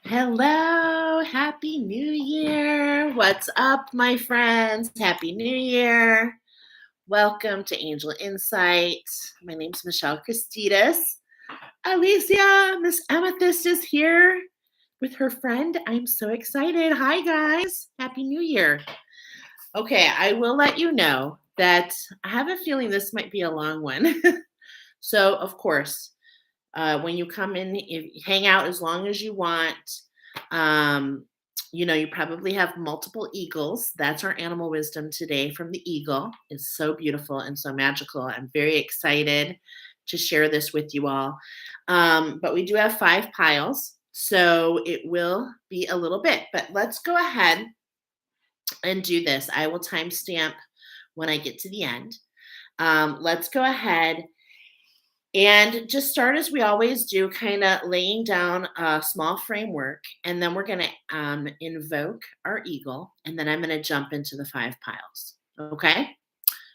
Hello, Happy New Year. What's up, my friends? Happy New Year. Welcome to Angel Insight. My name's Michelle Christitas. Alicia, Miss Amethyst is here with her friend. I'm so excited. Hi, guys. Happy New Year. Okay, I will let you know that I have a feeling this might be a long one. So, of course, when you come in, hang out as long as you want. Um, you probably have multiple eagles. That's our animal wisdom today from the eagle. It's so beautiful and so magical. I'm very excited to share this with you all. But we do have 5 piles, so it will be a little bit. But let's go ahead and do this. I will timestamp when I get to the end. Let's go ahead and just start as we always do, kind of laying down a small framework. And then we're going to invoke our eagle. And then I'm going to jump into the 5 piles. Okay.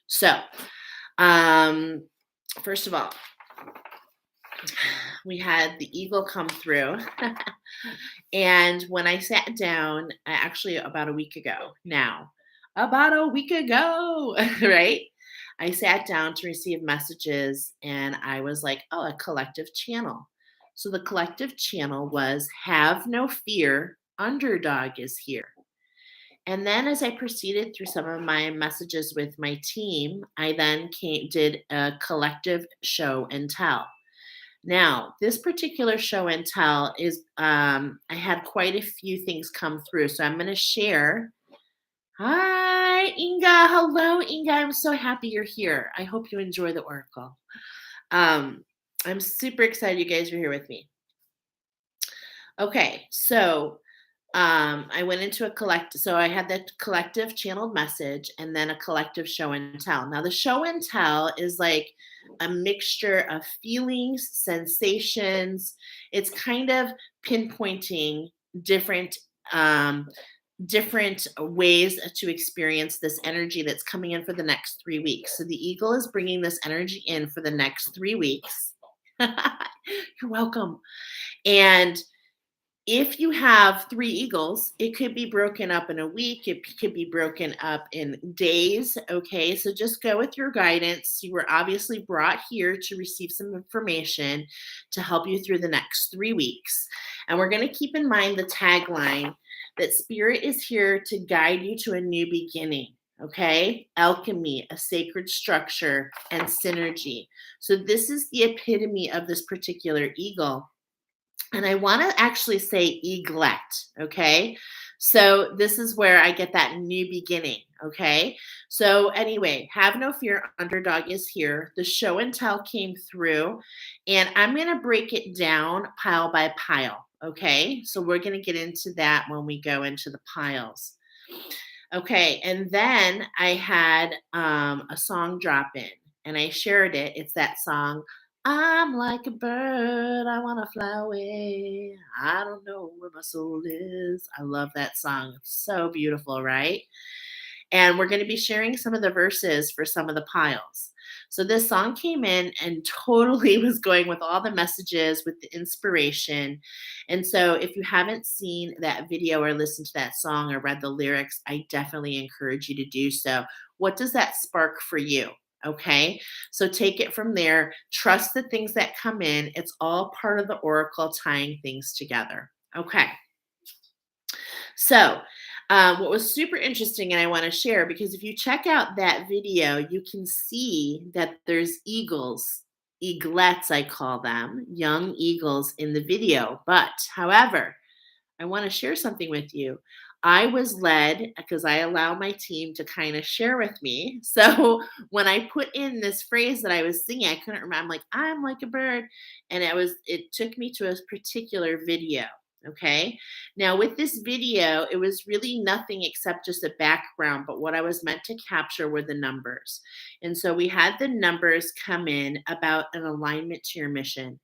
So, first of all, we had the eagle come through. And when I sat down, actually about a week ago, right? I sat down to receive messages and I was like, oh, a collective channel. So the collective channel was have no fear, underdog is here. And then as I proceeded through some of my messages with my team, I then did a collective show and tell. Now, this particular show and tell is, I had quite a few things come through. So I'm going to share. Hi, Inga. Hello, Inga. I'm so happy you're here. I hope you enjoy the oracle. I'm super excited you guys are here with me. Okay, so I went into a collective. So I had the collective channeled message and then a collective show and tell. Now, the show and tell is like a mixture of feelings, sensations. It's kind of pinpointing different ways to experience this energy that's coming in for the next 3 weeks. So the eagle is bringing this energy in for the next 3 weeks. You're welcome. And if you have 3 eagles, it could be broken up in a week. It could be broken up in days. Okay, so just go with your guidance. You were obviously brought here to receive some information to help you through the next 3 weeks. And we're going to keep in mind the tagline that spirit is here to guide you to a new beginning. Okay, alchemy, a sacred structure, and synergy. So this is the epitome of this particular eagle. And I want to actually say eaglet, okay? So this is where I get that new beginning, okay? So anyway, have no fear, underdog is here. The show and tell came through, and I'm going to break it down pile by pile, okay? So we're going to get into that when we go into the piles. Okay, and then I had a song drop in, and I shared it. It's that song, I'm like a bird, I want to fly away. I don't know where my soul is. I love that song. It's so beautiful, right? And we're going to be sharing some of the verses for some of the piles. So this song came in and totally was going with all the messages, with the inspiration. And so if you haven't seen that video or listened to that song or read the lyrics, I definitely encourage you to do so. What does that spark for you? Okay, so take it from there. Trust the things that come in. It's all part of the oracle tying things together. Okay. So, what was super interesting, and I want to share, because if you check out that video, you can see that there's eagles, eaglets, I call them, young eagles in the video. But, however, I want to share something with you. I was led because I allow my team to kind of share with me. So when I put in this phrase that I was singing, I couldn't remember. I'm like, I'm like a bird. And it took me to a particular video. Okay. Now, with this video, it was really nothing except just a background. But what I was meant to capture were the numbers. And so we had the numbers come in about an alignment to your mission.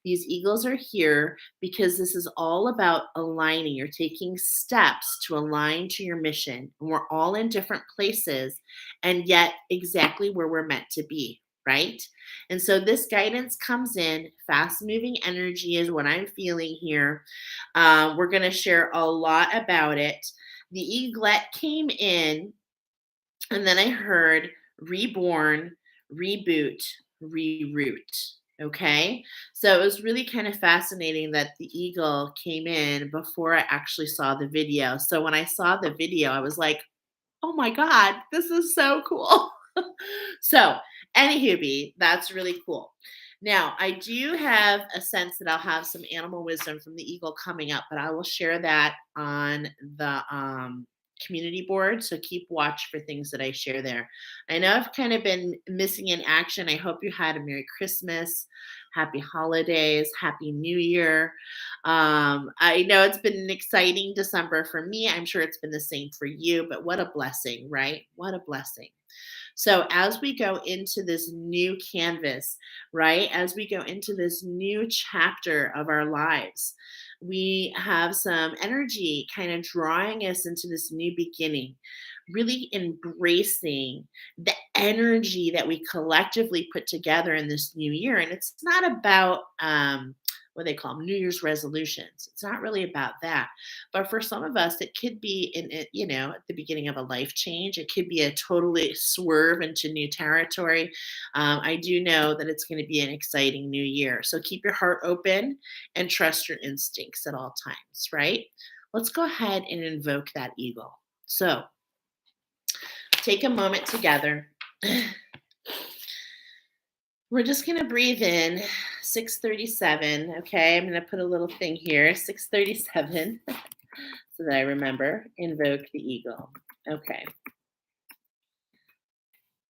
These eagles are here because this is all about aligning. You're taking steps to align to your mission. And we're all in different places and yet exactly where we're meant to be. right? And so this guidance comes in, fast moving energy is what I'm feeling here. We're going to share a lot about it. The eaglet came in, and then I heard reborn, reboot, reroute. Okay. So it was really kind of fascinating that the eagle came in before I actually saw the video. So when I saw the video, I was like, oh my God, this is so cool. So, anywho, that's really cool. Now, I do have a sense that I'll have some animal wisdom from the eagle coming up, but I will share that on the community board. So keep watch for things that I share there. I know I've kind of been missing in action. I hope you had a Merry Christmas, Happy Holidays, Happy New Year. I know it's been an exciting December for me. I'm sure it's been the same for you, but what a blessing, right? What a blessing. So, as we go into this new canvas, right, as we go into this new chapter of our lives, we have some energy kind of drawing us into this new beginning, really embracing the energy that we collectively put together in this new year. And it's not about, what they call them, New Year's resolutions. It's not really about that. But for some of us, it could be in it, at the beginning of a life change. It could be a totally swerve into new territory. I do know that it's going to be an exciting new year. So keep your heart open and trust your instincts at all times, right? Let's go ahead and invoke that eagle. So take a moment together. We're just going to breathe in 637. Okay. I'm going to put a little thing here, 637, so that I remember. Invoke the eagle. Okay.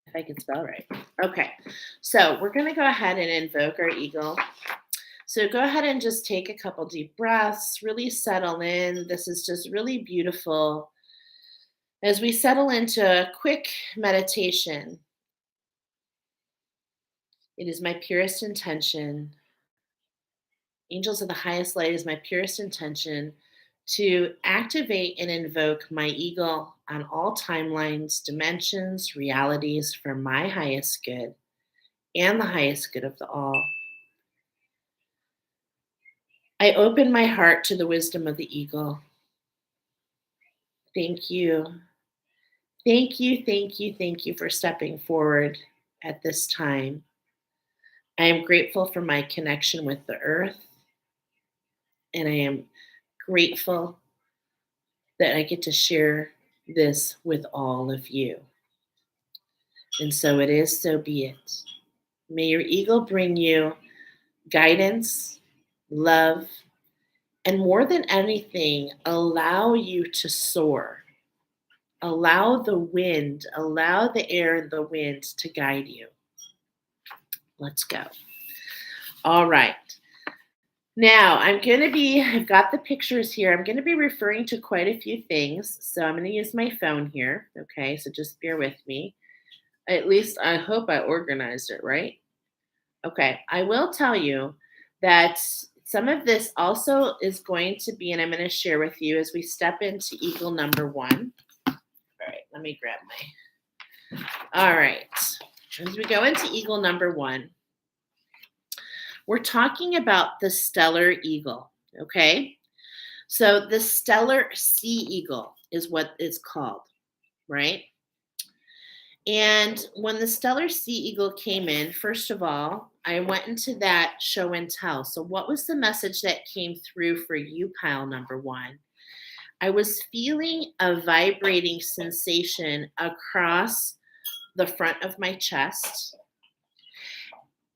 If I can spell right. Okay. So we're going to go ahead and invoke our eagle. So go ahead and just take a couple deep breaths, really settle in. This is just really beautiful. As we settle into a quick meditation, it is my purest intention. Angels of the highest light is my purest intention to activate and invoke my eagle on all timelines, dimensions, realities for my highest good and the highest good of the all. I open my heart to the wisdom of the eagle. Thank you. Thank you, thank you, thank you for stepping forward at this time. I am grateful for my connection with the earth, and I am grateful that I get to share this with all of you. And so it is, so be it. May your eagle bring you guidance, love, and more than anything, allow you to soar. Allow the wind, allow the air and the wind to guide you. Let's go. All right. Now, I've got the pictures here. I'm going to be referring to quite a few things. So I'm going to use my phone here. Okay. So just bear with me. At least I hope I organized it right. Okay. I will tell you that some of this also is going to be, and I'm going to share with you as we step into eagle number 1. All right. Let me grab my. All right. As we go into eagle number 1, we're talking about the stellar eagle, okay? So the stellar sea eagle is what it's called, right? And when the stellar sea eagle came in, first of all, I went into that show and tell. So what was the message that came through for you, pile number 1? I was feeling a vibrating sensation across the front of my chest.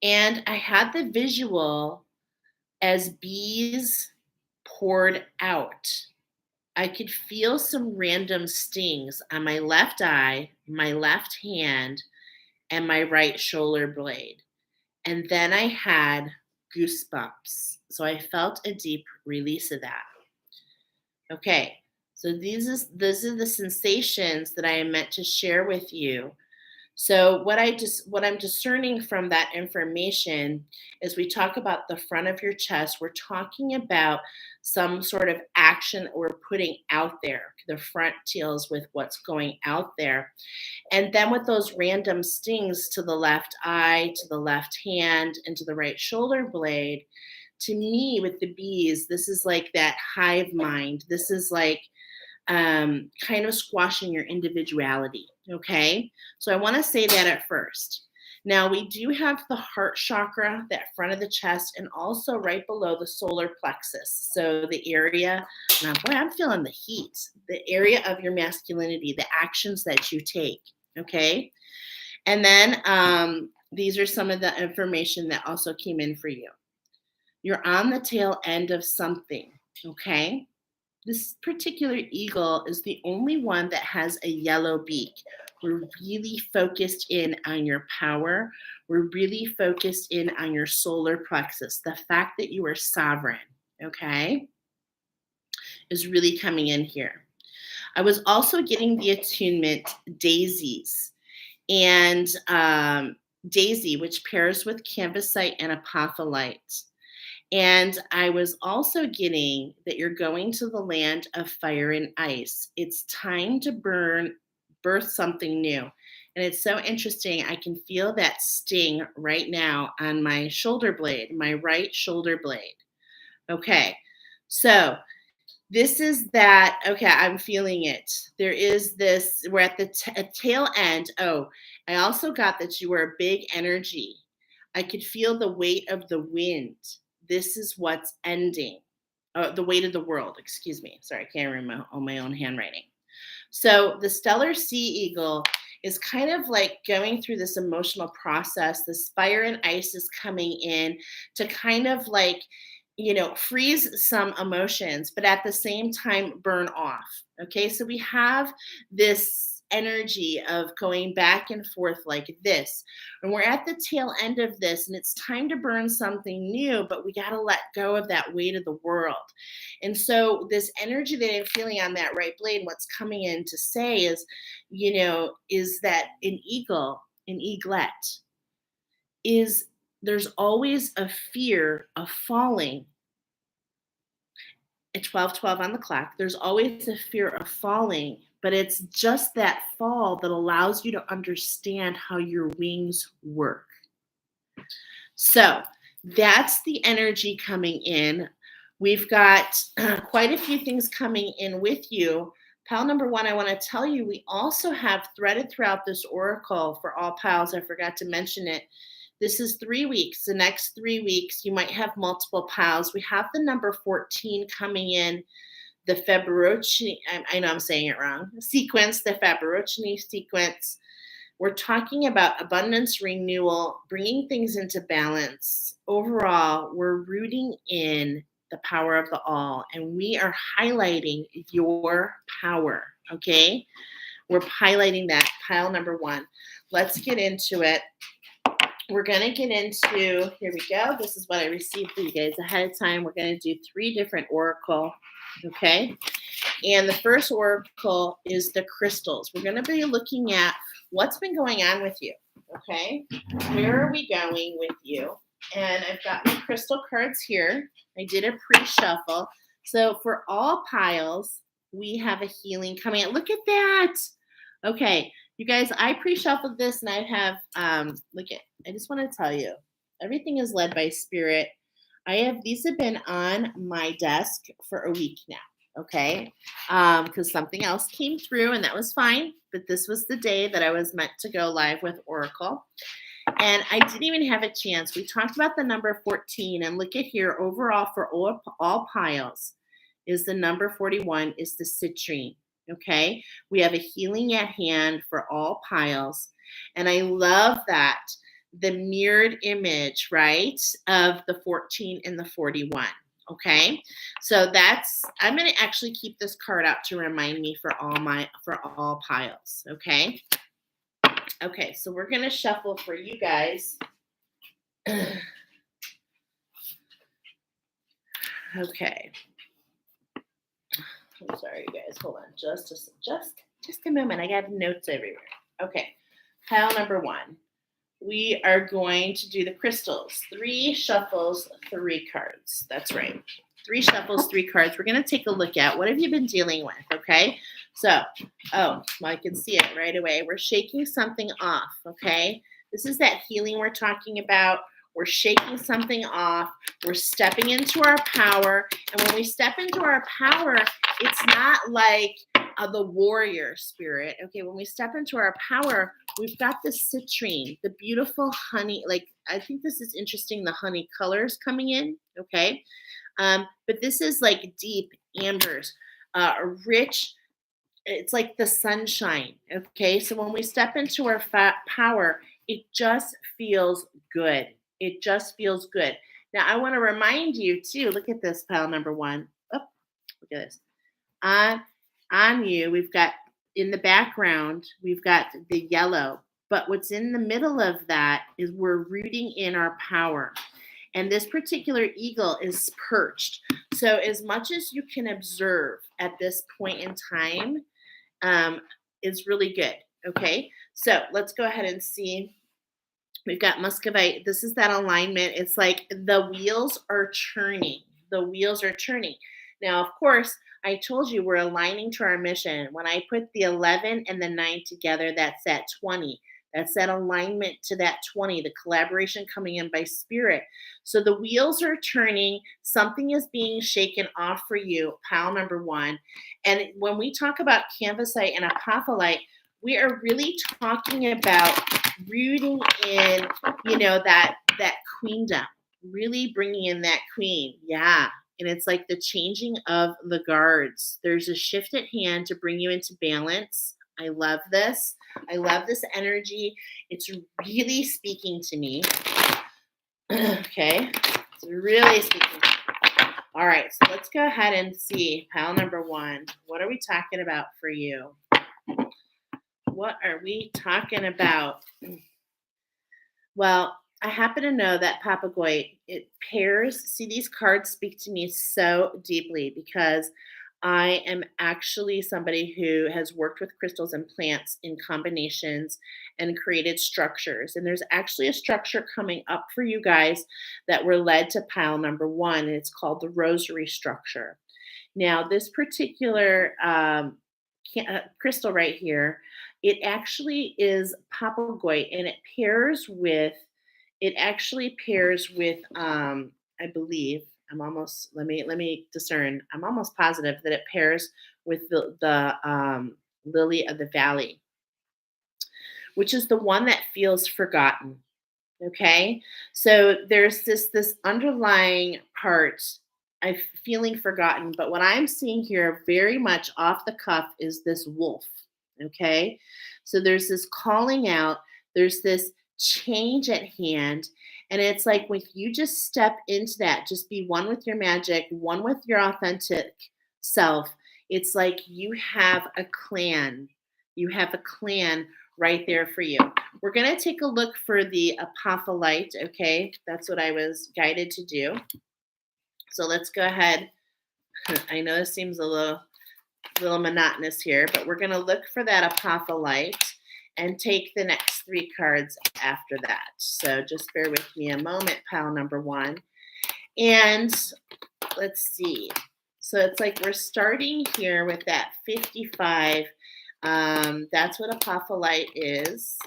And I had the visual as bees poured out. I could feel some random stings on my left eye, my left hand, and my right shoulder blade. And then I had goosebumps. So I felt a deep release of that. Okay, so these are the sensations that I am meant to share with you So what I'm discerning from that information is we talk about the front of your chest, we're talking about some sort of action we're putting out there. The front deals with what's going out there. And then with those random stings to the left eye, to the left hand, and to the right shoulder blade, to me with the bees, this is like that hive mind. This is like kind of squashing your individuality. Okay. So I want to say that at first. Now, we do have the heart chakra, that front of the chest, and also right below the solar plexus. So the area, now, boy, I'm feeling the heat, the area of your masculinity, the actions that you take. Okay. And then these are some of the information that also came in for you. You're on the tail end of something. Okay. This particular eagle is the only one that has a yellow beak. We're really focused in on your power. We're really focused in on your solar plexus. The fact that you are sovereign, okay, is really coming in here. I was also getting the attunement daisies. And daisy, which pairs with canvasite and apophyllite. And I was also getting that you're going to the land of fire and ice. It's time to birth something new. And it's so interesting. I can feel that sting right now on my shoulder blade, my right shoulder blade. Okay. So this is that. Okay. I'm feeling it. There is this, we're at the tail end. Oh, I also got that you were a big energy. I could feel the weight of the wind. This is what's ending. The weight of the world, excuse me. Sorry, I can't read my own handwriting. So the stellar sea eagle is kind of like going through this emotional process. This fire and ice is coming in to kind of like, freeze some emotions, but at the same time burn off. Okay, so we have this energy of going back and forth like this. And we're at the tail end of this, and it's time to burn something new, but we got to let go of that weight of the world. And so, this energy that I'm feeling on that right blade, what's coming in to say is, is that an eagle, an eaglet, is there's always a fear of falling at 12:12 on the clock. There's always a fear of falling, but it's just that fall that allows you to understand how your wings work. So that's the energy coming in. We've got quite a few things coming in with you. Pile number one, I want to tell you, we also have threaded throughout this oracle for all piles. I forgot to mention it. This is 3 weeks. The next 3 weeks, you might have multiple piles. We have the number 14 coming in, the Fibonacci, I know I'm saying it wrong, sequence, the Fibonacci sequence. We're talking about abundance, renewal, bringing things into balance. Overall, we're rooting in the power of the all, and we are highlighting your power, okay? We're highlighting that, pile number one. Let's get into it. We're going to get into, here we go. This is what I received for you guys ahead of time. We're going to do 3 different oracle, okay? And the first oracle is the crystals. We're going to be looking at what's been going on with you, okay? Where are we going with you? And I've got my crystal cards here. I did a pre-shuffle. So for all piles, we have a healing coming in. Look at that. Okay, you guys, I pre-shuffled this and I have, I just want to tell you, everything is led by spirit. These have been on my desk for a week now. Okay, because something else came through and that was fine. But this was the day that I was meant to go live with Oracle. And I didn't even have a chance. We talked about the number 14 and look at here, overall for all piles is the number 41 is the citrine. Okay, we have a healing at hand for all piles. And I love that the mirrored image, right, of the 14 and the 41. Okay, so I'm going to actually keep this card out to remind me for all piles. Okay. Okay, so we're going to shuffle for you guys. Okay. I'm sorry, you guys. Hold on just a moment. I got notes everywhere. Okay. Pile number one. We are going to do the crystals. 3 shuffles, 3 cards. That's right. 3 shuffles, 3 cards. We're going to take a look at what have you been dealing with, okay? So, well, I can see it right away. We're shaking something off, okay? This is that healing we're talking about. We're shaking something off. We're stepping into our power. And when we step into our power, it's not like the warrior spirit. Okay, when we step into our power, we've got the citrine, the beautiful honey. Like, I think this is interesting, the honey colors coming in. Okay. But this is like deep ambers, rich. It's like the sunshine. Okay. So when we step into our power, it just feels good. It just feels good. Now, I want to remind you too, look at this pile number one. Oh, look at this. On you, we've got in the background, we've got the yellow. But what's in the middle of that is we're rooting in our power. And this particular eagle is perched. So as much as you can observe at this point in time is really good. Okay, so let's go ahead and see. We've got Muscovite. This is that alignment. It's like the wheels are turning. The wheels are turning. Now, of course, I told you we're aligning to our mission. When I put the 11 and the 9 together, that's that 20. That's that alignment to that 20, the collaboration coming in by spirit. So the wheels are turning. Something is being shaken off for you, pile number one. And when we talk about canvasite and apophyllite, we are really talking about rooting in, that queendom, really bringing in that queen. Yeah. And it's like the changing of the guards. There's a shift at hand to bring you into balance. I love this. I love this energy. It's really speaking to me. Okay. It's really speaking to me. All right. So let's go ahead and see pile number one. What are we talking about for you? What are we talking about? Well, I happen to know that Papagoy, it pairs, see, these cards speak to me so deeply because I am actually somebody who has worked with crystals and plants in combinations and created structures. And there's actually a structure coming up for you guys that we're led to pile number one, and it's called the rosary structure. Now, this particular crystal right here, it actually is Papagoy, and it actually pairs with I believe, let me discern. I'm almost positive that it pairs with the lily of the valley, which is the one that feels forgotten. Okay, so there's this underlying part. I'm feeling forgotten, but what I'm seeing here, very much off the cuff, is this wolf. Okay, so there's this calling out. There's this change at hand. And it's like when you just step into that, just be one with your magic, one with your authentic self. It's like you have a clan. You have a clan right there for you. We're going to take a look for the apophyllite. Okay, that's what I was guided to do. So let's go ahead. I know this seems a little monotonous here, but we're going to look for that apophyllite and take the next 3 cards after that. So just bear with me a moment, pile number one. And let's see. So it's like we're starting here with that 55. That's what apophyllite is.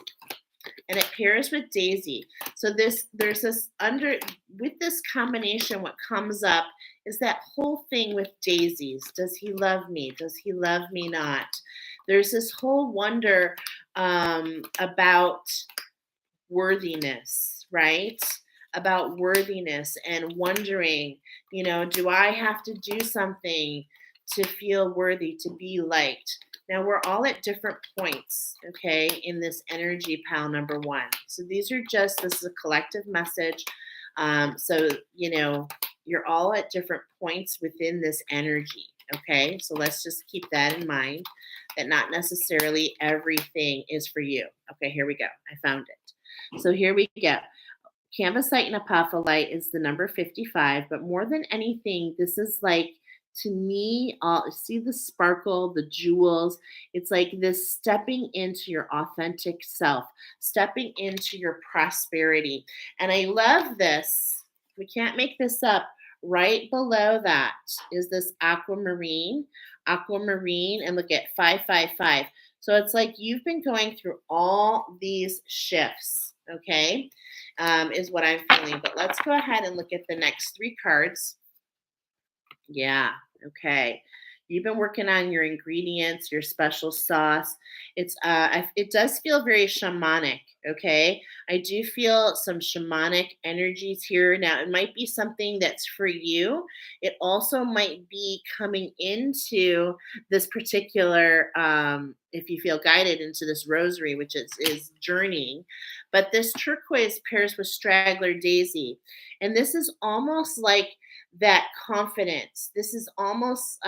And it pairs with daisy. So there's this with this combination, what comes up is that whole thing with daisies. Does he love me? Does he love me not? There's this whole wonder about worthiness, right? About worthiness and wondering, do I have to do something to feel worthy, to be liked? Now, we're all at different points, okay, in this energy pile number one. So this is a collective message. So, you're all at different points within this energy, okay? So let's just keep that in mind, that not necessarily everything is for you. Okay, here we go. I found it. So here we go. Canvasite and apophyllite is the number 55, but more than anything, this is like To me, see the sparkle, the jewels. It's like this stepping into your authentic self, stepping into your prosperity. And I love this. We can't make this up. Right below that is this aquamarine, and look at 555. So it's like you've been going through all these shifts, okay? Is what I'm feeling. But let's go ahead and look at the next three cards. Yeah. Okay. You've been working on your ingredients, your special sauce. It does feel very shamanic. Okay. I do feel some shamanic energies here. Now, it might be something that's for you. It also might be coming into this particular, if you feel guided into this rosary, which is journeying. But this turquoise pairs with straggler daisy. And this is almost like that confidence. This is almost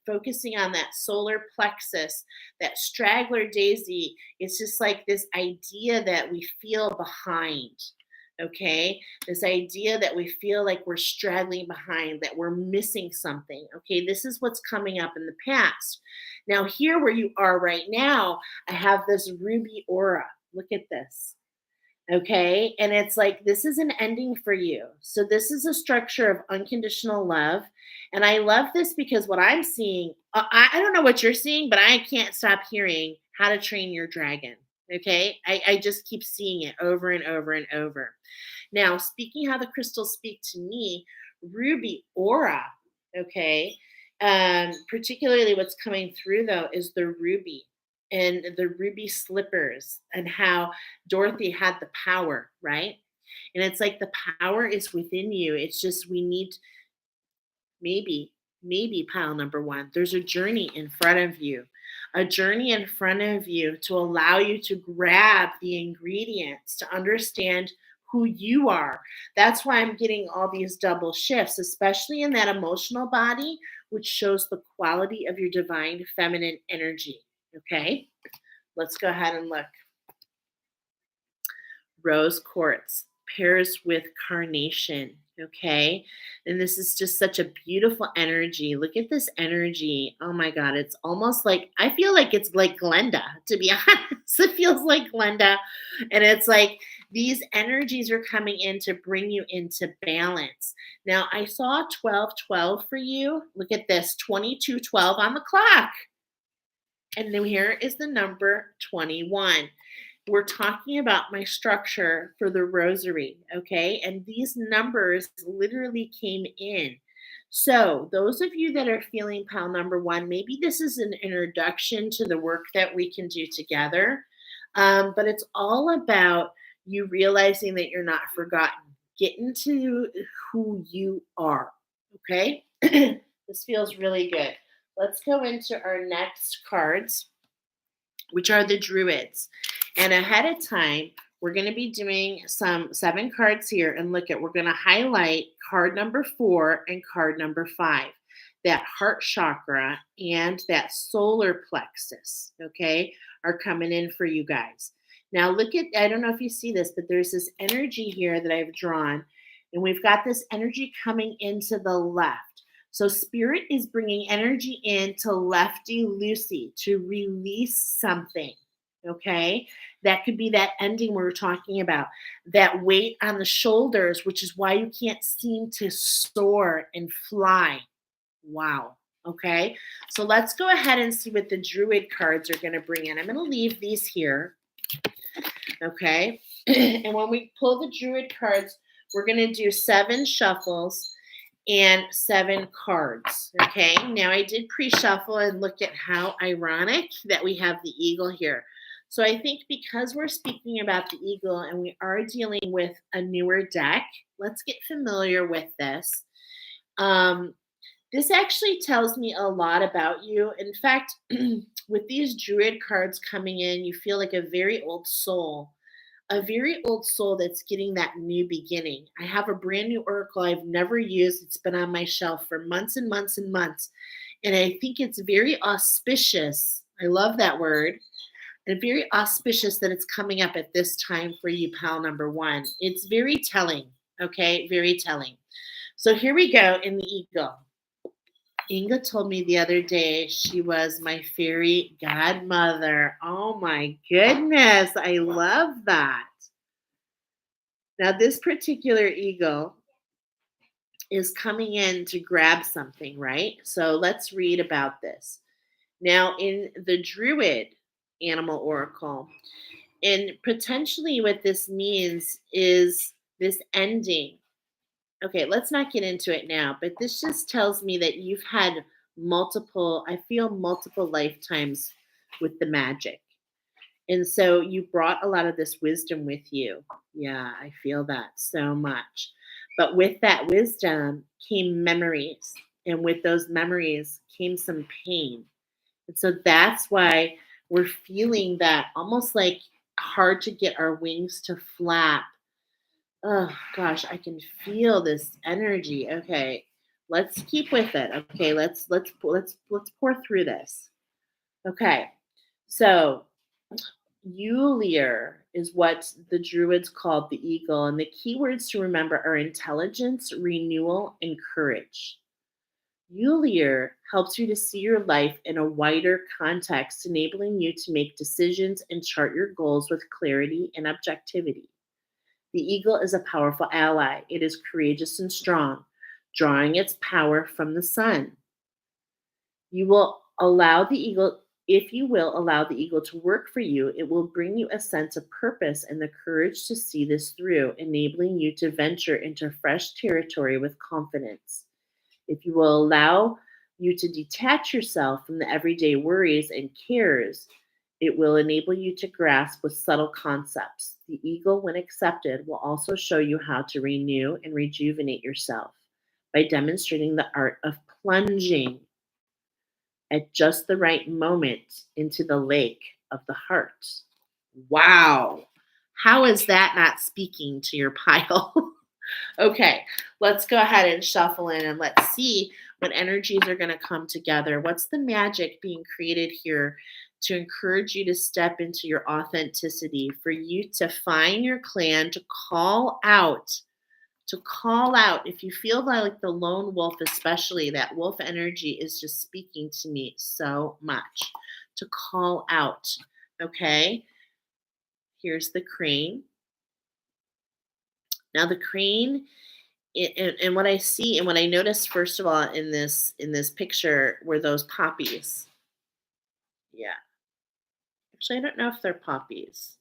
focusing on that solar plexus, that straggler daisy. It's just like this idea that we feel behind. Okay. This idea that we feel like we're straggling behind, that we're missing something. Okay. This is what's coming up in the past. Now, here where you are right now, I have this ruby aura. Look at this. Okay. And it's like, this is an ending for you. So, this is a structure of unconditional love. And I love this because what I'm seeing, I don't know what you're seeing, but I can't stop hearing how to train your dragon. Okay. I just keep seeing it over and over and over. Now, speaking how the crystals speak to me, ruby aura. Okay. Particularly what's coming through though is the ruby and the ruby slippers, and how Dorothy had the power, right? And it's like the power is within you. It's just we need maybe pile number one. There's a journey in front of you, a journey in front of you to allow you to grab the ingredients to understand who you are. That's why I'm getting all these double shifts, especially in that emotional body, which shows the quality of your divine feminine energy. Okay, let's go ahead and look. Rose quartz pairs with carnation. Okay. And this is just such a beautiful energy. Look at this energy. Oh my God. It's almost like, I feel like it's like Glenda, to be honest. It feels like Glenda. And it's like these energies are coming in to bring you into balance. Now, I saw 1212 for you. Look at this 2212 on the clock. And then here is the number 21. We're talking about my structure for the rosary, okay? And these numbers literally came in. So, those of you that are feeling pile number one, maybe this is an introduction to the work that we can do together. But it's all about you realizing that you're not forgotten. Get into who you are, okay? This feels really good. Let's go into our next cards, which are the druids. And ahead of time, we're going to be doing some 7 cards here. And look at, we're going to highlight card number 4 and card number 5, that heart chakra and that solar plexus, okay, are coming in for you guys. Now, look at, I don't know if you see this, but there's this energy here that I've drawn. And we've got this energy coming into the left. So spirit is bringing energy in to Lefty Lucy to release something, okay? That could be that ending we were talking about, that weight on the shoulders, which is why you can't seem to soar and fly. Wow, okay? So let's go ahead and see what the Druid cards are going to bring in. I'm going to leave these here, okay? And when we pull the Druid cards, we're going to do 7 shuffles and 7 cards. Okay, now I did pre-shuffle and look at how ironic that we have the eagle here. So I think because we're speaking about the eagle and we are dealing with a newer deck, let's get familiar with this. This actually tells me a lot about you. In fact, with these druid cards coming in, you feel like a very old soul. A very old soul that's getting that new beginning. I have a brand new oracle I've never used. It's been on my shelf for months and months and months. And I think it's very auspicious. I love that word. And very auspicious that it's coming up at this time for you, pal number 1. It's very telling. Okay, very telling. So here we go in the eagle. Inga told me the other day she was my fairy godmother. Oh my goodness. I love that. Now, this particular eagle is coming in to grab something, right? So let's read about this. Now, in the Druid animal oracle, and potentially what this means is this ending. Okay, let's not get into it now, but this just tells me that you've had I feel multiple lifetimes with the magic. And so you brought a lot of this wisdom with you. Yeah, I feel that so much. But with that wisdom came memories. And with those memories came some pain. And so that's why we're feeling that almost like hard to get our wings to flap. Oh gosh, I can feel this energy. Okay, let's keep with it. Okay, let's pour through this. Okay, so Eulier is what the Druids called the eagle, and the key words to remember are intelligence, renewal, and courage. Eulier helps you to see your life in a wider context, enabling you to make decisions and chart your goals with clarity and objectivity. The eagle is a powerful ally. It is courageous and strong, drawing its power from the sun. You will allow the eagle, if you will allow the eagle to work for you, it will bring you a sense of purpose and the courage to see this through, enabling you to venture into fresh territory with confidence. If you will allow you to detach yourself from the everyday worries and cares, it will enable you to grasp with subtle concepts. The eagle, when accepted, will also show you how to renew and rejuvenate yourself by demonstrating the art of plunging at just the right moment into the lake of the heart. Wow. How is that not speaking to your pile? Okay, let's go ahead and shuffle in and let's see what energies are going to come together. What's the magic being created here to encourage you to step into your authenticity, for you to find your clan, to call out. If you feel like the lone wolf, especially, that wolf energy is just speaking to me so much. To call out. Okay, here's the crane. Now, the crane, and what I see and what I noticed first of all in this picture were those poppies. Yeah. Actually, I don't know if they're poppies.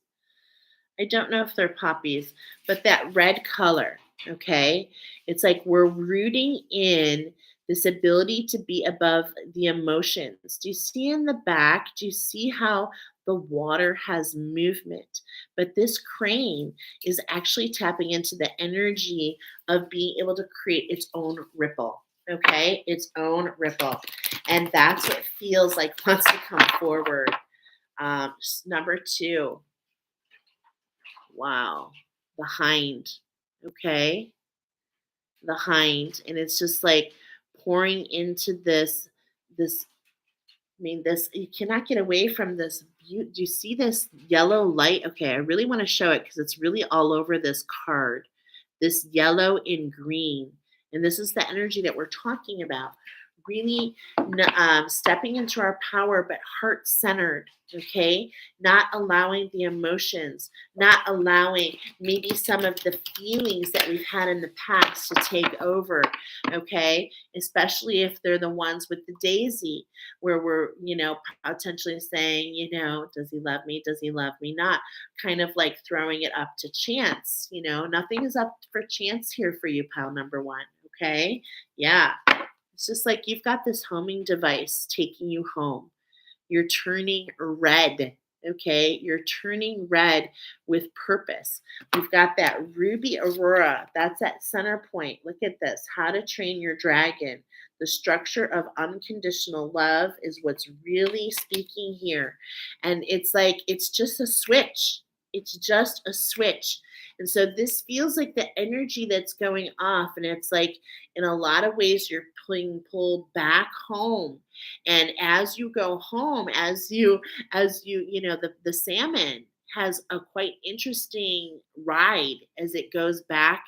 I don't know if they're poppies, but that red color, okay? It's like we're rooting in this ability to be above the emotions. Do you see in the back? Do you see how the water has movement? But this crane is actually tapping into the energy of being able to create its own ripple, okay? Its own ripple. And that's what feels like wants to come forward. Number two. Wow. The hind. Okay. The hind. And it's just like pouring into this, I mean, this, you cannot get away from this. Do you see this yellow light? Okay. I really want to show it because it's really all over this card. This yellow and green. And this is the energy that we're talking about. Really stepping into our power, but heart centered, okay? Not allowing the emotions, not allowing maybe some of the feelings that we've had in the past to take over, okay? Especially if they're the ones with the daisy, where we're, potentially saying, does he love me? Does he love me not? Kind of like throwing it up to chance, nothing is up for chance here for you, pile number one, okay? Yeah. It's just like you've got this homing device taking you home. You're turning red, okay? You're turning red with purpose. We've got that ruby aurora. That's at center point. Look at this. How to train your dragon. The structure of unconditional love is what's really speaking here. And it's like, it's just a switch. It's just a switch. And so this feels like the energy that's going off. And it's like, in a lot of ways, you're being pulled back home. And as you go home, the salmon has a quite interesting ride as it goes back,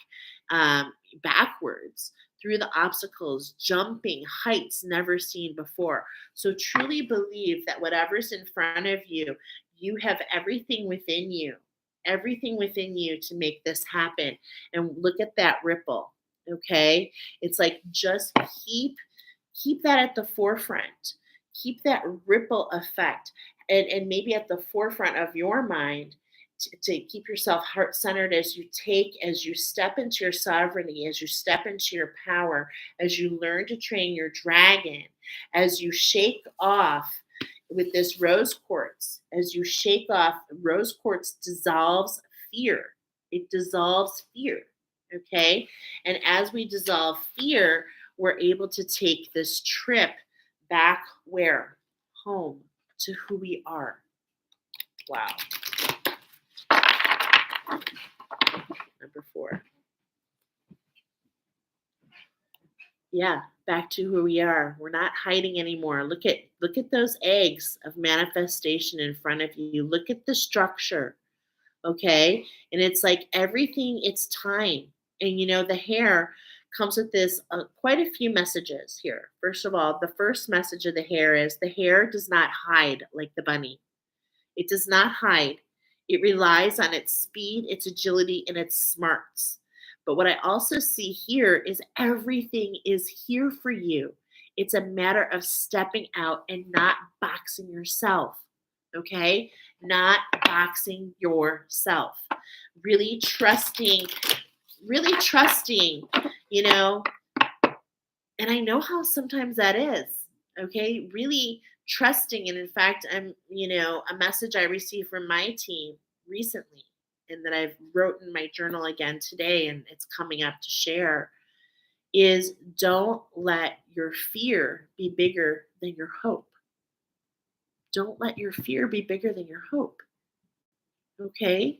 backwards. through the obstacles, jumping heights never seen before. So truly believe that whatever's in front of you, you have everything within you to make this happen. And look at that ripple. Okay. It's like just keep that at the forefront. Keep that ripple effect and maybe at the forefront of your mind to keep yourself heart centered as you step into your sovereignty, as you step into your power, as you learn to train your dragon, as you shake off with this rose quartz, as you shake off, rose quartz dissolves fear. It dissolves fear. Okay. And as we dissolve fear, we're able to take this trip back where? Home to who we are. Wow. Number 4. Yeah, back to who we are. We're not hiding anymore. Look at those eggs of manifestation in front of you. Look at the structure. Okay? And it's like everything, it's time. And the hair comes with this quite a few messages here. First of all, the first message of the hair is the hair does not hide like the bunny. It does not hide. It relies on its speed, its agility, and its smarts. But what I also see here is everything is here for you. It's a matter of stepping out and not boxing yourself. Okay? Not boxing yourself. Really trusting, you know, and I know how sometimes that is. Okay? Really trusting. And in fact, a message I received from my team recently and that I've wrote in my journal again today, and it's coming up to share, is don't let your fear be bigger than your hope. Don't let your fear be bigger than your hope. Okay?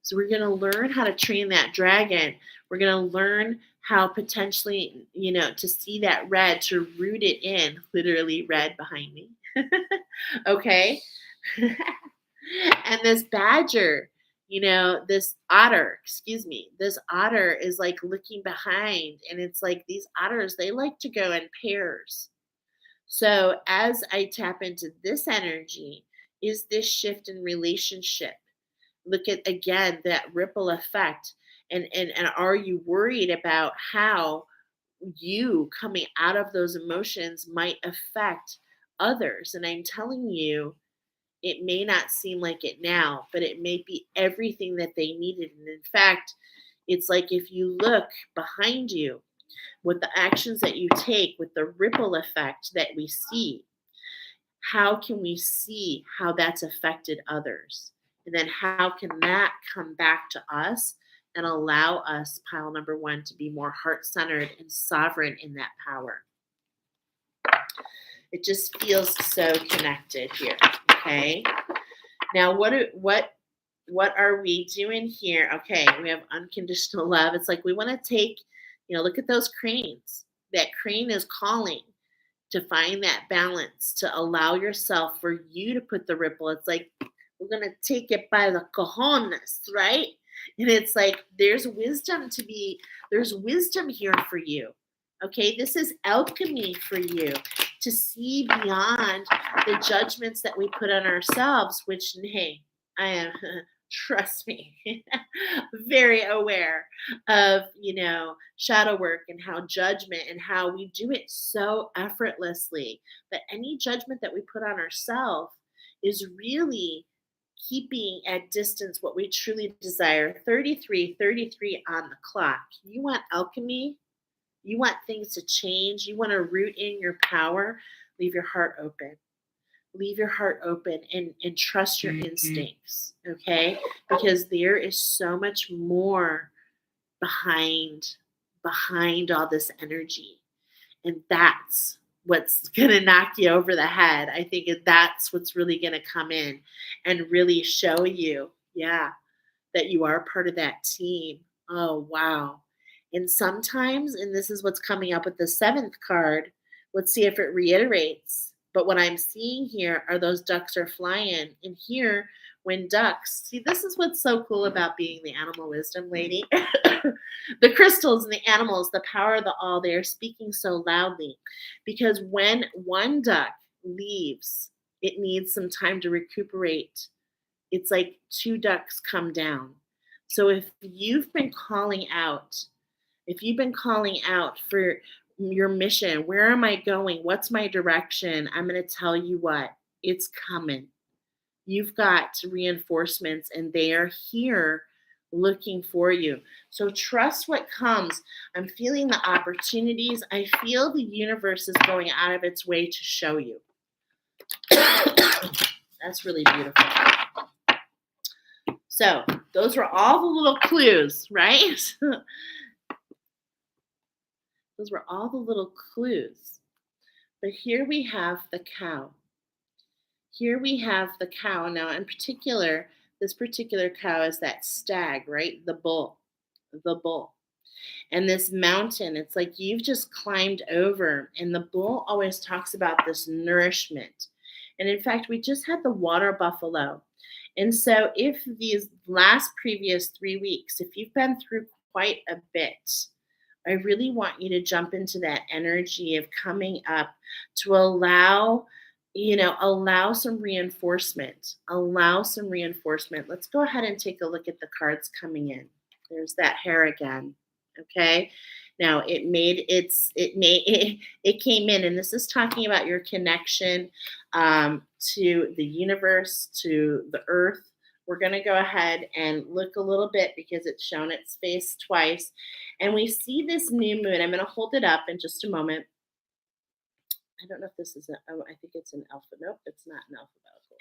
So we're going to learn how to train that dragon. We're going to learn how potentially, to see that red, to root it in, literally red behind me. Okay? And this badger, this otter, this otter is like looking behind. And it's like these otters, they like to go in pairs. So as I tap into this energy, is this shift in relationship? Look at again that ripple effect. And are you worried about how you coming out of those emotions might affect others? And I'm telling you, it may not seem like it now, but it may be everything that they needed. And in fact, it's like if you look behind you with the actions that you take, with the ripple effect that we see, how can we see how that's affected others? And then how can that come back to us and allow us, pile number 1, to be more heart-centered and sovereign in that power? It just feels so connected here. Okay. Now, what are we doing here? Okay, we have unconditional love. It's like we want to take, look at those cranes. That crane is calling to find that balance, to allow yourself, for you to put the ripple. It's like we're going to take it by the cojones, right? And it's like there's wisdom here for you. Okay, this is alchemy for you to see beyond the judgments that we put on ourselves, which, hey, I am, trust me, very aware of, shadow work and how judgment and how we do it so effortlessly. But any judgment that we put on ourselves is really keeping at distance what we truly desire. 33 on the clock. You want alchemy? You want things to change? You want to root in your power? Leave your heart open. Leave your heart open and trust your instincts, okay? Because there is so much more behind all this energy. And that's what's going to knock you over the head. I think that's what's really going to come in and really show you, that you are part of that team. Oh, wow. And sometimes, and this is what's coming up with the 7th card, let's see if it reiterates. But what I'm seeing here are those ducks are flying. And here when ducks, see, this is what's so cool about being the animal wisdom lady. The crystals and the animals, the power of the all, they are speaking so loudly because when one duck leaves, it needs some time to recuperate. It's like two ducks come down. So if you've been calling out for your mission, where am I going? What's my direction? I'm going to tell you what, it's coming. You've got reinforcements and they are here looking for you. So trust what comes. I'm feeling the opportunities. I feel the universe is going out of its way to show you. That's really beautiful. So those were all the little clues, right? Those were all the little clues. But here we have the cow. Here we have the cow. Now, in particular, this particular cow is that stag, right? The bull. The bull. And this mountain, it's like you've just climbed over. And the bull always talks about this nourishment. And in fact, we just had the water buffalo. And so, if these last previous 3 weeks, if you've been through quite a bit, I really want you to jump into that energy of coming up to allow some reinforcement. Allow some reinforcement. Let's go ahead and take a look at the cards coming in. There's that hair again. Okay. Now it came in, and this is talking about your connection to the universe, to the earth. We're going to go ahead and look a little bit because it's shown its face twice. And we see this new moon. I'm going to hold it up in just a moment. I don't know if this is I think it's an alpha. Nope, it's not an alphabetical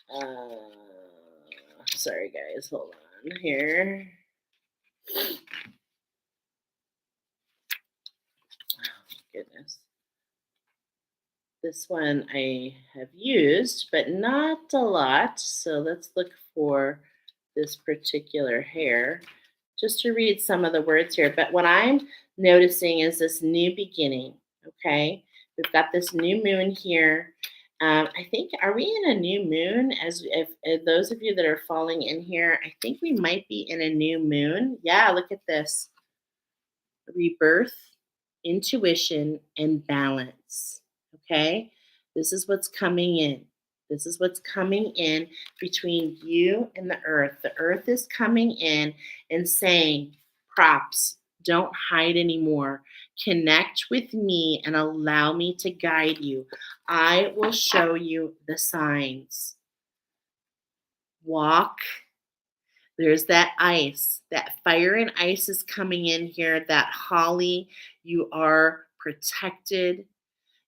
order. Sorry, guys. Hold on here. Oh, goodness. This one I have used, but not a lot. So let's look for this particular hair just to read some of the words here. But what I'm noticing is this new beginning. Okay. We've got this new moon here. I think, are we in a new moon? As if those of you that are falling in here, I think we might be in a new moon. Yeah, look at this. Rebirth, intuition, and balance. Okay? This is what's coming in. This is what's coming in between you and the earth. The earth is coming in and saying, props, don't hide anymore. Connect with me and allow me to guide you. I will show you the signs. Walk. There's that ice. That fire and ice is coming in here. That holly, you are protected.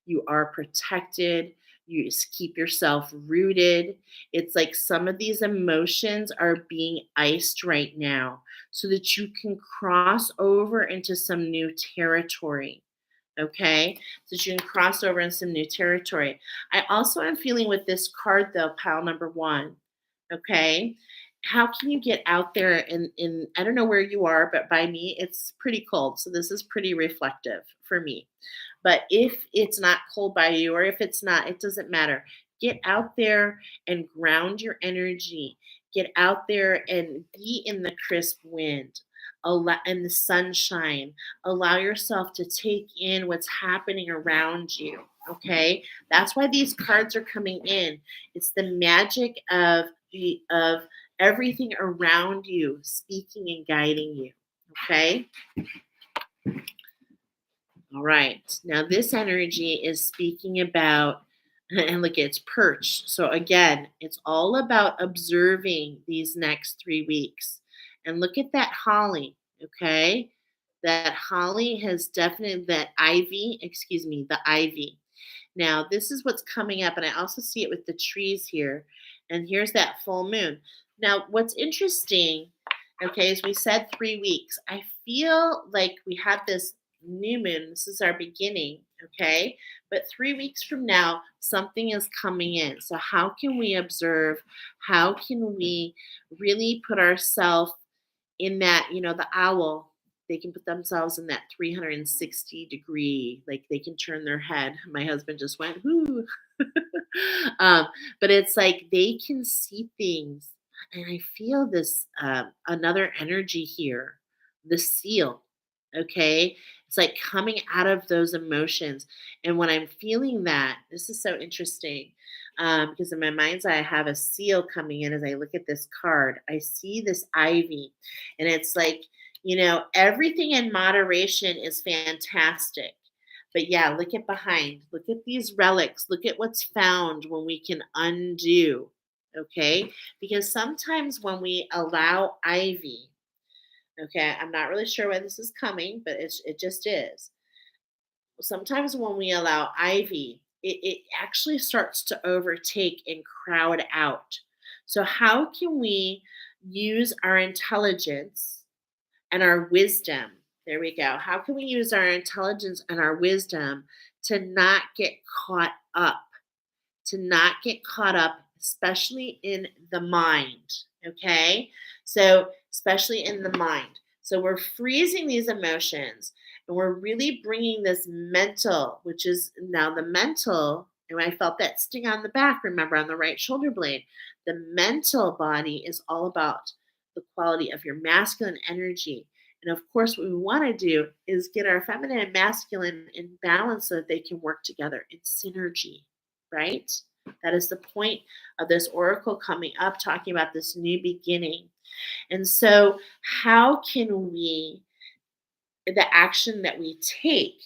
You are protected. You just keep yourself rooted. It's like some of these emotions are being iced right now so that you can cross over into some new territory. Okay? So that you can cross over in some new territory. I also am feeling with this card, though, pile number 1. Okay? How can you get out there in I don't know where you are, but by me, it's pretty cold. So this is pretty reflective for me. But if it's not cold by you, or if it's not, it doesn't matter. Get out there and ground your energy. Get out there and be in the crisp wind and the sunshine. Allow yourself to take in what's happening around you. Okay, that's why these cards are coming in. It's the magic of everything around you speaking and guiding you. Okay. All right. Now this energy is speaking about, and look, it's perch. So again, it's all about observing these next 3 weeks. And look at that holly. Okay. That holly has definitely, that ivy, excuse me, the ivy. Now, this is what's coming up, and I also see it with the trees here. And here's that full moon. Now, what's interesting, okay, as we said 3 weeks, I feel like we had this new moon. This is our beginning, okay? But 3 weeks from now, something is coming in. So, how can we observe? How can we really put ourselves in that, the owl? they can put themselves in that 360 degree, like they can turn their head. My husband just went, whoo. um, but it's like they can see things. And I feel this another energy here, the seal. Okay. It's like coming out of those emotions. And when I'm feeling that, this is so interesting because in my mind's eye, I have a seal coming in as I look at this card. I see this ivy, and it's like, everything in moderation is fantastic. But yeah, look at behind. Look at these relics. Look at what's found when we can undo. Okay. Because sometimes when we allow ivy, okay, I'm not really sure where this is coming, but it just is. Sometimes when we allow ivy, it actually starts to overtake and crowd out. So, how can we use our intelligence and our wisdom? There we go. How can we use our intelligence and our wisdom to not get caught up? To not get caught up, especially in the mind. Okay. So, especially in the mind. So, we're freezing these emotions and we're really bringing this mental, which is now the mental. And I felt that sting on the back, remember, on the right shoulder blade. The mental body is all about the quality of your masculine energy. And of course, what we want to do is get our feminine and masculine in balance so that they can work together in synergy, right? That is the point of this oracle coming up, talking about this new beginning. And so, how can we, the action that we take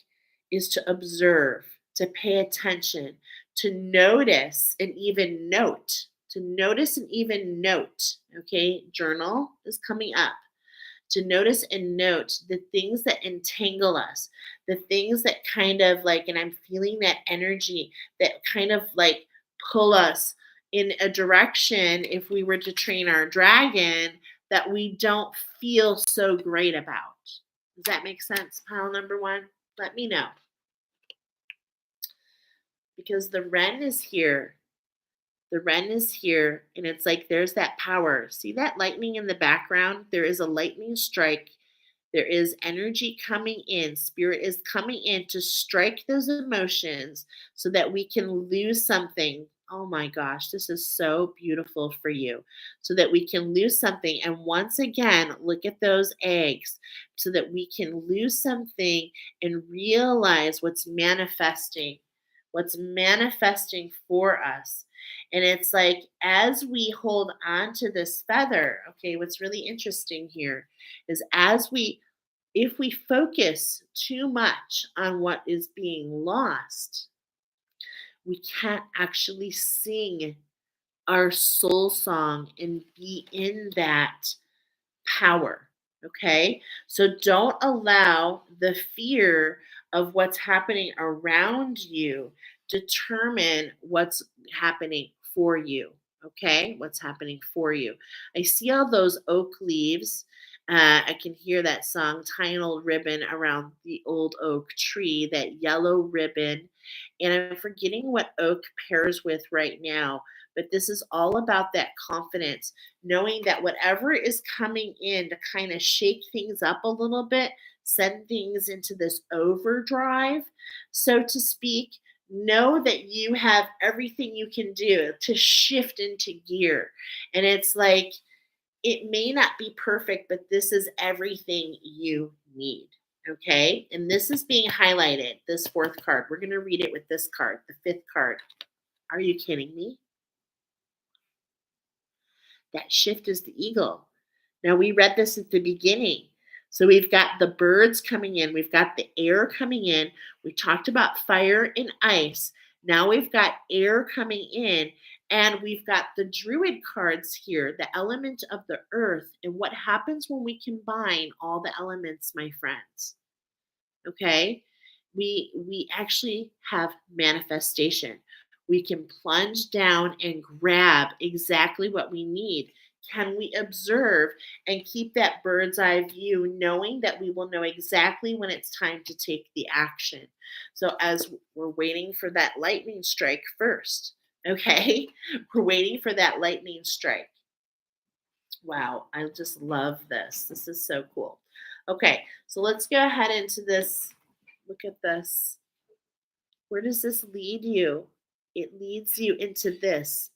is to observe, to pay attention, to notice and even note, Okay, journal is coming up, to notice and note the things that entangle us, the things that kind of like, and I'm feeling that energy that kind of like pull us in a direction if we were to train our dragon that we don't feel so great about. Does that make sense, pile number one? Let me know. Because the Wren is here. The Wren is here, and it's like there's that power. See that lightning in the background? There is a lightning strike. There is energy coming in. Spirit is coming in to strike those emotions so that we can lose something. Oh my gosh, this is so beautiful for you. So that we can lose something. And once again, look at those eggs so that we can lose something and realize what's manifesting for us. And it's like as we hold on to this feather, okay, what's really interesting here is if we focus too much on what is being lost, we can't actually sing our soul song and be in that power. Okay. So don't allow the fear of what's happening around you determine what's happening for you. Okay. What's happening for you. I see all those oak leaves. I can hear that song, Tying Old Ribbon Around the Old Oak Tree, that yellow ribbon. And I'm forgetting what oak pairs with right now, but this is all about that confidence, knowing that whatever is coming in to kind of shake things up a little bit, send things into this overdrive, so to speak, know that you have everything you can do to shift into gear. And it's like, it may not be perfect, but this is everything you need. Okay. And this is being highlighted, this fourth card. We're going to read it with this card, the fifth card. Are you kidding me? That shift is the eagle. Now, we read this at the beginning. So we've got the birds coming in, we've got the air coming in. We talked about fire and ice. Now we've got air coming in, and we've got the druid cards here, the element of the earth, and what happens when we combine all the elements, my friends. Okay? We actually have manifestation. We can plunge down and grab exactly what we need. Can we observe and keep that bird's eye view, knowing that we will know exactly when it's time to take the action? So, as we're waiting for that lightning strike first, okay, we're waiting for that lightning strike. Wow, I just love this. This is so cool. Okay, so let's go ahead into this. Look at this. Where does this lead you? It leads you into this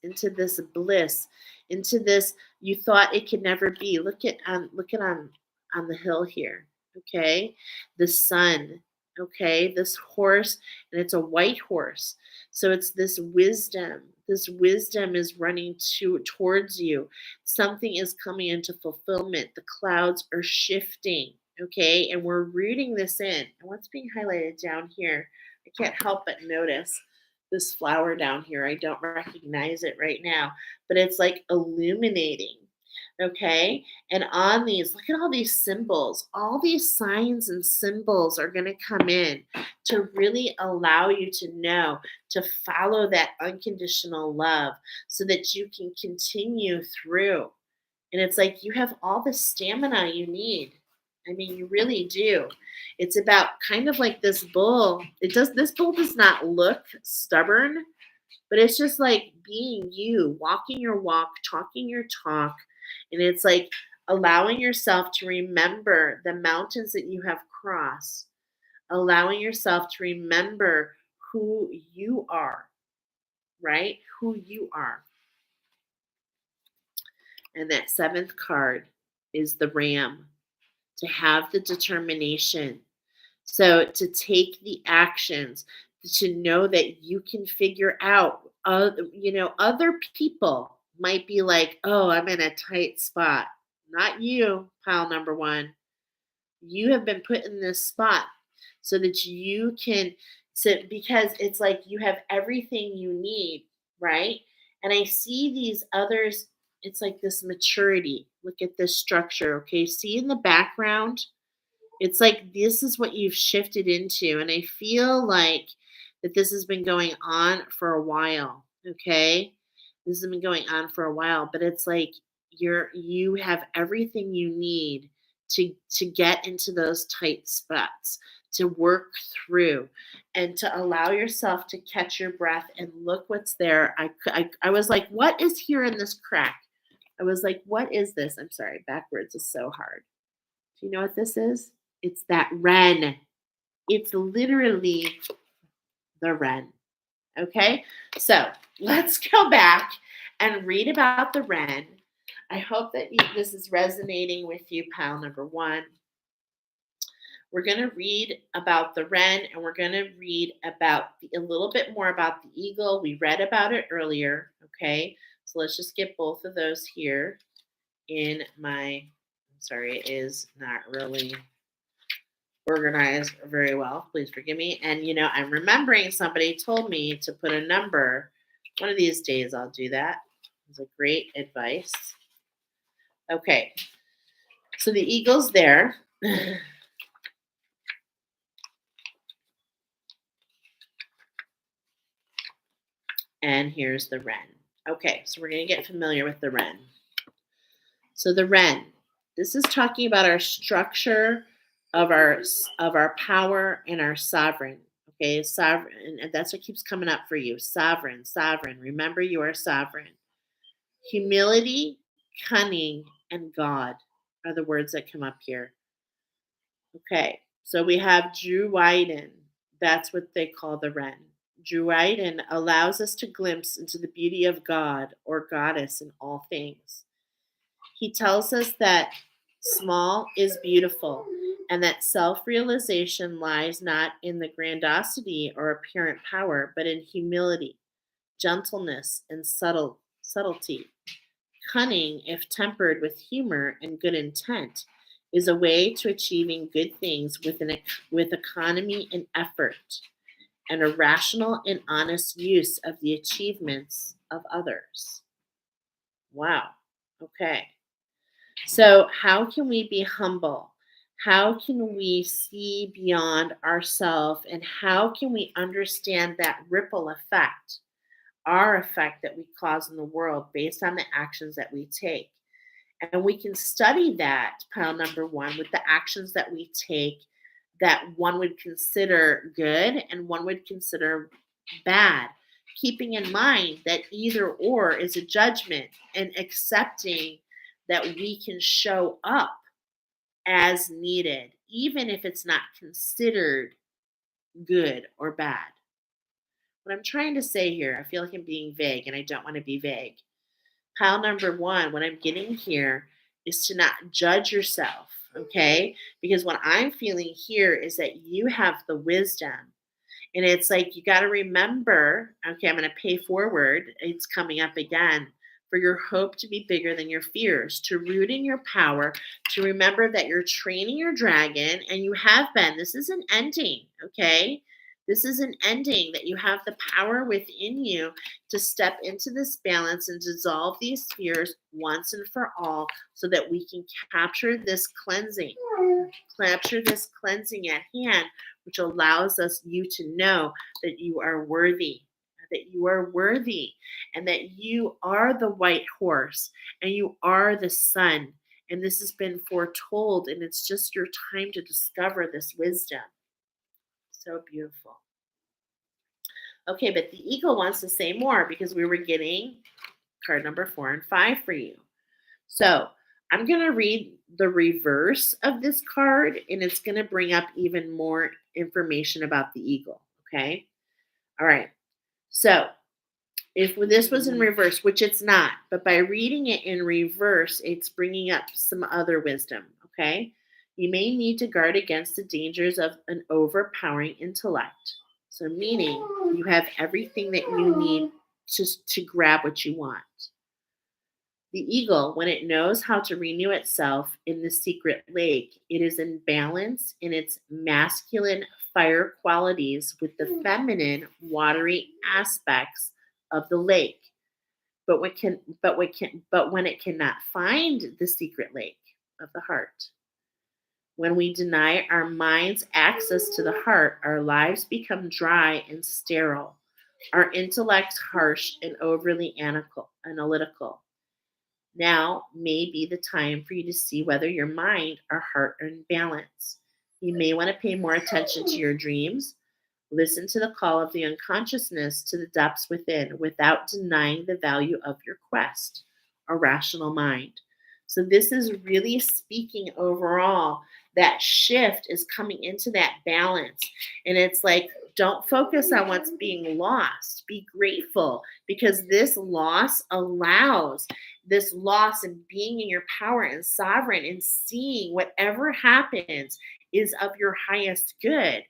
bliss, into this you thought it could never be. Look at on the hill here. Okay? The sun. Okay? This horse, and it's a white horse. So it's this wisdom. This wisdom is running towards you. Something is coming into fulfillment. The clouds are shifting. Okay? And we're rooting this in. And what's being highlighted down here? I can't help but notice this flower down here. I don't recognize it right now, but it's like illuminating. Okay. And on these, look at all these symbols. All these signs and symbols are going to come in to really allow you to know, to follow that unconditional love so that you can continue through. And it's like you have all the stamina you need. I mean, you really do. It's about kind of like this bull. This bull does not look stubborn, but it's just like being you, walking your walk, talking your talk. And it's like allowing yourself to remember the mountains that you have crossed, allowing yourself to remember who you are, right? Who you are. And that seventh card is the ram, to have the determination. So to take the actions, to know that you can figure out, other people might be like, oh, I'm in a tight spot. Not you, pile number one. You have been put in this spot so that you can sit, because it's like you have everything you need, right? And I see these others, it's like this maturity. Look at this structure. Okay. See in the background, it's like this is what you've shifted into. And I feel like that this has been going on for a while. Okay. This has been going on for a while, but it's like you have everything you need to get into those tight spots, to work through, and to allow yourself to catch your breath and look what's there. I was like, what is here in this crack? I was like, what is this? I'm sorry, backwards is so hard. Do you know what this is? It's that wren. It's literally the wren. Okay? So let's go back and read about the wren. I hope that this is resonating with you, pal number one. We're going to read about the wren, and we're going to read about a little bit more about the eagle. We read about it earlier. Okay? So let's just get both of those here in my, I'm sorry, it is not really organized very well. Please forgive me. And I'm remembering somebody told me to put a number. One of these days I'll do that. It's a great advice. Okay. So the eagle's there. And here's the wren. Okay, so we're going to get familiar with the wren. So the wren, this is talking about our structure of our power and our sovereign. Okay, sovereign, and that's what keeps coming up for you. Sovereign, sovereign. Remember, you are sovereign. Humility, cunning, and God are the words that come up here. Okay, so we have Druiden. That's what they call the wren. Druiden allows us to glimpse into the beauty of God or goddess in all things. He tells us that small is beautiful and that self realization lies not in the grandiosity or apparent power, but in humility, gentleness, and subtlety. Cunning, if tempered with humor and good intent, is a way to achieving good things with economy and effort, and a rational and honest use of the achievements of others. Wow. Okay. So, how can we be humble? How can we see beyond ourselves? And how can we understand that ripple effect, our effect that we cause in the world based on the actions that we take? And we can study that, pile number one, with the actions that we take that one would consider good and one would consider bad, keeping in mind that either or is a judgment, and accepting that we can show up as needed, even if it's not considered good or bad. What I'm trying to say here, I feel like I'm being vague and I don't want to be vague. Pile number one, what I'm getting here is to not judge yourself, okay? Because what I'm feeling here is that you have the wisdom. And it's like you got to remember, okay, I'm going to pay forward. It's coming up again for your hope to be bigger than your fears, to root in your power, to remember that you're training your dragon and you have been. This is an ending, okay? This is an ending that you have the power within you to step into this balance and dissolve these fears once and for all so that we can capture this cleansing at hand, which allows us you to know that you are worthy, and that you are the white horse and you are the sun. And this has been foretold, and it's just your time to discover this wisdom. So beautiful. Okay, but the eagle wants to say more because we were getting card number 4 and 5 for you. So I'm going to read the reverse of this card, and it's going to bring up even more information about the eagle. Okay. All right. So if this was in reverse, which it's not, but by reading it in reverse, it's bringing up some other wisdom. Okay. You may need to guard against the dangers of an overpowering intellect. So, meaning you have everything that you need to grab what you want. The eagle, when it knows how to renew itself in the secret lake, it is in balance in its masculine fire qualities with the feminine watery aspects of the lake. But when it cannot find the secret lake of the heart, when we deny our mind's access to the heart, our lives become dry and sterile, our intellects harsh and overly analytical. Now may be the time for you to see whether your mind or heart are in balance. You may want to pay more attention to your dreams. Listen to the call of the unconsciousness to the depths within without denying the value of your quest, a rational mind. So, this is really speaking overall. That shift is coming into that balance. And it's like, don't focus on what's being lost. Be grateful because this loss and being in your power and sovereign and seeing whatever happens is of your highest good.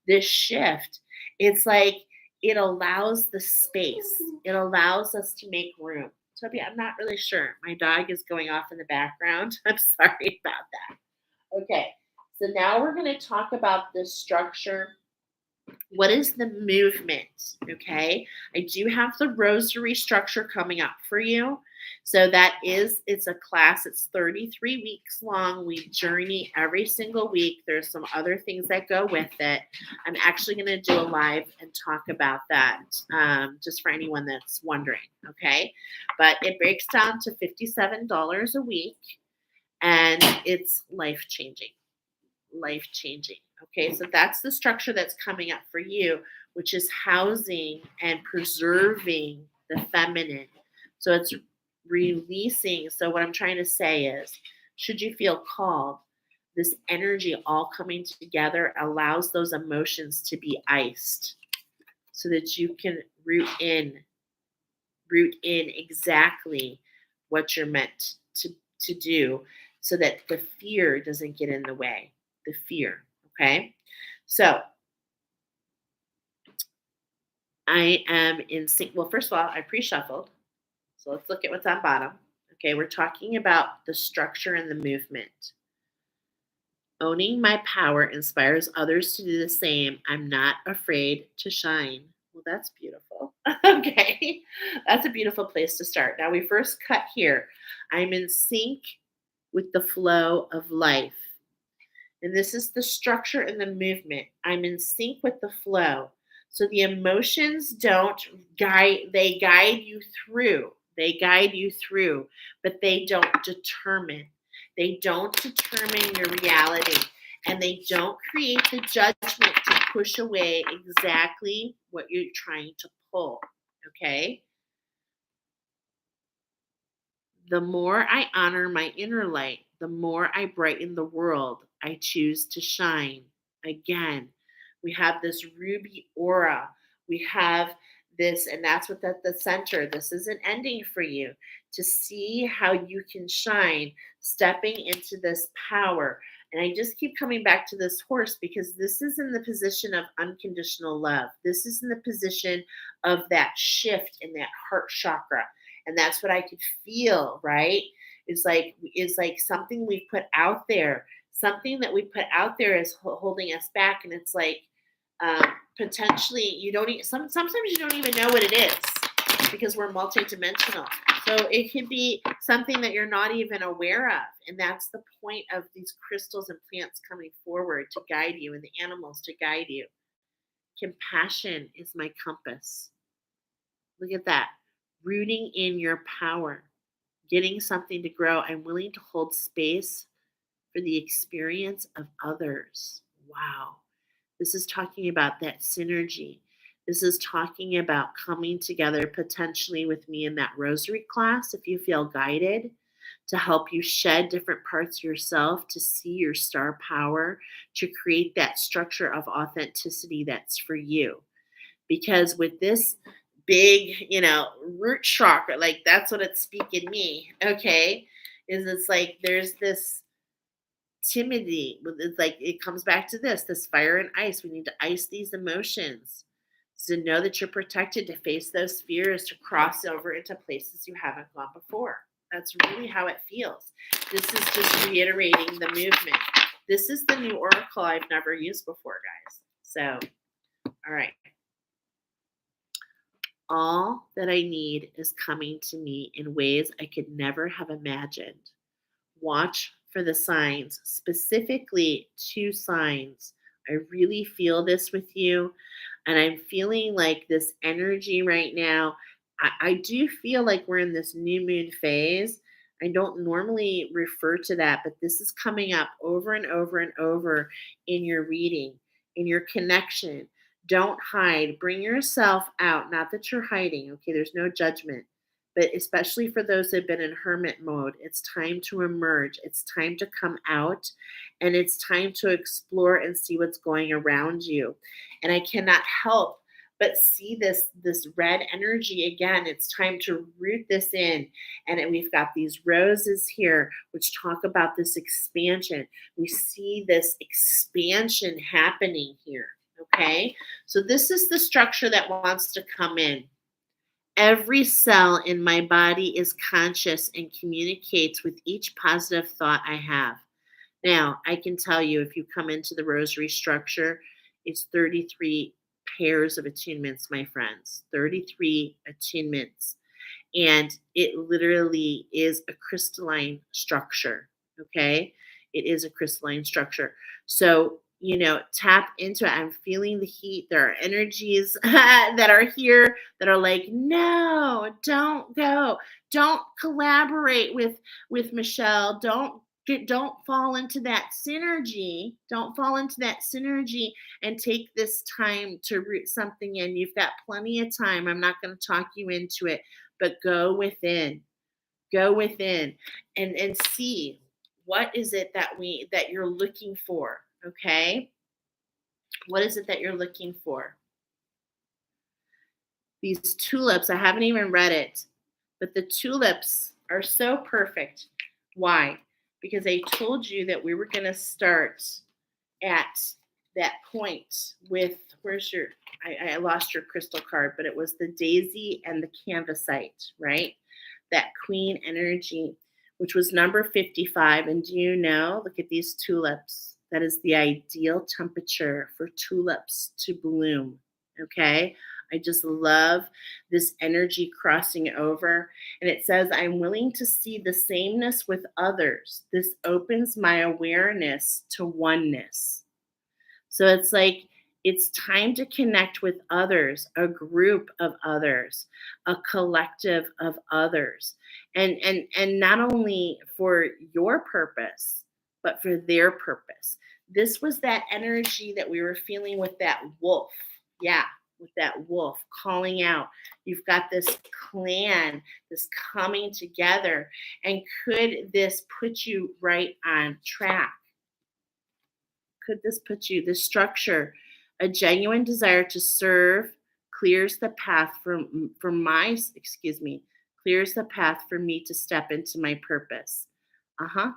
This shift, it's like it allows the space. It allows us to make room. Toby, I'm not really sure. My dog is going off in the background. I'm sorry about that. Okay, so now we're going to talk about the structure. What is the movement? Okay, I do have the rosary structure coming up for you. So it's a class. It's 33 weeks long. We journey every single week. There's some other things that go with it. I'm actually going to do a live and talk about that just for anyone that's wondering. Okay, but it breaks down to $57 a week, and it's life changing. Okay, so that's the structure that's coming up for you, which is housing and preserving the feminine. So it's releasing. So what I'm trying to say is, should you feel called, this energy all coming together allows those emotions to be iced so that you can root in exactly what you're meant to do so that the fear doesn't get in the way. The fear. Okay. So I am in sync. Well, first of all, I pre-shuffled. So let's look at what's on bottom. Okay. We're talking about the structure and the movement. Owning my power inspires others to do the same. I'm not afraid to shine. Well, that's beautiful. Okay. That's a beautiful place to start. Now we first cut here. I'm in sync with the flow of life. And this is the structure and the movement. I'm in sync with the flow. So the emotions don't guide, they guide you through. But they don't determine. They don't determine your reality. And they don't create the judgment to push away exactly what you're trying to pull. Okay? The more I honor my inner light, the more I brighten the world, I choose to shine. Again, we have this ruby aura. We have this, and that's what at the center. This is an ending for you to see how you can shine, stepping into this power. And I just keep coming back to this horse because this is in the position of unconditional love. This is in the position of that shift in that heart chakra. And that's what I could feel, right? It's like something we put out there, something that we put out there is holding us back, and it's like potentially you don't even, sometimes you don't even know what it is because we're multidimensional. So it can be something that you're not even aware of, and that's the point of these crystals and plants coming forward to guide you, and the animals to guide you. Compassion is my compass. Look at that. Rooting in your power, getting something to grow. I'm willing to hold space for the experience of others. Wow. This is talking about that synergy. This is talking about coming together potentially with me in that rosary class if you feel guided to help you shed different parts of yourself to see your star power, to create that structure of authenticity that's for you. Because with this big, root chakra, like that's what it's speaking me, okay? Is it's like there's this timidity. It's like it comes back to this fire and ice. We need to ice these emotions to know that you're protected, to face those fears, to cross over into places you haven't gone before. That's really how it feels. This is just reiterating the movement. This is the new oracle I've never used before, guys. So, all right. All that I need is coming to me in ways I could never have imagined. Watch for the signs, specifically 2 signs. I really feel this with you. And I'm feeling like this energy right now. I do feel like we're in this new moon phase. I don't normally refer to that, but this is coming up over and over and over in your reading, in your connection. Don't hide. Bring yourself out. Not that you're hiding, okay? There's no judgment. But especially for those that have been in hermit mode, it's time to emerge. It's time to come out, and it's time to explore and see what's going around you. And I cannot help but see this red energy again. It's time to root this in. And we've got these roses here, which talk about this expansion. We see this expansion happening here. Okay. So this is the structure that wants to come in. Every cell in my body is conscious and communicates with each positive thought I have. Now, I can tell you if you come into the rosary structure, it's 33 pairs of attunements, my friends. 33 attunements. And it literally is a crystalline structure. Okay. It is a crystalline structure. So, tap into it. I'm feeling the heat. There are energies that are here that are like, no, don't go. Don't collaborate with Michelle. Don't fall into that synergy. Don't fall into that synergy and take this time to root something in. You've got plenty of time. I'm not going to talk you into it, but go within. Go within and see what is it that you're looking for, okay? What is it that you're looking for? These tulips, I haven't even read it, but the tulips are so perfect. Why? Because I told you that we were going to start at that point with, I lost your crystal card, but it was the daisy and the canvasite, right? That queen energy, which was number 55. And do you know, look at these tulips. That is the ideal temperature for tulips to bloom, okay? I just love this energy crossing over. And it says, I'm willing to see the sameness with others. This opens my awareness to oneness. So it's like, it's time to connect with others, a group of others, a collective of others. And not only for your purpose, but for their purpose. This was that energy that we were feeling with that wolf. Yeah, with that wolf calling out, You've got this clan, this coming together. And could this put you right on track? Could this put you, this structure, a genuine desire to serve clears the path for my, excuse me, clears the path for me to step into my purpose. Uh-huh.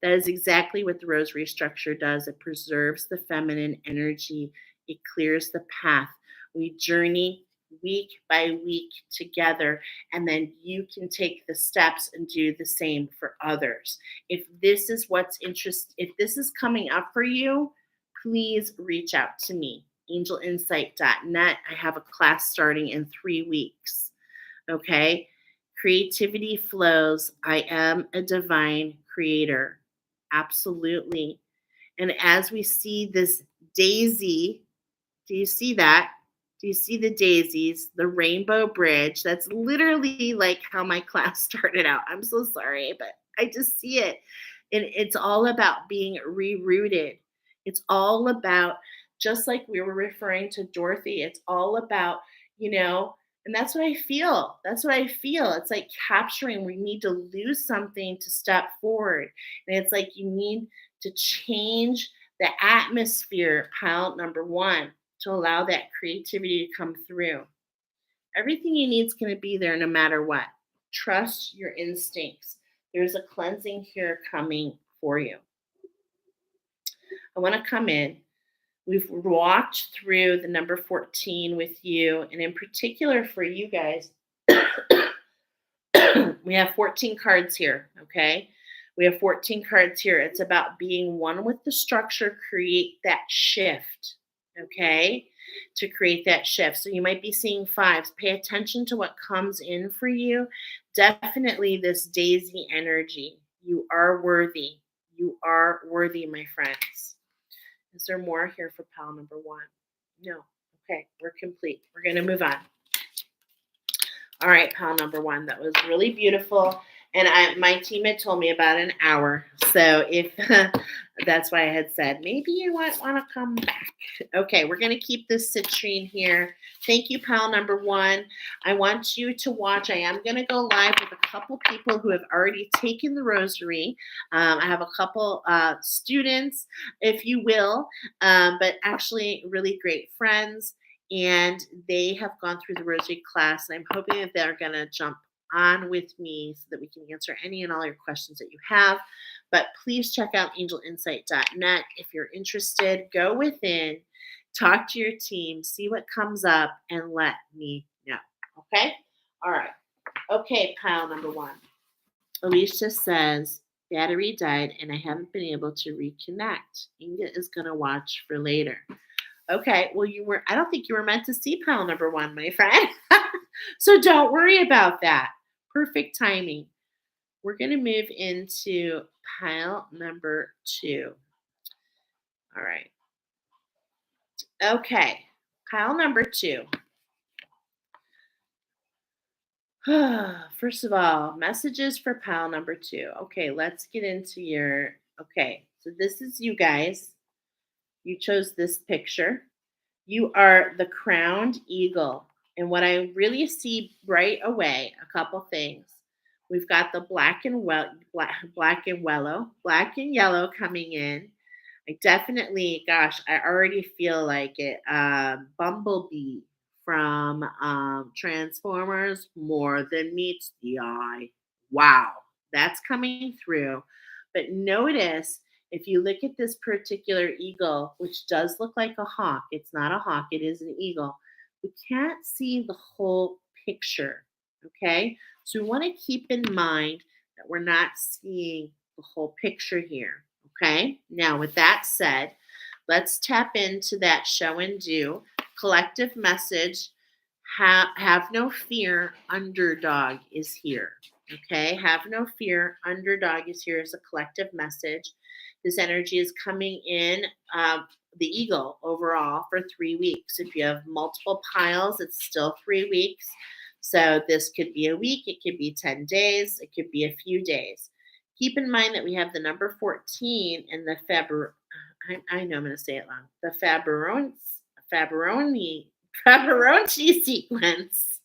That is exactly what the rosary structure does. It preserves the feminine energy. It clears the path. We journey week by week together, and then you can take the steps and do the same for others. If this is if this is coming up for you, please reach out to me, angelinsight.net. I have a class starting in 3 weeks. Okay. Creativity flows. I am a divine creator. Absolutely. And as we see this daisy, do you see that? Do you see the daisies, the rainbow bridge? That's literally like how my class started out. I'm so sorry, but I just see it. And it's all about being rerouted. It's all about, just like we were referring to Dorothy, it's all about, you know, and that's what I feel. That's what I feel. It's like capturing, we need to lose something to step forward. And it's like you need to change the atmosphere, pile number one, to allow that creativity to come through. Everything you need is going to be there no matter what. Trust your instincts. There's a cleansing here coming for you. I want to come in. We've walked through the number 14 with you, and in particular for you guys, we have 14 cards here, okay? We have 14 cards here. It's about being one with the structure, create that shift, okay? To create that shift. So you might be seeing fives. Pay attention to what comes in for you. Definitely this daisy energy. You are worthy. You are worthy, my friends. Is there more here for pile number one? No. Okay, we're complete. We're going to move on. All right, pile number one. That was really beautiful. And my team had told me about an hour. So if that's why I had said, maybe you might want to come back. Okay, we're going to keep this citrine here. Thank you, pile number one. I want you to watch. I am going to go live with a couple people who have already taken the rosary. I have a couple students, if you will, but actually really great friends. And they have gone through the rosary class. And I'm hoping that they're going to jump on with me so that we can answer any and all your questions that you have. But please check out angelinsight.net. If you're interested, go within, talk to your team, see what comes up, and let me know. Okay? All right. Okay, pile number one. Alicia says, battery died and I haven't been able to reconnect. Inga is going to watch for later. Okay, well, I don't think you were meant to see pile number one, my friend. So don't worry about that. Perfect timing. We're going to move into pile number two. All right. Okay, pile number two. First of all, messages for pile number two. Okay, let's get into okay, so this is you guys. You chose this picture. You are the crowned eagle. And what I really see right away, a couple things. We've got the black and yellow coming in. I definitely, gosh, I already feel like it. Bumblebee from Transformers, more than meets the eye. Wow, that's coming through. But notice, if you look at this particular eagle, which does look like a hawk, it's not a hawk, it is an eagle. We can't see the whole picture, okay? So we want to keep in mind that we're not seeing the whole picture here, okay? Now, with that said, let's tap into that show and do. Collective message, have no fear, underdog is here, okay? Have no fear, underdog is here as a collective message. This energy is coming in the eagle overall for 3 weeks. If you have multiple piles, it's still 3 weeks. So this could be a week, it could be 10 days, it could be a few days. Keep in mind that we have the number 14 in the I know I'm going to say it wrong. The Fabbroni pepperoni sequence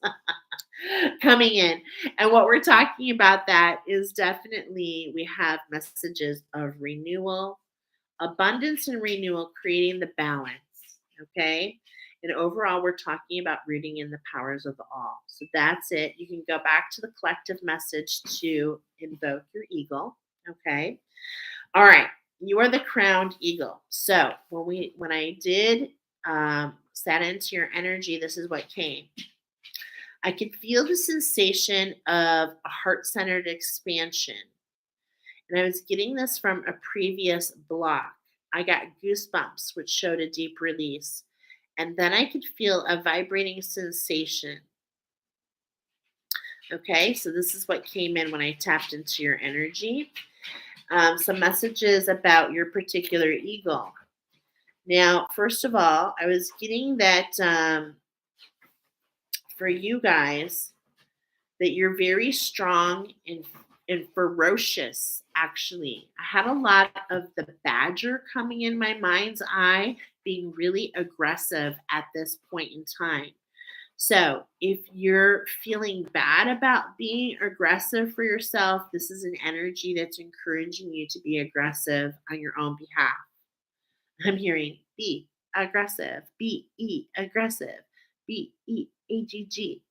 coming in. And what we're talking about that is definitely we have messages of renewal, abundance and renewal, creating the balance. Okay. And overall, we're talking about rooting in the powers of the all. So that's it. You can go back to the collective message to invoke your eagle. Okay. All right. You are the crowned eagle. So when I did sat into your energy, this is what came. I could feel the sensation of a heart-centered expansion. And I was getting this from a previous block. I got goosebumps, which showed a deep release. And then I could feel a vibrating sensation. Okay, so this is what came in when I tapped into your energy. Some messages about your particular eagle. Now, first of all, I was getting that for you guys, that you're very strong and ferocious, actually. I had a lot of the badger coming in my mind's eye, being really aggressive at this point in time. So, if you're feeling bad about being aggressive for yourself, this is an energy that's encouraging you to be aggressive on your own behalf. I'm hearing be aggressive, aggressive, agg. Be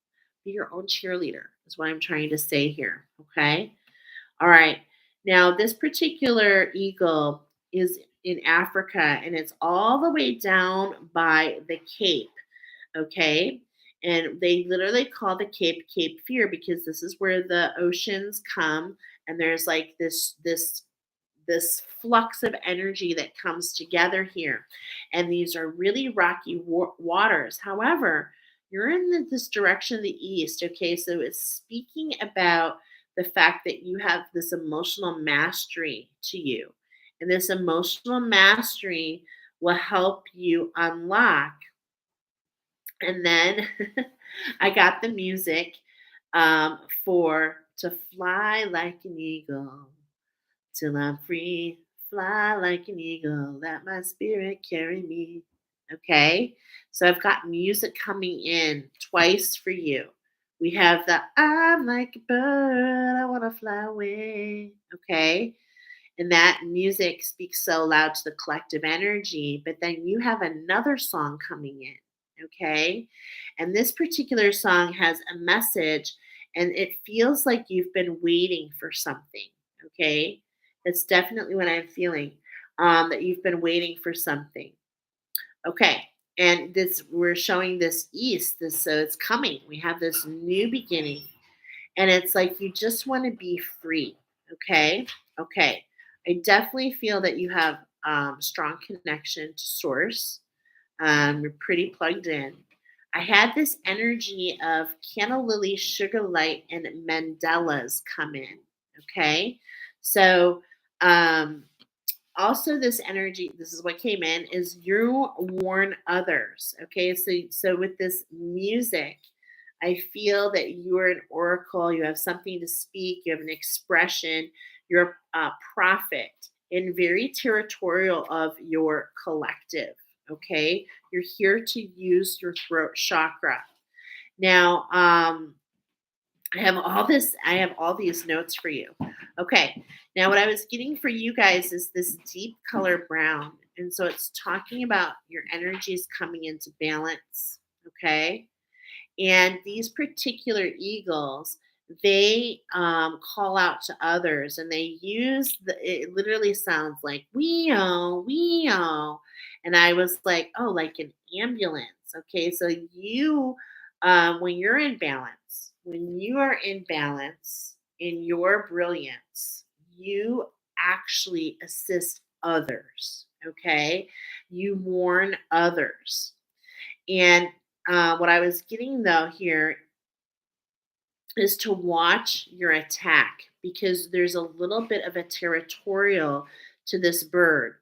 your own cheerleader, is what I'm trying to say here. Okay. All right. Now, this particular eagle is in Africa and it's all the way down by the Cape. Okay. And they literally call the Cape Fear because this is where the oceans come and there's like this flux of energy that comes together here. And these are really rocky waters. However, you're in this direction of the east. Okay, so it's speaking about the fact that you have this emotional mastery to you. And this emotional mastery will help you unlock. And then I got the music for To Fly Like an Eagle till I'm free. Fly like an eagle, let my spirit carry me. Okay, so I've got music coming in twice for you. We have the I'm like a bird, I want to fly away. Okay, and that music speaks so loud to the collective energy, but then you have another song coming in. Okay, and this particular song has a message, and it feels like you've been waiting for something. Okay, that's definitely what I'm feeling. That you've been waiting for something. Okay. And this we're showing this east, this so it's coming. We have this new beginning. And it's like you just want to be free. Okay. Okay. I definitely feel that you have strong connection to source. You're pretty plugged in. I had this energy of Canna Lily, Sugar Light, and Mandela's come in. Okay. So um also this energy, this is what came in, is you warn others. Okay, so with this music, I feel that you are an oracle, you have something to speak, you have an expression, you're a prophet and very territorial of your collective. Okay, you're here to use your throat chakra. Now I have all these notes for you. Okay. Now what I was getting for you guys is this deep color brown. And so it's talking about your energies coming into balance. Okay. And these particular eagles, they call out to others and they use it literally sounds like wee oh. And I was like, oh, like an ambulance. Okay. So when you're in balance, when you are in balance in your brilliance, you actually assist others. Okay. You warn others. And what I was getting though here is to watch your attack because there's a little bit of a territorial to this bird.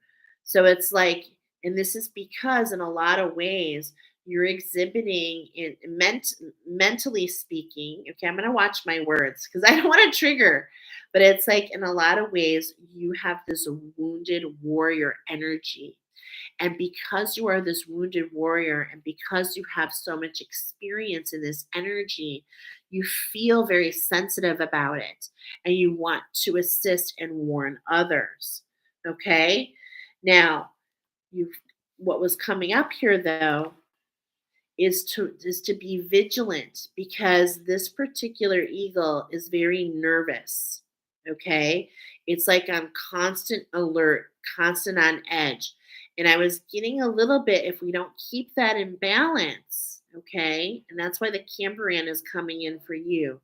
So it's like, and this is because in a lot of ways you're exhibiting in mentally speaking. Okay, I'm going to watch my words because I don't want to trigger, but it's like in a lot of ways you have this wounded warrior energy And because you are this wounded warrior and because you have so much experience in this energy, you feel very sensitive about it and you want to assist and warn others. Okay? Now, you what was coming up here though is to be vigilant because this particular eagle is very nervous. Okay? It's like on constant alert, constant on edge. And I was getting a little bit if we don't keep that in balance, okay? And that's why the Cambrian is coming in for you.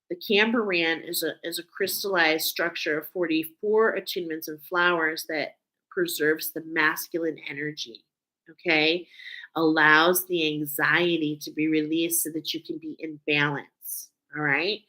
The Cambrian is a crystallized structure of 44 attunements and flowers that preserves the masculine energy. Okay, allows the anxiety to be released so that you can be in balance. All right,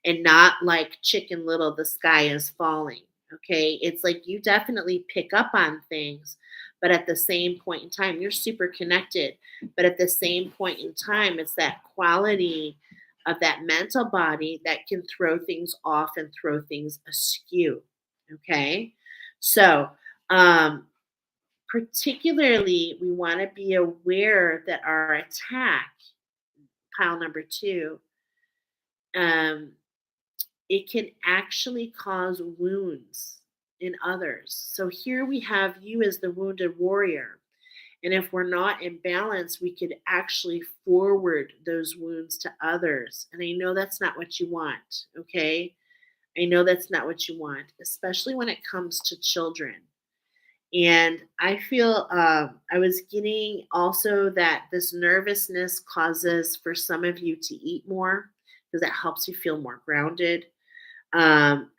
and not like Chicken Little, the sky is falling. Okay, it's like you definitely pick up on things, but at the same point in time, you're super connected. But at the same point in time, it's that quality of that mental body that can throw things off and throw things askew. Okay. So, um, particularly, we want to be aware that our attack, pile number two, um, it can actually cause wounds in others. So here we have you as the wounded warrior. And if we're not in balance, we could actually forward those wounds to others. And I know that's not what you want, okay? I know that's not what you want, especially when it comes to children. And I feel I was getting also that this nervousness causes for some of you to eat more because that helps you feel more grounded.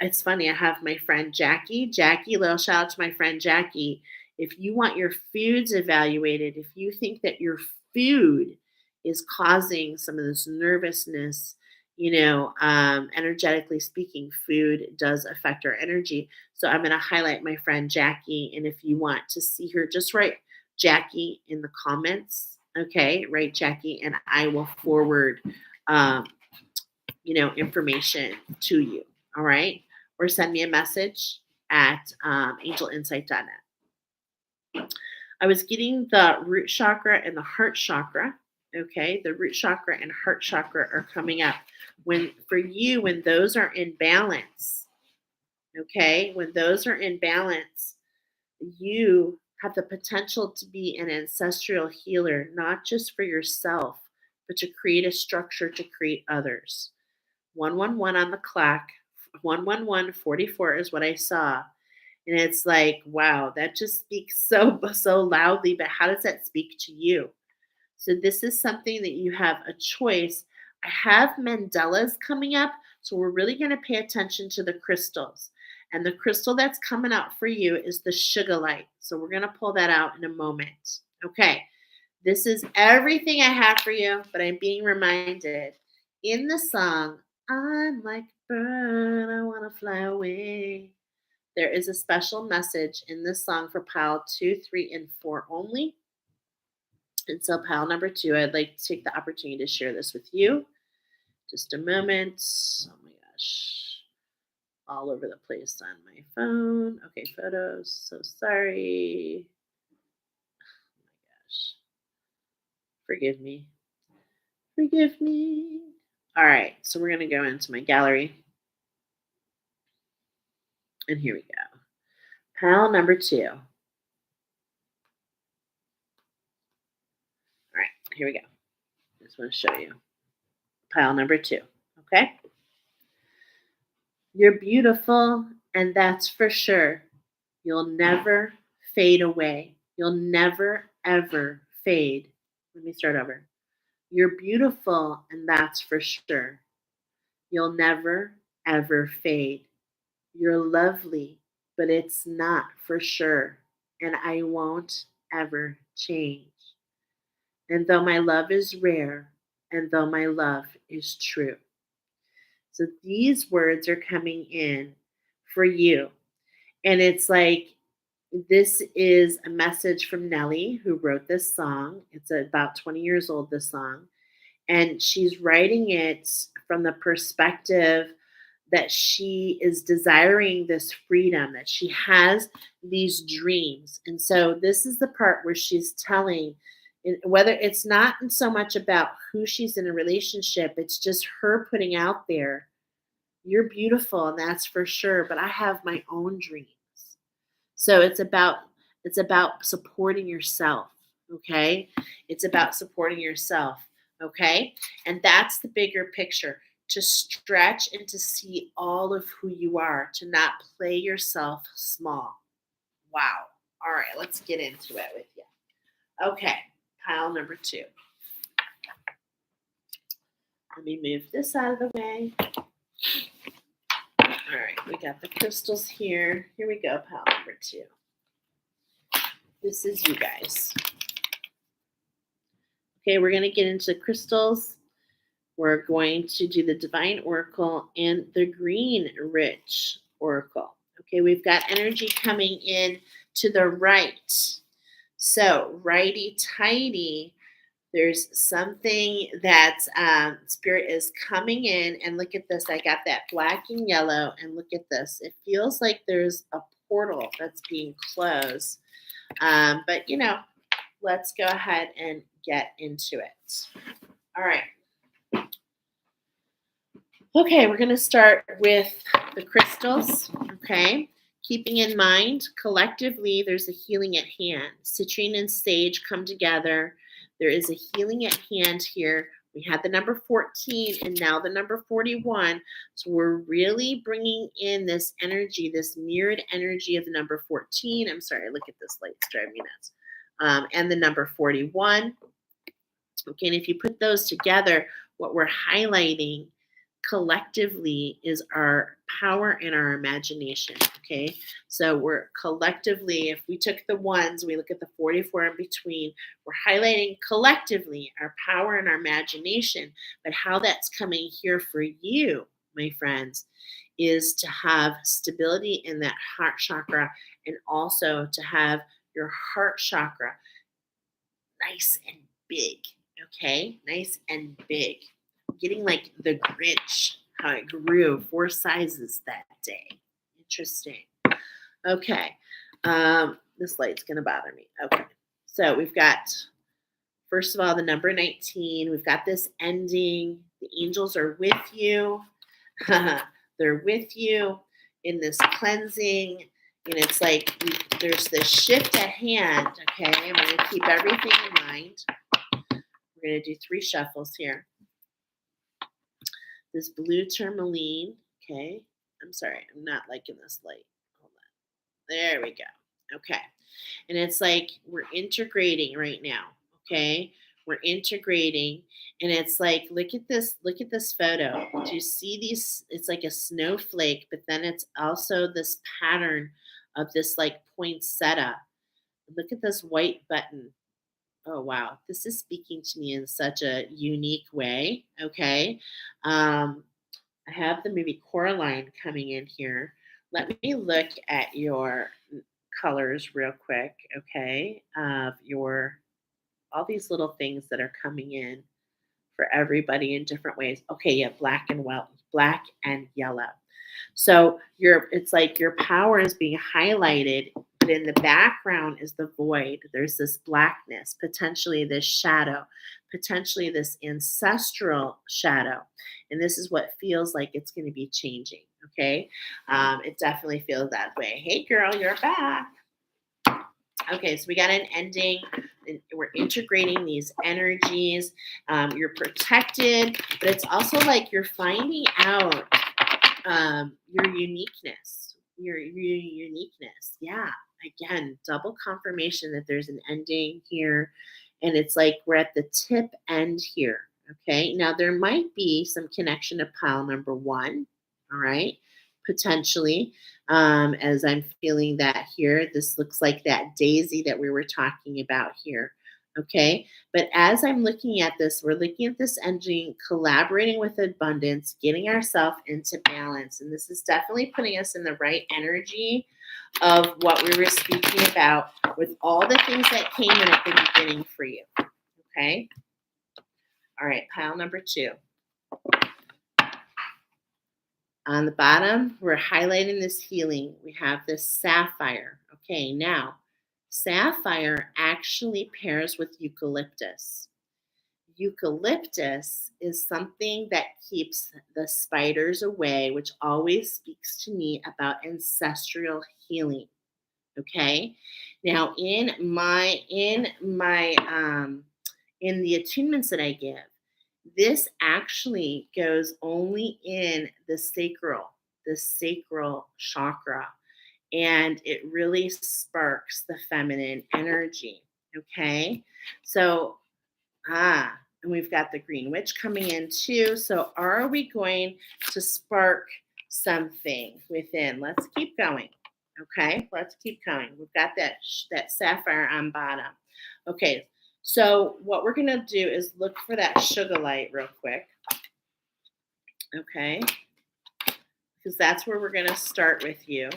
It's funny. I have my friend Jackie. Jackie, little shout out to my friend Jackie. If you want your foods evaluated, if you think that your food is causing some of this nervousness, energetically speaking, food does affect our energy. So I'm going to highlight my friend Jackie. And if you want to see her, just write Jackie in the comments. Okay, write Jackie, and I will forward um, information to you. All right. Or send me a message at angelinsight.net. I was getting the root chakra and the heart chakra. Okay. The root chakra and heart chakra are coming up. When those are in balance, okay, when those are in balance, you have the potential to be an ancestral healer, not just for yourself, but to create a structure to create others. 111 on the clock. 11144 is what I saw. And it's like, wow, that just speaks so loudly, but how does that speak to you? So this is something that you have a choice. I have Mandela's coming up, so we're really going to pay attention to the crystals. And the crystal that's coming out for you is the sugar light. So we're going to pull that out in a moment. Okay. This is everything I have for you, but I'm being reminded in the song, I'm like a bird, I want to fly away. There is a special message in this song for pile 2, 3, and 4 only. And so, pile number 2, I'd like to take the opportunity to share this with you. Just a moment. Oh my gosh. All over the place on my phone. Okay, photos. So sorry. Oh my gosh. Forgive me. Forgive me. All right, so we're going to go into my gallery. And here we go. Pile number 2. All right, here we go. I just want to show you. Pile number 2. Okay? You're beautiful, and that's for sure. You'll never fade away. You'll never, ever fade. Let me start over. You're beautiful, and that's for sure. You'll never, ever fade. You're lovely, but it's not for sure. And I won't ever change. And though my love is rare, and though my love is true. So these words are coming in for you. And it's like, this is a message from Nellie, who wrote this song. It's about 20 years old, this song. And she's writing it from the perspective that she is desiring this freedom, that she has these dreams. And so this is the part where she's telling, whether it's not so much about who she's in a relationship, it's just her putting out there, you're beautiful and that's for sure, but I have my own dreams. So it's about supporting yourself, okay? It's about supporting yourself, okay? And that's the bigger picture, to stretch and to see all of who you are, to not play yourself small. Wow. All right, let's get into it with you. Okay, pile number 2. Let me move this out of the way. All right, we got the crystals here. Here we go, pile number 2. This is you guys. Okay, we're going to get into crystals. We're going to do the Divine Oracle and the Green Rich Oracle. Okay, we've got energy coming in to the right. So, righty-tighty, there's something that Spirit is coming in. And look at this. I got that black and yellow. And look at this. It feels like there's a portal that's being closed. But, let's go ahead and get into it. All right. Okay, we're going to start with the crystals, okay? Keeping in mind, collectively, there's a healing at hand. Citrine and sage come together. There is a healing at hand here. We had the number 14 and now the number 41. So we're really bringing in this energy, this mirrored energy of the number 14. I'm sorry, look at this light, it's driving me nuts. And the number 41. Okay, and if you put those together, what we're highlighting collectively is our power and our imagination. Okay, so we're collectively, if we took the ones, we look at the 44 in between, we're highlighting collectively our power and our imagination. But how that's coming here for you, my friends, is to have stability in that heart chakra, and also to have your heart chakra nice and big. Okay, nice and big. Getting like the Grinch, how it grew 4 sizes that day. Interesting. Okay. This light's going to bother me. Okay. So we've got, first of all, the number 19. We've got this ending. The angels are with you. They're with you in this cleansing. And it's like there's this shift at hand. Okay. I'm going to keep everything in mind. We're going to do 3 shuffles here. This blue tourmaline, okay. I'm sorry, I'm not liking this light. Hold on. There we go. Okay. And it's like we're integrating right now, okay? We're integrating, and it's like, look at this photo. Do you see these? It's like a snowflake, but then it's also this pattern of this like poinsettia. Look at this white button. Oh, wow. This is speaking to me in such a unique way. Okay. I have the movie Coraline coming in here. Let me look at your colors real quick. Okay. Of all these little things that are coming in for everybody in different ways. Okay. Yeah. Black and yellow. So it's like your power is being highlighted, but in the background is the void. There's this blackness, potentially this shadow, potentially this ancestral shadow. And this is what feels like it's going to be changing. Okay. It definitely feels that way. Hey girl, you're back. Okay, so we got an ending. We're integrating these energies. You're protected, but it's also like you're finding out your uniqueness. Your uniqueness. Yeah. Again, double confirmation that there's an ending here. And it's like we're at the tip end here. Okay. Now there might be some connection to pile number 1. All right. Potentially. As I'm feeling that here, this looks like that daisy that we were talking about here. Okay. But as I'm looking at this, we're looking at this ending, collaborating with abundance, getting ourselves into balance. And this is definitely putting us in the right energy of what we were speaking about with all the things that came in at the beginning for you. Okay. All right. Pile number 2. On the bottom, we're highlighting this healing. We have this sapphire. Okay, now, sapphire actually pairs with eucalyptus. Eucalyptus is something that keeps the spiders away, which always speaks to me about ancestral healing. Okay. Now in the attunements that I give, this actually goes only in the sacral chakra, and it really sparks the feminine energy. Okay. So and we've got the Green Witch coming in too. So are we going to spark something within? Let's keep going. Okay, let's keep going. We've got that sapphire on bottom. Okay, so what we're gonna do is look for that sugar light real quick. Okay, because that's where we're gonna start with you.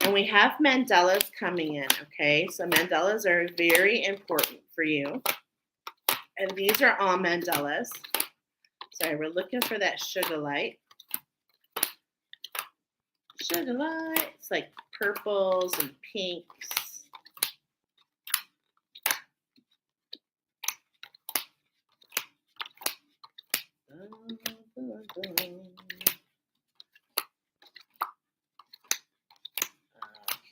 And we have mandalas coming in. Okay, so mandalas are very important for you. And these are all mandalas. Sorry, we're looking for that sugar light. Sugar light. It's like purples and pinks.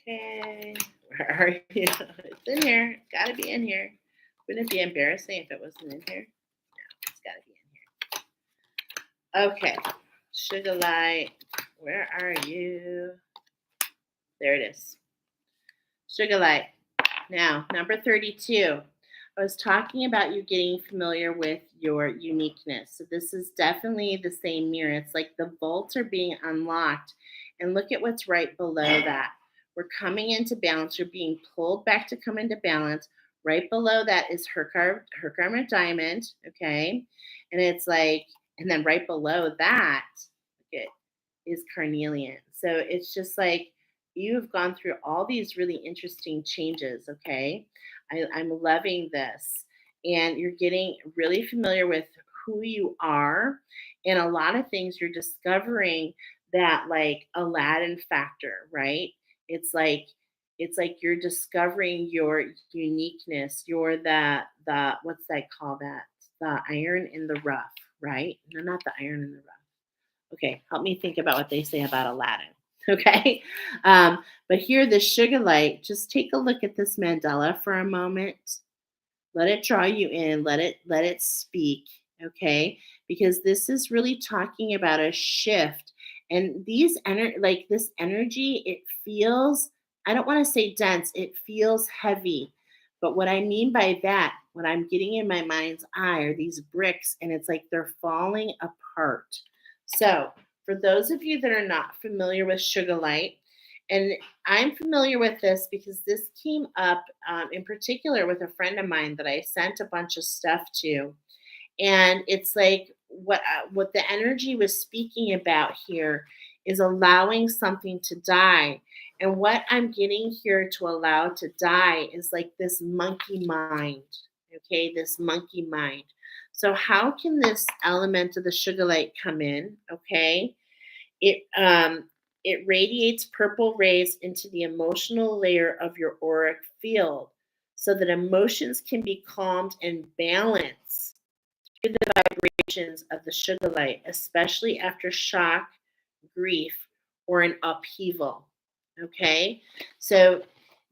Okay. Where are you? It's in here. It's got to be in here. Wouldn't it be embarrassing if it wasn't in here? No, it's got to be in here. Okay. Sugar light. Where are you? There it is. Sugar light. Now, number 32. I was talking about you getting familiar with your uniqueness. So this is definitely the same mirror. It's like the vaults are being unlocked. And look at what's right below that. We're coming into balance. You're being pulled back to come into balance. Right below that is her karma diamond. Okay. And it's like, and then right below that, look at, is carnelian. So it's just like you've gone through all these really interesting changes. Okay. I'm loving this. And you're getting really familiar with who you are. And a lot of things you're discovering that like Aladdin factor, right? It's like you're discovering your uniqueness. You're the what's that call that? The iron in the rough, right? No, not the iron in the rough. Okay, help me think about what they say about Aladdin. Okay. But here, the sugar light, just take a look at this mandala for a moment. Let it draw you in. Let it speak. Okay. Because this is really talking about a shift. And like this energy, it feels, I don't want to say dense, it feels heavy. But what I mean by that, what I'm getting in my mind's eye are these bricks, and it's like they're falling apart. So, for those of you that are not familiar with sugar light, and I'm familiar with this because this came up in particular with a friend of mine that I sent a bunch of stuff to, and it's like what the energy was speaking about here is allowing something to die. And what I'm getting here to allow to die is like this monkey mind. Okay, this monkey mind. So how can this element of the sugar light come in? Okay, it radiates purple rays into the emotional layer of your auric field so that emotions can be calmed and balanced through the vibrations of the sugar light, especially after shock, grief, or an upheaval. Okay? So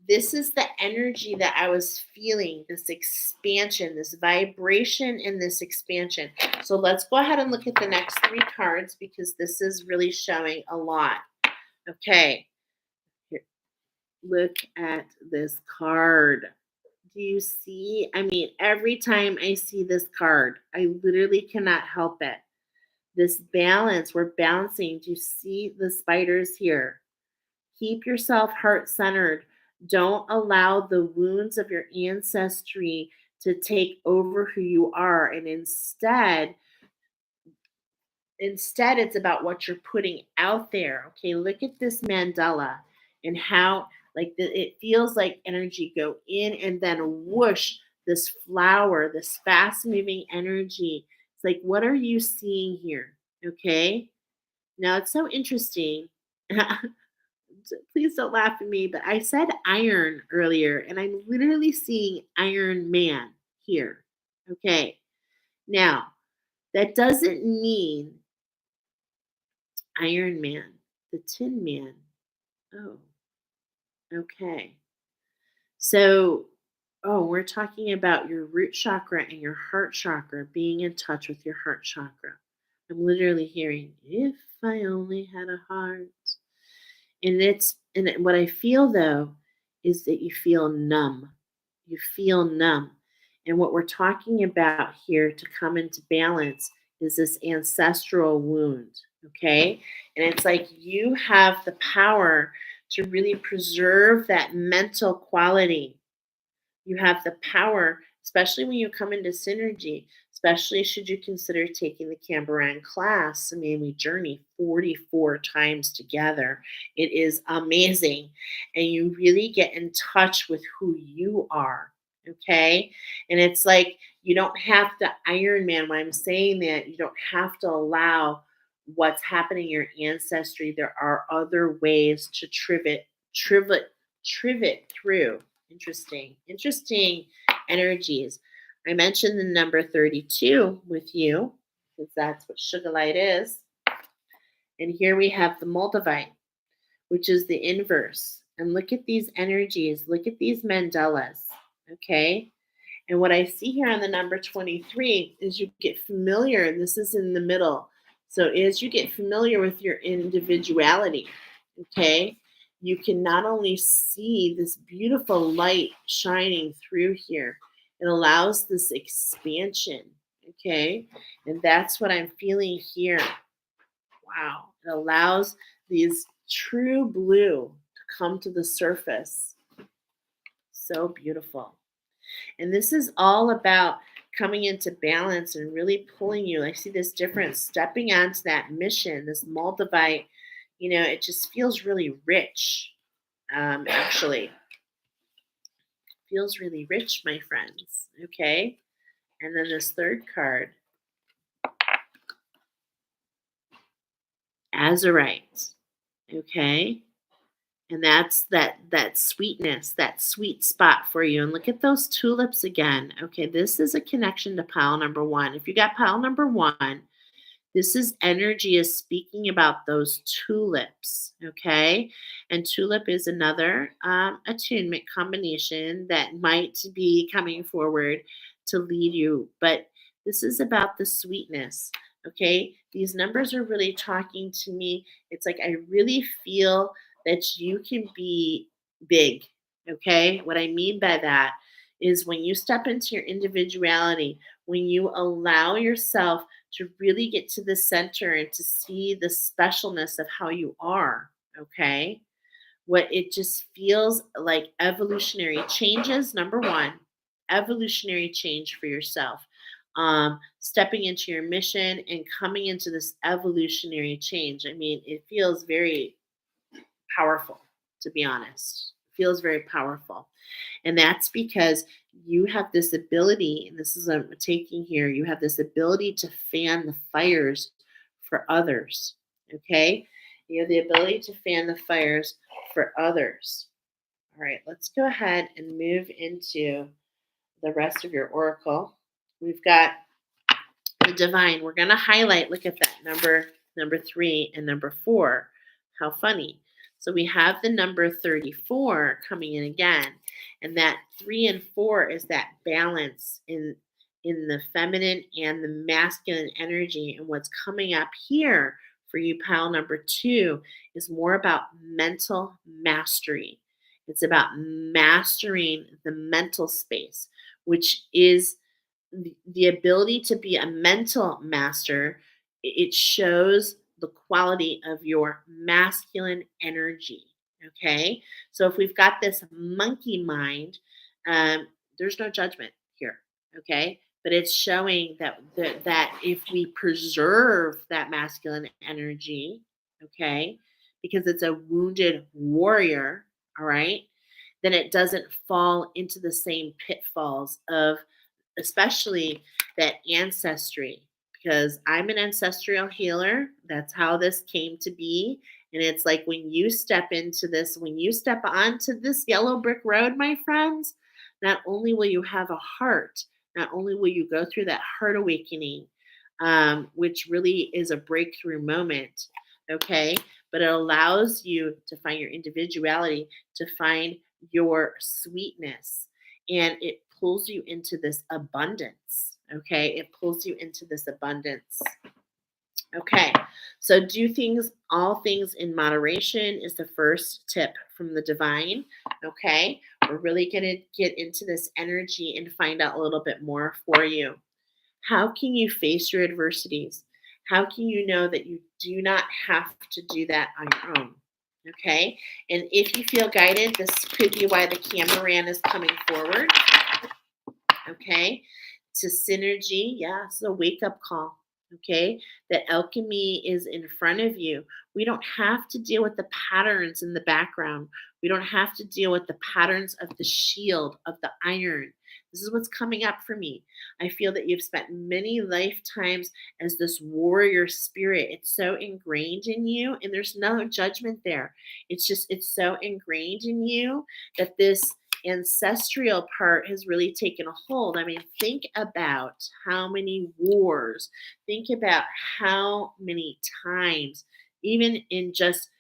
this is the energy that I was feeling, this expansion, this vibration, and this expansion. So let's go ahead and look at the next three cards because this is really showing a lot. Okay. Here, look at this card. Do you see? I mean, every time I see this card, I literally cannot help it. This balance, we're balancing. Do you see the spiders here? Keep yourself heart centered. Don't allow the wounds of your ancestry to take over who you are. And instead it's about what you're putting out there. Okay, look at this mandala and how it feels like energy go in and then whoosh, this flower, this fast moving energy. It's like, what are you seeing here? Okay, Now it's so interesting. Please don't laugh at me, but I said iron earlier, and I'm literally seeing Iron Man here. Okay. Now, that doesn't mean Iron Man, the Tin Man. Oh, okay. So, oh, we're talking about your root chakra and your heart chakra, being in touch with your heart chakra. I'm literally hearing, if I only had a heart. What I feel though is that you feel numb. You feel numb. And what we're talking about here to come into balance is this ancestral wound. Okay. And it's like you have the power to really preserve that mental quality. You have the power, especially when you come into synergy, especially should you consider taking the Cambaran class. I mean, we journey 44 times together. It is amazing. And you really get in touch with who you are. Okay. And it's like you don't have to Iron Man. When I'm saying that, you don't have to allow what's happening in your ancestry. There are other ways to trivet through. Interesting energies. I mentioned the number 32 with you because that's what sugar light is. And here we have the Moldavite, which is the inverse. And look at these energies. Look at these mandalas. Okay. And what I see here on the number 23 is you get familiar, and this is in the middle. So as you get familiar with your individuality, okay, you can not only see this beautiful light shining through here, it allows this expansion, okay? And that's what I'm feeling here. Wow. It allows these true blue to come to the surface. So beautiful. And this is all about coming into balance and really pulling you. I see this difference, stepping onto that mission, this Moldavite, it just feels really rich. Actually, feels really rich, my friends. Okay. And then this third card, Azurite. Okay. And that's that sweetness, that sweet spot for you. And look at those tulips again. Okay, this is a connection to pile number one. If you got pile number one, this is energy is speaking about those tulips. Okay, and tulip is another attunement combination that might be coming forward to lead you. But this is about the sweetness. Okay, these numbers are really talking to me. It's like I really feel that you can be big. Okay, what I mean by that is when you step into your individuality, when you allow yourself to really get to the center and to see the specialness of how you are. Okay, what it just feels like evolutionary changes. Number one, evolutionary change for yourself. Stepping into your mission and coming into this evolutionary change. I mean, it feels very powerful, to be honest. It feels very powerful. And that's because you have this ability, and this is what I'm taking here, you have this ability to fan the fires for others. Okay? You have the ability to fan the fires for others. All right, let's go ahead and move into the rest of your oracle. We've got the divine. We're going to highlight, look at that number 3 and number 4. How funny. So we have the number 34 coming in again, and that 3 and 4 is that balance in the feminine and the masculine energy. And what's coming up here for you, pile number 2, is more about mental mastery. It's about mastering the mental space, which is the ability to be a mental master. It shows the quality of your masculine energy. Okay, so if we've got this monkey mind, there's no judgment here. Okay, but it's showing that if we preserve that masculine energy, okay, because it's a wounded warrior, all right, then it doesn't fall into the same pitfalls of especially that ancestry, because I'm an ancestral healer. That's how this came to be. And it's like when you step into this, when you step onto this yellow brick road, my friends, not only will you have a heart, not only will you go through that heart awakening, which really is a breakthrough moment, okay? But it allows you to find your individuality, to find your sweetness, and it pulls you into this abundance, okay? It pulls you into this abundance. Okay, so do things, all things in moderation is the first tip from the divine. Okay, we're really going to get into this energy and find out a little bit more for you. How can you face your adversities? How can you know that you do not have to do that on your own? Okay, and if you feel guided, this could be why the Camaran is coming forward. Okay, to synergy, yeah, it's a wake up call. Okay, that alchemy is in front of you. We don't have to deal with the patterns in the background. We don't have to deal with the patterns of the shield, of the iron. This is what's coming up for me. I feel that you've spent many lifetimes as this warrior spirit. It's so ingrained in you, and there's no judgment there. It's just, it's so ingrained in you that this ancestral part has really taken a hold. I mean, think about how many wars, think about how many times, even in just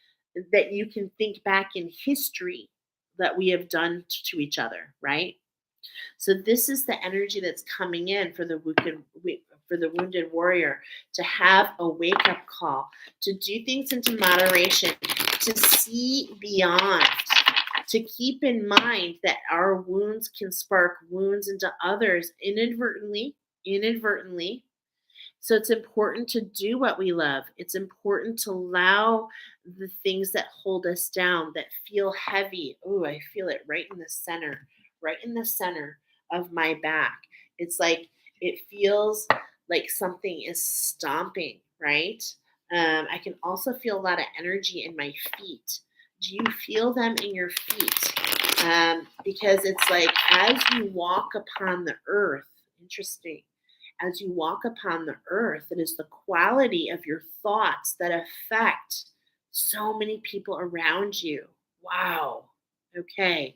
that you can think back in history that we have done to each other, right? So this is the energy that's coming in for the wounded warrior, to have a wake up call, to do things into moderation, to see beyond, to keep in mind that our wounds can spark wounds into others inadvertently. So it's important to do what we love. It's important to allow the things that hold us down, that feel heavy. Oh, I feel it right in the center of my back. It's like it feels like something is stomping, right? I can also feel a lot of energy in my feet. Do you feel them in your feet? Because it's like as you walk upon the earth, interesting, as you walk upon the earth, it is the quality of your thoughts that affect so many people around you. Wow. Okay.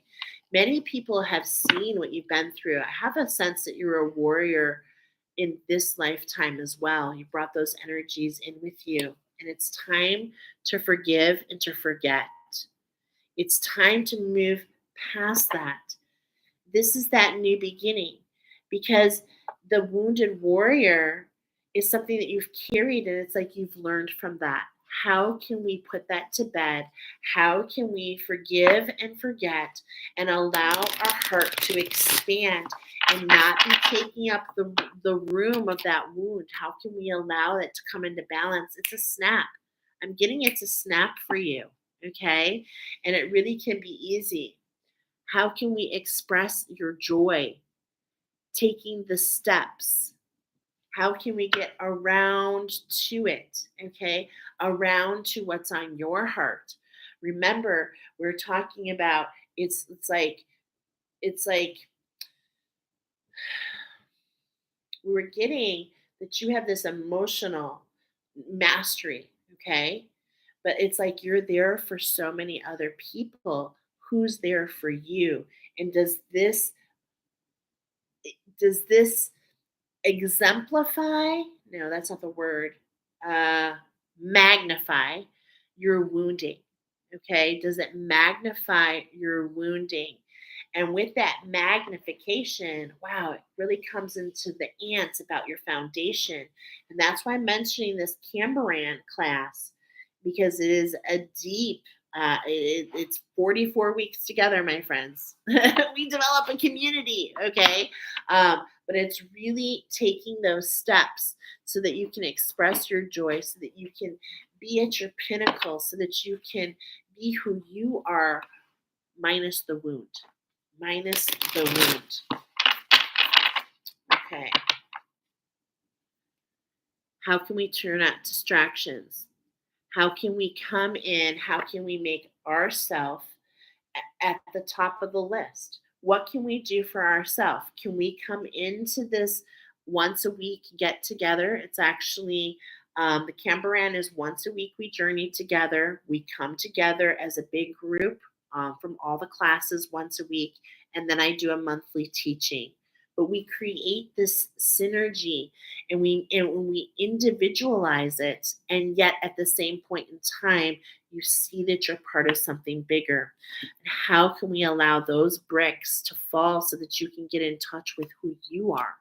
Many people have seen what you've been through. I have a sense that you're a warrior in this lifetime as well. You brought those energies in with you. And it's time to forgive and to forget. It's time to move past that. This is that new beginning, because the wounded warrior is something that you've carried, and it's like you've learned from that. How can we put that to bed? How can we forgive and forget and allow our heart to expand and not be taking up the room of that wound? How can we allow it to come into balance? It's a snap. I'm getting it to snap for you. Okay. And it really can be easy. How can we express your joy? Taking the steps. How can we get around to it? Okay, around to what's on your heart. Remember, we're talking about it's like we're getting that you have this emotional mastery, okay? But it's like you're there for so many other people. Who's there for you? And does this exemplify, no, that's not the word, uh magnify your wounding? Okay, does it magnify your wounding? And with that magnification, wow, it really comes into the ants about your foundation. And that's why I'm mentioning this Cambaran class, because it is a deep, it's 44 weeks together, my friends. We develop a community, okay? But it's really taking those steps so that you can express your joy, so that you can be at your pinnacle, so that you can be who you are, minus the wound. Minus the wound. Okay. How can we turn out distractions? How can we come in? How can we make ourselves at the top of the list? What can we do for ourselves? Can we come into this once a week get together. It's actually the Cambaran is once a week. We journey together. We come together as a big group from all the classes once a week, and then I do a monthly teaching. But we create this synergy, and when we individualize it, and yet at the same point in time, you see that you're part of something bigger. And how can we allow those bricks to fall so that you can get in touch with who you are?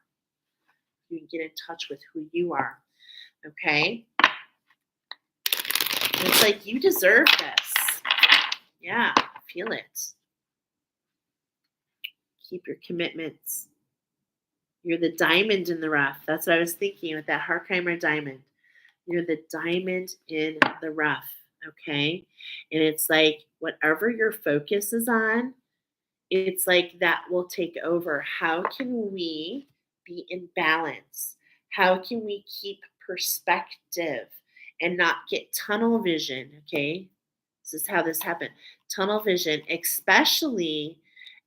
You can get in touch with who you are. Okay? And it's like you deserve this. Yeah, feel it. Keep your commitments. You're the diamond in the rough. That's what I was thinking with that Harkheimer diamond. You're the diamond in the rough. Okay? And it's like whatever your focus is on, it's like that will take over. How can we be in balance? How can we keep perspective and not get tunnel vision? Okay. This is how this happened. Tunnel vision, especially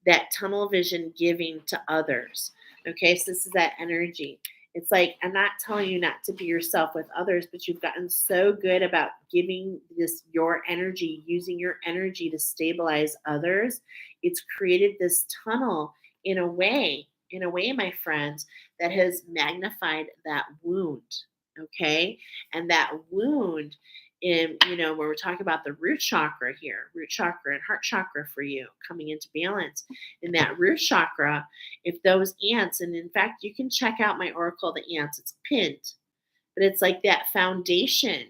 that tunnel vision giving to others. Okay. So this is that energy. It's like, I'm not telling you not to be yourself with others, but you've gotten so good about giving this your energy, using your energy to stabilize others. It's created this tunnel in a way, my friends, that has magnified that wound. Okay. And that wound in, when we're talking about the root chakra and heart chakra for you coming into balance in that root chakra, if those ants, and in fact, you can check out my oracle, the ants, it's pinned, but it's like that foundation.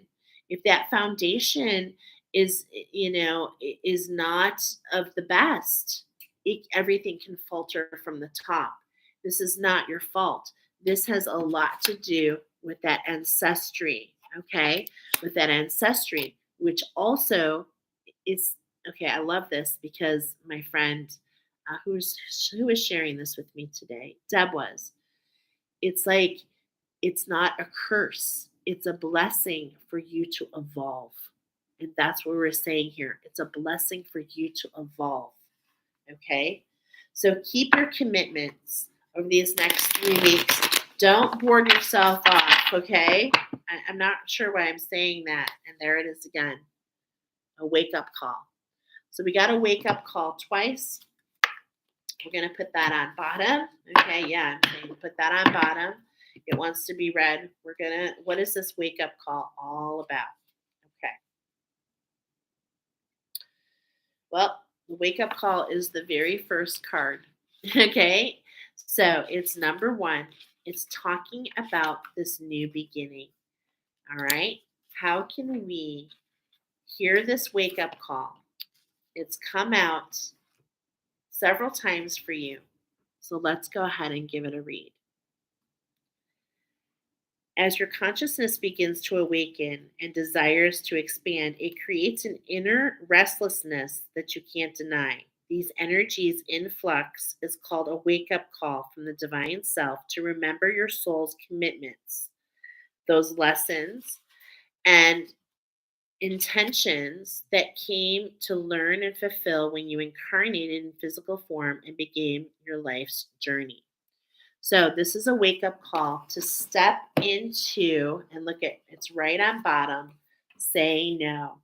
If that foundation is, is not of the best, everything can falter from the top. This is not your fault. This has a lot to do with that ancestry, okay? With that ancestry, which also is okay. I love this because my friend who was sharing this with me today, Deb was. It's like it's not a curse. It's a blessing for you to evolve. And that's what we're saying here. It's a blessing for you to evolve. Okay? So keep your commitments over these next 3 weeks. Don't board yourself off, okay? I'm not sure why I'm saying that. And there it is again, a wake up call. So we got a wake up call twice. We're going to put that on bottom. Okay, yeah, I'm saying put that on bottom. It wants to be read. What is this wake up call all about? Okay. Well, the wake up call is the very first card. Okay. So it's number one. It's talking about this new beginning. All right. How can we hear this wake up call? It's come out several times for you. So let's go ahead and give it a read. As your consciousness begins to awaken and desires to expand, it creates an inner restlessness that you can't deny. These energies in flux is called a wake up call from the divine self to remember your soul's commitments, those lessons and intentions that came to learn and fulfill when you incarnated in physical form and began your life's journey. So this is a wake up call to step into, and look at it's right on bottom, say no.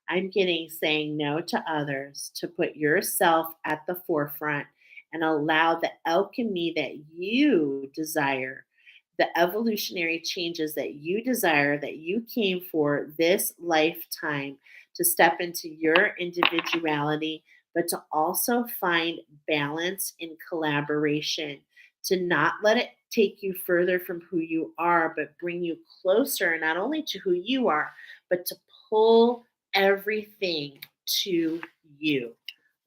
I'm getting saying no to others to put yourself at the forefront and allow the alchemy that you desire, the evolutionary changes that you desire, that you came for this lifetime to step into your individuality, but to also find balance in collaboration, to not let it take you further from who you are, but bring you closer, not only to who you are, but to pull everything to you.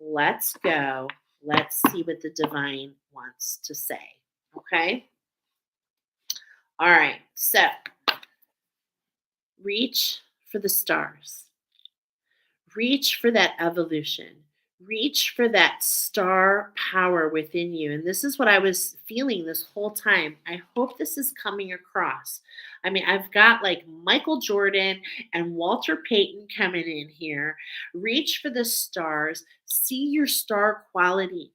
Let's go. Let's see what the divine wants to say. Okay? All right. So reach for the stars. Reach for that evolution. Reach for that star power within you. And this is what I was feeling this whole time. I hope this is coming across. I mean, I've got like Michael Jordan and Walter Payton coming in here. Reach for the stars. See your star quality.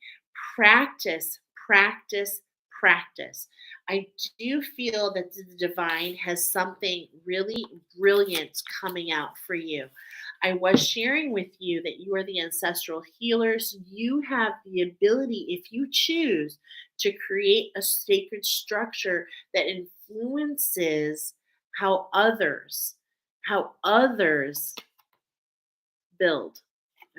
Practice, practice, practice. I do feel that the divine has something really brilliant coming out for you. I was sharing with you that you are the ancestral healers. You have the ability, if you choose, to create a sacred structure that influences how others build,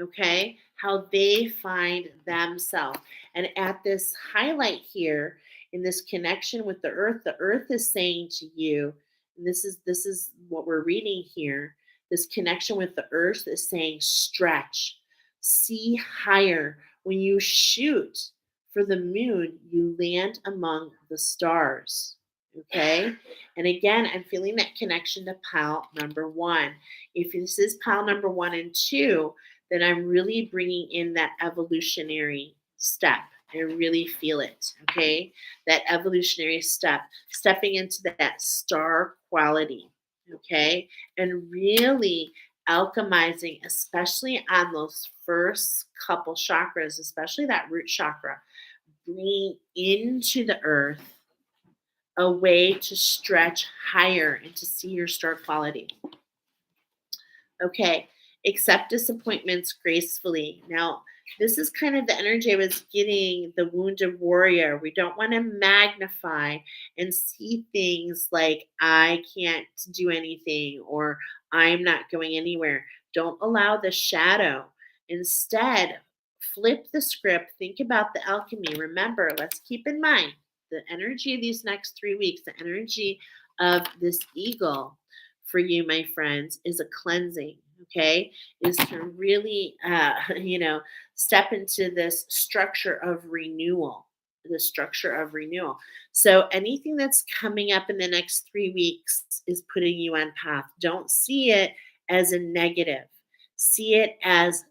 okay? How they find themselves. And at this highlight here, in this connection with the earth is saying to you, and this is what we're reading here. This connection with the earth is saying stretch, see higher. When you shoot for the moon, you land among the stars. Okay. And again, I'm feeling that connection to pile number one. If this is pile number one and two, then I'm really bringing in that evolutionary step. I really feel it, okay? That evolutionary step, stepping into that star quality, okay? And really alchemizing, especially on those first couple chakras, especially that root chakra, bringing into the earth a way to stretch higher and to see your star quality. Okay, accept disappointments gracefully. Now, this is kind of the energy I was getting the wounded warrior. We don't want to magnify and see things like I can't do anything or I'm not going anywhere. Don't allow the shadow. Instead, flip the script. Think about the alchemy. Remember, let's keep in mind the energy of these next 3 weeks, the energy of this eagle for you, my friends, is a cleansing, okay? Is to really, step into this structure of renewal, the structure of renewal. So anything that's coming up in the next 3 weeks is putting you on path. Don't see it as a negative. See it as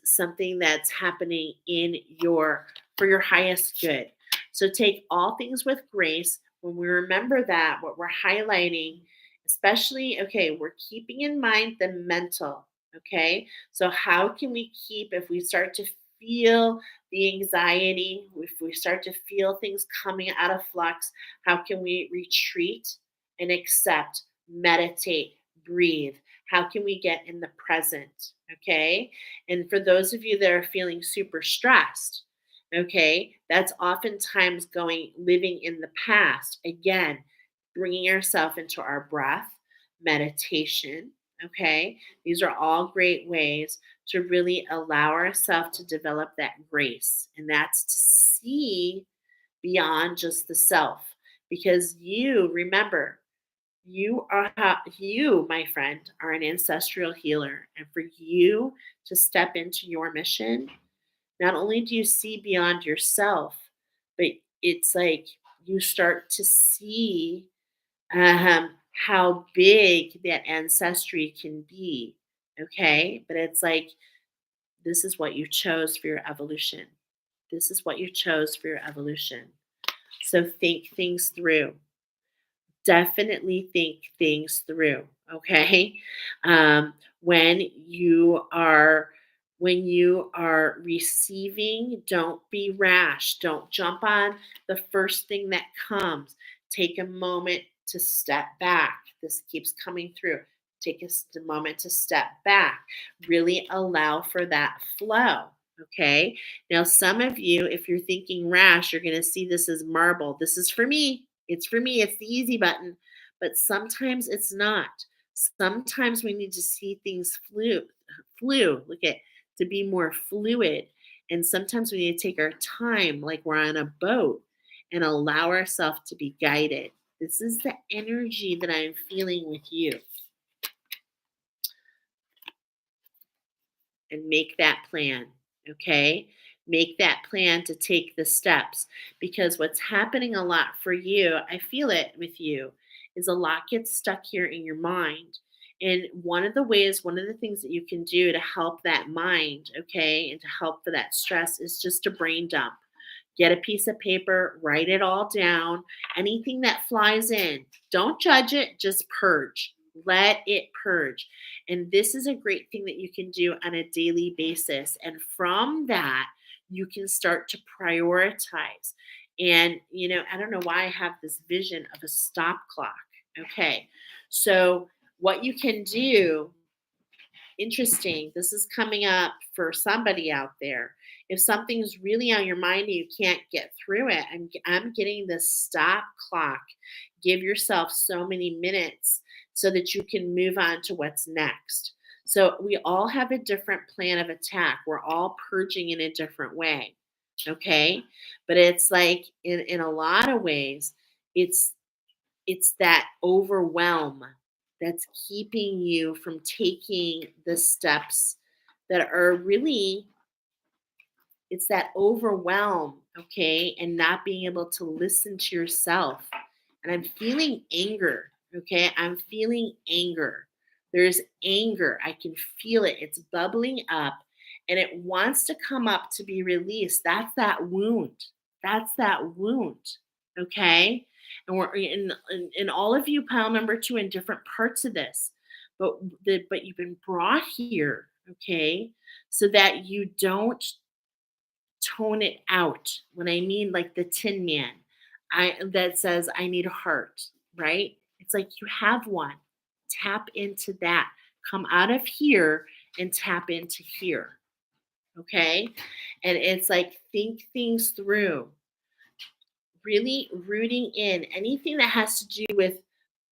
something that's happening in your for your highest good. So take all things with grace. When we remember that, what we're highlighting, especially, okay, we're keeping in mind the mental. Okay. So how can we keep if we start to feel the anxiety, if we start to feel things coming out of flux, how can we retreat and accept, meditate, breathe? How can we get in the present? Okay. And for those of you that are feeling super stressed, okay, that's oftentimes living in the past. Again, bringing ourselves into our breath, meditation. Okay. These are all great ways to really allow ourselves to develop that grace. And that's to see beyond just the self. Because remember, you, my friend, are an ancestral healer. And for you to step into your mission, not only do you see beyond yourself, but it's like you start to see how big that ancestry can be. Okay. But it's like, this is what you chose for your evolution. This is what you chose for your evolution. So think things through. Definitely think things through, okay? um, when you are receiving, don't be rash. Don't jump on the first thing that comes. Take a moment to step back. This keeps coming through. Take a moment to step back. Really allow for that flow. Okay. Now, some of you, if you're thinking rash, you're going to see this as marble. This is for me. It's for me. It's the easy button. But sometimes it's not. Sometimes we need to see things look at to be more fluid. And sometimes we need to take our time, like we're on a boat, and allow ourselves to be guided. This is the energy that I'm feeling with you. And make that plan, okay? Make that plan to take the steps because what's happening a lot for you, I feel it with you, is a lot gets stuck here in your mind. And one of the things that you can do to help that mind, okay, and to help for that stress is just to brain dump. Get a piece of paper, write it all down. Anything that flies in, don't judge it, just purge. Let it purge. And this is a great thing that you can do on a daily basis. And from that, you can start to prioritize. And, I don't know why I have this vision of a stop clock. Okay. So, what you can do, interesting, this is coming up for somebody out there. If something's really on your mind and you can't get through it, I'm getting this stop clock. Give yourself so many minutes so that you can move on to what's next. So, we all have a different plan of attack. We're all purging in a different way. Okay. But it's like in a lot of ways, it's it's that overwhelm that's keeping you from taking the steps that are really, it's that overwhelm, okay, and not being able to listen to yourself. And I'm feeling anger, okay? I'm feeling anger. There's anger. I can feel it. It's bubbling up and it wants to come up to be released. That's that wound. That's that wound, okay? And we're in all of you, pile number two, in different parts of this, but you've been brought here, okay, so that you don't tone it out. When I mean like the Tin Man, I that says I need a heart, right? It's like you have one. Tap into that. Come out of here and tap into here. Okay? And it's like think things through. Really rooting in anything that has to do with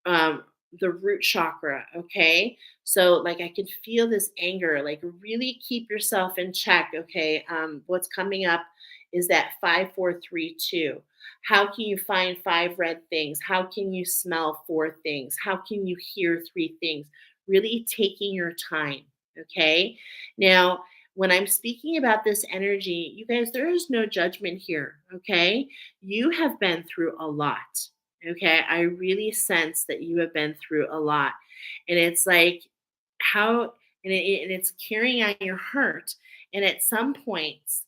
um, the root chakra. Okay. So, like, I can feel this anger. Like, really keep yourself in check. Okay. What's coming up is that 5432. How can you find five red things? How can you smell four things? How can you hear three things? Really taking your time. Okay. Now, when I'm speaking about this energy, you guys, there is no judgment here. Okay. You have been through a lot. Okay. I really sense that you have been through a lot. And it's like how, and it's carrying on your hurt. And at some points,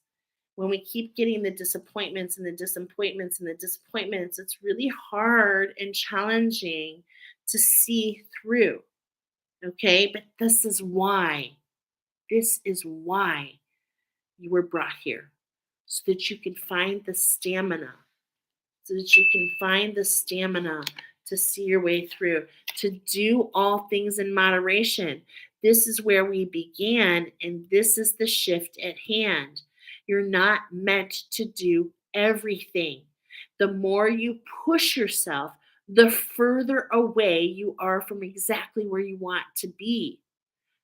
when we keep getting the disappointments and the disappointments and the disappointments, it's really hard and challenging to see through. Okay. But this is why you were brought here, so that you can find the stamina so that you can find the stamina to see your way through, to do all things in moderation. This is where we began, and this is the shift at hand. You're not meant to do everything. The more you push yourself, the further away you are from exactly where you want to be.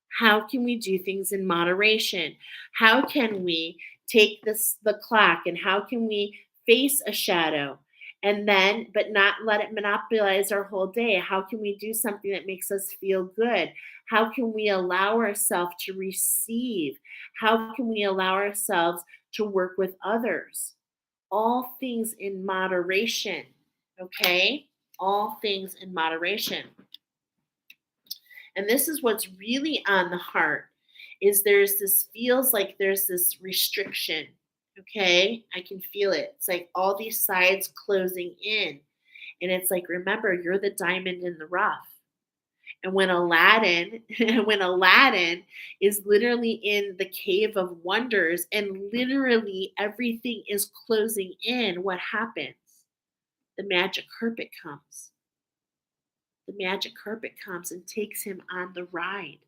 How can we do things in moderation? How can we take the clock, and how can we face a shadow and then but not let it monopolize our whole day? How can we do something that makes us feel good? How can we allow ourselves to receive? How can we allow ourselves to work with others? All things in moderation, okay? All things in moderation. And this is what's really on the heart, is there's this, feels like there's this restriction. Okay, I can feel it. It's like all these sides closing in. And it's like, remember, you're the diamond in the rough. And when Aladdin, when Aladdin is literally in the cave of wonders and literally everything is closing in, what happens? The magic carpet comes. The magic carpet comes and takes him on the ride.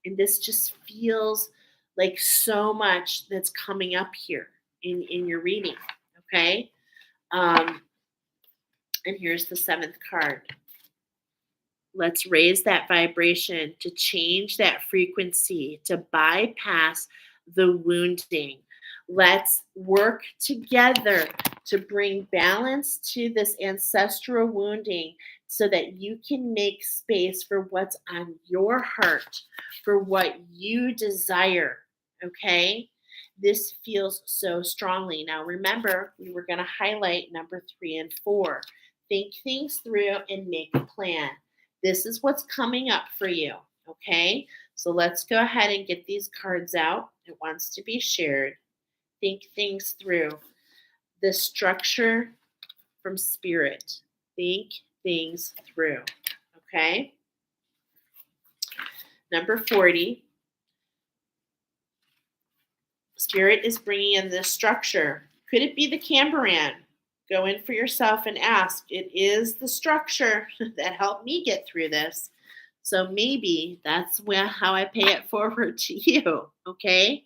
And this just feels like so much that's coming up here in your reading. Okay. Um, and here's the seventh card. Let's raise that vibration to change that frequency, to bypass the wounding. Let's work together to bring balance to this ancestral wounding so that you can make space for what's on your heart, for what you desire. Okay? This feels so strongly. Now, remember, we were going to highlight number 3 and 4. Think things through and make a plan. This is what's coming up for you. Okay? So let's go ahead and get these cards out. It wants to be shared. Think things through. The structure from spirit. Think things through. Okay? Number 40. Spirit is bringing in this structure. Could it be the Cambaran? Go in for yourself and ask. It is the structure that helped me get through this. So maybe that's how I pay it forward to you. Okay.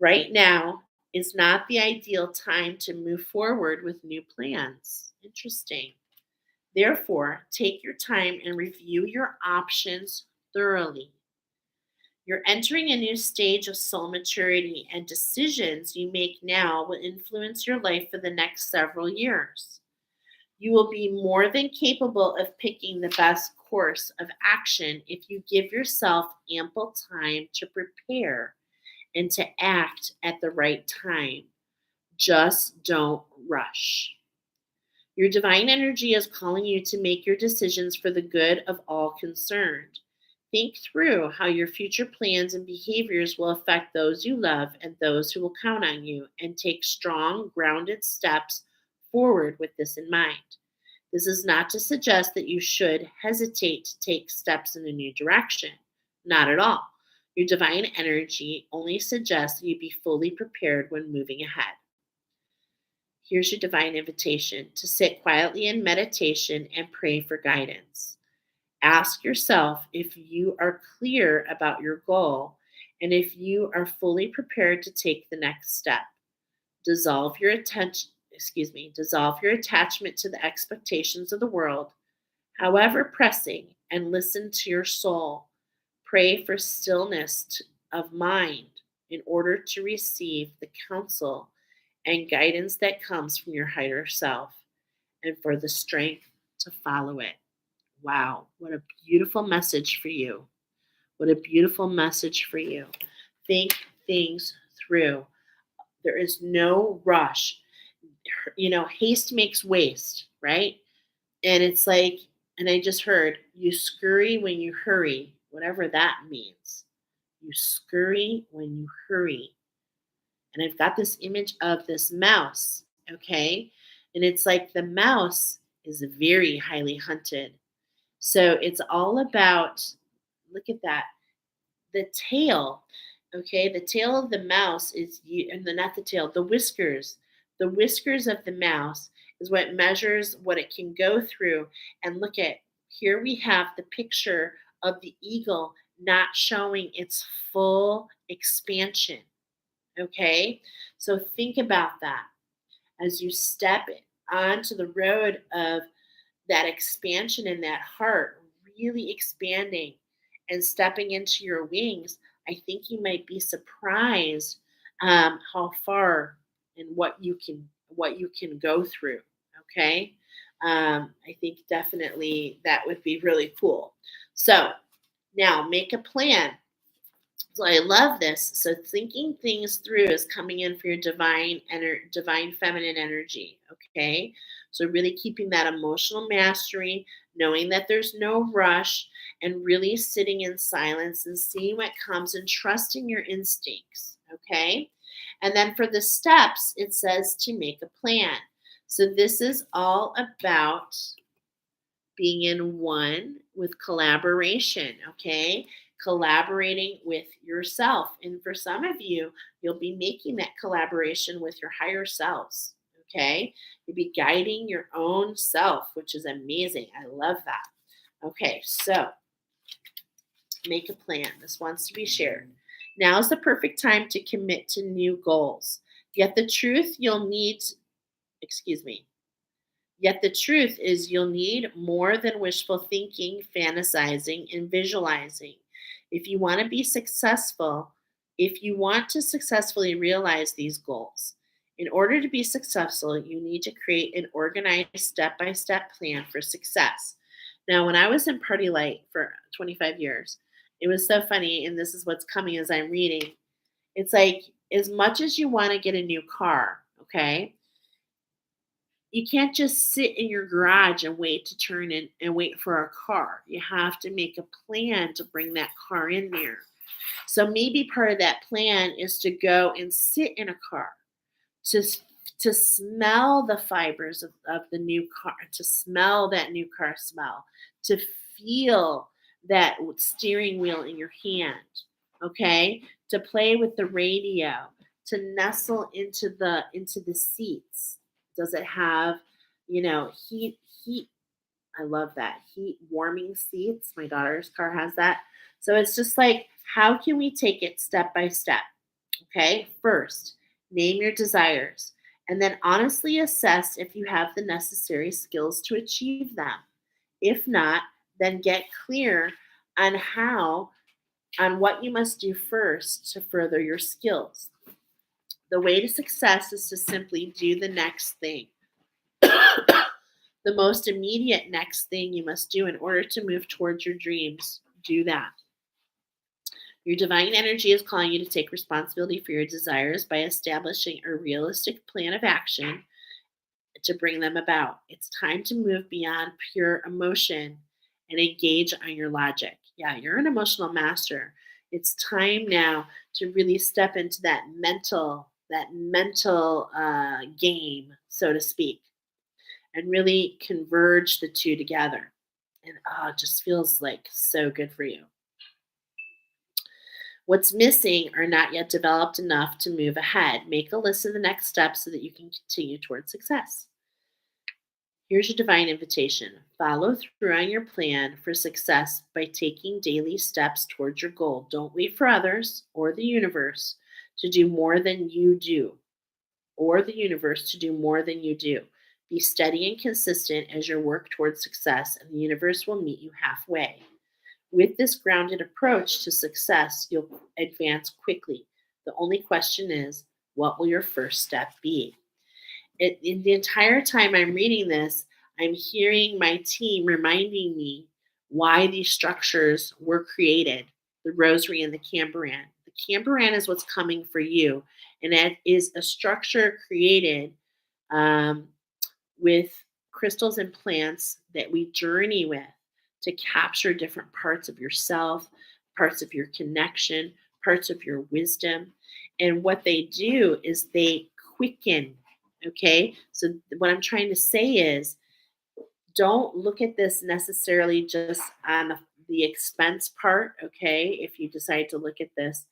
Right now is not the ideal time to move forward with new plans. Interesting. Therefore, take your time and review your options thoroughly. You're entering a new stage of soul maturity, and decisions you make now will influence your life for the next several years. You will be more than capable of picking the best course of action if you give yourself ample time to prepare and to act at the right time. Just don't rush. Your divine energy is calling you to make your decisions for the good of all concerned. Think through how your future plans and behaviors will affect those you love and those who will count on you, and take strong, grounded steps forward with this in mind. This is not to suggest that you should hesitate to take steps in a new direction. Not at all. Your divine energy only suggests that you be fully prepared when moving ahead. Here's your divine invitation to sit quietly in meditation and pray for guidance. Ask yourself if you are clear about your goal and if you are fully prepared to take the next step. Dissolve your attachment to the expectations of the world, however pressing, and listen to your soul. Pray for stillness of mind in order to receive the counsel and guidance that comes from your higher self, and for the strength to follow it. Wow, what a beautiful message for you. What a beautiful message for you. Think things through. There is no rush. Haste makes waste, right? And it's like, and I just heard, you scurry when you hurry, whatever that means. You scurry when you hurry. And I've got this image of this mouse, okay? And it's like the mouse is very highly hunted. So it's all about, look at that, the tail, okay? The tail of the mouse not the tail, the whiskers. The whiskers of the mouse is what measures what it can go through. And look at, here we have the picture of the eagle not showing its full expansion. Okay, so think about that as you step onto the road of that expansion in that heart, really expanding and stepping into your wings. I think you might be surprised how far and what you can go through. Okay, I think definitely that would be really cool. So now make a plan. So I love this. So thinking things through is coming in for your divine feminine energy. Okay. So really keeping that emotional mastery, knowing that there's no rush, and really sitting in silence and seeing what comes and trusting your instincts. Okay. And then for the steps, it says to make a plan. So this is all about being in one with collaboration, okay? Collaborating with yourself. And for some of you, you'll be making that collaboration with your higher selves, okay? You'll be guiding your own self, which is amazing. I love that. Okay, so make a plan. This wants to be shared. Now is the perfect time to commit to new goals. Yet the truth you'll need, excuse me, Yet the truth is, you'll need more than wishful thinking, fantasizing, and visualizing. If you want to be successful, if you want to successfully realize these goals, in order to be successful, you need to create an organized step by step plan for success. Now, when I was in Party Light for 25 years, it was so funny, and this is what's coming as I'm reading. It's like, as much as you want to get a new car, okay? You can't just sit in your garage and wait to turn in and wait for a car. You have to make a plan to bring that car in there. So maybe part of that plan is to go and sit in a car, to to smell the fibers of the new car, to smell that new car smell, to feel that steering wheel in your hand, okay? To play with the radio, to nestle into the seats? Does it have, heat? I love that. Heat warming seats. My daughter's car has that. So it's just like, how can we take it step by step? Okay. First, name your desires and then honestly assess if you have the necessary skills to achieve them. If not, then get clear on on what you must do first to further your skills. The way to success is to simply do the next thing. The most immediate next thing you must do in order to move towards your dreams. Do that. Your divine energy is calling you to take responsibility for your desires by establishing a realistic plan of action to bring them about. It's time to move beyond pure emotion and engage on your logic. Yeah, you're an emotional master. It's time now to really step into that mental game, so to speak, and really converge the two together. And it just feels like so good for you. What's missing or not yet developed enough to move ahead. Make a list of the next steps so that you can continue towards success. Here's your divine invitation. Follow through on your plan for success by taking daily steps towards your goal. Don't wait for others or the universe to do more than you do, or the universe to do more than you do. Be steady and consistent as you work towards success, and the universe will meet you halfway. With this grounded approach to success, you'll advance quickly. The only question is, what will your first step be? In the entire time I'm reading this, I'm hearing my team reminding me why these structures were created, the rosary and the cambaran. The cambaran is what's coming for you, and it is a structure created um, with crystals and plants that we journey with to capture different parts of yourself, parts of your connection, parts of your wisdom. And what they do is they quicken. Okay. So, what I'm trying to say is don't look at this necessarily just on the expense part. Okay. If you decide to look at this,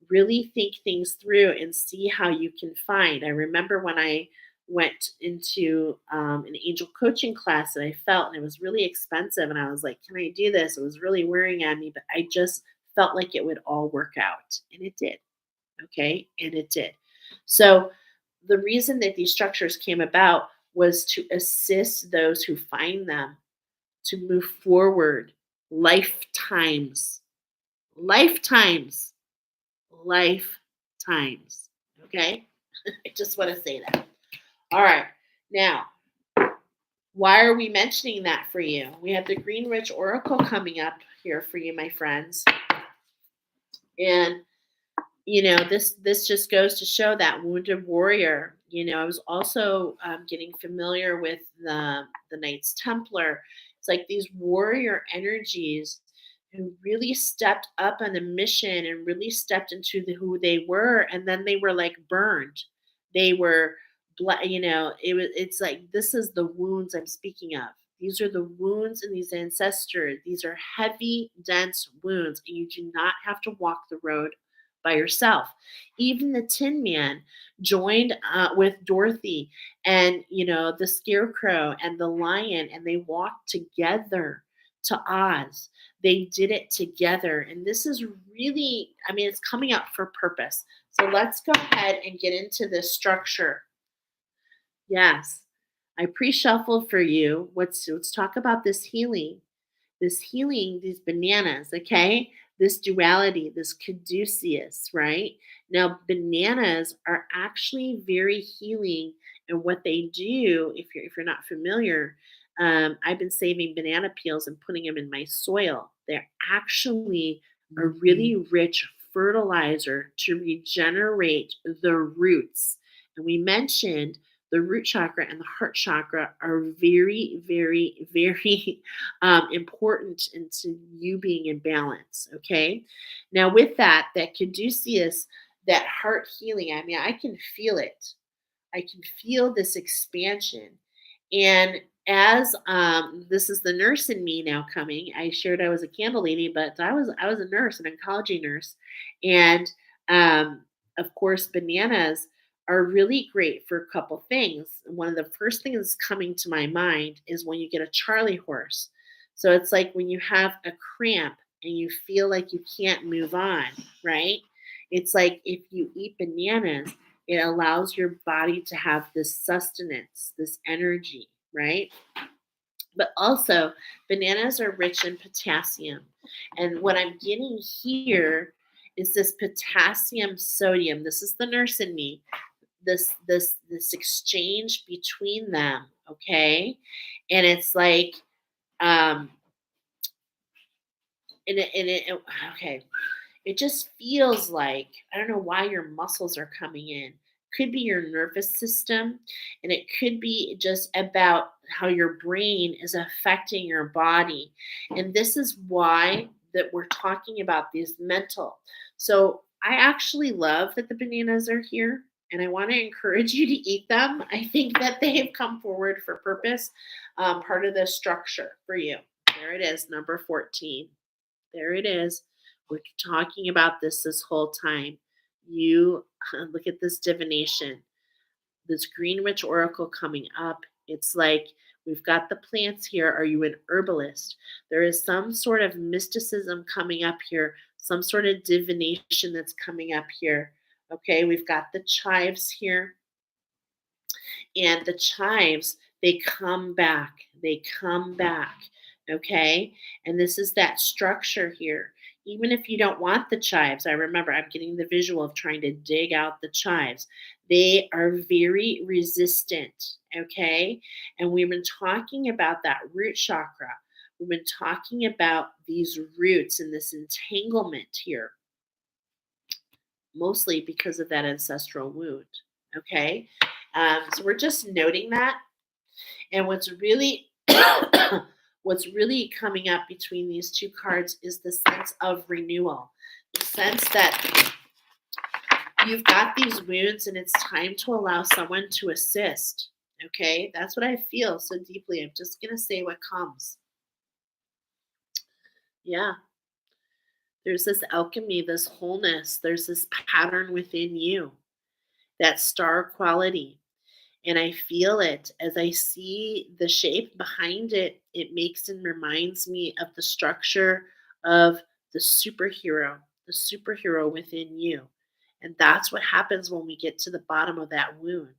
really think things through and see how you can find. I remember when I went into an angel coaching class that I felt, and it was really expensive. And I was like, can I do this? It was really wearing on me, but I just felt like it would all work out. And it did. Okay. And it did. So the reason that these structures came about was to assist those who find them to move forward lifetimes, lifetimes, lifetimes. Okay? I just want to say that. All right. Now, why are we mentioning that for you? We have the Green Witch Oracle coming up here for you, my friends. And this just goes to show that wounded warrior. I was also getting familiar with the Knights Templar. It's like these warrior energies who really stepped up on the mission and really stepped into who they were, and then they were like burned. They were, it's like this is the wounds I'm speaking of. These are the wounds in these ancestors. These are heavy, dense wounds, and you do not have to walk the road by yourself. Even the Tin Man joined with Dorothy and the Scarecrow and the Lion, and they walked together to Oz. They did it together, and this is really, I mean, it's coming up for purpose. So let's go ahead and get into this structure. Yes, I pre-shuffled for you. Let's talk about this healing, these bananas, okay? This duality, this caduceus, right? Now, bananas are actually very healing, and what they do, if you're not familiar, I've been saving banana peels and putting them in my soil. They're actually a really rich fertilizer to regenerate the roots. And we mentioned the root chakra and the heart chakra are very, very, very important into you being in balance. Okay. Now, with that caduceus, that heart healing, I mean, I can feel it. I can feel this expansion. And as this is the nurse in me now coming. I shared I was a candle lady, but I was a nurse, an oncology nurse, and Of course, bananas are really great for a couple things. One of the first things coming to my mind is when you get a Charlie horse. So it's like when you have a cramp and you feel like you can't move on, right? It's like if you eat bananas, it allows your body to have this sustenance, this energy, right? But also, bananas are rich in potassium. And what I'm getting here is this potassium sodium. This is the nurse in me. This exchange between them, okay? And it's like um okay, it just feels like I don't know why your muscles are coming in. Could be your nervous system, and it could be just about how your brain is affecting your body. And this is why that we're talking about these mental. So I actually love that the bananas are here, and I want to encourage you to eat them. I think that they have come forward for purpose, part of the structure for you. There it is, number 14. There it is. We're talking about this whole time. You look at this divination, this Greenwich Oracle coming up. It's like we've got the plants here. Are you an herbalist? There is some sort of mysticism coming up here, some sort of divination that's coming up here. Okay, we've got the chives here. And the chives, they come back. They come back. Okay. And this is that structure here. Even if you don't want the chives, I remember I'm getting the visual of trying to dig out the chives. They are very resistant. Okay. And we've been talking about that root chakra. We've been talking about these roots and this entanglement here, mostly because of that ancestral wound. Okay. So we're just noting that. And what's really coming up between these two cards is the sense of renewal, the sense that you've got these wounds and it's time to allow someone to assist. Okay, that's what I feel so deeply. I'm just gonna say what comes. Yeah, there's this alchemy, this wholeness, there's this pattern within you, that star quality. And I feel it as I see the shape behind it. It makes and reminds me of the structure of the superhero within you. And that's what happens when we get to the bottom of that wound.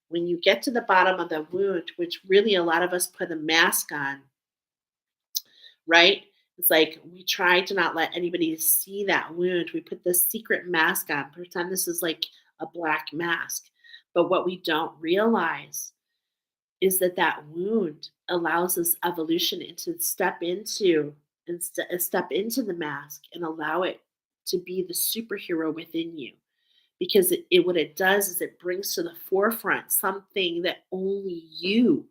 When you get to the bottom of the wound, which really a lot of us put a mask on, right? It's like we try to not let anybody see that wound. We put this secret mask on, pretend this is like a black mask. But what we don't realize is that that wound allows us evolution into step into the mask and allow it to be the superhero within you, because what it does is it brings to the forefront something that only you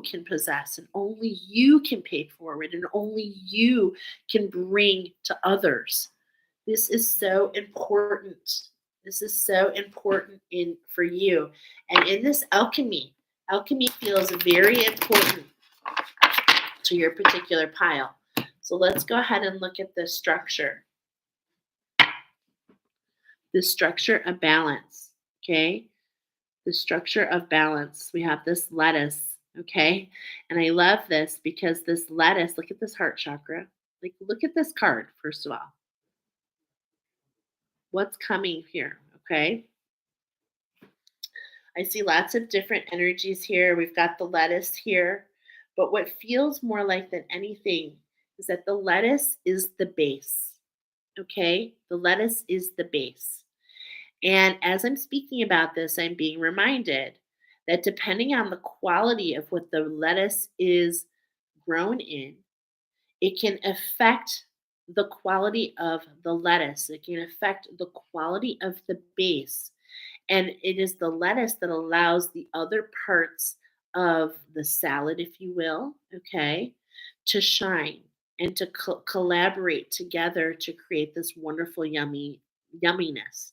can possess, and only you can pay forward, and only you can bring to others. This is so important. This is so important in for you. And in this alchemy feels very important to your particular pile. So let's go ahead and look at this structure. The structure of balance. Okay. The structure of balance. We have this lettuce. Okay. And I love this because this lettuce, look at this heart chakra. Like, look at this card, first of all. What's coming here? Okay. I see lots of different energies here. We've got the lettuce here. But what feels more like than anything is that the lettuce is the base. Okay? The lettuce is the base. And as I'm speaking about this, I'm being reminded that depending on the quality of what the lettuce is grown in, it can affect the quality of the lettuce. It can affect the quality of the base. And it is the lettuce that allows the other parts of the salad, if you will, okay, to shine and to collaborate together to create this wonderful, yumminess.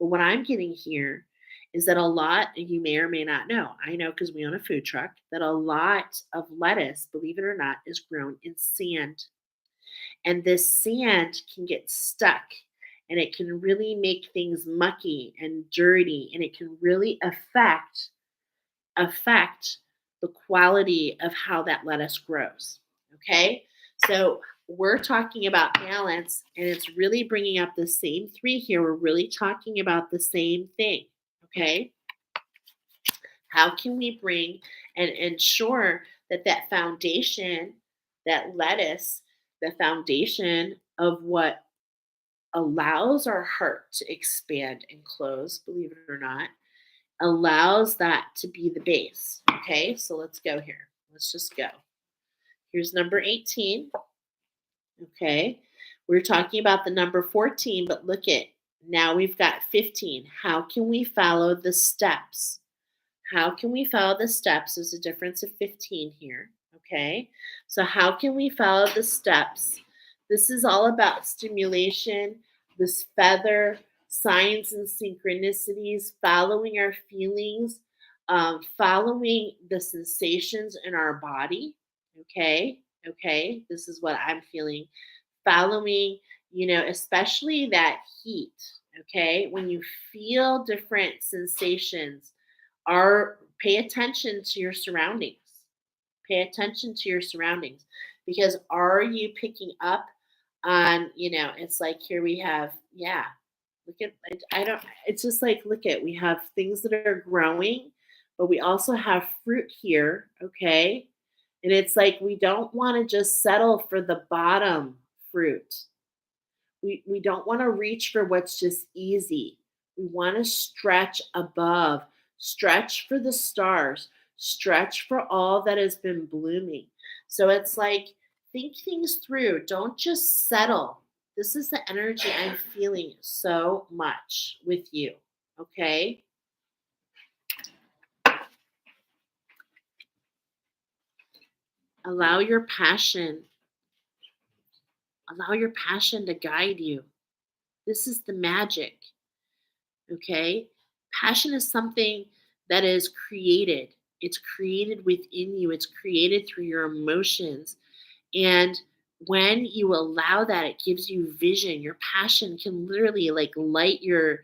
But what I'm getting here is that a lot, and you may or may not know, I know because we own a food truck, that a lot of lettuce, believe it or not, is grown in sand. And this sand can get stuck and it can really make things mucky and dirty, and it can really affect the quality of how that lettuce grows. Okay? So we're talking about balance, and it's really bringing up the same three here. We're really talking about the same thing. Okay? How can we bring and ensure that that foundation, that lettuce, the foundation of what allows our heart to expand and close, believe it or not, allows that to be the base. Okay, so let's go here. Let's just go. Here's number 18. Okay, we're talking about the number 14, but look at now we've got 15. How can we follow the steps? How can we follow the steps? There's a difference of 15 here. Okay, so how can we follow the steps? This is all about stimulation, this feather, signs and synchronicities, following our feelings, following the sensations in our body. Okay, this is what I'm feeling. Following, especially that heat. Okay, when you feel different sensations, are pay attention to your surroundings. Pay attention to your surroundings, because are you picking up on, it's like here we have, yeah, look at, I don't, it's just like, look at, we have things that are growing, but we also have fruit here. Okay. And it's like, we don't want to just settle for the bottom fruit. We don't want to reach for what's just easy. We want to stretch above, stretch for the stars, stretch for all that has been blooming. So it's like, think things through. Don't just settle. This is the energy I'm feeling so much with you. Okay. Allow your passion, allow your passion to guide you. This is the magic. Okay. Passion is something that is created. It's created within you. It's created through your emotions. And when you allow that, it gives you vision. Your passion can literally like light your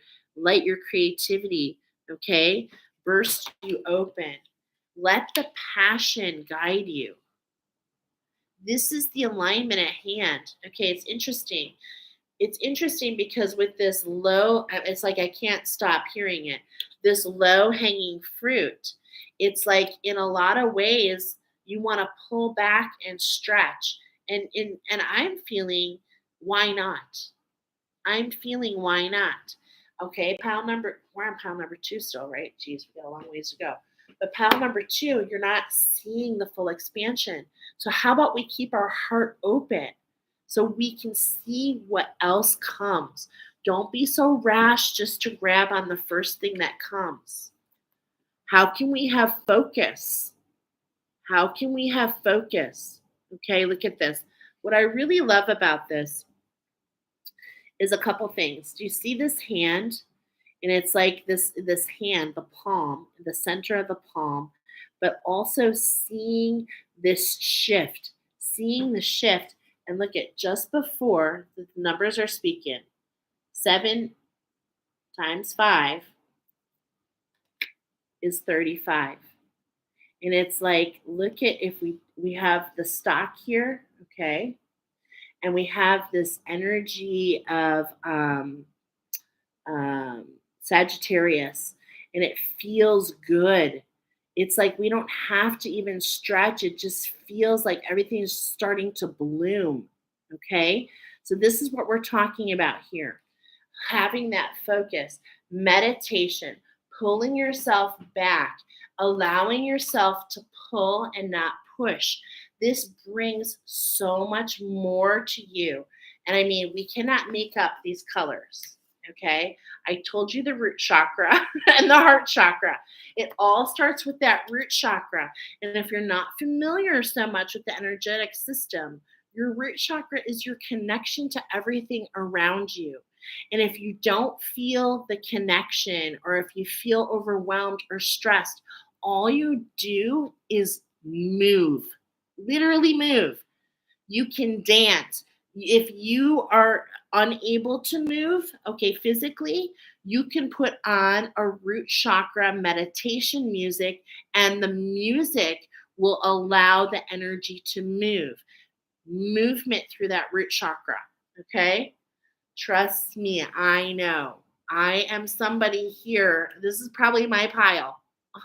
creativity. Okay. Burst you open. Let the passion guide you. This is the alignment at hand. Okay. It's interesting because with this low, it's like I can't stop hearing it. This low hanging fruit, it's like in a lot of ways you want to pull back and stretch. And I'm feeling, why not? I'm feeling, why not? Okay, we're on pound number two still, right? Geez, we got a long ways to go. But pound number two, you're not seeing the full expansion. So how about we keep our heart open so we can see what else comes? Don't be so rash just to grab on the first thing that comes. How can we have focus? How can we have focus? Okay, look at this. What I really love about this is a couple things. Do you see this hand? And it's like this hand, the palm, the center of the palm, but also seeing this shift, seeing the shift. And look at, just before the numbers are speaking, 7 times 5 is 35. And it's like, look at, if we have the stock here, okay, and we have this energy of Sagittarius, and it feels good. It's like we don't have to even stretch. It just feels like everything's starting to bloom. Okay. So, this is what we're talking about here, having that focus, meditation, pulling yourself back, allowing yourself to pull and not push. This brings so much more to you. And I mean, we cannot make up these colors. Okay. I told you the root chakra and the heart chakra. It all starts with that root chakra. And if you're not familiar so much with the energetic system, your root chakra is your connection to everything around you. And if you don't feel the connection, or if you feel overwhelmed or stressed, all you do is move, literally move. You can dance, If you are unable to move, okay, physically, you can put on a root chakra meditation music, and the music will allow the energy to move. Movement through that root chakra, okay? Trust me, I know. I am somebody here. This is probably my pile,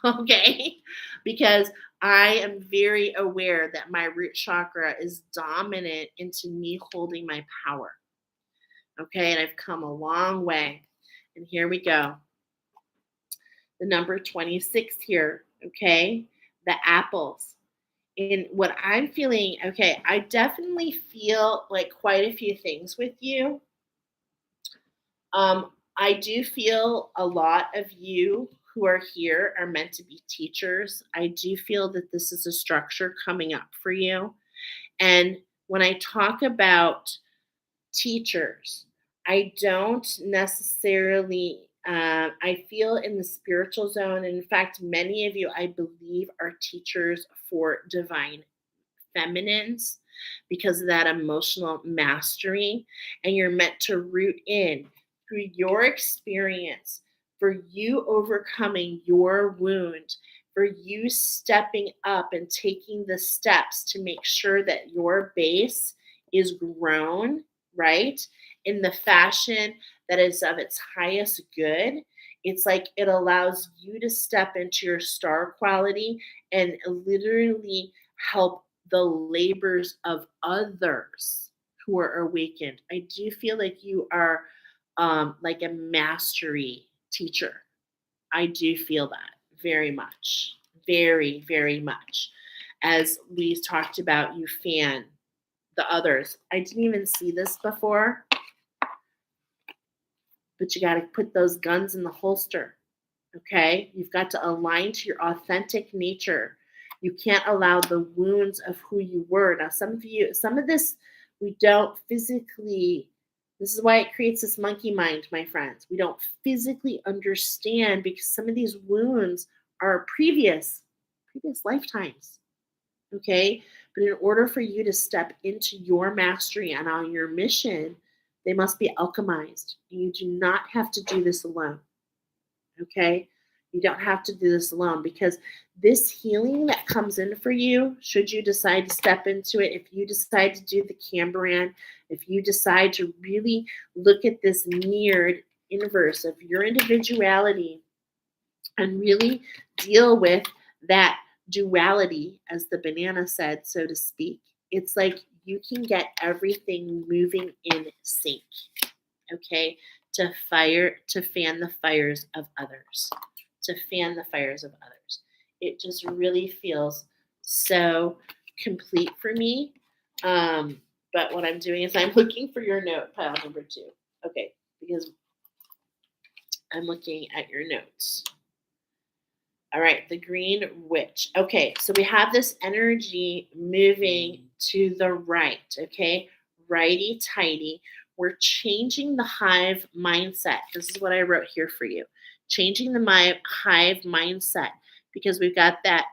okay? Because I am very aware that my root chakra is dominant into me holding my power, okay? And I've come a long way. And here we go. The number 26 here, okay? The apples. And what I'm feeling, okay, I definitely feel like quite a few things with you. I do feel a lot of you who are here are meant to be teachers. I do feel that this is a structure coming up for you. And when I talk about teachers, I don't necessarily, I feel in the spiritual zone. And in fact, many of you, I believe, are teachers for divine feminines because of that emotional mastery. And you're meant to root in through your experience, for you overcoming your wound, for you stepping up and taking the steps to make sure that your base is grown, right? In the fashion that is of its highest good. It's like it allows you to step into your star quality and literally help the labors of others who are awakened. I do feel like you are like a mastery teacher. I do feel that very much, very, very much. As we talked about, you fan the others. I didn't even see this before, but you got to put those guns in the holster. Okay? You've got to align to your authentic nature. You can't allow the wounds of who you were. Now, some of this, we don't physically, this is why it creates this monkey mind, my friends. We don't physically understand because some of these wounds are previous lifetimes. Okay? But in order for you to step into your mastery and on your mission, they must be alchemized. You do not have to do this alone. Okay? You don't have to do this alone because this healing that comes in for you, should you decide to step into it, if you decide to do the Cambrian, if you decide to really look at this mirrored inverse of your individuality and really deal with that duality, as the banana said, so to speak, it's like you can get everything moving in sync, okay, to fan the fires of others, to fan the fires of others. It just really feels so complete for me. But what I'm doing is I'm looking for your note pile number 2. Okay, because I'm looking at your notes. All right, the green witch. Okay, so we have this energy moving to the right, okay? Righty tighty. We're changing the hive mindset. This is what I wrote here for you. Changing the hive mindset because we've got that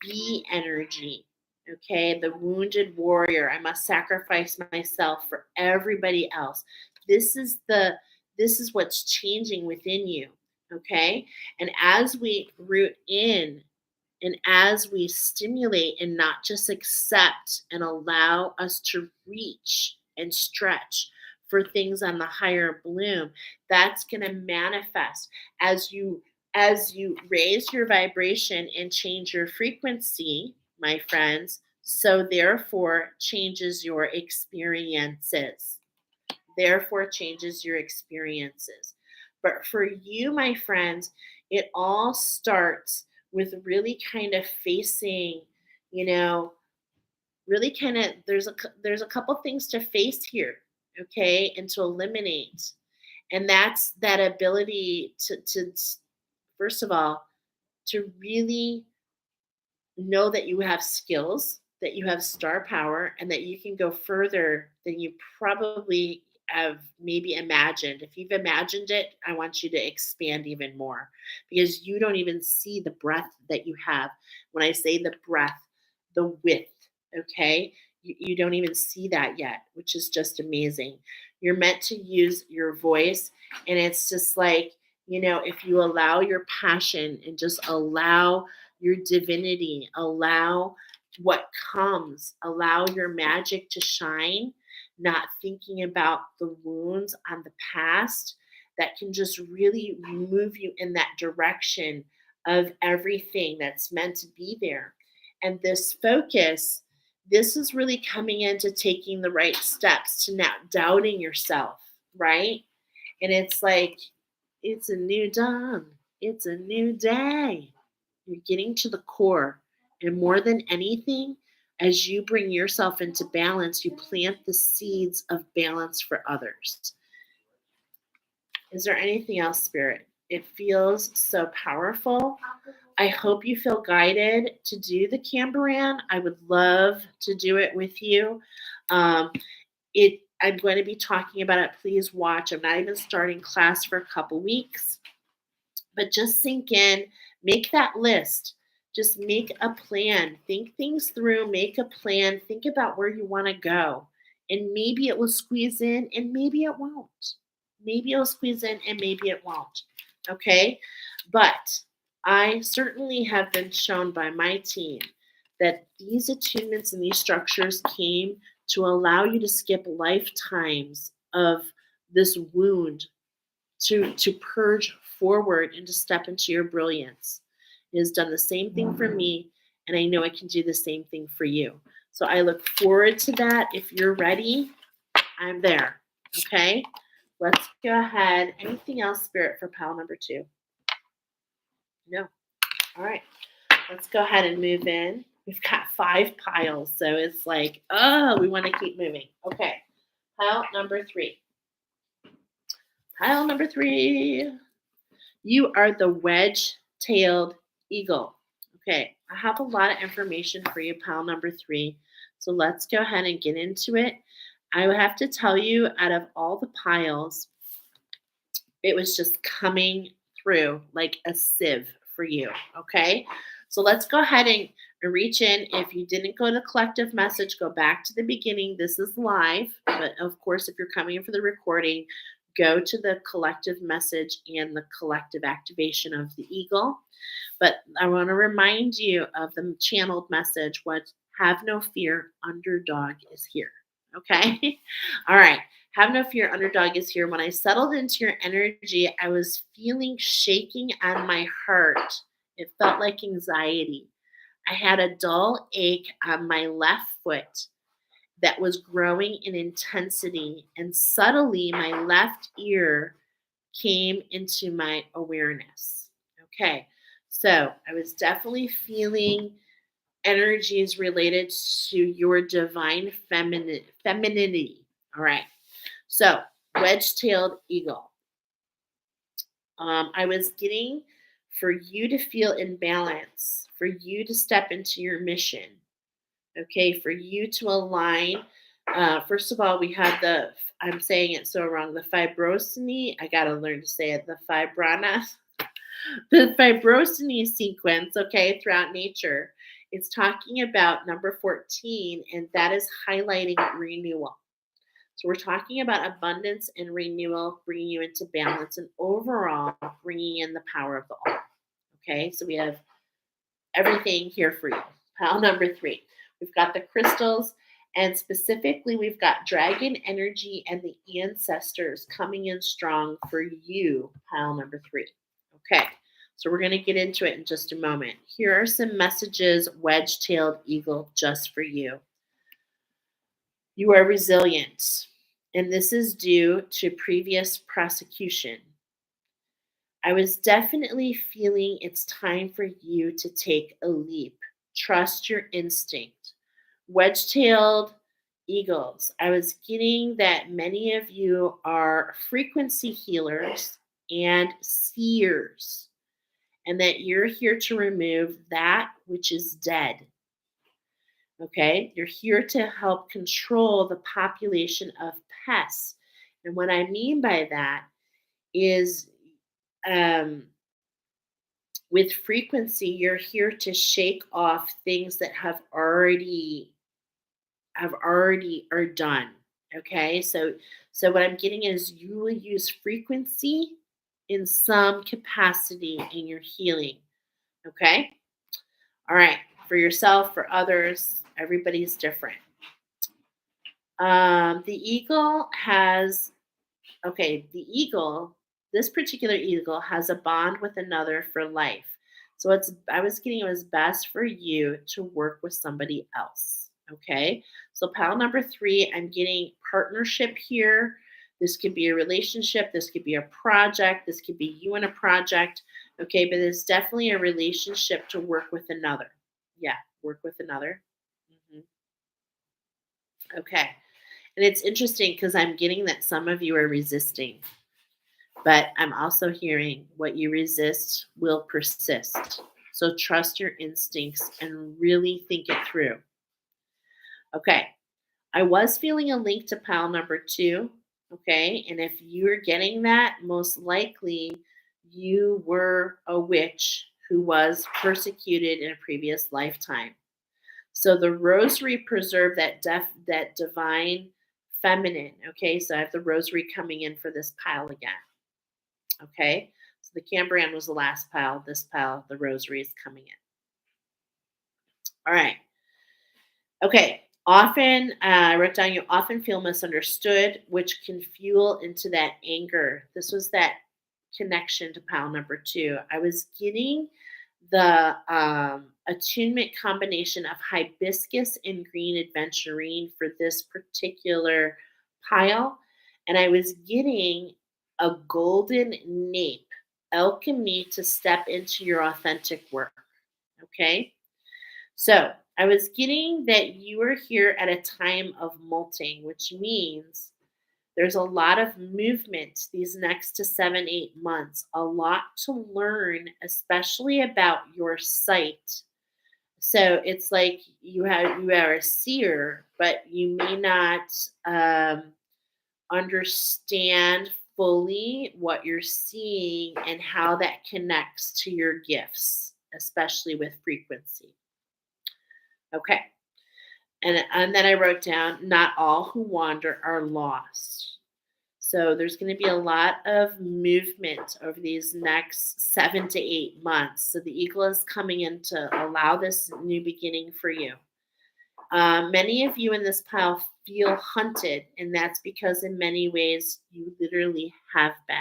bee energy, okay? The wounded warrior. I must sacrifice myself for everybody else. This is what's changing within you, okay? And as we root in and as we stimulate and not just accept and allow us to reach and stretch for things on the higher bloom, that's going to manifest as you raise your vibration and change your frequency, my friends. So therefore changes your experiences, therefore changes your experiences. But for you, my friends, it all starts with really kind of facing, you know, really kind of there's a couple things to face here, okay, and to eliminate. And that's that ability to first of all to really know that you have skills, that you have star power, and that you can go further than you probably have maybe imagined. If you've imagined it, I want you to expand even more because you don't even see the breadth that you have. When I say the breadth, the width, okay? You don't even see that yet, which is just amazing. You're meant to use your voice, and it's just like, if you allow your passion and just allow your divinity, allow what comes, allow your magic to shine, not thinking about the wounds on the past, that can just really move you in that direction of everything that's meant to be there. And this focus, this is really coming into taking the right steps to not doubting yourself, right? And it's like, it's a new dawn, it's a new day. You're getting to the core. And more than anything, as you bring yourself into balance, you plant the seeds of balance for others. Is there anything else, Spirit? It feels so powerful. I hope you feel guided to do the Cambaran. I would love to do it with you. Um, I'm going to be talking about it. Please watch. I'm not even starting class for a couple weeks, but just sink in, make that list. Just make a plan. Think things through, make a plan, think about where you want to go. And maybe it will squeeze in and maybe it won't. Maybe it'll squeeze in and maybe it won't. Okay? But I certainly have been shown by my team that these attunements and these structures came to allow you to skip lifetimes of this wound, to purge forward and to step into your brilliance. It has done the same thing for me, and I know it can do the same thing for you. So I look forward to that. If you're ready, I'm there. Okay? Let's go ahead. Anything else, Spirit, for pile number 2? No. All right. Let's go ahead and move in. We've got 5 piles, so it's like, oh, we want to keep moving. Okay. Pile number 3. Pile number 3. You are the wedge-tailed eagle. Okay, I have a lot of information for you, pile number 3. So let's go ahead and get into it. I would have to tell you, out of all the piles, it was just coming through like a sieve for you. Okay, so let's go ahead and reach in. If you didn't go to collective message, go back to the beginning. This is live, but of course, if you're coming in for the recording, go to the collective message and the collective activation of the eagle. But I want to remind you of the channeled message: what, have no fear, underdog is here. Okay. All right. Have no fear, underdog is here. When I settled into your energy, I was feeling shaking on my heart. It felt like anxiety. I had a dull ache on my left foot that was growing in intensity, and subtly my left ear came into my awareness. Okay, so I was definitely feeling energies related to your divine femininity. All right, so wedge-tailed eagle. I was getting for you to feel in balance, for you to step into your mission. Okay, for you to align. First of all, we have I'm saying it so wrong, the fibrosity. I got to learn to say it, the fibrana, the fibrosity sequence, okay, throughout nature. It's talking about number 14, and that is highlighting renewal. So we're talking about abundance and renewal, bringing you into balance, and overall bringing in the power of the all. Okay, so we have everything here for you. Pile number 3. We've got the crystals, and specifically, we've got dragon energy and the ancestors coming in strong for you. Pile number 3. Okay, so we're going to get into it in just a moment. Here are some messages, wedge-tailed eagle, just for you. You are resilient, and this is due to previous prosecution. I was definitely feeling it's time for you to take a leap. Trust your instinct. Wedge-tailed eagles. I was getting that many of you are frequency healers and seers, and that you're here to remove that which is dead. Okay, you're here to help control the population of pests. And what I mean by that is, um, with frequency, you're here to shake off things that have already have already are done. Okay, so what I'm getting is you will use frequency in some capacity in your healing. Okay, all right, for yourself, for others, everybody's different. The eagle has Okay, the eagle, this particular eagle has a bond with another for life. So I was getting it was best for you to work with somebody else. Okay. So pile number three, I'm getting partnership here. This could be a relationship, this could be a project, this could be you and a project. Okay, but it's definitely a relationship to work with another. Yeah, work with another. Mhm. Okay. And it's interesting because I'm getting that some of you are resisting. But I'm also hearing what you resist will persist. So trust your instincts and really think it through. Okay. I was feeling a link to pile number two. Okay. And if you're getting that, most likely you were a witch who was persecuted in a previous lifetime. So the rosary preserved that divine feminine. Okay. So I have the rosary coming in for this pile again. Okay. So the Cambrian was the last pile. This pile, the rosary is coming in. All right. Okay. Often, I wrote down you often feel misunderstood, which can fuel into that anger. This was that connection to pile number two. I was getting the attunement combination of hibiscus and green aventurine for this particular pile. And I was getting a golden nape, alchemy to step into your authentic work. Okay. So I was getting that you are here at a time of molting, which means there's a lot of movement these next to 7, 8 months, a lot to learn, especially about your sight. So it's like you are a seer, but you may not understand fully what you're seeing and how that connects to your gifts, especially with frequency. Okay. And then I wrote down, not all who wander are lost. So there's going to be a lot of movement over these next 7 to 8 months. So the eagle is coming in to allow this new beginning for you. Many of you in this pile feel hunted, and that's because in many ways you literally have been.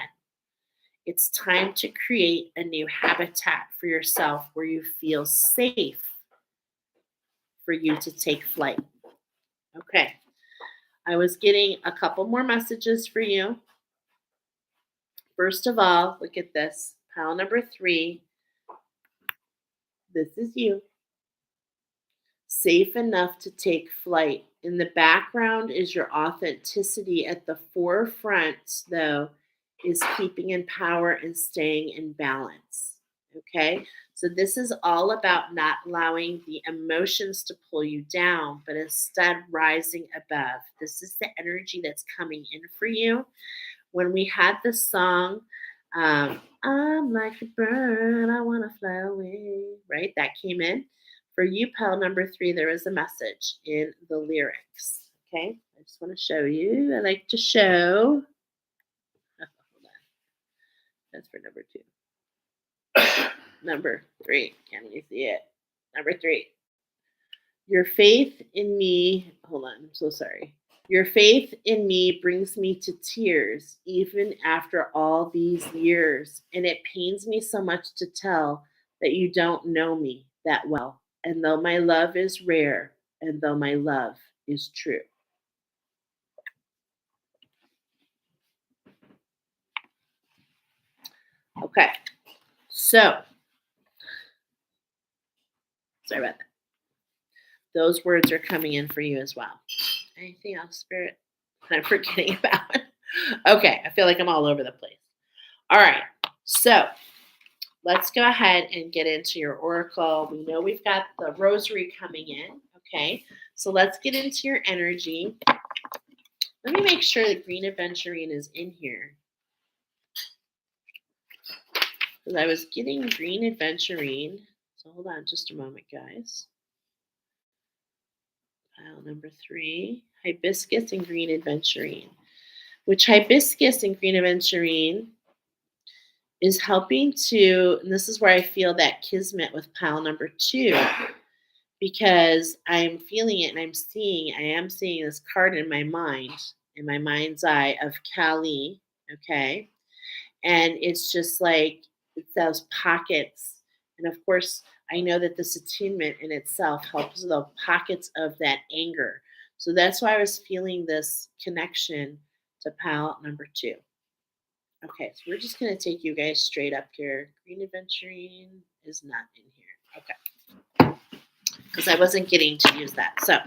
It's time to create a new habitat for yourself where you feel safe for you to take flight. Okay. I was getting a couple more messages for you. First of all, look at this. Pile number three. This is you. Safe enough to take flight. In the background is your authenticity. At the forefront, though, is keeping in power and staying in balance. Okay? So, this is all about not allowing the emotions to pull you down, but instead rising above. This is the energy that's coming in for you. When we had the song, I'm like a bird, I want to fly away, right? That came in. For you, pal number three, there is a message in the lyrics. Okay, I just want to show you. I like to show. Oh, hold on. That's for number two. Number three. Can't really see it. Number three. Your faith in me. Hold on. I'm so sorry. Your faith in me brings me to tears, even after all these years. And it pains me so much to tell that you don't know me that well. And though my love is rare, and though my love is true. Okay. So, sorry about that. Those words are coming in for you as well. Anything else, Spirit? I'm forgetting about. Okay. I feel like I'm all over the place. All right. So, let's go ahead and get into your oracle. We know we've got the rosary coming in. Okay. So let's get into your energy. Let me make sure the green aventurine is in here. Because I was getting green aventurine. So hold on just a moment, guys. Pile number 3, hibiscus and green aventurine, which hibiscus and green aventurine is helping to, and this is where I feel that kismet with pile number 2, because I'm feeling it and I am seeing this card in my mind's eye of Kali, okay? And it's just like it's those pockets. And of course, I know that this attunement in itself helps the pockets of that anger. So that's why I was feeling this connection to pile number 2. Okay, so we're just going to take you guys straight up here. Green aventurine is not in here. Okay, because I wasn't getting to use that. So,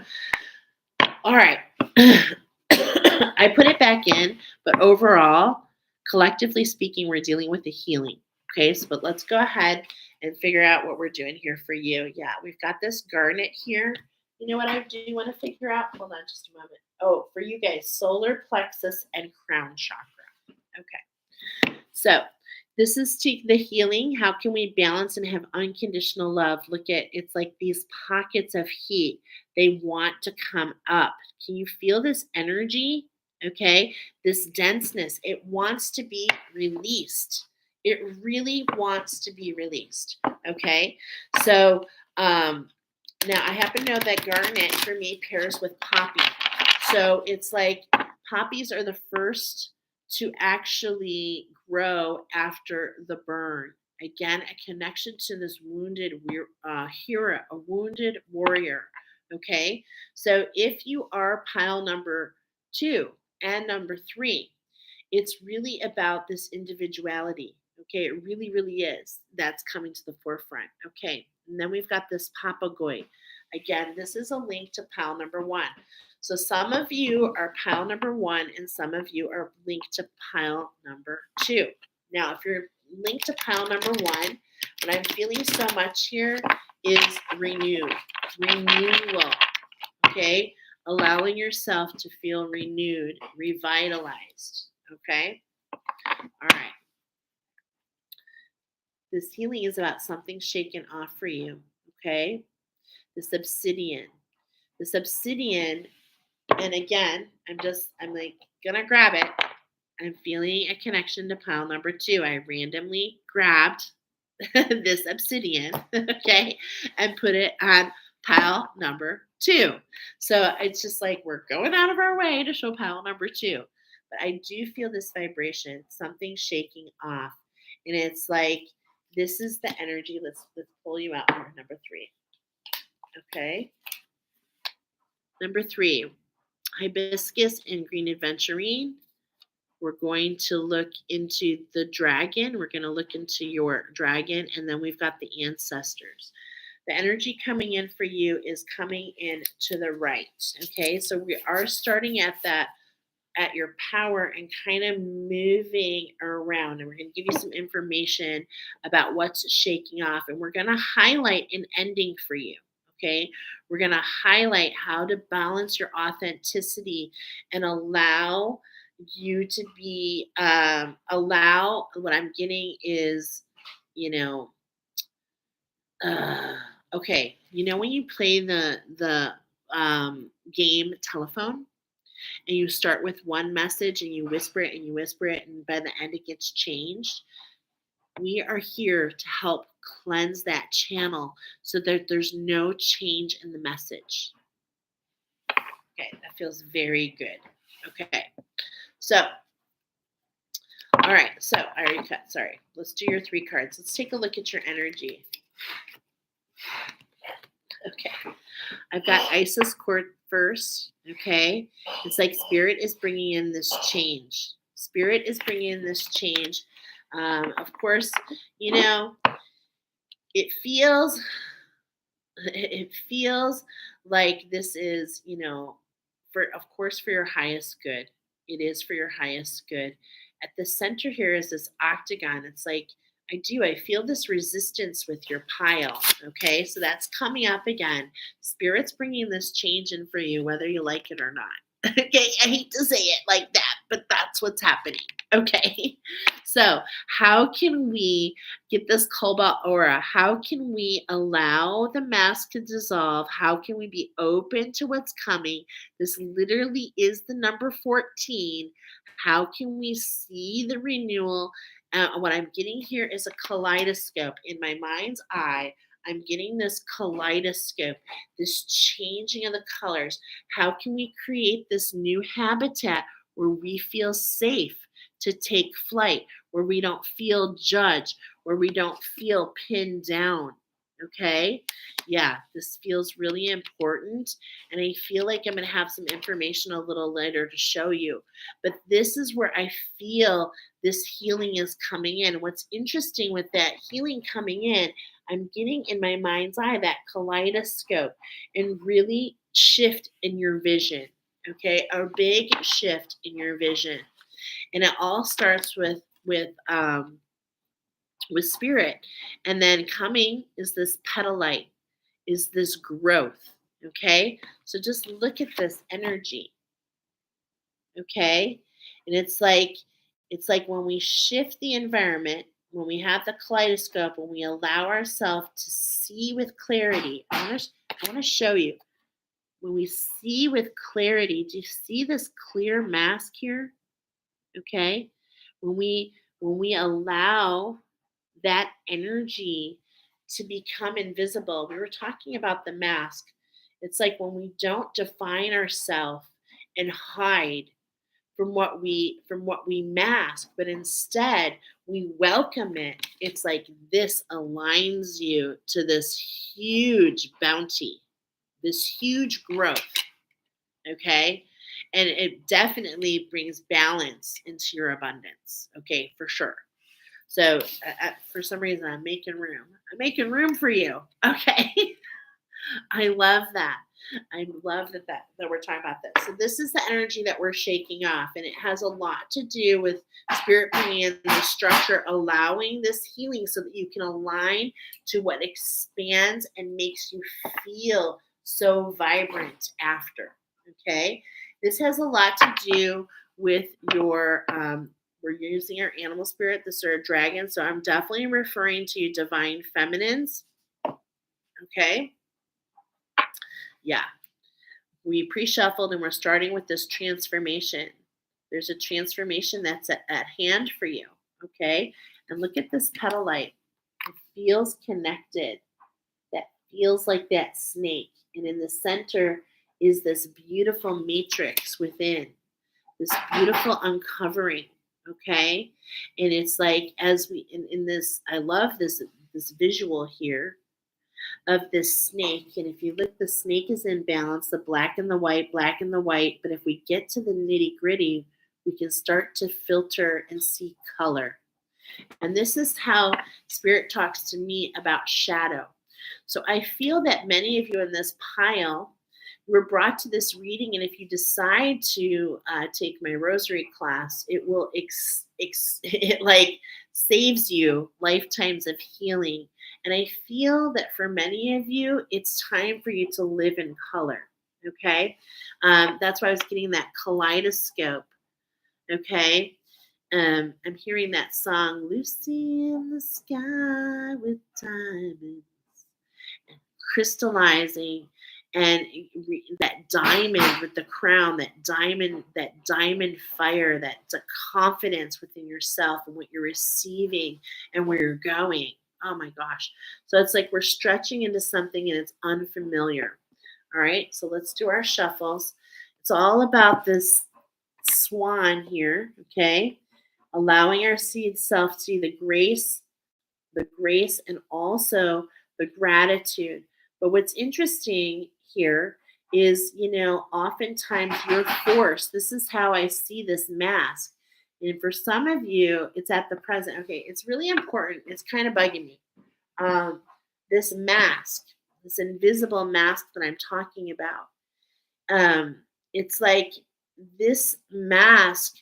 all right. I put it back in, but overall, collectively speaking, we're dealing with the healing. Okay, so but let's go ahead and figure out what we're doing here for you. Yeah, we've got this garnet here. You know what I do want to figure out? Hold on just a moment. Oh, for you guys, solar plexus and crown chakra. Okay, so this is the healing. How can we balance and have unconditional love? Look at it's like these pockets of heat. They want to come up. Can you feel this energy? Okay, this denseness. It wants to be released. It really wants to be released. Okay, so now I happen to know that garnet for me pairs with poppy. So it's like poppies are the first to actually grow after the burn. Again, a connection to this wounded hero, a wounded warrior. Okay, so if you are pile number 2 and number 3, it's really about this individuality. Okay, it really, really is. That's coming to the forefront. Okay, and then we've got this papagoy. Again, this is a link to pile number 1. So some of you are pile number 1 and some of you are linked to pile number 2. Now, if you're linked to pile number 1, what I'm feeling so much here is renewal. Okay, allowing yourself to feel renewed, revitalized. Okay, all right. This healing is about something shaken off for you. Okay, this obsidian. This obsidian, and again, I'm like gonna grab it. I'm feeling a connection to pile number 2. I randomly grabbed this obsidian, okay, and put it on pile number 2. So it's just like we're going out of our way to show pile number 2. But I do feel this vibration, something shaking off. And it's like this is the energy. Let's pull you out here, number 3. Okay. Number 3, hibiscus and green aventurine. We're going to look into the dragon. We're going to look into your dragon, and then we've got the ancestors. The energy coming in for you is coming in to the right. Okay, so we are starting at your power and kind of moving around. And we're going to give you some information about what's shaking off, and we're going to highlight an ending for you. Okay, we're going to highlight how to balance your authenticity and allow you to be allow what I'm getting is, you know, okay, you know when you play the game telephone and you start with one message and you whisper it and you whisper it and by the end it gets changed. We are here to help cleanse that channel so that there's no change in the message. Okay, that feels very good. Okay, so, all right, so I already cut, sorry. Let's do your 3 cards. Let's take a look at your energy. Okay, I've got Isis Court first, okay? It's like Spirit is bringing in this change. Spirit is bringing in this change. Of course, you know, it feels like this is, you know, of course for your highest good. It is for your highest good. At the center here is this octagon. It's like I feel this resistance with your pile. Okay, so that's coming up again. Spirit's bringing this change in for you, whether you like it or not. Okay, I hate to say it like that, but that's what's happening. Okay. So, how can we get this cobalt aura? How can we allow the mask to dissolve? How can we be open to what's coming? This literally is the number 14. How can we see the renewal? What I'm getting here is a kaleidoscope in my mind's eye. I'm getting this kaleidoscope, this changing of the colors. How can we create this new habitat where we feel safe to take flight, where we don't feel judged, where we don't feel pinned down? Okay. Yeah, this feels really important. And I feel like I'm going to have some information a little later to show you. But this is where I feel this healing is coming in. What's interesting with that healing coming in, I'm getting in my mind's eye that kaleidoscope and really shift in your vision. Okay, a big shift in your vision, and it all starts with spirit, and then coming is this petalite, is this growth. Okay, so just look at this energy. Okay, and it's like when we shift the environment, when we have the kaleidoscope, when we allow ourselves to see with clarity. I want to show you. When we see with clarity, do you see this clear mask here? Okay, when we allow that energy to become invisible. We were talking about the mask. It's like when we don't define ourselves and hide from what we mask, but instead we welcome it. It's like this aligns you to this huge bounty, this huge growth. Okay, and it definitely brings balance into your abundance. Okay, for sure. So for some reason, I'm making room. I'm making room for you. Okay. I love that. I love that we're talking about this. So this is the energy that we're shaking off, and it has a lot to do with spirit bringing in the structure, allowing this healing so that you can align to what expands and makes you feel so vibrant after. Okay, this has a lot to do with your. We're using our animal spirit, the sir dragon. So I'm definitely referring to divine feminines. Okay. Yeah, we pre-shuffled and we're starting with this transformation. There's a transformation that's at hand for you. Okay. And look at this petal light. It feels connected. That feels like that snake. And in the center is this beautiful matrix within, this beautiful uncovering. Okay. And it's like, as we, in this, I love this visual here of this snake. And if you look, the snake is in balance, the black and the white. But if we get to the nitty gritty, we can start to filter and see color. And this is how spirit talks to me about shadow. So I feel that many of you in this pile were brought to this reading, and if you decide to take my rosary class, it will it like saves you lifetimes of healing. And I feel that for many of you, it's time for you to live in color. Okay, that's why I was getting that kaleidoscope. Okay, I'm hearing that song, Lucy in the Sky with Diamonds, and crystallizing, and that diamond with the crown, that diamond fire, that the confidence within yourself and what you're receiving and where you're going. Oh my gosh. So it's like we're stretching into something and it's unfamiliar. All right. So let's do our shuffles. It's all about this swan here. Okay, allowing our seed self to see the grace, and also the gratitude. But what's interesting here is, oftentimes you're forced. This is how I see this mask. And for some of you, it's at the present. Okay, it's really important. It's kind of bugging me. Um, this mask, this invisible mask that I'm talking about. It's like this mask,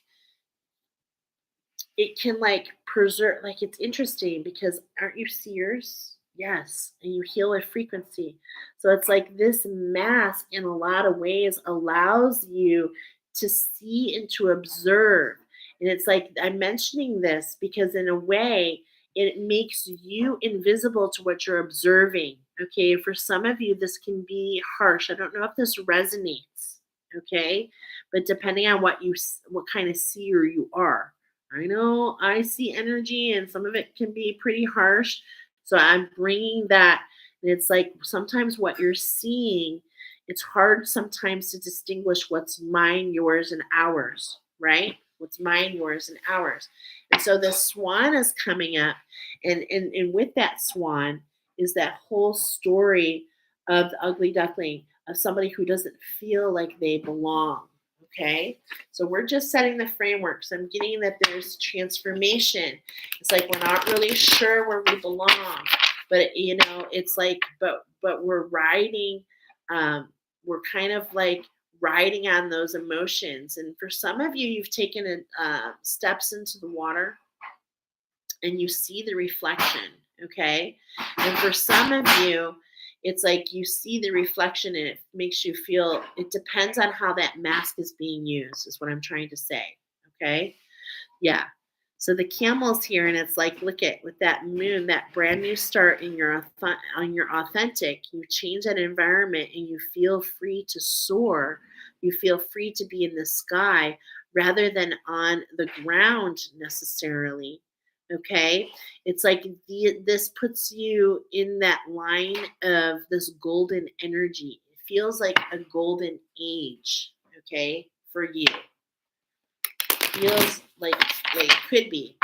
it can like preserve, like it's interesting because aren't you seers? Yes, and you heal a frequency. So it's like this mask in a lot of ways allows you to see and to observe And it's like I'm mentioning this because in a way, it makes you invisible to what you're observing. Okay. For some of you, this can be harsh. I don't know if this resonates. Okay. But depending on what kind of seer you are. I know I see energy and some of it can be pretty harsh. So I'm bringing that. And it's like sometimes what you're seeing, it's hard sometimes to distinguish what's mine, yours, and ours, right? What's mine, yours, and ours. And so the swan is coming up, and with that swan is that whole story of the ugly duckling, of somebody who doesn't feel like they belong. Okay. So we're just setting the framework. So I'm getting that there's transformation. It's like we're not really sure where we belong, but it's like, but we're riding, we're kind of like riding on those emotions. And for some of you, you've taken steps into the water and you see the reflection. Okay. And for some of you, it's like you see the reflection and it makes you feel, it depends on how that mask is being used, is what I'm trying to say. Okay. Yeah. So the camel's here, and it's like, look at with that moon, that brand new start in on your authentic. You change that environment, and you feel free to soar. You feel free to be in the sky rather than on the ground necessarily. Okay, it's like this puts you in that line of this golden energy. It feels like a golden age. Okay, for you feels like could be,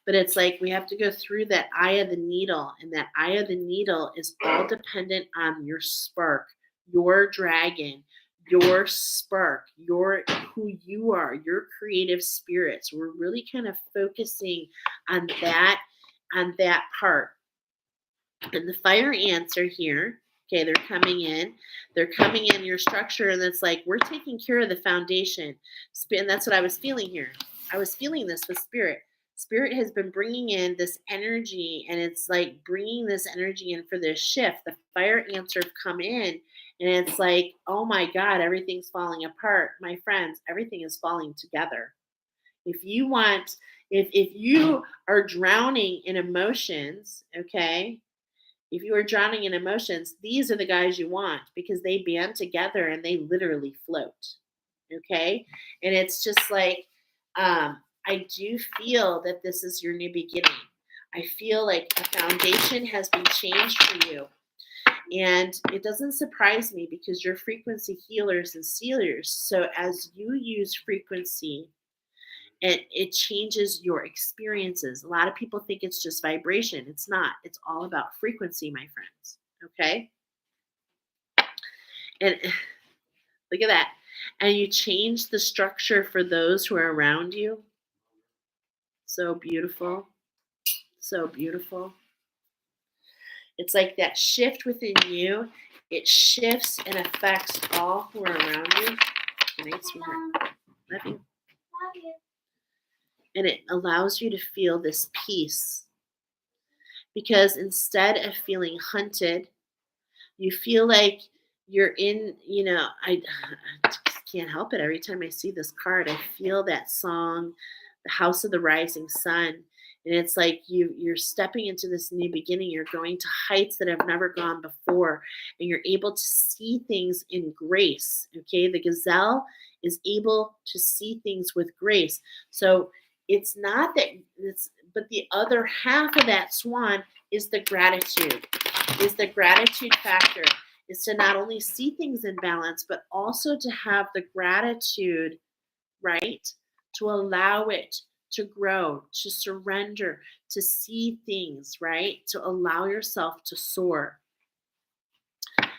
but it's like we have to go through that eye of the needle, and that eye of the needle is all dependent on your spark, your dragon, your spark, your who you are, your creative spirits. We're really kind of focusing on that part. And the fire ants are here. Okay, they're coming in. They're coming in your structure, and it's like we're taking care of the foundation. And that's what I was feeling here. I was feeling this with spirit. Spirit has been bringing in this energy, and it's like bringing this energy in for this shift. The fire ants have come in, and it's like, oh my God, everything's falling apart. My friends, everything is falling together. If you want, if you are drowning in emotions, okay, if you are drowning in emotions, these are the guys you want because they band together and they literally float. Okay. And it's just like, I do feel that this is your new beginning. I feel like a foundation has been changed for you. And it doesn't surprise me because you're frequency healers and sealers. So as you use frequency, it changes your experiences. A lot of people think it's just vibration. It's not. It's all about frequency, my friends. Okay? And look at that. And you change the structure for those who are around you. So beautiful. So beautiful. It's like that shift within you. It shifts and affects all who are around you. Good night, sweetheart. Love you. And it allows you to feel this peace. Because instead of feeling hunted, you feel like you're in, I just can't help it. Every time I see this card, I feel that song, The House of the Rising Sun. And it's like you're stepping into this new beginning. You're going to heights that have never gone before, and you're able to see things in grace. Okay, the gazelle is able to see things with grace. So it's not that it's, but the other half of that swan is the gratitude, is the gratitude factor, is to not only see things in balance, but also to have the gratitude, right? To allow it to grow, to surrender, to see things, right? To allow yourself to soar.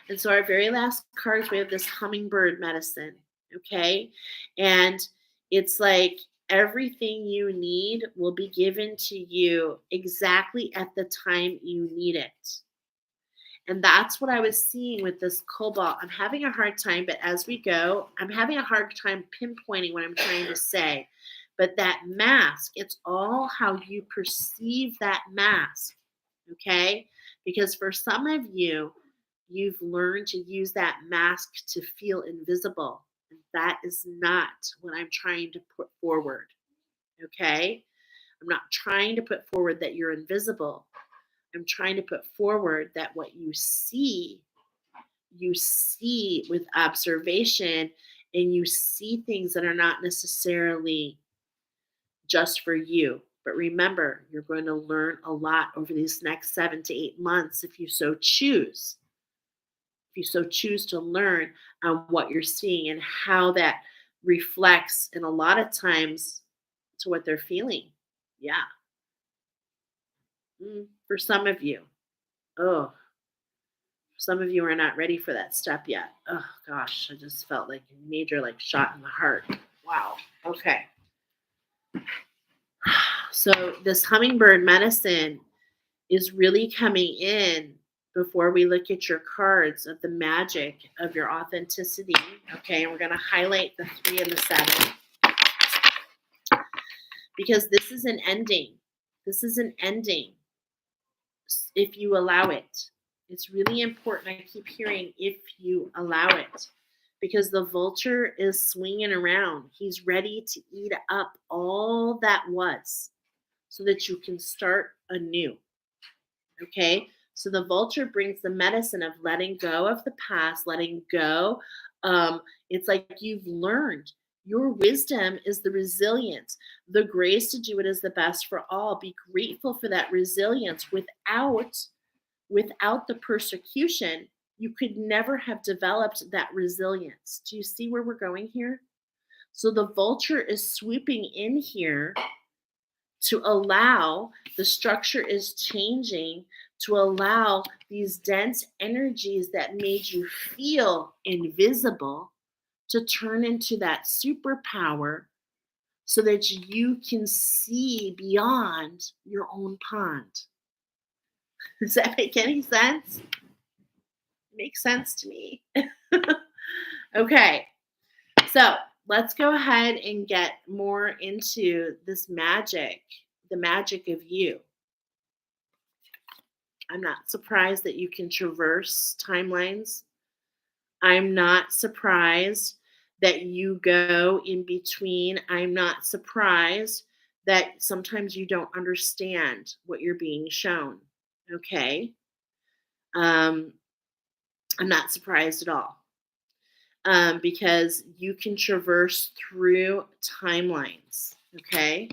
And so our very last cards, we have this hummingbird medicine, okay? And it's like everything you need will be given to you exactly at the time you need it. And that's what I was seeing with this cobalt. I'm having a hard time, but as we go, I'm having a hard time pinpointing what I'm trying to say. But that mask, it's all how you perceive that mask, okay? Because for some of you, you've learned to use that mask to feel invisible. And that is not what I'm trying to put forward. Okay? I'm not trying to put forward that you're invisible. I'm trying to put forward that what you see with observation, and you see things that are not necessarily just for you. But remember, you're going to learn a lot over these next 7 to 8 months if you so choose. If you so choose to learn on what you're seeing and how that reflects, and a lot of times, to what they're feeling. Yeah. For some of you. Oh, some of you are not ready for that step yet. Oh gosh, I just felt like a major like shot in the heart. Wow. Okay. So this hummingbird medicine is really coming in before we look at your cards of the magic of your authenticity. Okay, and we're going to highlight the 3 and the 7 because this is an ending. This is an ending if you allow it. It's really important. I keep hearing if you allow it because the vulture is swinging around. He's ready to eat up all that was so that you can start anew. Okay. So the vulture brings the medicine of letting go of the past, letting go. It's like you've learned. Your wisdom is the resilience. The grace to do it is the best for all. Be grateful for that resilience. Without the persecution, you could never have developed that resilience. Do you see where we're going here? So the vulture is swooping in here to allow the structure is changing, to allow these dense energies that made you feel invisible to turn into that superpower so that you can see beyond your own pond. Does that make any sense? It makes sense to me. Okay, so let's go ahead and get more into this magic, the magic of you. I'm not surprised that you can traverse timelines. I'm not surprised that you go in between. I'm not surprised that sometimes you don't understand what you're being shown. Okay. Um, I'm not surprised at all because you can traverse through timelines. Okay.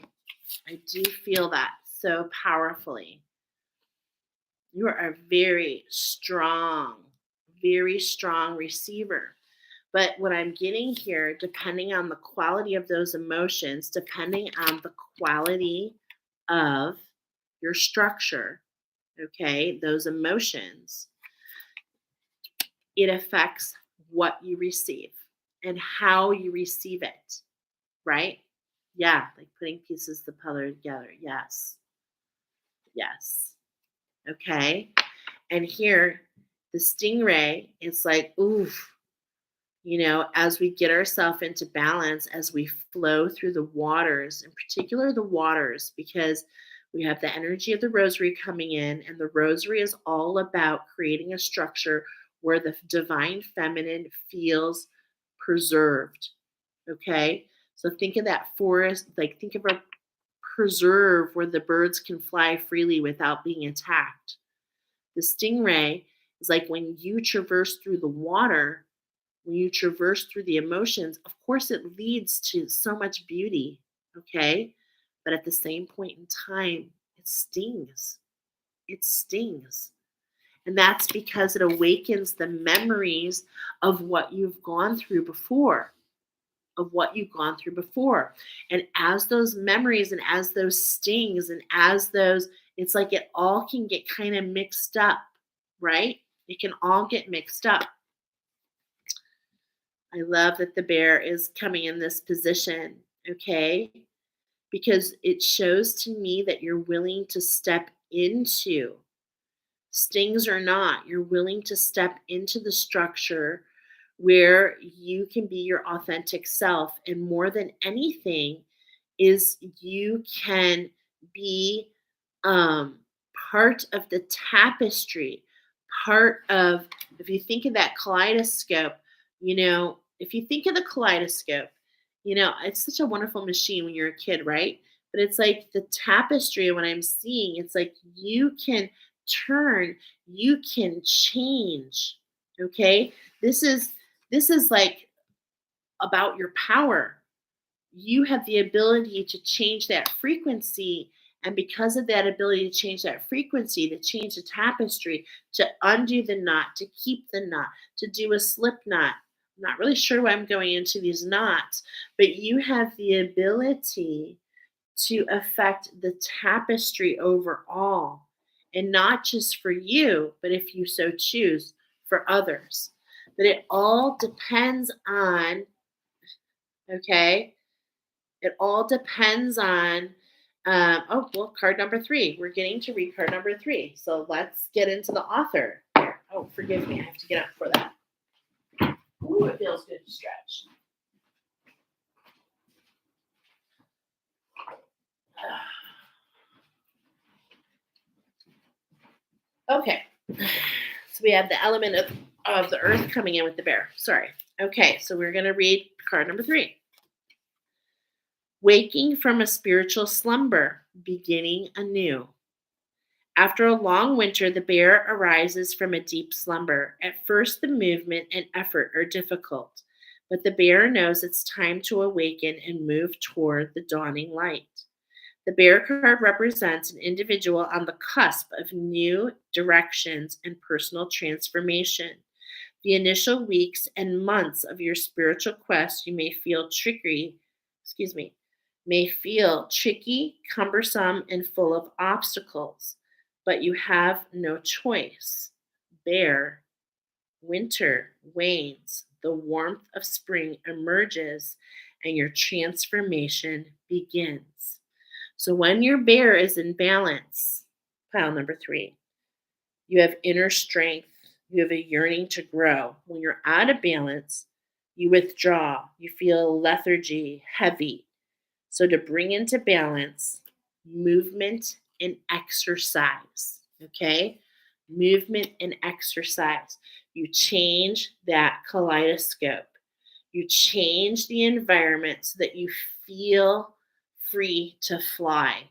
I do feel that so powerfully. You are a very strong receiver. But what I'm getting here, depending on the quality of those emotions, depending on the quality of your structure, okay, those emotions, it affects what you receive and how you receive it, right? Yeah, like putting pieces of the puzzle together. Yes. Yes. Okay. And here, the stingray, it's like, oof, as we get ourselves into balance, as we flow through the waters, in particular the waters, because we have the energy of the rosary coming in, and the rosary is all about creating a structure where the divine feminine feels preserved. Okay. So think of that forest, like think of a preserve where the birds can fly freely without being attacked. The stingray is like when you traverse through the water, when you traverse through the emotions, of course, it leads to so much beauty, okay? But at the same point in time, it stings. It stings. And that's because it awakens the memories of what you've gone through before, of what you've gone through before. And as those memories and as those stings and as those, it's like it all can get kind of mixed up, right? It can all get mixed up. I love that the bear is coming in this position, okay? Because it shows to me that you're willing to step into, stings or not, you're willing to step into the structure where you can be your authentic self. And more than anything, is you can be um, part of the tapestry, part of, if you think of that kaleidoscope, if you think of the kaleidoscope, it's such a wonderful machine when you're a kid, right? but it's like the tapestry, what I'm seeing, it's like you can turn, you can change. Okay? This is like about your power. You have the ability to change that frequency. And because of that ability to change that frequency, to change the tapestry, to undo the knot, to keep the knot, to do a slip knot. I'm not really sure why I'm going into these knots, but you have the ability to affect the tapestry overall. And not just for you, but if you so choose, for others. But it all depends on, okay, it all depends on, oh, well, card number three. We're getting to read card number three. So let's get into the author. Oh, forgive me. I have to get up for that. Ooh, it feels good to stretch. Okay. So we have the element of the earth coming in with the bear. Sorry. Okay. So we're going to read card number three. Waking from a spiritual slumber, beginning anew. After a long winter, the bear arises from a deep slumber. At first, the movement and effort are difficult, but the bear knows it's time to awaken and move toward the dawning light. The bear card represents an individual on the cusp of new directions and personal transformation. The initial weeks and months of your spiritual quest, you may feel tricky, cumbersome, and full of obstacles, but you have no choice. Bear, winter wanes, the warmth of spring emerges, and your transformation begins. So when your bear is in balance, pile number three, you have inner strength. You have a yearning to grow. When you're out of balance, you withdraw. You feel lethargy, heavy. So to bring into balance, movement and exercise. Okay? Movement and exercise. You change that kaleidoscope. You change the environment so that you feel free to fly.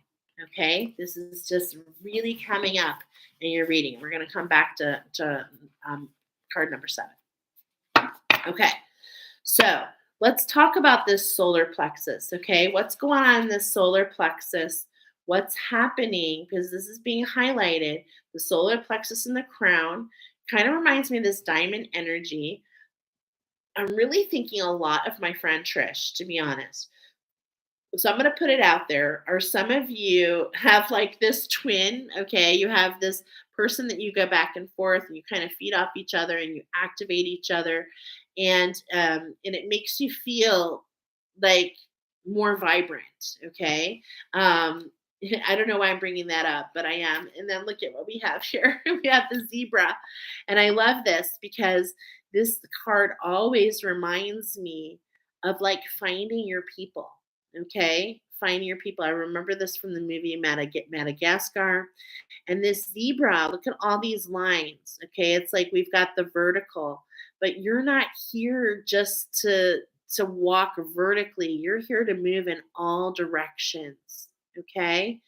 Okay? This is just really coming up in your reading. We're going to come back to card number 7. Okay. So let's talk about this solar plexus. Okay. What's going on in this solar plexus? What's happening? Because this is being highlighted. The solar plexus in the crown kind of reminds me of this diamond energy. I'm really thinking a lot of my friend Trish, to be honest. So I'm going to put it out there. Are some of you have like this twin? Okay. You have this person that you go back and forth and you kind of feed off each other and you activate each other. And it makes you feel like more vibrant. Okay. I don't know why I'm bringing that up, but I am. And then look at what we have here. We have the zebra. And I love this because this card always reminds me of like finding your people. Okay. Finding your people. I remember this from the movie Madagascar. And this zebra, look at all these lines. Okay. It's like we've got the vertical, but you're not here just to walk vertically. You're here to move in all directions. Okay.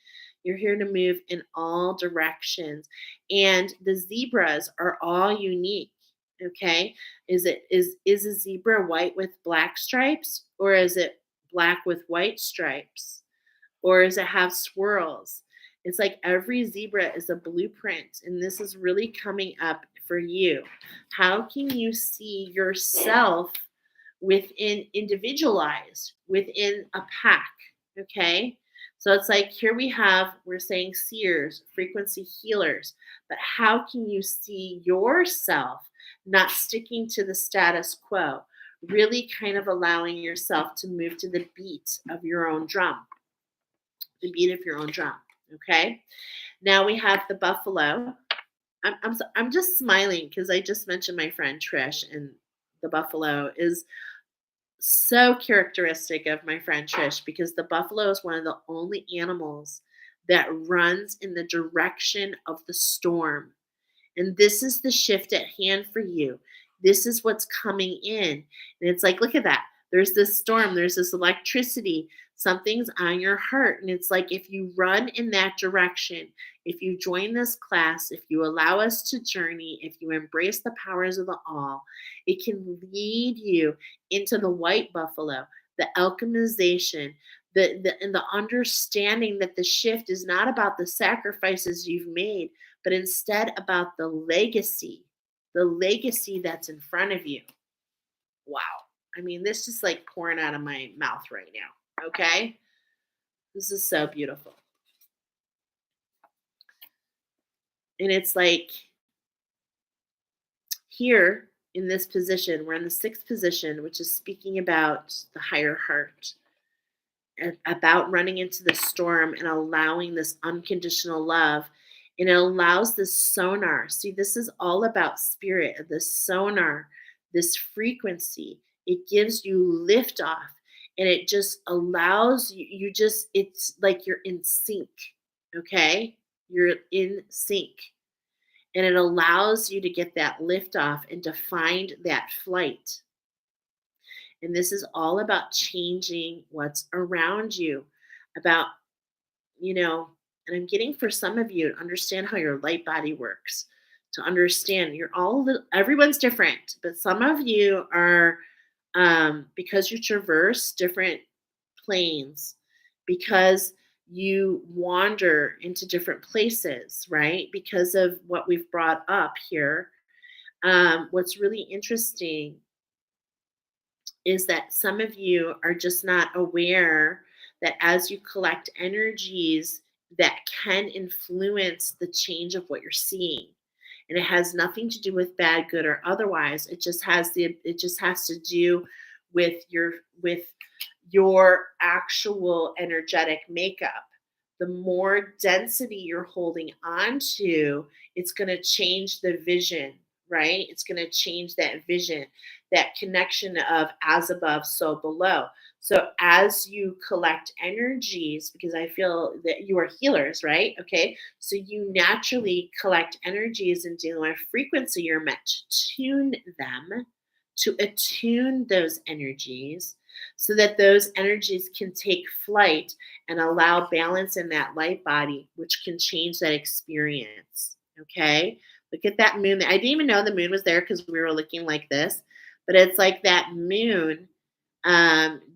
You're here to move in all directions. And the zebras are all unique. Okay. Is a zebra white with black stripes, or is it black with white stripes? Or does it have swirls? It's like every zebra is a blueprint, and this is really coming up for you. How can you see yourself within individualized within a pack? Okay. So it's like here we're saying seers, frequency healers, but how can you see yourself not sticking to the status quo, really kind of allowing yourself to move to the beat of your own drum, the beat of your own drum. Okay. Now we have the buffalo. I'm just smiling because I just mentioned my friend Trish, and the buffalo is so characteristic of my friend Trish because the buffalo is one of the only animals that runs in the direction of the storm. And this is the shift at hand for you. This is what's coming in. And it's like, look at that. There's this storm, there's this electricity, something's on your heart. And it's like if you run in that direction, if you join this class, if you allow us to journey, if you embrace the powers of the all, it can lead you into the white buffalo, the alchemization, and the understanding that the shift is not about the sacrifices you've made, but instead about the legacy that's in front of you. Wow. I mean, this is like pouring out of my mouth right now. Okay. This is so beautiful. And it's like here in this position, we're in the sixth position, which is speaking about the higher heart, and about running into the storm and allowing this unconditional love. And it allows this sonar. See, this is all about spirit, this sonar, this frequency. It gives you lift off and it just allows you just, it's like you're in sync. Okay. You're in sync. And it allows you to get that lift off and to find that flight. And this is all about changing what's around you, about, and I'm getting for some of you to understand how your light body works, to understand you're everyone's different, but some of you are, because you traverse different planes, because you wander into different places, right? Because of what we've brought up here. What's really interesting is that some of you are just not aware that as you collect energies that can influence the change of what you're seeing. And it has nothing to do with bad, good, or otherwise. It just has to do with your actual energetic makeup. The more density you're holding on to, it's going to change the vision, right? It's going to change that vision, that connection of as above, so below. So as you collect energies, because I feel that you are healers, right? Okay. So you naturally collect energies and dealing with frequency. You're meant to tune them, to attune those energies so that those energies can take flight and allow balance in that light body, which can change that experience. Okay. Look at that moon. I didn't even know the moon was there because we were looking like this, but it's like that moon.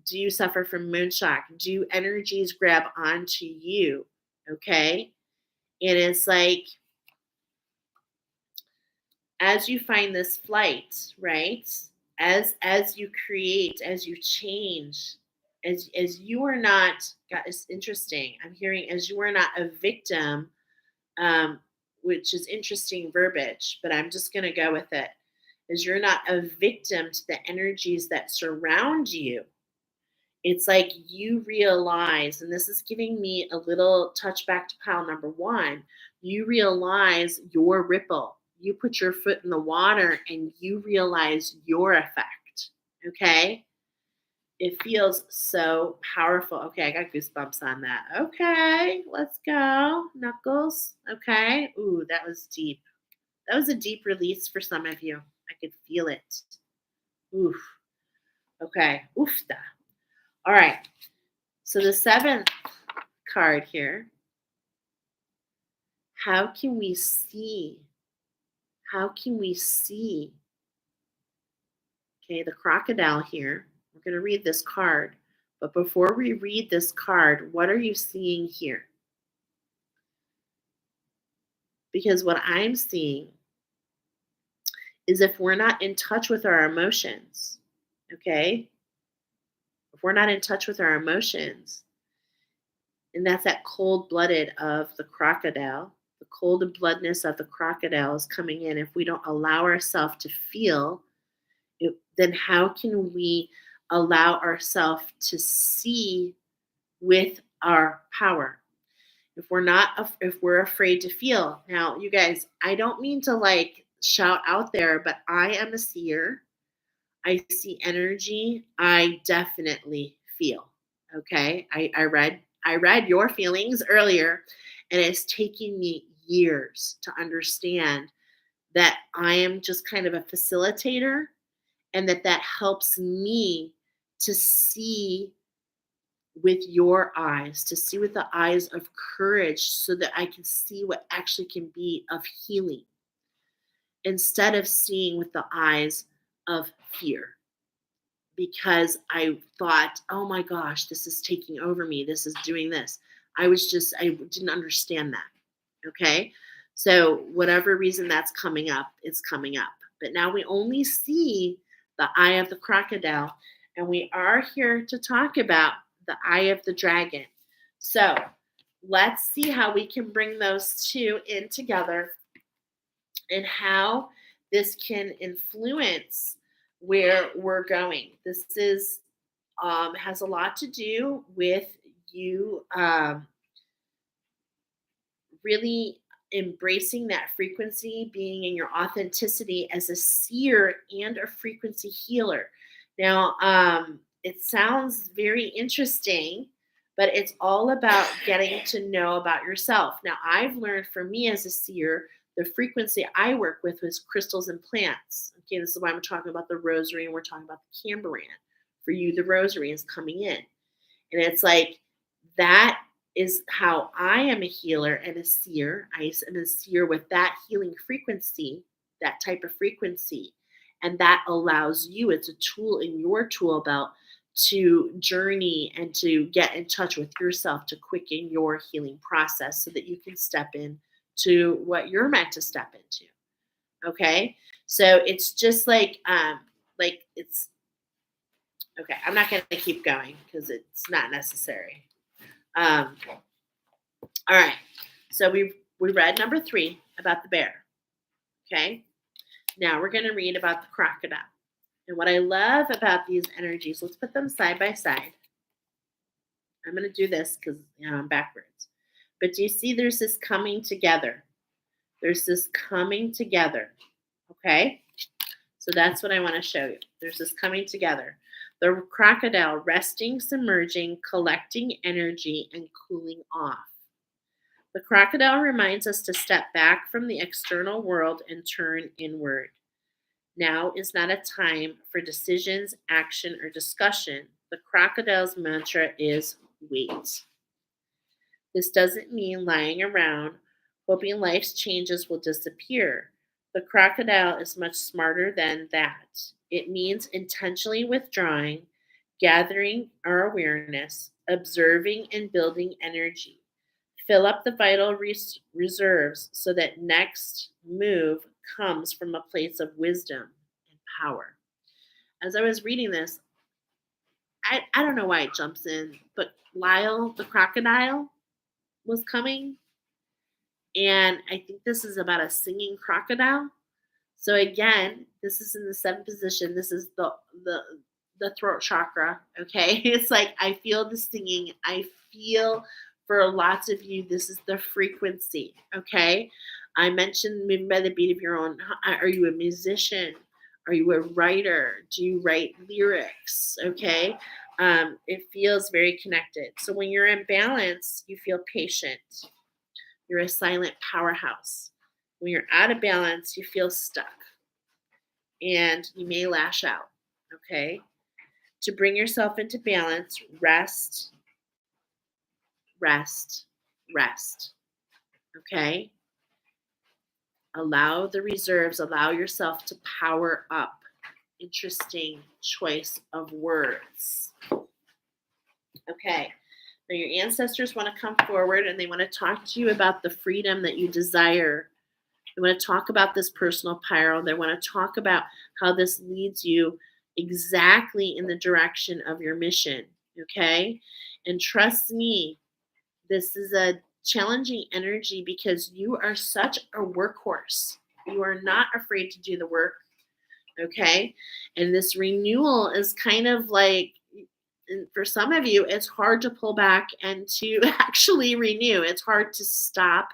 Do you suffer from moon shock? Do energies grab onto you? Okay. And it's like, as you find this flight, right? As you create, as you change, as you are not, God, it's interesting. I'm hearing as you are not a victim, um, which is interesting verbiage, but I'm just gonna go with it. As you're not a victim to the energies that surround you, it's like you realize, and this is giving me a little touch back to pile number one. You realize your ripple. You put your foot in the water and you realize your effect. Okay. It feels so powerful. Okay. I got goosebumps on that. Okay. Let's go. Knuckles. Okay. Ooh, that was deep. That was a deep release for some of you. I could feel it. Oof. Okay. Oofta. All right. So the seventh card here, how can we see? How can we see? Okay, the crocodile here. We're going to read this card. But before we read this card, what are you seeing here? Because what I'm seeing is if we're not in touch with our emotions, okay? If we're not in touch with our emotions, and that's that cold-blooded of the crocodile, the cold bloodness of the crocodile is coming in. If we don't allow ourselves to feel, then how can we allow ourselves to see with our power? If we're afraid to feel. Now, you guys, I don't mean to like shout out there, but I am a seer. I see energy. I definitely feel. Okay. I read your feelings earlier, and it's taking me years to understand that I am just kind of a facilitator, and that helps me to see with your eyes, to see with the eyes of courage so that I can see what actually can be of healing instead of seeing with the eyes of fear. Because I thought, oh my gosh, this is taking over me. This is doing this. I didn't understand that. Okay. So, whatever reason that's coming up, it's coming up. But now we only see the eye of the crocodile, and we are here to talk about the eye of the dragon. So, let's see how we can bring those two in together and how this can influence where we're going. This is has a lot to do with you really embracing that frequency, being in your authenticity as a seer and a frequency healer. Now, it sounds very interesting, but it's all about getting to know about yourself. Now, I've learned for me as a seer, the frequency I work with was crystals and plants. Okay, this is why I'm talking about the rosary and we're talking about the camberan. For you, the rosary is coming in. And it's like that is how I am a healer and a seer. I am a seer with that healing frequency, that type of frequency. And that allows you, it's a tool in your tool belt to journey and to get in touch with yourself to quicken your healing process so that you can step in to what you're meant to step into. Okay. So it's just like it's okay. I'm not going to keep going because it's not necessary. Um, all right. So we read number 3 about the bear. Okay. Now we're going to read about the crocodile. And what I love about these energies, let's put them side by side. I'm going to do this because I'm backwards. But do you see there's this coming together? There's this coming together. Okay. So that's what I want to show you. There's this coming together. The crocodile resting, submerging, collecting energy, and cooling off. The crocodile reminds us to step back from the external world and turn inward. Now is not a time for decisions, action, or discussion. The crocodile's mantra is wait. This doesn't mean lying around, hoping life's changes will disappear. The crocodile is much smarter than that. It means intentionally withdrawing, gathering our awareness, observing, and building energy. Fill up the vital reserves so that next move comes from a place of wisdom and power. As I was reading this, I don't know why it jumps in, but Lyle the crocodile was coming. And I think this is about a singing crocodile. So again, this is in the 7th position. This is the throat chakra. Okay, it's like I feel the singing. I feel for lots of you, this is the frequency. Okay, I mentioned maybe by the beat of your own. Are you a musician? Are you a writer? Do you write lyrics? Okay, it feels very connected. So when you're in balance, you feel patient. You're a silent powerhouse. When you're out of balance, you feel stuck and you may lash out. Okay. To bring yourself into balance, rest, rest, rest. Okay. Allow the reserves, allow yourself to power up. Interesting choice of words. Okay. Now, your ancestors want to come forward and they want to talk to you about the freedom that you desire. They want to talk about this personal pyro. They want to talk about how this leads you exactly in the direction of your mission. Okay. And trust me, this is a challenging energy because you are such a workhorse. You are not afraid to do the work. Okay. And this renewal is kind of like, and for some of you, it's hard to pull back and to actually renew. It's hard to stop.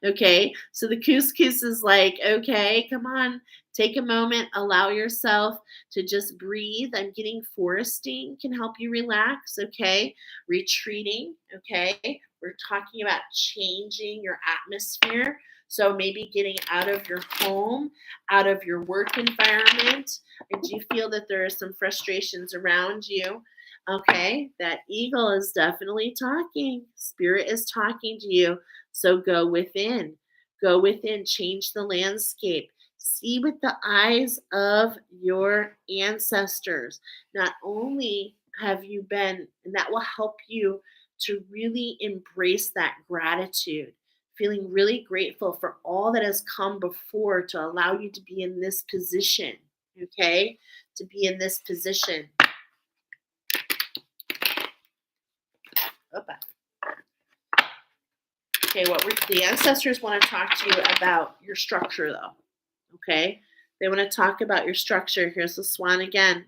Okay. So the couscous is like, okay, come on, take a moment, allow yourself to just breathe. I'm getting foresting can help you relax. Okay. Retreating. Okay. We're talking about changing your atmosphere. So maybe getting out of your home, out of your work environment. I do feel that there are some frustrations around you. Okay, that eagle is definitely talking. Spirit is talking to you. So go within. Go within, change the landscape. See with the eyes of your ancestors. Not only have you been, and that will help you to really embrace that gratitude, feeling really grateful for all that has come before to allow you to be in this position, okay? To be in this position. Opa. Okay, the ancestors want to talk to you about your structure, though. Okay, they want to talk about your structure. Here's the swan again.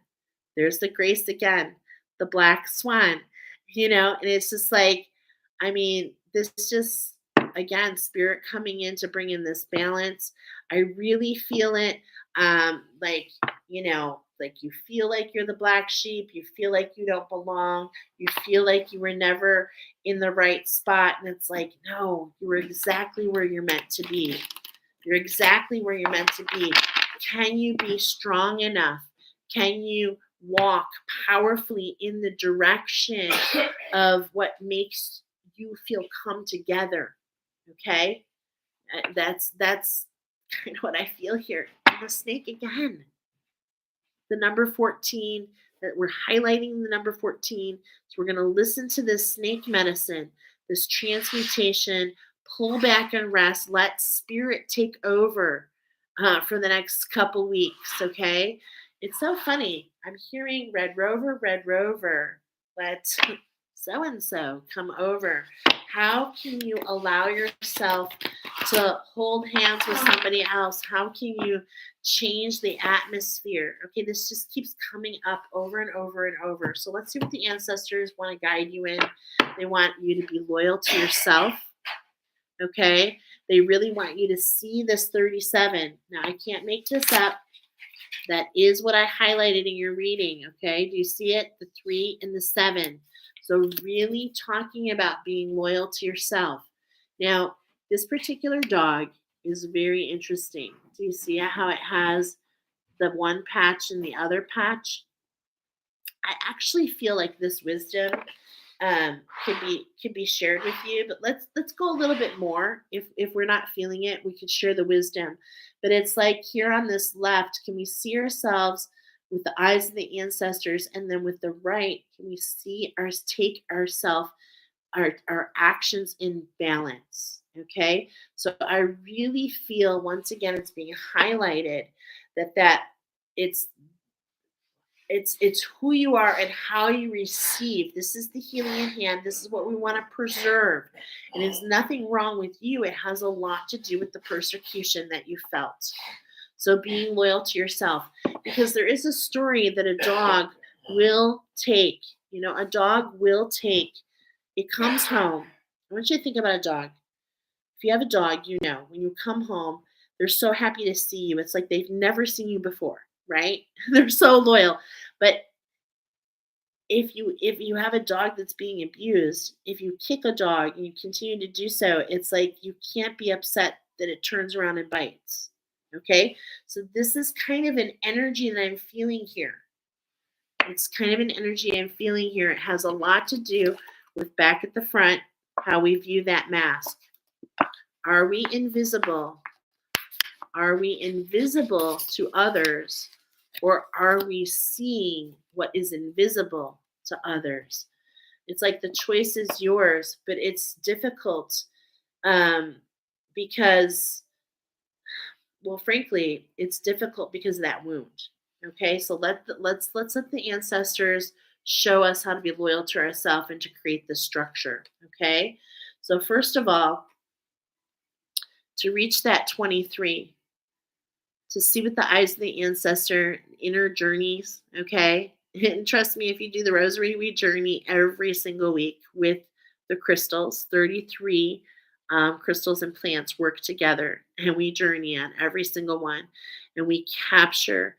There's the grace again, the black swan. And it's just like, I mean, this just again, spirit coming in to bring in this balance. I really feel it. Like you feel like you're the black sheep. You feel like you don't belong. You feel like you were never in the right spot. And it's like, no, you were exactly where you're meant to be. You're exactly where you're meant to be. Can you be strong enough? Can you walk powerfully in the direction of what makes you feel come together? Okay? That's kind of what I feel here. And the snake again. The number 14, that we're highlighting the number 14. So we're going to listen to this snake medicine, this transmutation, pull back and rest, let spirit take over for the next couple weeks, okay? It's so funny. I'm hearing Red Rover, let so-and-so come over. How can you allow yourself to hold hands with somebody else? How can you change the atmosphere? Okay, this just keeps coming up over and over and over. So let's see what the ancestors want to guide you in. They want you to be loyal to yourself. Okay, they really want you to see this 37. Now, I can't make this up. That is what I highlighted in your reading. Okay, do you see it? The 3 and the 7. So really talking about being loyal to yourself. Now, this particular dog is very interesting. Do you see how it has the one patch and the other patch? I actually feel like this wisdom could be shared with you, but let's go a little bit more. If we're not feeling it, we could share the wisdom. But it's like here on this left, can we see ourselves with the eyes of the ancestors, and then with the right, can we see take ourselves, our actions in balance? Okay, so I really feel, once again, it's being highlighted that it's who you are and how you receive. This is the healing in hand. This is what we want to preserve. And there's nothing wrong with you. It has a lot to do with the persecution that you felt. So being loyal to yourself, because there is a story that a dog will take. A dog will take. It comes home. I want you to think about a dog. If you have a dog, when you come home, they're so happy to see you. It's like they've never seen you before, right? They're so loyal. But if you have a dog that's being abused, if you kick a dog and you continue to do so, it's like you can't be upset that it turns around and bites. Okay? So this is kind of an energy that I'm feeling here. It's kind of an energy I'm feeling here. It has a lot to do with back at the front, how we view that mask. Are we invisible? Are we invisible to others, or are we seeing what is invisible to others? It's like the choice is yours, but it's difficult because, well, frankly, it's difficult because of that wound. Okay, so let's let the ancestors show us how to be loyal to ourselves and to create the structure. Okay, so first of all, to reach that 23, to see with the eyes of the ancestor, inner journeys, okay? And trust me, if you do the rosary, we journey every single week with the crystals. 33 crystals and plants work together, and we journey on every single one. And we capture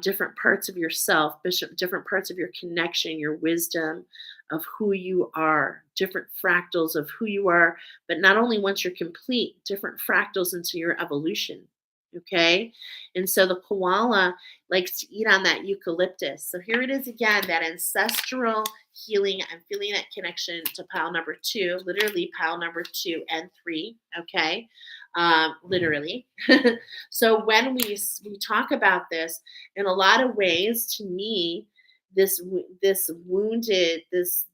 different parts of yourself, different parts of your connection, your wisdom, of who you are, different fractals of who you are, but not only once you're complete, different fractals into your evolution. Okay. And so the koala likes to eat on that eucalyptus. So here it is again, that ancestral healing. I'm feeling that connection to pile number two, literally pile number 2 and 3. Okay. Literally. So when we talk about this, in a lot of ways, to me, this wounded this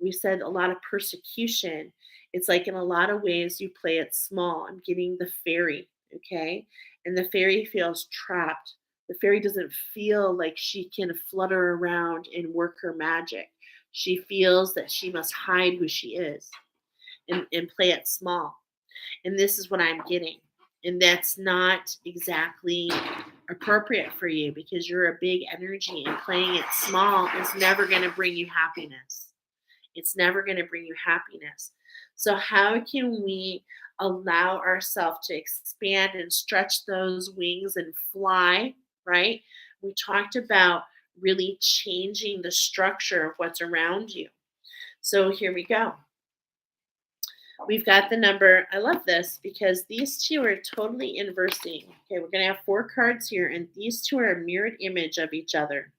we said a lot of persecution. It's like in a lot of ways you play it small. I'm getting the fairy, okay? And the fairy feels trapped. The fairy doesn't feel like she can flutter around and work her magic. She feels that she must hide who she is and play it small. And this is what I'm getting. And that's not exactly appropriate for you because you're a big energy and playing it small is never going to bring you happiness. It's never going to bring you happiness. So, how can we allow ourselves to expand and stretch those wings and fly, right? We talked about really changing the structure of what's around you. So, here we go. We've got the number. I love this because these two are totally inversing. Okay, we're going to have 4 cards here, and these two are a mirrored image of each other.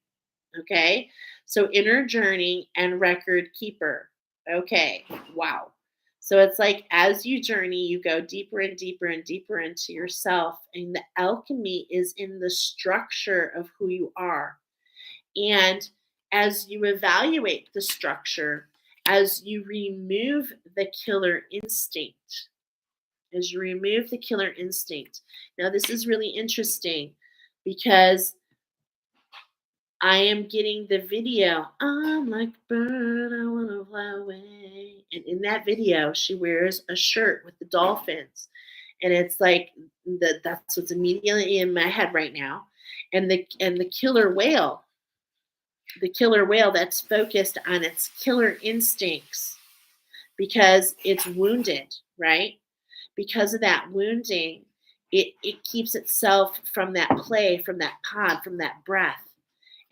Okay, so inner journey and record keeper. Okay, wow. So it's like as you journey, you go deeper and deeper and deeper into yourself, and the alchemy is in the structure of who you are. And as you evaluate the structure, as you remove the killer instinct, as you remove the killer instinct. Now, this is really interesting because I am getting the video. I'm like a bird, I want to fly away. And in that video, she wears a shirt with the dolphins. And it's like that's what's immediately in my head right now. And the killer whale that's focused on its killer instincts because it's wounded, right? Because of that wounding, it keeps itself from that play, from that pod, from that breath.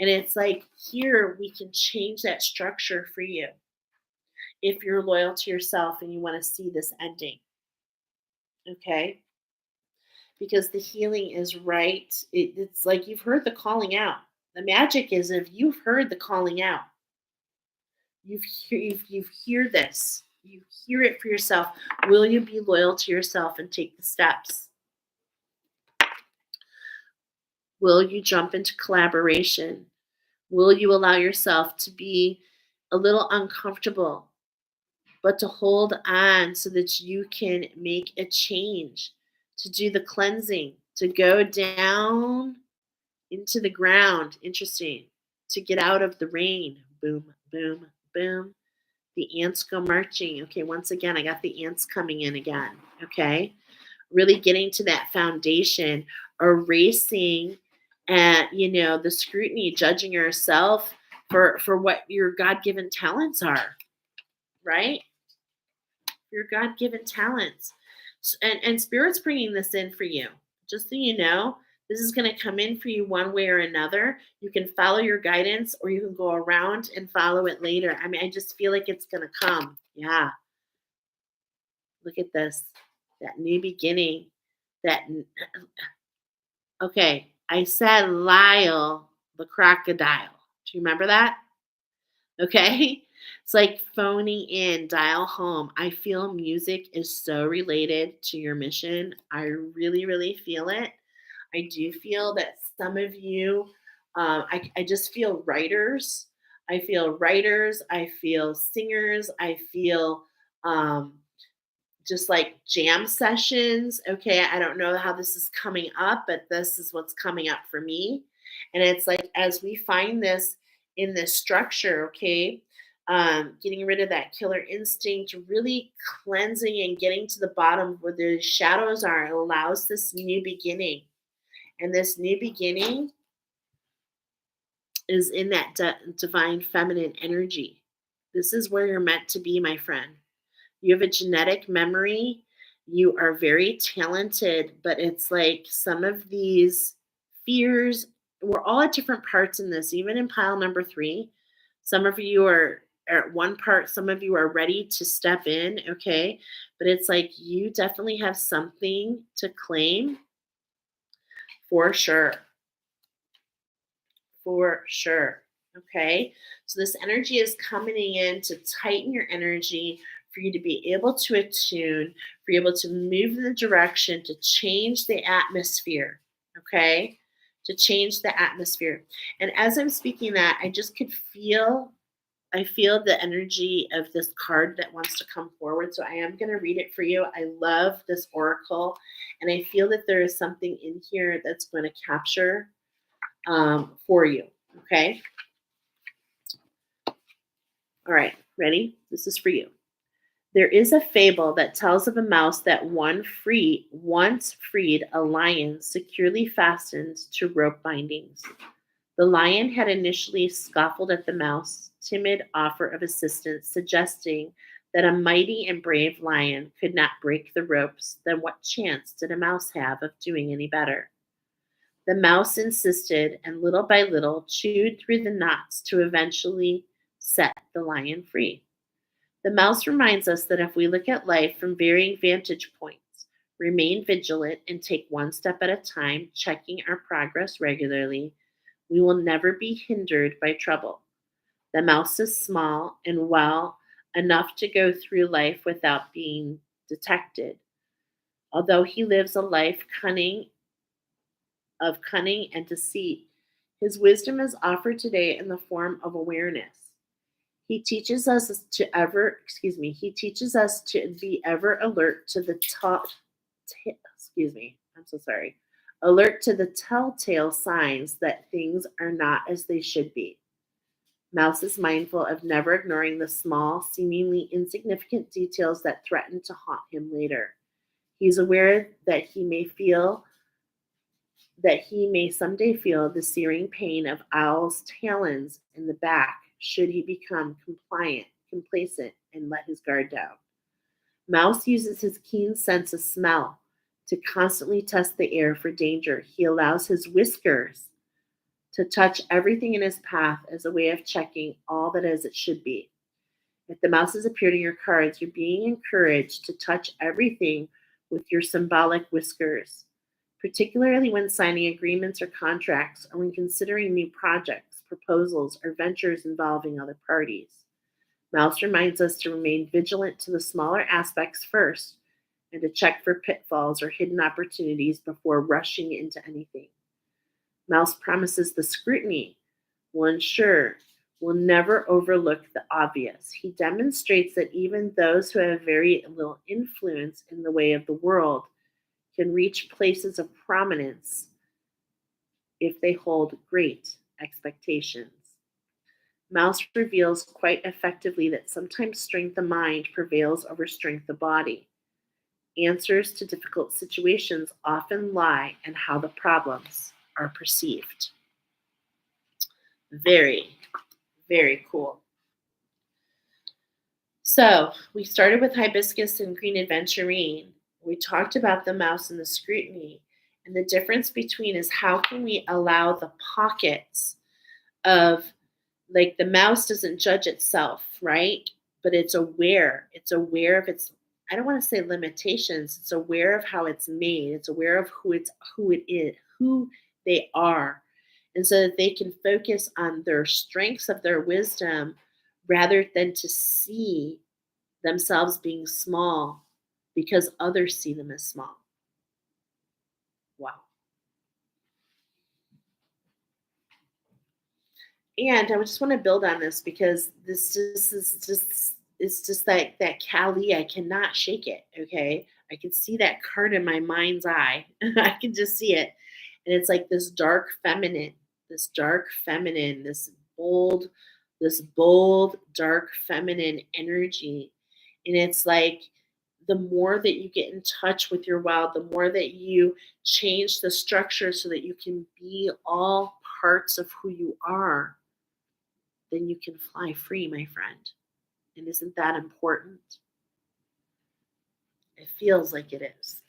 And it's like here we can change that structure for you if you're loyal to yourself and you want to see this ending. Okay? Because the healing is right. It's like you've heard the calling out. The magic is if you've heard the calling out, you've hear this. You hear it for yourself. Will you be loyal to yourself and take the steps? Will you jump into collaboration? Will you allow yourself to be a little uncomfortable, but to hold on so that you can make a change, to do the cleansing, to go down into the ground? Interesting. To get out of the rain. Boom, boom, boom. The ants go marching. Okay, once again, I got the ants coming in again. Okay, really getting to that foundation, erasing the scrutiny, judging yourself for what your God-given talents are, right? Your God-given talents. And Spirit's bringing this in for you. Just so you know, this is going to come in for you one way or another. You can follow your guidance or you can go around and follow it later. I mean, I just feel like it's going to come. Yeah. Look at this. That new beginning. That Okay, I said Lyle the crocodile. Do you remember that? Okay. It's like phoning in, dial home. I feel music is so related to your mission. I really, really feel it. I do feel that some of you, I just feel writers. I feel writers. I feel singers. I feel just like jam sessions. Okay, I don't know how this is coming up, but this is what's coming up for me. And it's like as we find this in this structure, okay, getting rid of that killer instinct, really cleansing and getting to the bottom where the shadows are, it allows this new beginning. And this new beginning is in that divine feminine energy. This is where you're meant to be, my friend. You have a genetic memory. You are very talented, but it's like some of these fears we're all at different parts in this, even in pile number 3. Some of you are at one part, some of you are ready to step in, okay? But it's like you definitely have something to claim for sure. For sure. Okay. So this energy is coming in to tighten your energy for you to be able to attune, for you able to move in the direction to change the atmosphere. Okay. To change the atmosphere. And as I'm speaking that, I just could feel, I feel the energy of this card that wants to come forward. So I am going to read it for you. I love this oracle. And I feel that there is something in here that's going to capture for you. Okay. All right. Ready? This is for you. There is a fable that tells of a mouse that once freed a lion securely fastened to rope bindings. The lion had initially scoffed at the mouse' timid offer of assistance, suggesting that a mighty and brave lion could not break the ropes. Then what chance did a mouse have of doing any better? The mouse insisted, and little by little chewed through the knots to eventually set the lion free. The mouse reminds us that if we look at life from varying vantage points, remain vigilant, and take one step at a time, checking our progress regularly, we will never be hindered by trouble. The mouse is small and well enough to go through life without being detected. Although he lives a life cunning and deceit, his wisdom is offered today in the form of awareness. He teaches us to be ever alert to the I'm so sorry. Alert to the telltale signs that things are not as they should be. Mouse is mindful of never ignoring the small, seemingly insignificant details that threaten to haunt him later. He's aware that he may someday feel the searing pain of owl's talons in the back should he become complacent, and let his guard down. Mouse uses his keen sense of smell to constantly test the air for danger. He allows his whiskers to touch everything in his path as a way of checking all that as it should be. If the mouse has appeared in your cards, you're being encouraged to touch everything with your symbolic whiskers, particularly when signing agreements or contracts or when considering new projects, proposals, or ventures involving other parties. Mouse reminds us to remain vigilant to the smaller aspects first and to check for pitfalls or hidden opportunities before rushing into anything. Mouse promises the scrutiny will never overlook the obvious. He demonstrates that even those who have very little influence in the way of the world can reach places of prominence if they hold great expectations. Mouse reveals quite effectively that sometimes strength of mind prevails over strength of body. Answers to difficult situations often lie in how the problems are perceived. Very, very cool. So we started with hibiscus and green aventurine. We talked about the mouse and the scrutiny. And the difference between is how can we allow the pockets of, like, the mouse doesn't judge itself, right? But it's aware. It's aware of its, I don't want to say limitations. It's aware of how it's made. It's aware of who it is, who they are. And so that they can focus on their strengths of their wisdom rather than to see themselves being small because others see them as small. Wow. And I just want to build on this because this just is just it's just like that Cali. I cannot shake it. Okay. I can see that card in my mind's eye. I can just see it. And it's like this dark feminine, this bold, dark feminine energy. And it's like the more that you get in touch with your wild, the more that you change the structure so that you can be all parts of who you are, then you can fly free, my friend. And isn't that important? It feels like it is.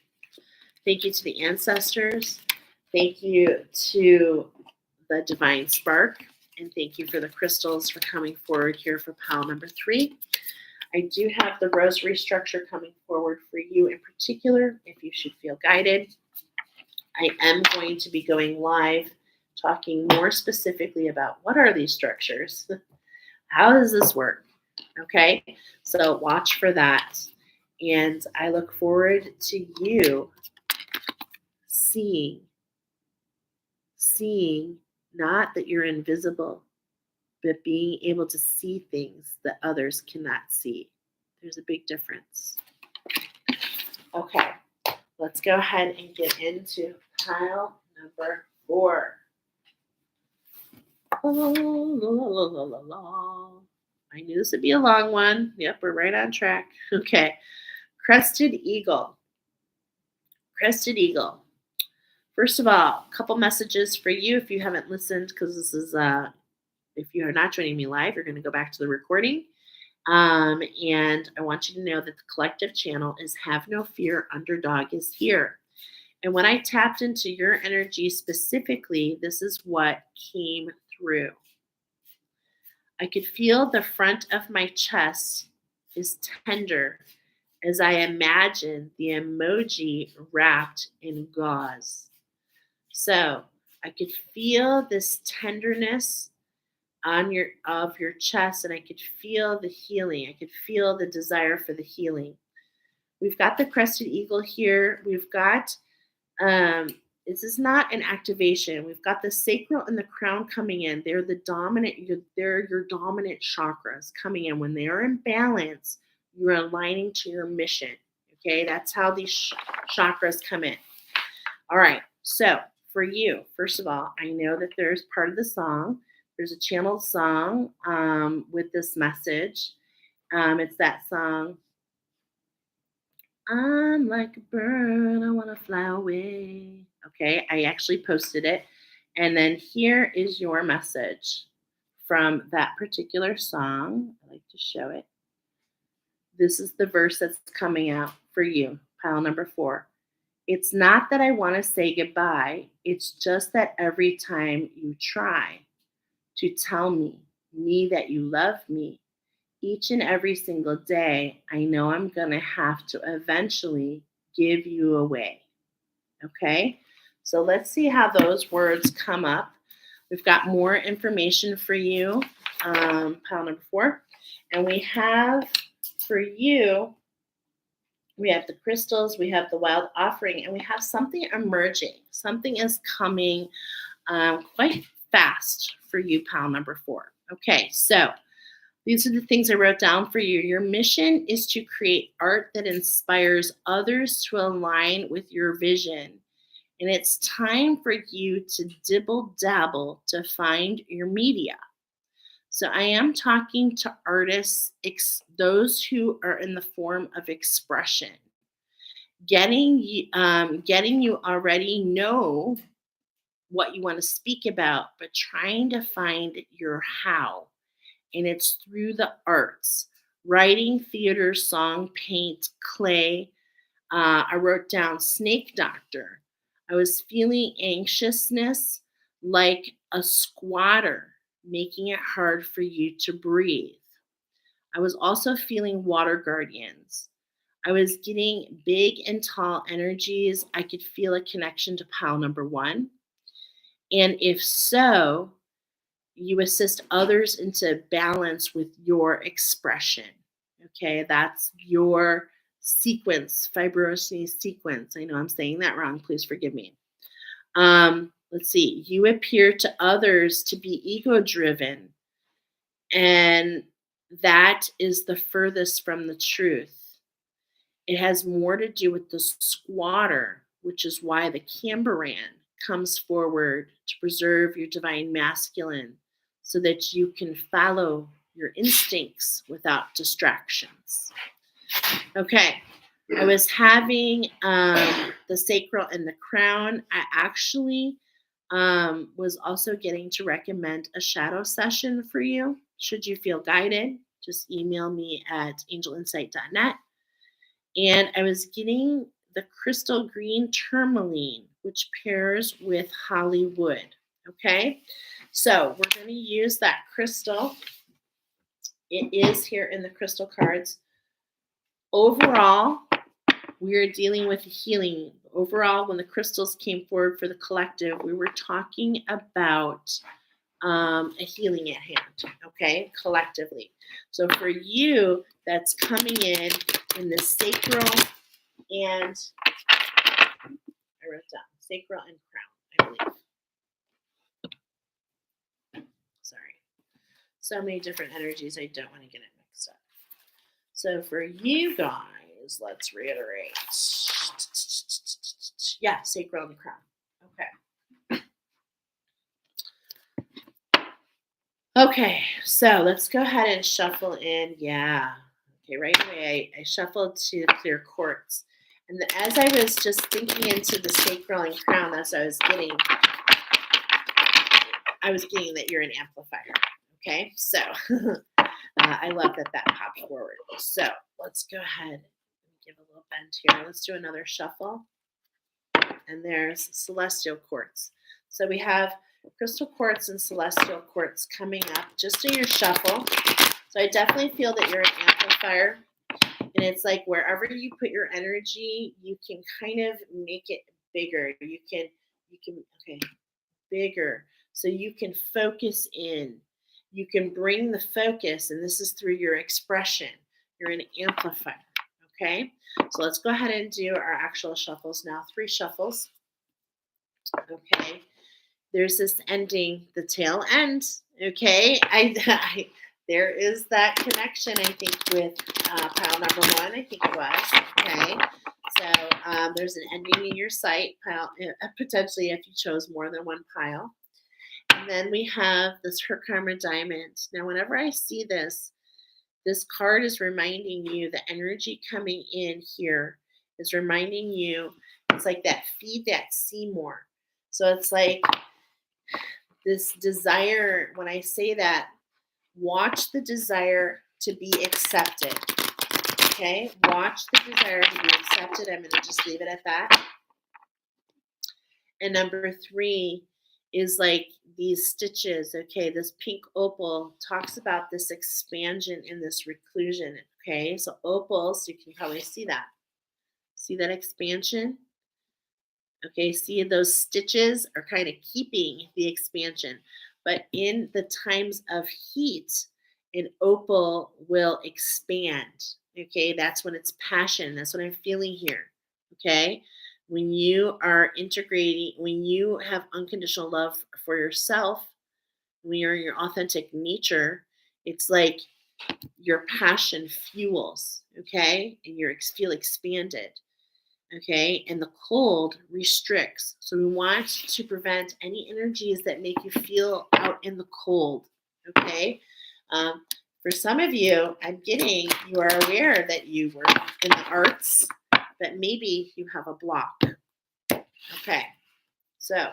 Thank you to the ancestors. Thank you to the divine spark. And thank you for the crystals for coming forward here for pile number 3. I do have the rosary structure coming forward for you in particular if you should feel guided. I am going to be going live talking more specifically about what are these structures? How does this work? Okay, so watch for that. And I look forward to you seeing not that you're invisible, but being able to see things that others cannot see. There's a big difference. Okay, let's go ahead and get into pile number 4. Oh, la, la, la, la, la. I knew this would be a long one. Yep, we're right on track. Okay, crested eagle. Crested eagle. First of all, a couple messages for you if you haven't listened, because this is if you are not joining me live, you're going to go back to the recording. And I want you to know that the collective channel is Have No Fear, Underdog is here. And when I tapped into your energy specifically, this is what came through. I could feel the front of my chest is tender as I imagine the emoji wrapped in gauze. So I could feel this tenderness on your chest, and I could feel the healing. I could feel the desire for the healing. We've got the crested eagle here. We've got this is not an activation. We've got the sacral and the crown coming in. They're your dominant chakras coming in. When they are in balance, you're aligning to your mission. Okay, that's how these chakras come in. All right, so for you, first of all, I know that there's part of the song. There's a channeled song with this message. It's that song, I'm like a bird, I want to fly away. Okay, I actually posted it. And then here is your message from that particular song. I like to show it. This is the verse that's coming out for you, pile number 4. It's not that I want to say goodbye. It's just that every time you try to tell me that you love me, each and every single day, I know I'm going to have to eventually give you away. Okay? So let's see how those words come up. We've got more information for you, pile number 4. And we have for you, we have the crystals, we have the wild offering, and we have something emerging. Something is coming quite fast for you, pile number 4. Okay, so these are the things I wrote down for you. Your mission is to create art that inspires others to align with your vision. And it's time for you to dibble dabble to find your media. So I am talking to artists, those who are in the form of expression. Getting you already know what you want to speak about, but trying to find your how. And it's through the arts, writing, theater, song, paint, clay. I wrote down snake doctor. I was feeling anxiousness like a squatter, making it hard for you to breathe. I was also feeling water guardians. I was getting big and tall energies. I could feel a connection to pile number 1. And if so, you assist others into balance with your expression. Okay, that's your sequence, fibrosity sequence. I know I'm saying that wrong. Please forgive me. Let's see. You appear to others to be ego driven, and that is the furthest from the truth. It has more to do with the squatter, which is why the Cambaran comes forward to preserve your divine masculine so that you can follow your instincts without distractions. Okay, I was having the sacral and the crown. I actually was also getting to recommend a shadow session for you. Should you feel guided, just email me at angelinsight.net. And I was getting the crystal green tourmaline, which pairs with Hollywood. Okay, so we're going to use that crystal. It is here in the crystal cards. Overall, we're dealing with healing. Overall, when the crystals came forward for the collective, we were talking about a healing at hand, okay, collectively. So for you, that's coming in the sacral and I wrote down sacral and crown, I believe. Sorry. So many different energies. I don't want to get it mixed up. So for you guys, let's reiterate. Yeah, sacral and crown. Okay. Okay, so let's go ahead and shuffle in. Yeah. Okay, right away I shuffled to the clear quartz. And as I was just thinking into the sacral and crown, as I was getting that you're an amplifier. Okay, so I love that popped forward. So let's go ahead and give a little bend here. Let's do another shuffle. And there's celestial quartz. So we have crystal quartz and celestial quartz coming up just in your shuffle. So I definitely feel that you're an amplifier. And it's like wherever you put your energy, you can kind of make it bigger. You can, okay, bigger. So you can focus in. You can bring the focus, and this is through your expression. You're an amplifier, okay? So let's go ahead and do our actual shuffles now. 3 shuffles. Okay. There's this ending, the tail end. Okay. There is that connection, I think, with pile number 1. I think it was. Okay. So there's an ending in your sight, pile, potentially if you chose more than one pile. And then we have this Her Karma Diamond. Now, whenever I see this card is reminding you the energy coming in here is reminding you, it's like that feed that sea more. So it's like this desire, when I say that, watch the desire to be accepted. Okay? Watch the desire to be accepted. I'm going to just leave it at that. And number 3 is like these stitches. Okay, this pink opal talks about this expansion and this reclusion. Okay, so opals, you can probably see that. See that expansion? Okay, see those stitches are kind of keeping the expansion. But in the times of heat, an opal will expand. Okay, that's when it's passion. That's what I'm feeling here. Okay, when you are integrating, when you have unconditional love for yourself, when you're in your authentic nature, it's like your passion fuels. Okay, and you feel expanded. Okay, and the cold restricts. So we want to prevent any energies that make you feel out in the cold. Okay, for some of you, I'm getting you are aware that you were in the arts, but maybe you have a block. Okay, so,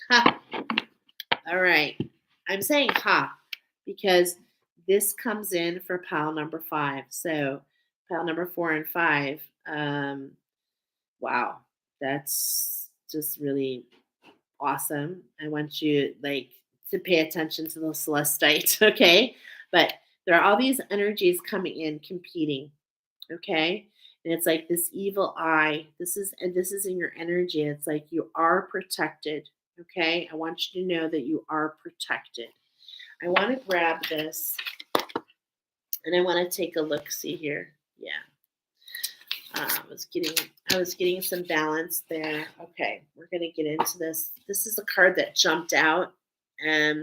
ha. All right, I'm saying ha because this comes in for pile number 5. So pile number 4 and 5. Wow, that's just really awesome. I want you to pay attention to the celestite, okay? But there are all these energies coming in competing, okay? And it's like this evil eye. This is in your energy. It's like you are protected, okay? I want you to know that you are protected. I want to grab this and I want to take a look. See here. Yeah. I was getting some balance there. Okay, we're gonna get into this. This is a card that jumped out.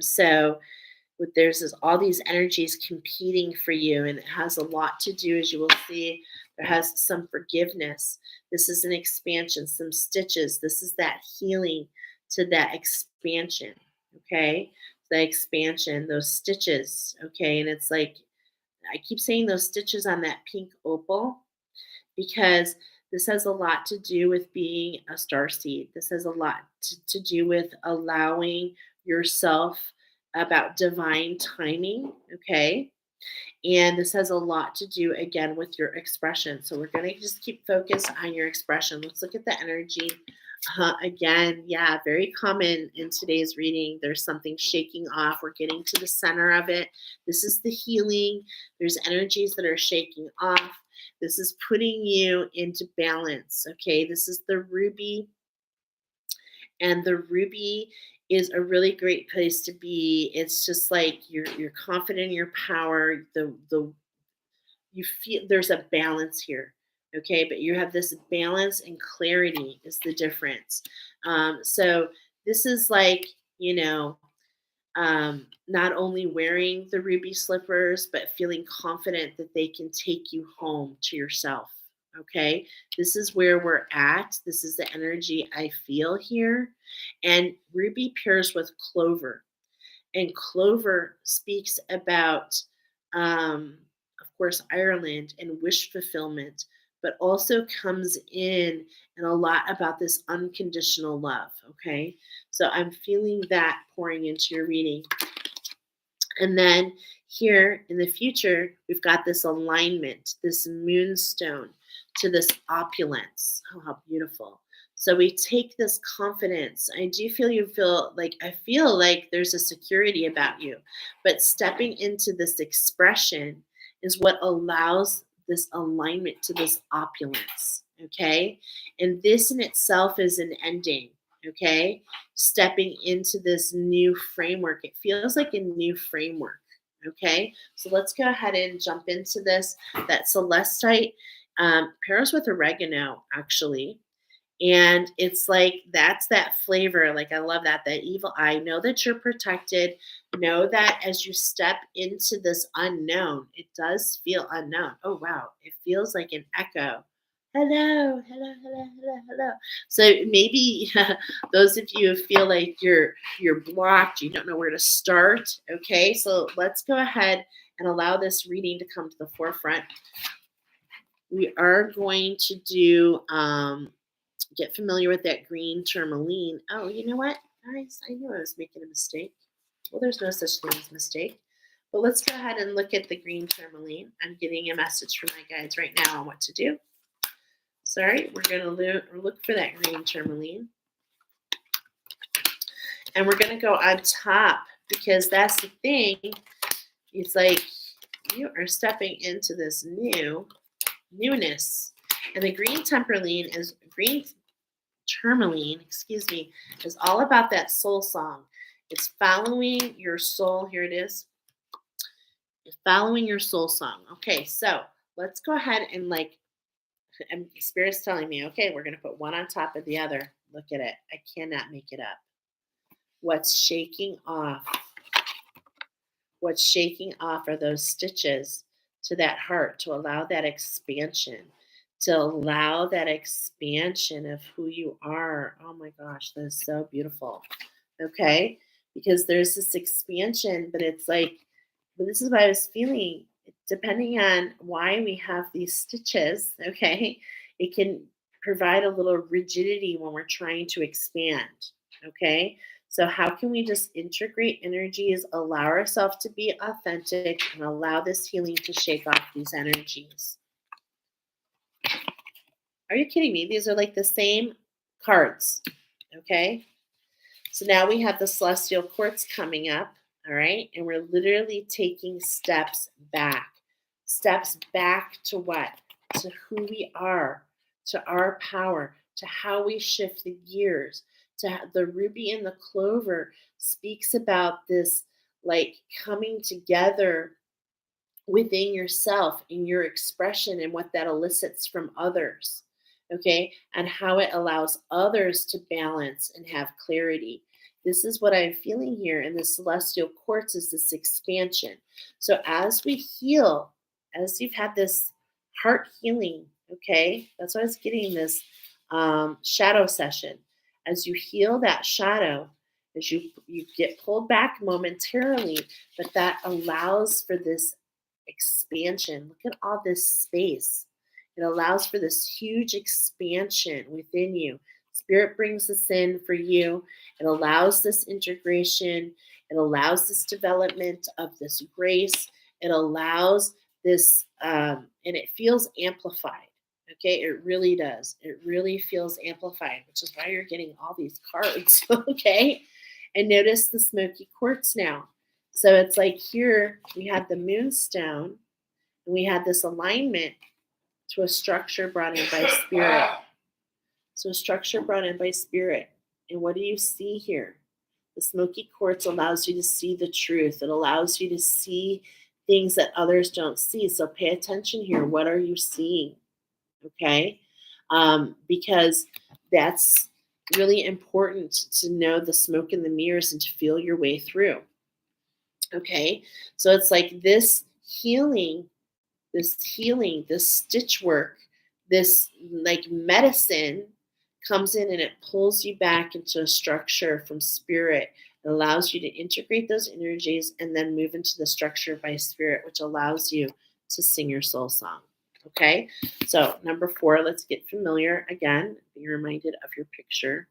So there's all these energies competing for you, and it has a lot to do, as you will see. There has some forgiveness. This is an expansion, some stitches. This is that healing to that expansion. Okay, the expansion, those stitches. Okay, and it's like I keep saying those stitches on that pink opal because this has a lot to do with being a star seed. This has a lot to do with allowing yourself about divine timing, okay? And this has a lot to do, again, with your expression. So we're going to just keep focused on your expression. Let's look at the energy Again, yeah, very common in today's reading. There's something shaking off. We're getting to the center of it. This is the healing. There's energies that are shaking off. This is putting you into balance. Okay, this is the ruby, and the ruby is a really great place to be. It's just like you're confident in your power. The you feel there's a balance here. Okay, but you have this balance and clarity is the difference. So this is like, you know, not only wearing the ruby slippers, but feeling confident that they can take you home to yourself. Okay, this is where we're at. This is the energy I feel here. And ruby pairs with clover, and clover speaks about, of course, Ireland and wish fulfillment, but also comes in and a lot about this unconditional love. Okay, so I'm feeling that pouring into your reading. And then here in the future, we've got this alignment, this moonstone to this opulence. Oh, how beautiful. So we take this confidence. I do feel you feel like, I feel like there's a security about you, but stepping into this expression is what allows this alignment to this opulence. Okay. And this in itself is an ending. Okay, stepping into this new framework. It feels like a new framework. Okay, so let's go ahead and jump into this. That celestite pairs with oregano, actually. And it's like that's that flavor. Like, I love that. That evil eye. Know that you're protected. Know that as you step into this unknown, it does feel unknown. Oh, wow. It feels like an echo. Hello, hello, hello, hello, hello. So maybe those of you who feel like you're blocked, you don't know where to start. Okay, so let's go ahead and allow this reading to come to the forefront. We are going to do get familiar with that green tourmaline. Oh, you know what, guys? I knew I was making a mistake. Well, there's no such thing as mistake. But let's go ahead and look at the green tourmaline. I'm getting a message from my guides right now on what to do. Sorry, we're going to look for that green tourmaline. And we're going to go on top because that's the thing. It's like you are stepping into this newness. And the green tourmaline, is all about that soul song. It's following your soul. Here it is. It's following your soul song. Okay, so let's go ahead and and Spirit's telling me, okay, we're going to put one on top of the other. Look at it. I cannot make it up. What's shaking off? What's shaking off are those stitches to that heart to allow that expansion, of who you are. Oh my gosh, that is so beautiful. Okay? Because there's this expansion, but it's like, but this is what I was feeling. Depending on why we have these stitches, okay, it can provide a little rigidity when we're trying to expand. Okay? So, how can we just integrate energies, allow ourselves to be authentic, and allow this healing to shake off these energies? Are you kidding me? These are like the same cards. Okay. So now we have the celestial quartz coming up. All right. And we're literally taking steps back. Steps back to what? To who we are, to our power, to how we shift the gears. To the ruby and the clover speaks about this like coming together within yourself in your expression and what that elicits from others. Okay, and how it allows others to balance and have clarity. This is what I'm feeling here in the celestial quartz is this expansion. So as we heal, as you've had this heart healing, okay, that's why I was getting this shadow session. As you heal that shadow, as you get pulled back momentarily, but that allows for this expansion. Look at all this space. It allows for this huge expansion within you. Spirit brings this in for you. It allows this integration. It allows this development of this grace. It allows this, and it feels amplified. Okay, it really does. It really feels amplified, which is why you're getting all these cards. Okay, and notice the smoky quartz now. So it's like here we had the moonstone, and we had this alignment to a structure brought in by spirit. So, structure brought in by spirit. And what do you see here? The smoky quartz allows you to see the truth. It allows you to see things that others don't see. So, pay attention here. What are you seeing? Okay. Because that's really important to know the smoke and the mirrors and to feel your way through. Okay. So, it's like this stitch work, this like medicine comes in and it pulls you back into a structure from spirit. It allows you to integrate those energies and then move into the structure by spirit, which allows you to sing your soul song. Okay, so number 4, let's get familiar again. Be reminded of your picture.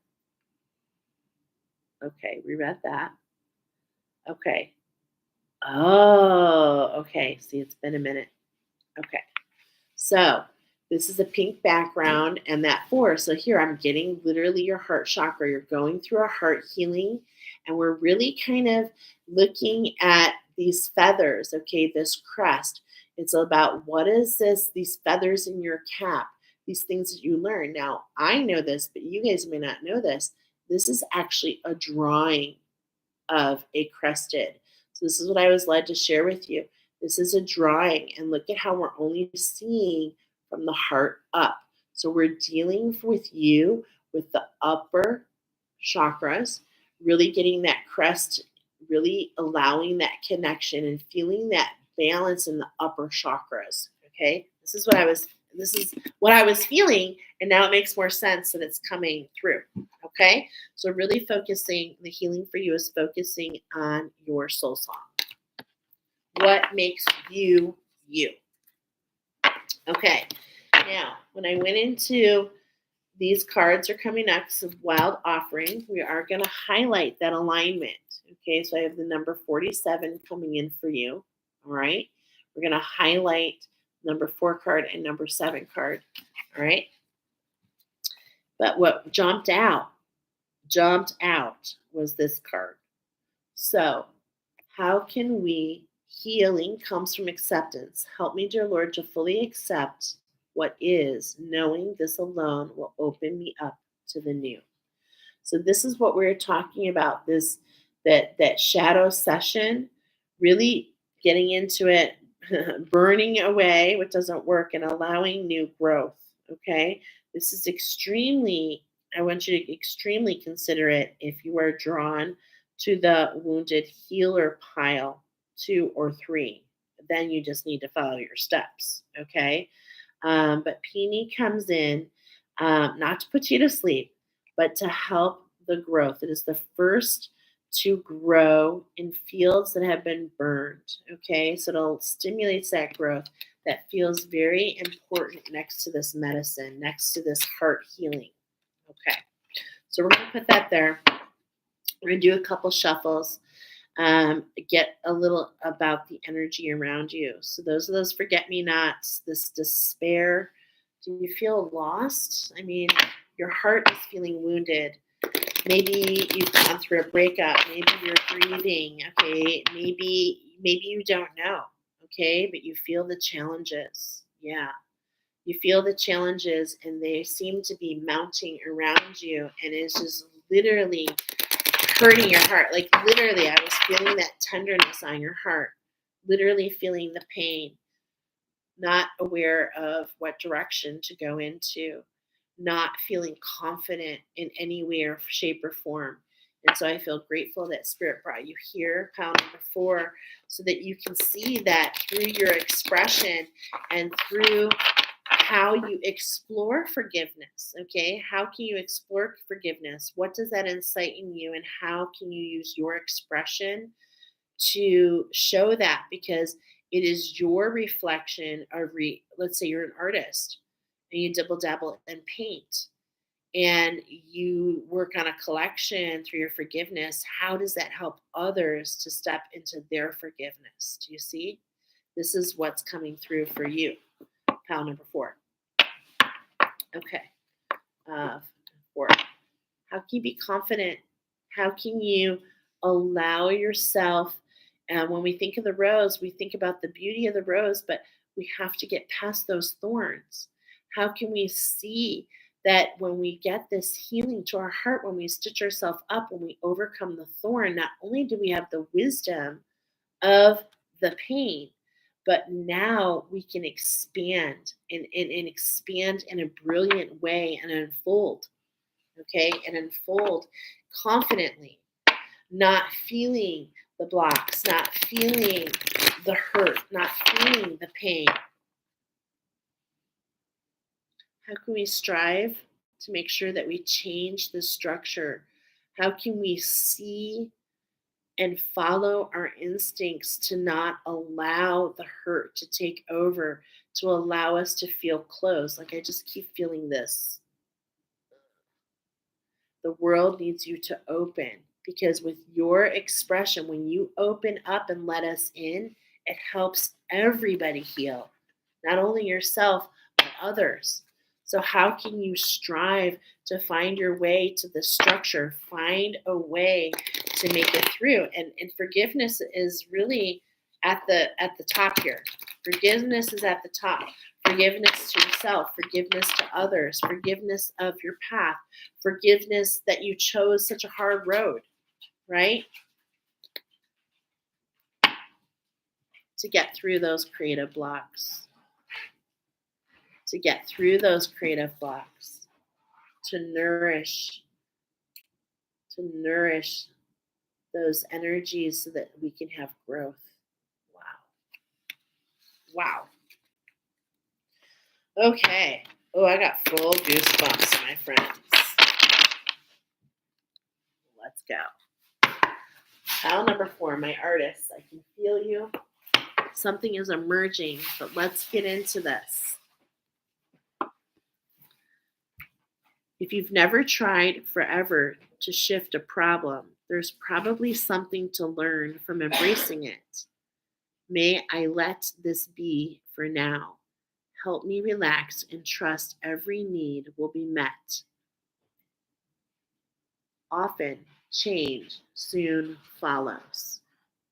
Okay, we read that. Okay. Oh, okay. See, it's been a minute. Okay. So this is a pink background and that 4. So here I'm getting literally your heart chakra. You're going through a heart healing, and we're really kind of looking at these feathers, okay, this crest. It's about what is this, these feathers in your cap, these things that you learn. Now, I know this, but you guys may not know this. This is actually a drawing of a crested. So this is what I was led to share with you. This is a drawing, and look at how we're only seeing from the heart up. So we're dealing with you with the upper chakras, really getting that crest, really allowing that connection and feeling that balance in the upper chakras. Okay, this is what I was feeling, and now it makes more sense that it's coming through. Okay, so really focusing, the healing for you is focusing on your soul song. What makes you you? Okay, now when I went into these cards are coming up of wild offering, we are going to highlight that alignment. Okay, so I have the number 47 coming in for you. All right, we're going to highlight number 4 card and number 7 card. All right, but what jumped out was this card. So, how can we? Healing comes from acceptance. Help me, dear Lord, to fully accept what is, knowing this alone will open me up to the new. So this is what we're talking about, this that shadow session, really getting into it, burning away what doesn't work and allowing new growth. Okay? This is extremely, I want you to extremely consider it if you are drawn to the wounded healer pile 2 or 3. Then you just need to follow your steps. Okay? But Peony comes in not to put you to sleep, but to help the growth. It is the first to grow in fields that have been burned. Okay, so it stimulates that growth that feels very important next to this medicine, next to this heart healing. Okay, so we're going to put that there. We're going to do a couple shuffles. Get a little about the energy around you. So those are those forget-me-nots, this despair. Do you feel lost? I mean, your heart is feeling wounded. Maybe you've gone through a breakup. Maybe you're grieving. Okay, maybe you don't know. Okay, but you feel the challenges. Yeah, you feel the challenges, and they seem to be mounting around you, and it's just literally hurting your heart. Like literally, I was feeling that tenderness on your heart, literally feeling the pain, not aware of what direction to go into, not feeling confident in any way or shape or form. And so I feel grateful that Spirit brought you here, pile number 4, so that you can see that through your expression and through how you explore forgiveness. Okay, how can you explore forgiveness? What does that incite in you, and how can you use your expression to show that? Because it is your reflection of let's say you're an artist and you dibble dabble and paint and you work on a collection through your forgiveness. How does that help others to step into their forgiveness? Do you see? This is what's coming through for you. Pile number 4. Okay. 4. How can you be confident? How can you allow yourself? And when we think of the rose, we think about the beauty of the rose, but we have to get past those thorns. How can we see that when we get this healing to our heart, when we stitch ourselves up, when we overcome the thorn, not only do we have the wisdom of the pain, but now we can expand and expand in a brilliant way and unfold, okay, and unfold confidently, not feeling the blocks, not feeling the hurt, not feeling the pain. How can we strive to make sure that we change the structure? How can we see and follow our instincts to not allow the hurt to take over, to allow us to feel close? Like, I just keep feeling this. The world needs you to open, because with your expression, when you open up and let us in, it helps everybody heal, not only yourself, but others. So, how can you strive to find your way to the structure, find a way to make it through? And forgiveness is really at the top here. Forgiveness is at the top. Forgiveness to yourself, forgiveness to others, forgiveness of your path, forgiveness that you chose such a hard road, right? To get through those creative blocks, to get through those creative blocks, to nourish those energies so that we can have growth. Wow. Wow. Okay. Oh, I got full goosebumps, my friends. Let's go. Pile number 4, my artists. I can feel you. Something is emerging, but let's get into this. If you've never tried forever to shift a problem, there's probably something to learn from embracing it. May I let this be for now. Help me relax and trust every need will be met. Often, change soon follows.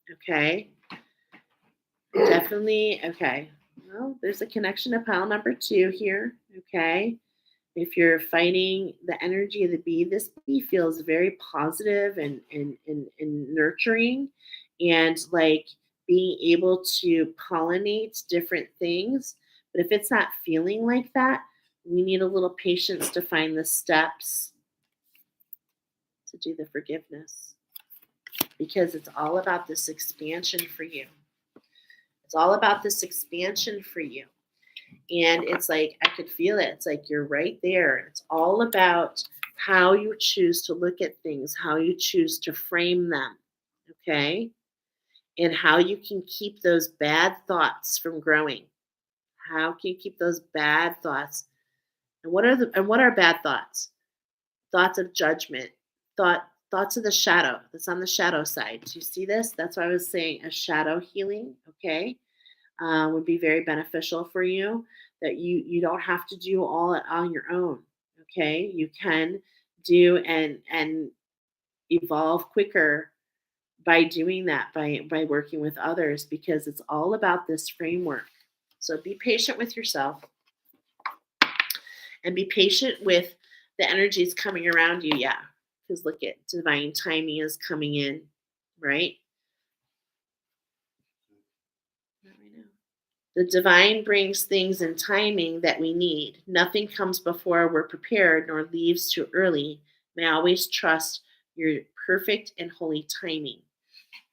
Okay? Definitely. Okay. Well, there's a connection to pile number 2 here. Okay. If you're fighting the energy of the bee, this bee feels very positive and nurturing, and like being able to pollinate different things. But if it's not feeling like that, we need a little patience to find the steps to do the forgiveness, because it's all about this expansion for you. It's all about this expansion for you. And it's like, I could feel it. It's like you're right there. It's all about how you choose to look at things, how you choose to frame them. Okay. And how you can keep those bad thoughts from growing. How can you keep those bad thoughts? And what are bad thoughts? Thoughts of judgment, thoughts of the shadow that's on the shadow side. Do you see this? That's why I was saying a shadow healing. Okay. Would be very beneficial for you, that you don't have to do all it on your own. Okay, you can do and evolve quicker by doing that, by working with others, because it's all about this framework. So be patient with yourself, and be patient with the energies coming around you. Yeah, because look at divine timing is coming in, right? Not right now. The divine brings things in timing that we need. Nothing comes before we're prepared, nor leaves too early. May always trust your perfect and holy timing.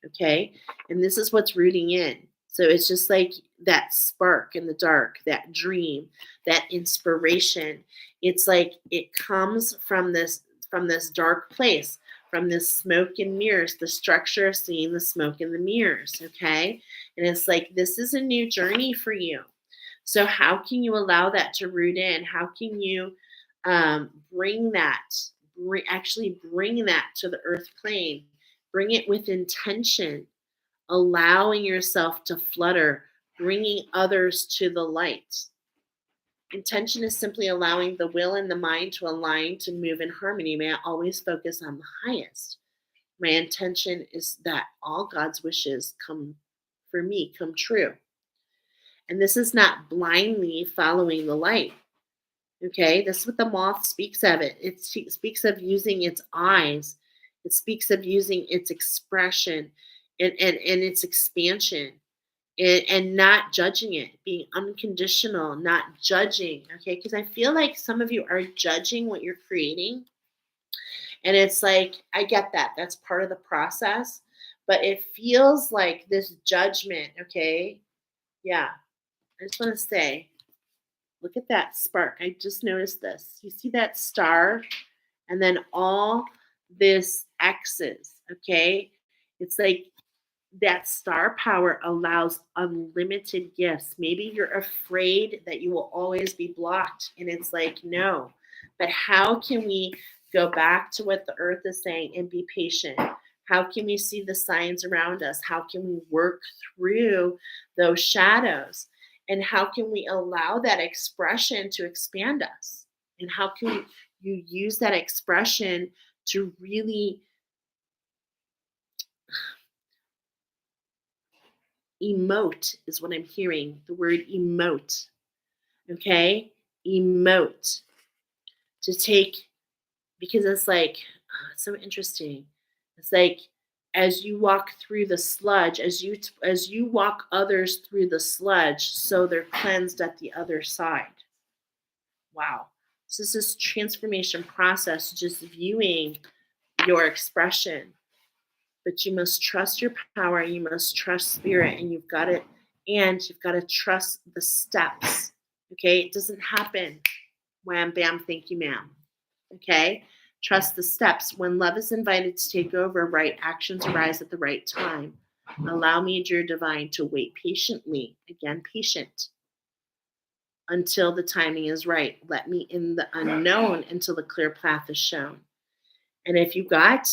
Okay? And this is what's rooting in. So it's just like that spark in the dark, that dream, that inspiration. It's like it comes from this dark place, from this smoke and mirrors, the structure of seeing the smoke and the mirrors. Okay? And it's like, this is a new journey for you. So how can you allow that to root in? How can you bring that, actually bring that to the earth plane? Bring it with intention, allowing yourself to flutter, bringing others to the light. Intention is simply allowing the will and the mind to align to move in harmony. May I always focus on the highest. My intention is that all God's wishes come for me come true. And this is not blindly following the light. Okay, this is what the moth speaks of. It speaks of using its eyes. It speaks of using its expression and its expansion and not judging it, being unconditional, not judging. Okay, because I feel like some of you are judging what you're creating. And it's like, I get that. That's part of the process. But it feels like this judgment. Okay, yeah. I just want to say, look at that spark. I just noticed this. You see that star? And then all this X's, okay? It's like that star power allows unlimited gifts. Maybe you're afraid that you will always be blocked. And it's like, no. But how can we go back to what the earth is saying and be patient? How can we see the signs around us? How can we work through those shadows? And how can we allow that expression to expand us? And how can you use that expression to really emote, is what I'm hearing. The word emote. Okay? Emote. To take, because it's like, it's so interesting. It's like, as you walk through the sludge, as you walk others through the sludge, so they're cleansed at the other side. Wow. So this is transformation process, just viewing your expression. But you must trust your power, you must trust spirit, and you've got to trust the steps. Okay? It doesn't happen wham bam, thank you, ma'am. Okay? Trust the steps. When love is invited to take over, right actions arise at the right time. Allow me, dear divine, to wait patiently. Again, patient. Until the timing is right. Let me in the unknown until the clear path is shown. And if you got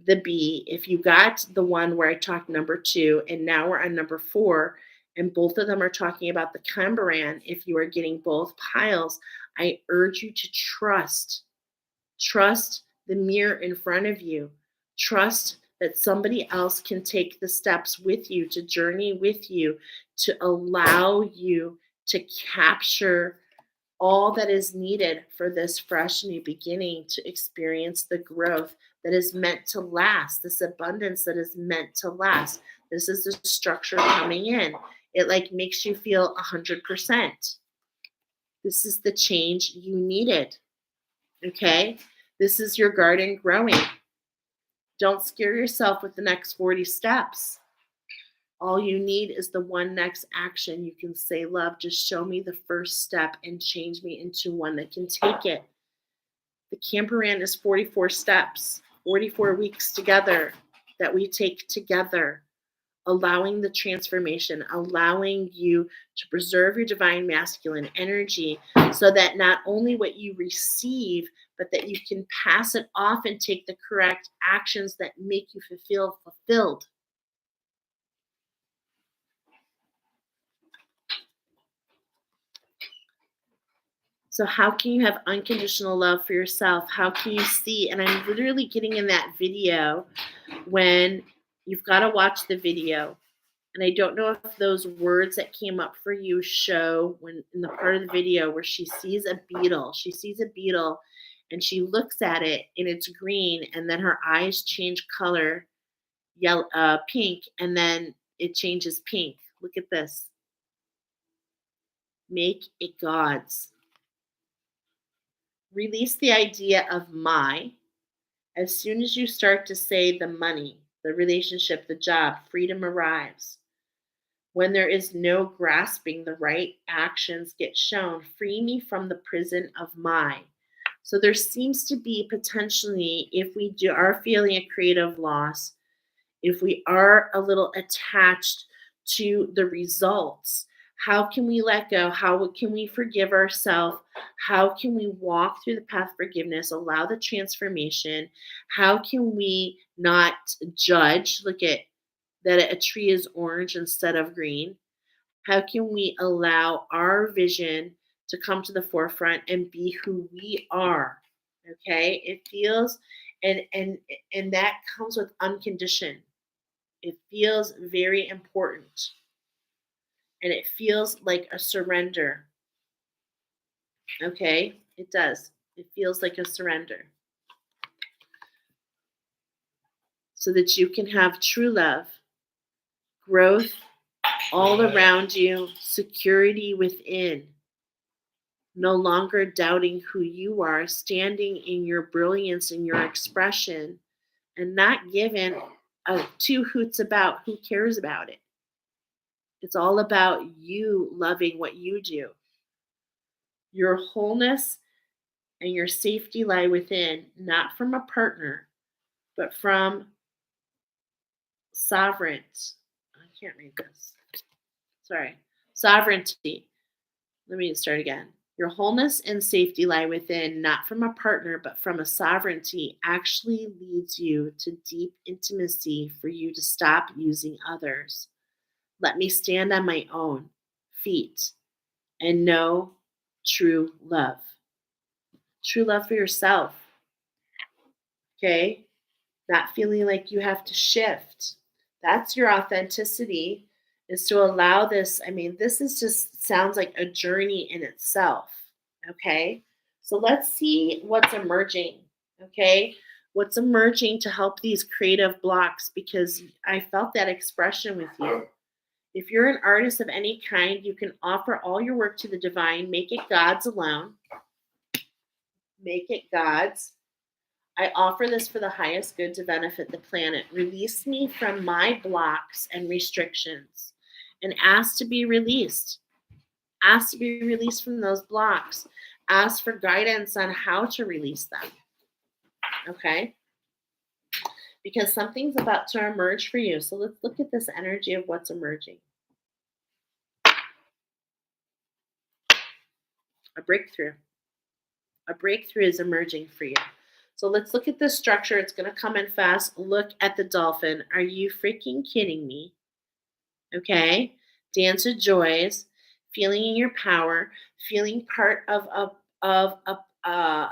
the B, if you got the one where I talked number 2, and now we're on number 4, and both of them are talking about the Cambaran, if you are getting both piles, I urge you to trust. Trust the mirror in front of you. Trust that somebody else can take the steps with you, to journey with you, to allow you to capture all that is needed for this fresh new beginning, to experience the growth that is meant to last, this abundance that is meant to last. This is the structure coming in. It like makes you feel 100%. This is the change you needed. Okay? This is your garden growing. Don't scare yourself with the next 40 steps. All you need is the one next action. You can say, love, just show me the first step and change me into one that can take it. The Camperan is 44 steps, 44 weeks together that we take together, allowing the transformation, allowing you to preserve your divine masculine energy so that not only what you receive, but that you can pass it off and take the correct actions that make you feel fulfilled. So how can you have unconditional love for yourself? How can you see? And I'm literally getting in that video when you've got to watch the video. And I don't know if those words that came up for you show when in the part of the video where she sees a beetle. She sees a beetle and she looks at it and it's green, and then her eyes change color, yellow, pink, and then it changes pink. Look at this. Make it God's. Release the idea of my. As soon as you start to say the money, the relationship, the job, freedom arrives. When there is no grasping, the right actions get shown. Free me from the prison of my. So there seems to be potentially, if we are feeling a creative loss, if we are a little attached to the results, how can we let go? How can we forgive ourselves? How can we walk through the path of forgiveness, allow the transformation? How can we not judge? Look at that a tree is orange instead of green. How can we allow our vision to come to the forefront and be who we are. Okay? It feels and that comes with unconditioned. It feels very important. And it feels like a surrender. Okay? It does. It feels like a surrender. So that you can have true love, growth all around you, security within. No longer doubting who you are, standing in your brilliance and your expression, and not giving two hoots about who cares about it. It's all about you loving what you do. Your wholeness and your safety lie within, not from a partner, but from sovereign. I can't read this. Sorry. Sovereignty. Let me start again. Your wholeness and safety lie within, not from a partner, but from a sovereignty, actually leads you to deep intimacy for you to stop using others. Let me stand on my own feet and know true love. True love for yourself. Okay? Not feeling like you have to shift. That's your authenticity, is to allow this. I mean, this is just sounds like a journey in itself. Okay? So let's see what's emerging. Okay? What's emerging to help these creative blocks, because I felt that expression with you. If you're an artist of any kind, you can offer all your work to the divine, make it God's alone. Make it God's. I offer this for the highest good to benefit the planet. Release me from my blocks and restrictions and ask to be released. Ask to be released from those blocks. Ask for guidance on how to release them. Okay? Because something's about to emerge for you. So let's look at this energy of what's emerging. A breakthrough. A breakthrough is emerging for you. So let's look at this structure. It's going to come in fast. Look at the dolphin. Are you freaking kidding me? Okay. Dance of joys, feeling in your power, feeling part of a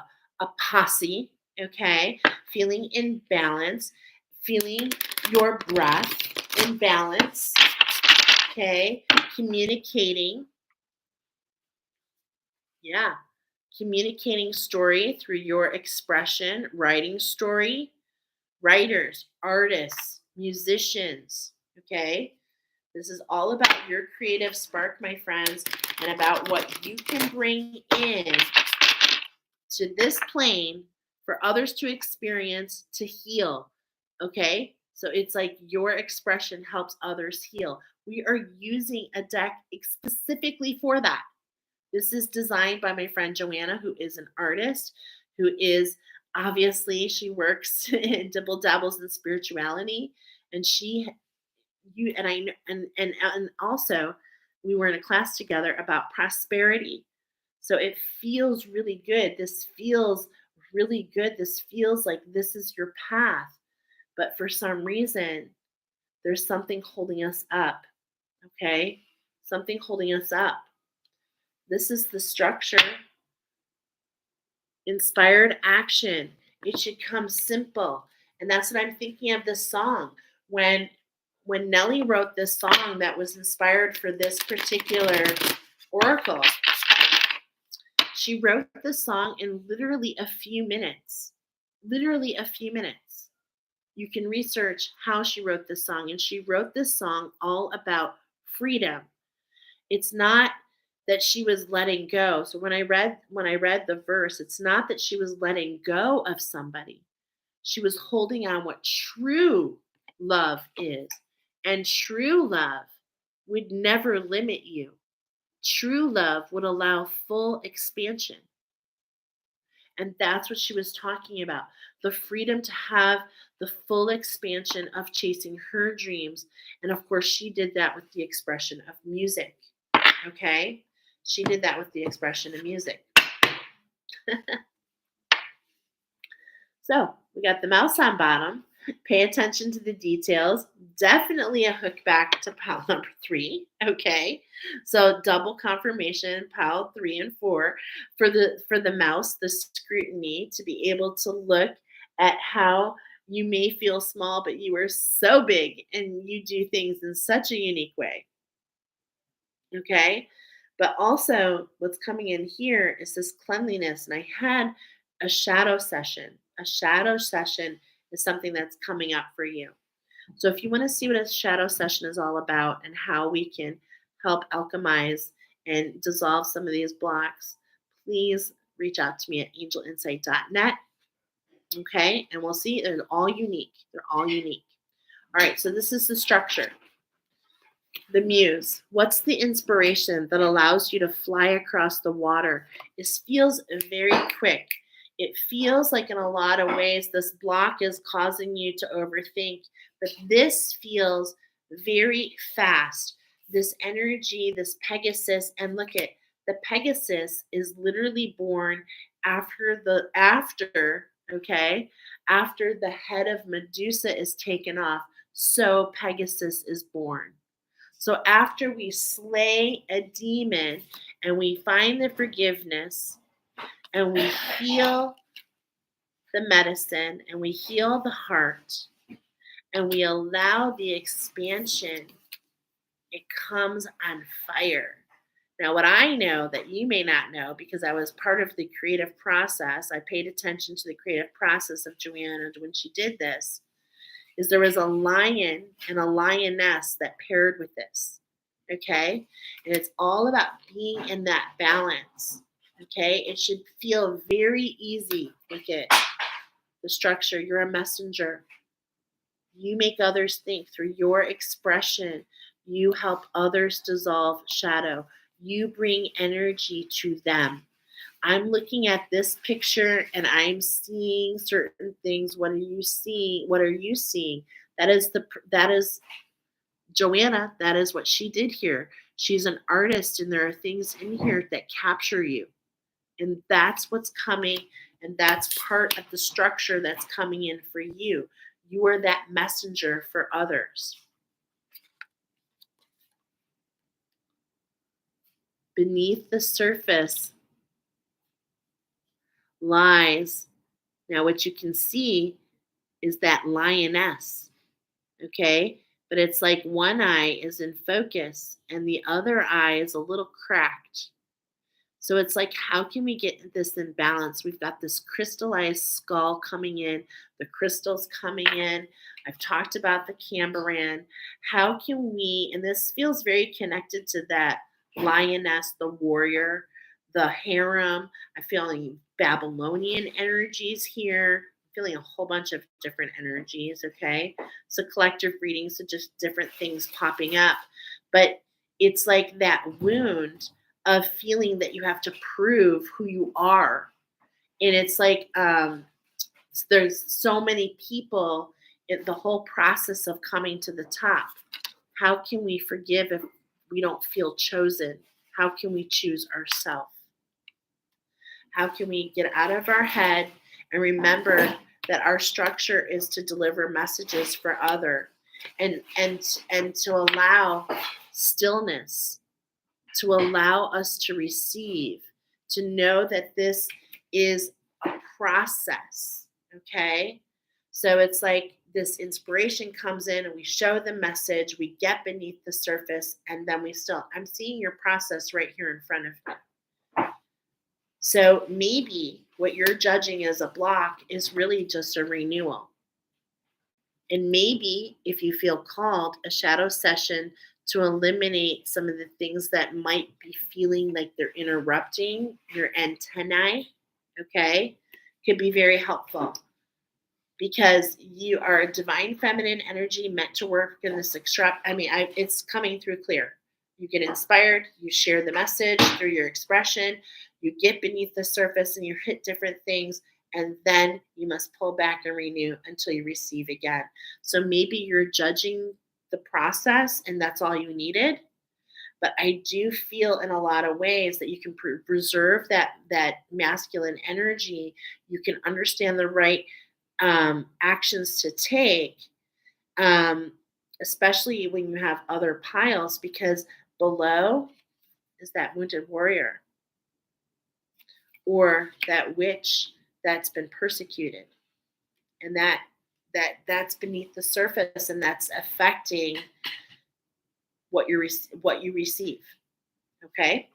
posse. Okay. Feeling in balance, feeling your breath in balance. Okay. Communicating. Yeah. Communicating story through your expression, writing story, writers, artists, musicians, okay? This is all about your creative spark, my friends, and about what you can bring in to this plane for others to experience, to heal, okay? So it's like your expression helps others heal. We are using a deck specifically for that. This is designed by my friend Joanna, who is an artist, who is obviously she works and double dabbles in spirituality, and and also we were in a class together about prosperity. So it feels really good. This feels really good. This feels like this is your path, but for some reason, there's something holding us up. Okay, something holding us up. This is the structure. Inspired action. It should come simple. And that's what I'm thinking of this song. When Nellie wrote this song that was inspired for this particular oracle, she wrote the song in literally a few minutes. Literally a few minutes. You can research how she wrote this song. And she wrote this song all about freedom. It's not that she was letting go. So when I read the verse, it's not that she was letting go of somebody. She was holding on what true love is. And true love would never limit you. True love would allow full expansion. And that's what she was talking about. The freedom to have the full expansion of chasing her dreams. And of course, she did that with the expression of music. Okay? She did that with the expression of music. So we got the mouse on bottom. Pay attention to the details. Definitely a hook back to pile number 3. Okay. So double confirmation, pile 3 and 4 for the mouse, the scrutiny to be able to look at how you may feel small, but you are so big and you do things in such a unique way. Okay. But also, what's coming in here is this cleanliness. And I had a shadow session. A shadow session is something that's coming up for you. So, if you want to see what a shadow session is all about and how we can help alchemize and dissolve some of these blocks, please reach out to me at angelinsight.net. Okay. And we'll see. They're all unique. They're all unique. All right. So, this is the structure. The muse. What's the inspiration that allows you to fly across the water? It feels very quick. It feels like in a lot of ways this block is causing you to overthink, but this feels very fast. This energy, this Pegasus, and look at the Pegasus is literally born okay, after the head of Medusa is taken off. So Pegasus is born. So after we slay a demon and we find the forgiveness and we heal the medicine and we heal the heart and we allow the expansion, it comes on fire. Now, what I know that you may not know, because I was part of the creative process, I paid attention to the creative process of Joanna when she did this, is there was a lion and a lioness that paired with this. Okay. And it's all about being in that balance. Okay. It should feel very easy. Look at the structure. You're a messenger. You make others think through your expression. You help others dissolve shadow. You bring energy to them. I'm looking at this picture and I'm seeing certain things. What are you seeing? What are you seeing? That is Joanna. That is what she did here. She's an artist, and there are things in here that capture you, and that's what's coming, and that's part of the structure that's coming in for you. You are that messenger for others. Beneath the surface lies. Now, what you can see is that lioness, okay? But it's like one eye is in focus and the other eye is a little cracked. So it's like, how can we get this in balance? We've got this crystallized skull coming in, the crystals coming in. I've talked about the Cambaran. How can we, and this feels very connected to that lioness, the warrior, the harem. I'm feeling Babylonian energies here. I'm feeling a whole bunch of different energies, okay? So collective readings, so just different things popping up. But it's like that wound of feeling that you have to prove who you are. And it's like there's so many people in the whole process of coming to the top. How can we forgive if we don't feel chosen? How can we choose ourselves? How can we get out of our head and remember that our structure is to deliver messages for other and to allow stillness, to allow us to receive, to know that this is a process, okay? So it's like this inspiration comes in and we show the message, we get beneath the surface, and then I'm seeing your process right here in front of me. So maybe what you're judging as a block is really just a renewal. And maybe if you feel called, a shadow session to eliminate some of the things that might be feeling like they're interrupting your antennae, okay, could be very helpful because you are a divine feminine energy meant to work in this it's coming through clear. You get inspired, you share the message through your expression, you get beneath the surface and you hit different things, and then you must pull back and renew until you receive again. So maybe you're judging the process and that's all you needed. But I do feel in a lot of ways that you can preserve that masculine energy. You can understand the right actions to take, um, especially when you have other piles, because below is that wounded warrior or that witch that's been persecuted, and that's beneath the surface, and that's affecting what you receive. Okay.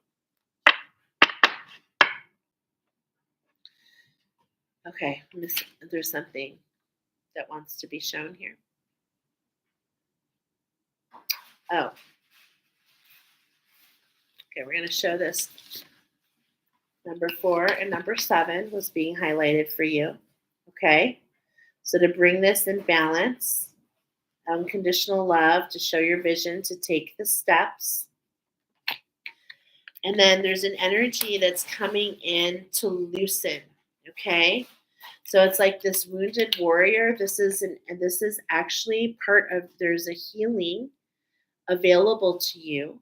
Okay. There's something that wants to be shown here. Oh, okay. We're going to show this. Number 4 and number 7 was being highlighted for you. Okay. So to bring this in balance, unconditional love, to show your vision, to take the steps. And then there's an energy that's coming in to loosen. Okay. So it's like this wounded warrior. This is actually part of, there's a healing available to you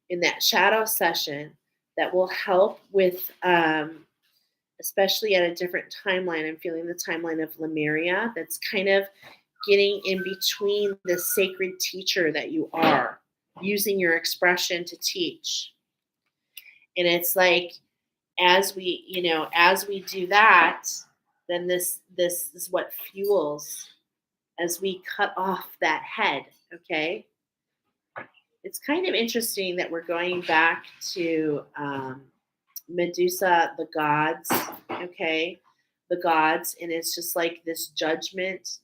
in that shadow session that will help with, especially at a different timeline. I'm feeling the timeline of Lemuria that's kind of getting in between the sacred teacher that you are, using your expression to teach. And it's like, as we do that, then this is what fuels as we cut off that head. Okay. It's kind of interesting that we're going back to Medusa, the gods. Okay. The gods. And it's just like this judgment.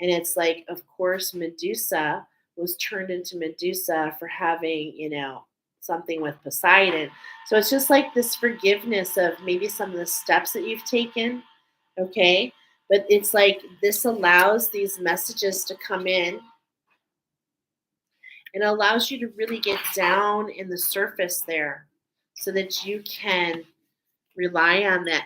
And it's like, of course, Medusa was turned into Medusa for having, something with Poseidon. So it's just like this forgiveness of maybe some of the steps that you've taken. Okay. But it's like this allows these messages to come in, and allows you to really get down in the surface there so that you can rely on that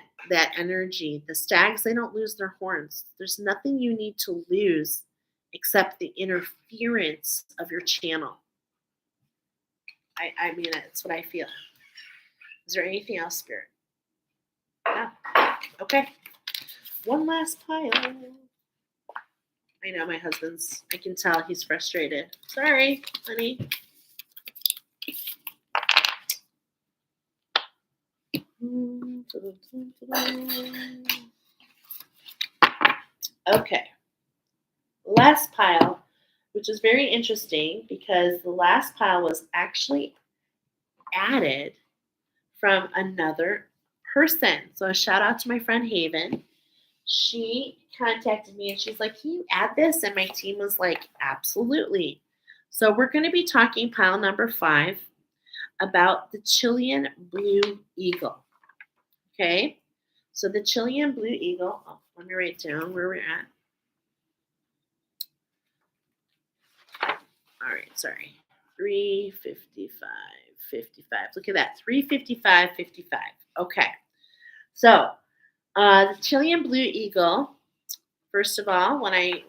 energy. The stags, they don't lose their horns. There's nothing you need to lose except the interference of your channel. I mean, that's what I feel. Is there anything else, Spirit? No. Okay. One last pile. I know my husband's, I can tell he's frustrated. Sorry, honey. Okay. Last pile, which is very interesting because the last pile was actually added from another person. So a shout out to my friend Haven. She contacted me and she's like, "Can you add this?" And my team was like, "Absolutely." So we're going to be talking pile number 5 about the Chilean blue eagle. Okay. So the Chilean blue eagle, let me write down where we're at. All right, sorry. 355.55. Look at that. 355.55. Okay. So the Chilean blue eagle, first of all, when I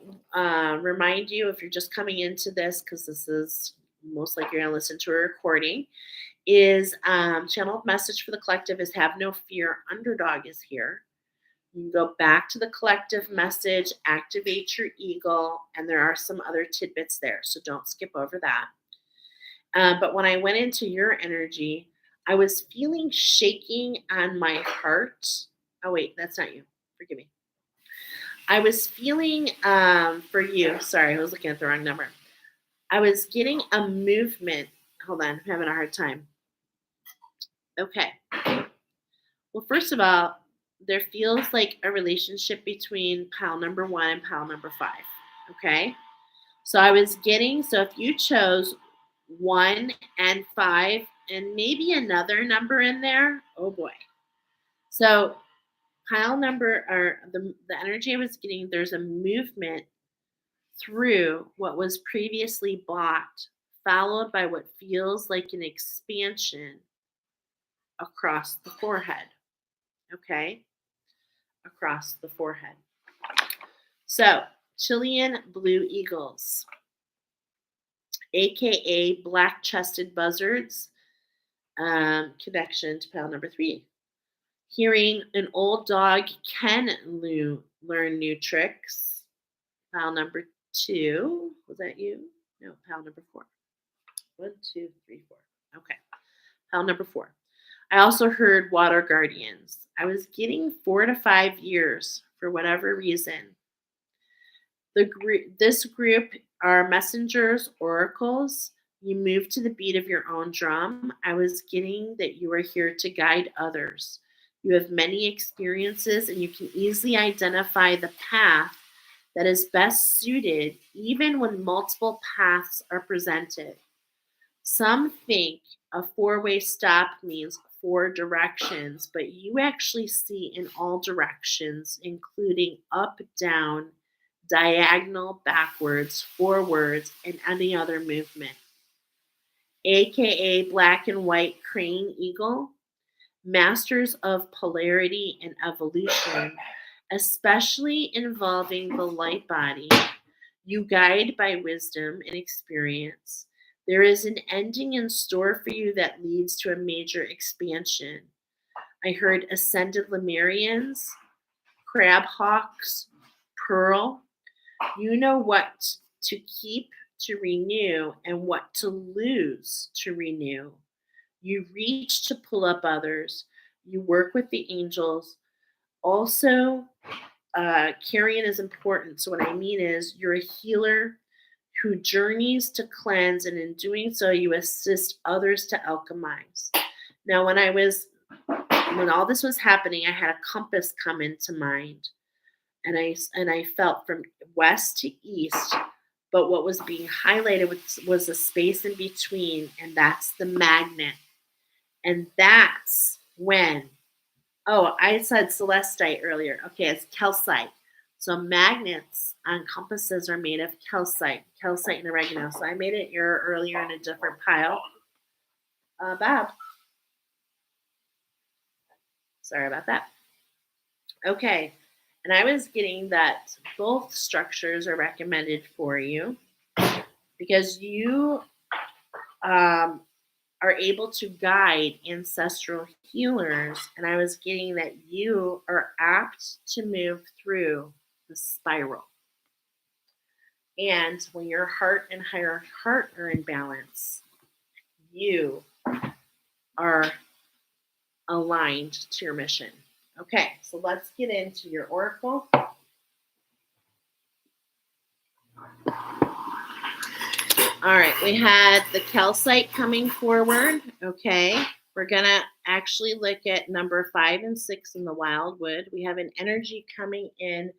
remind you, if you're just coming into this, because this is most likely you're going to listen to a recording, is channeled message for the collective is have no fear, underdog is here. You can go back to the collective message, activate your eagle, and there are some other tidbits there, so don't skip over that. But when I went into your energy, I was feeling shaking on my heart. Oh, wait, that's not you. Forgive me. I was feeling for you. Sorry, I was looking at the wrong number. I was getting a movement. Hold on, I'm having a hard time. Okay. Well, first of all, there feels like a relationship between pile number 1 and pile number 5. Okay. So I was getting, so if you chose 1 and 5 and maybe another number in there, oh boy. So pile number, or the energy I was getting, there's a movement through what was previously blocked, followed by what feels like an expansion across the forehead. Okay. Across the forehead. So, Chilean blue eagles, aka black-chested buzzards, connection to pile number 3. Hearing an old dog Ken Lou learn new tricks. Pile number 2. Was that you? No, pile number 4. 1, 2, 3, 4. Okay. Pile number 4. I also heard water guardians. I was getting 4 to 5 years for whatever reason. This group are messengers, oracles. You move to the beat of your own drum. I was getting that you are here to guide others. You have many experiences and you can easily identify the path that is best suited, even when multiple paths are presented. Some think a four-way stop means 4 directions, but you actually see in all directions, including up, down, diagonal, backwards, forwards, and any other movement. AKA black and white crane eagle, masters of polarity and evolution, especially involving the light body. You guide by wisdom and experience. There is an ending in store for you that leads to a major expansion. I heard ascended Lemurians, crab hawks, pearl. You know what to keep to renew and what to lose to renew. You reach to pull up others. You work with the angels. Also, carrying is important. So, what I mean is, you're a healer who journeys to cleanse, and in doing so, you assist others to alchemize. Now, when all this was happening, I had a compass come into mind, and I felt from west to east. But what was being highlighted was the space in between, and that's the magnet. And that's when, oh, I said celestite earlier. Okay, it's calcite. So magnets on compasses are made of calcite and oregano. So I made an error earlier in a different pile. Bob. Sorry about that. Okay, and I was getting that both structures are recommended for you because you are able to guide ancestral healers, and I was getting that you are apt to move through the spiral. And when your heart and higher heart are in balance, you are aligned to your mission. Okay, so let's get into your oracle. All right, we had the calcite coming forward. Okay, we're going to actually look at number 5 and 6 in the wildwood. We have an energy coming in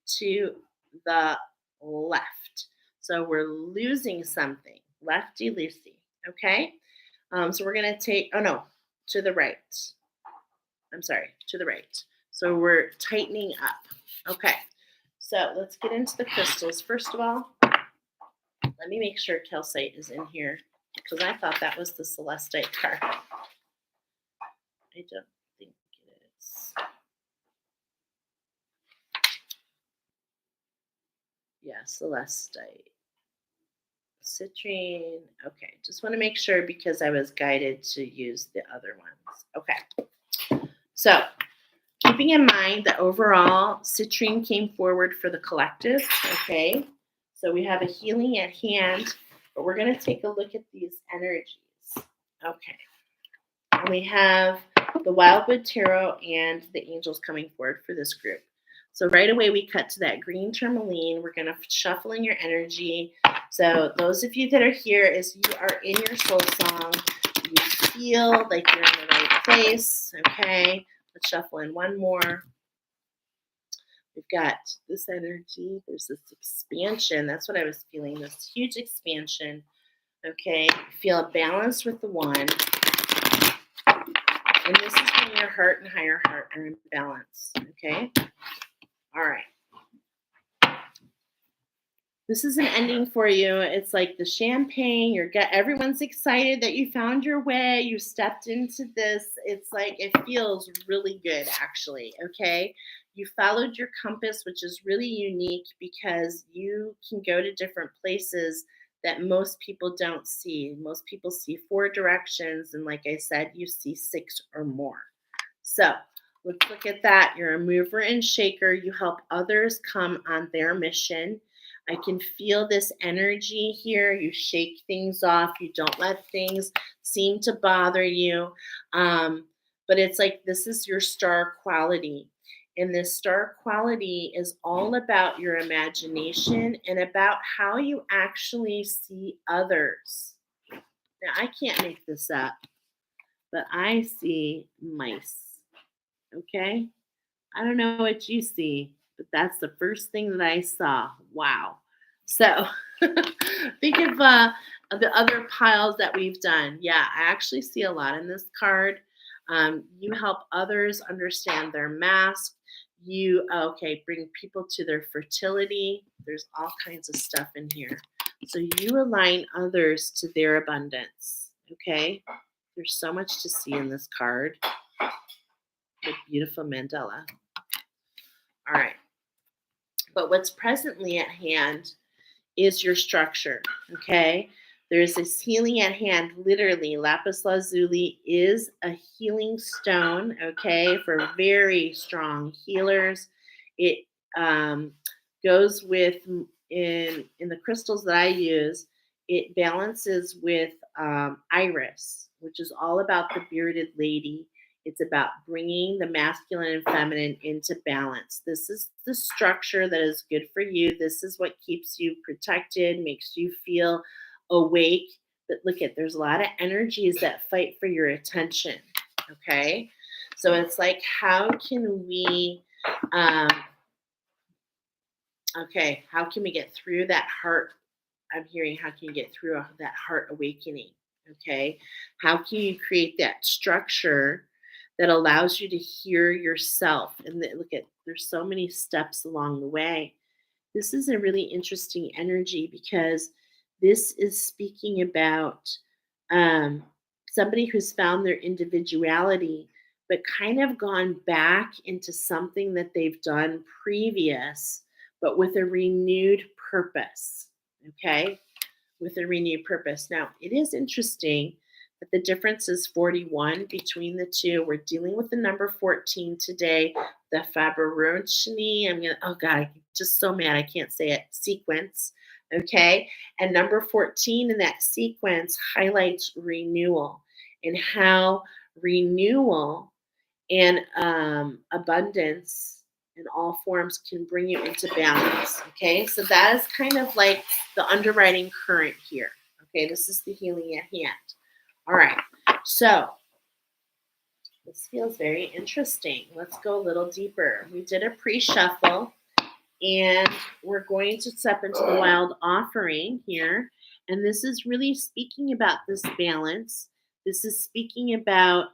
to the left. So we're losing something, lefty-loosey. Okay, so we're going to take, oh no, to the right. I'm sorry, to the right. So we're tightening up. Okay, so let's get into the crystals. First of all, let me make sure calcite is in here because I thought that was the celestite card. I don't think it is. Yeah, celestite. Citrine. Okay, just want to make sure because I was guided to use the other ones. Okay, so keeping in mind that overall citrine came forward for the collective. Okay, so we have a healing at hand, but we're going to take a look at these energies. Okay, and we have the Wildwood Tarot and the angels coming forward for this group. So right away we cut to that green tourmaline. We're going to shuffle in your energy. So those of you that are here, as you are in your soul song, you feel like you're in the right place. Okay, let's shuffle in one more. We've got this energy. There's this expansion. That's what I was feeling, this huge expansion. Okay, feel a balance with the one. And this is when your heart and higher heart are in balance. Okay, all right. This is an ending for you. It's like the champagne. Everyone's excited that you found your way. You stepped into this. It's like it feels really good, actually. Okay, you followed your compass, which is really unique because you can go to different places that most people don't see. Most people see 4 directions, and like I said, you see 6 or more. So Let's look at that. You're a mover and shaker. You help others come on their mission. I can feel this energy here. You shake things off. You don't let things seem to bother you. But it's like this is your star quality. And this star quality is all about your imagination and about how you actually see others. Now, I can't make this up, but I see mice. Okay? I don't know what you see, but that's the first thing that I saw. Wow. So think of the other piles that we've done. Yeah, I actually see a lot in this card. You help others understand their mask. You, okay, bring people to their fertility. There's all kinds of stuff in here. So you align others to their abundance. Okay. There's so much to see in this card. The beautiful mandala. All right. But what's presently at hand is your structure, okay? There's this healing at hand. Literally, lapis lazuli is a healing stone, okay, for very strong healers. It goes with in the crystals that I use. It balances with iris, which is all about the bearded lady. It's about bringing the masculine and feminine into balance. This is the structure that is good for you. This is what keeps you protected, makes you feel awake. But look at, there's a lot of energies that fight for your attention. Okay. So it's like, how can we, um, okay, how can we get through that heart? I'm hearing, how can you get through that heart awakening? Okay. How can you create that structure that allows you to hear yourself? And look at, there's so many steps along the way. This is a really interesting energy because this is speaking about um, somebody who's found their individuality, but kind of gone back into something that they've done previous, but with a renewed purpose. Okay, with a renewed purpose. Now, it is interesting that the difference is 41 between the two. We're dealing with the number 14 today, the Fibonacci. Oh God, I'm just so mad I can't say it. Sequence. Okay. And number 14 in that sequence highlights renewal and how renewal and abundance in all forms can bring you into balance. Okay, so that is kind of like the underwriting current here. Okay, this is the healing at hand. All right, so this feels very interesting. Let's go a little deeper. We did a pre-shuffle, and we're going to step into the wild offering here. And this is really speaking about this balance. This is speaking about,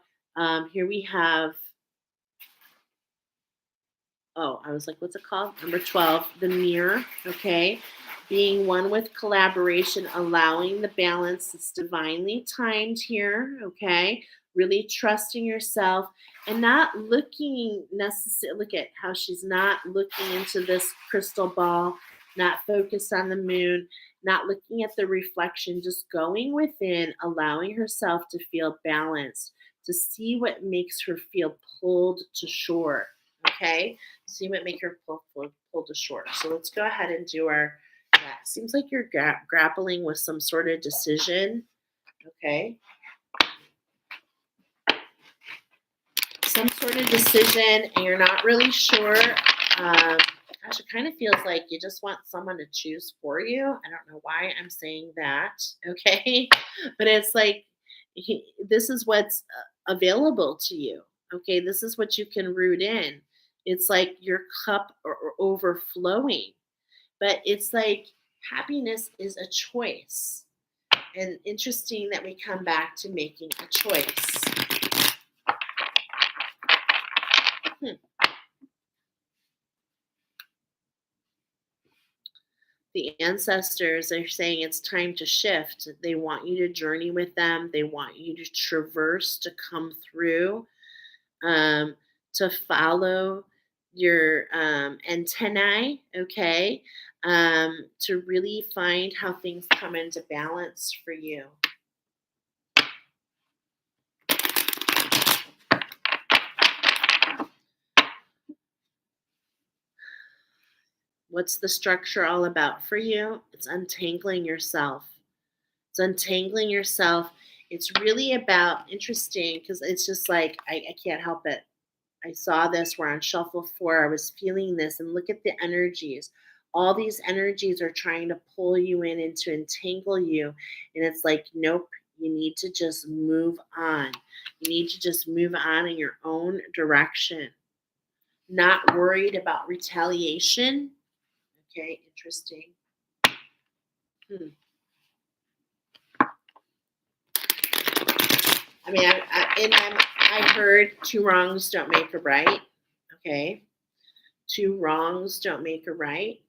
here we have, oh, I was like, what's it called? Number 12, the mirror, okay? Being one with collaboration, allowing the balance that's divinely timed here, okay? Really trusting yourself and not looking necessarily, look at how she's not looking into this crystal ball, not focused on the moon, not looking at the reflection, just going within, allowing herself to feel balanced, to see what makes her feel pulled to shore, okay? See what make her pull to shore. So let's go ahead and do our, yeah, seems like you're grappling with some sort of decision, okay? Some sort of decision and you're not really sure. Gosh, it kind of feels like you just want someone to choose for you. I don't know why I'm saying that, okay? But it's like, this is what's available to you, okay? This is what you can root in. It's like your cup or overflowing, but it's like happiness is a choice. And interesting that we come back to making a choice. The ancestors are saying it's time to shift. They want you to journey with them. They want you to traverse, to come through, um, to follow your antennae, okay, to really find how things come into balance for you. What's the structure all about for you? It's untangling yourself. It's untangling yourself. It's really about interesting because it's just like I can't help it. I saw this. We're on shuffle 4. I was feeling this, and look at the energies. All these energies are trying to pull you in and to entangle you. And it's like, nope, you need to just move on. You need to just move on in your own direction. Not worried about retaliation. Okay, interesting. Hmm. I mean, I heard 2 wrongs don't make a right. Okay, 2 wrongs don't make a right.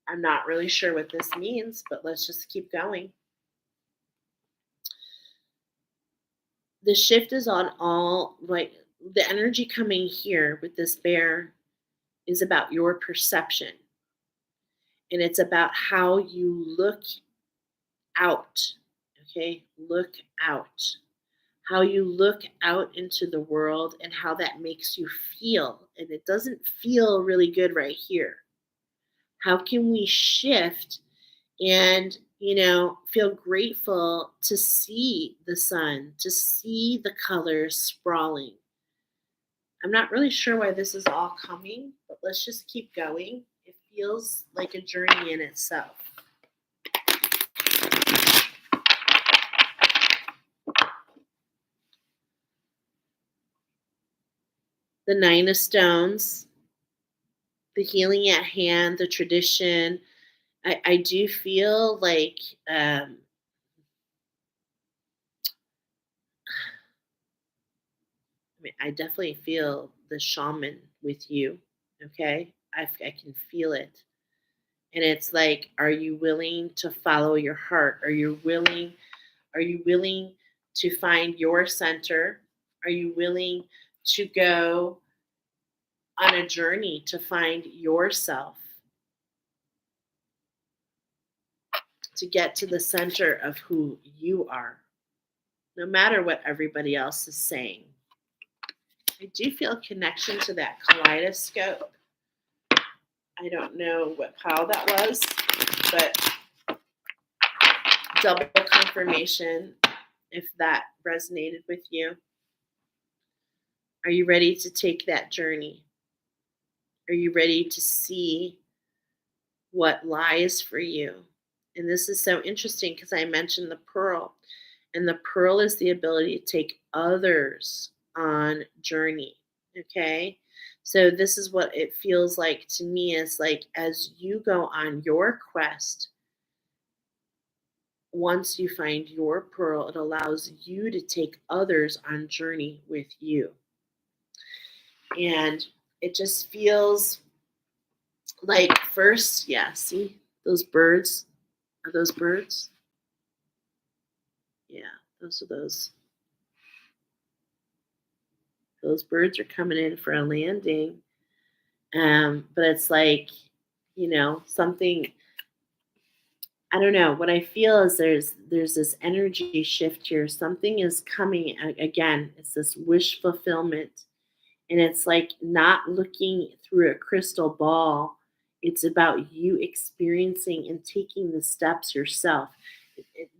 I'm not really sure what this means, but let's just keep going. The shift is on all, like, the energy coming here with this bear is about your perception. And it's about how you look out. Okay, look out. How you look out into the world and how that makes you feel. And it doesn't feel really good right here. How can we shift and, feel grateful to see the sun, to see the colors sprawling? I'm not really sure why this is all coming, but let's just keep going. It feels like a journey in itself. The 9 of Stones, the healing at hand, the tradition. I do feel like I definitely feel the shaman with you. Okay, I can feel it, and it's like, are you willing to follow your heart? Are you willing? Are you willing to find your center? Are you willing to go on a journey to find yourself, to get to the center of who you are, no matter what everybody else is saying? I do feel a connection to that kaleidoscope. I don't know what pile that was, but double confirmation if that resonated with you. Are you ready to take that journey? Are you ready to see what lies for you? And this is so interesting because I mentioned the pearl, and the pearl is the ability to take others on journey. Okay, so this is what it feels like to me, is like, as you go on your quest, once you find your pearl, it allows you to take others on journey with you. And it just feels like, first, yeah, see those birds? Are those birds? Yeah, those are those. Those birds are coming in for a landing. But it's like, something, I don't know. What I feel is there's this energy shift here. Something is coming again. It's this wish fulfillment. And it's like not looking through a crystal ball. It's about you experiencing and taking the steps yourself.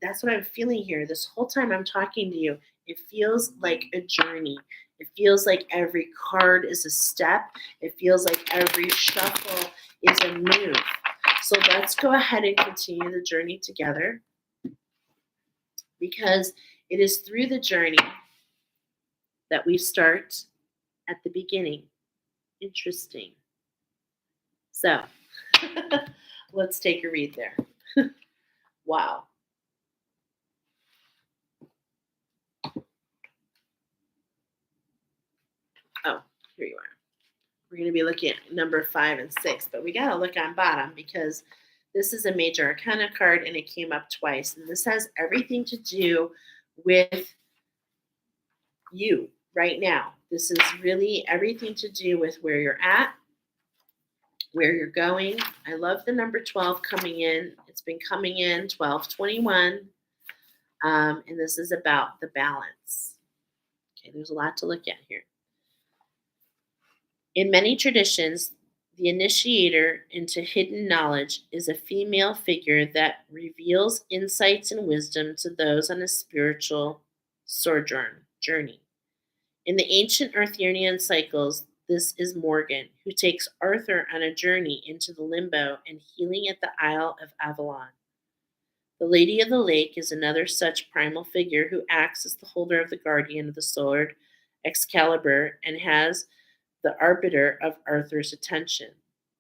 That's what I'm feeling here. This whole time I'm talking to you, it feels like a journey. It feels like every card is a step. It feels like every shuffle is a move. So let's go ahead and continue the journey together, because it is through the journey that we start at the beginning. Interesting. So let's take a read there. Wow. Oh, here you are. We're going to be looking at number 5 and 6, but we got to look on bottom because this is a major arcana card and it came up twice. And this has everything to do with you right now. This is really everything to do with where you're at, where you're going. I love the number 12 coming in. It's been coming in 1221. And this is about the balance. Okay, there's a lot to look at here. In many traditions, The initiator into hidden knowledge is a female figure that reveals insights and wisdom to those on a spiritual sojourn journey. In the ancient Arthurian cycles, this is Morgan, who takes Arthur on a journey into the limbo and healing at the Isle of Avalon. The Lady of the Lake is another such primal figure who acts as the holder of the guardian of the sword Excalibur and has the arbiter of Arthur's attention.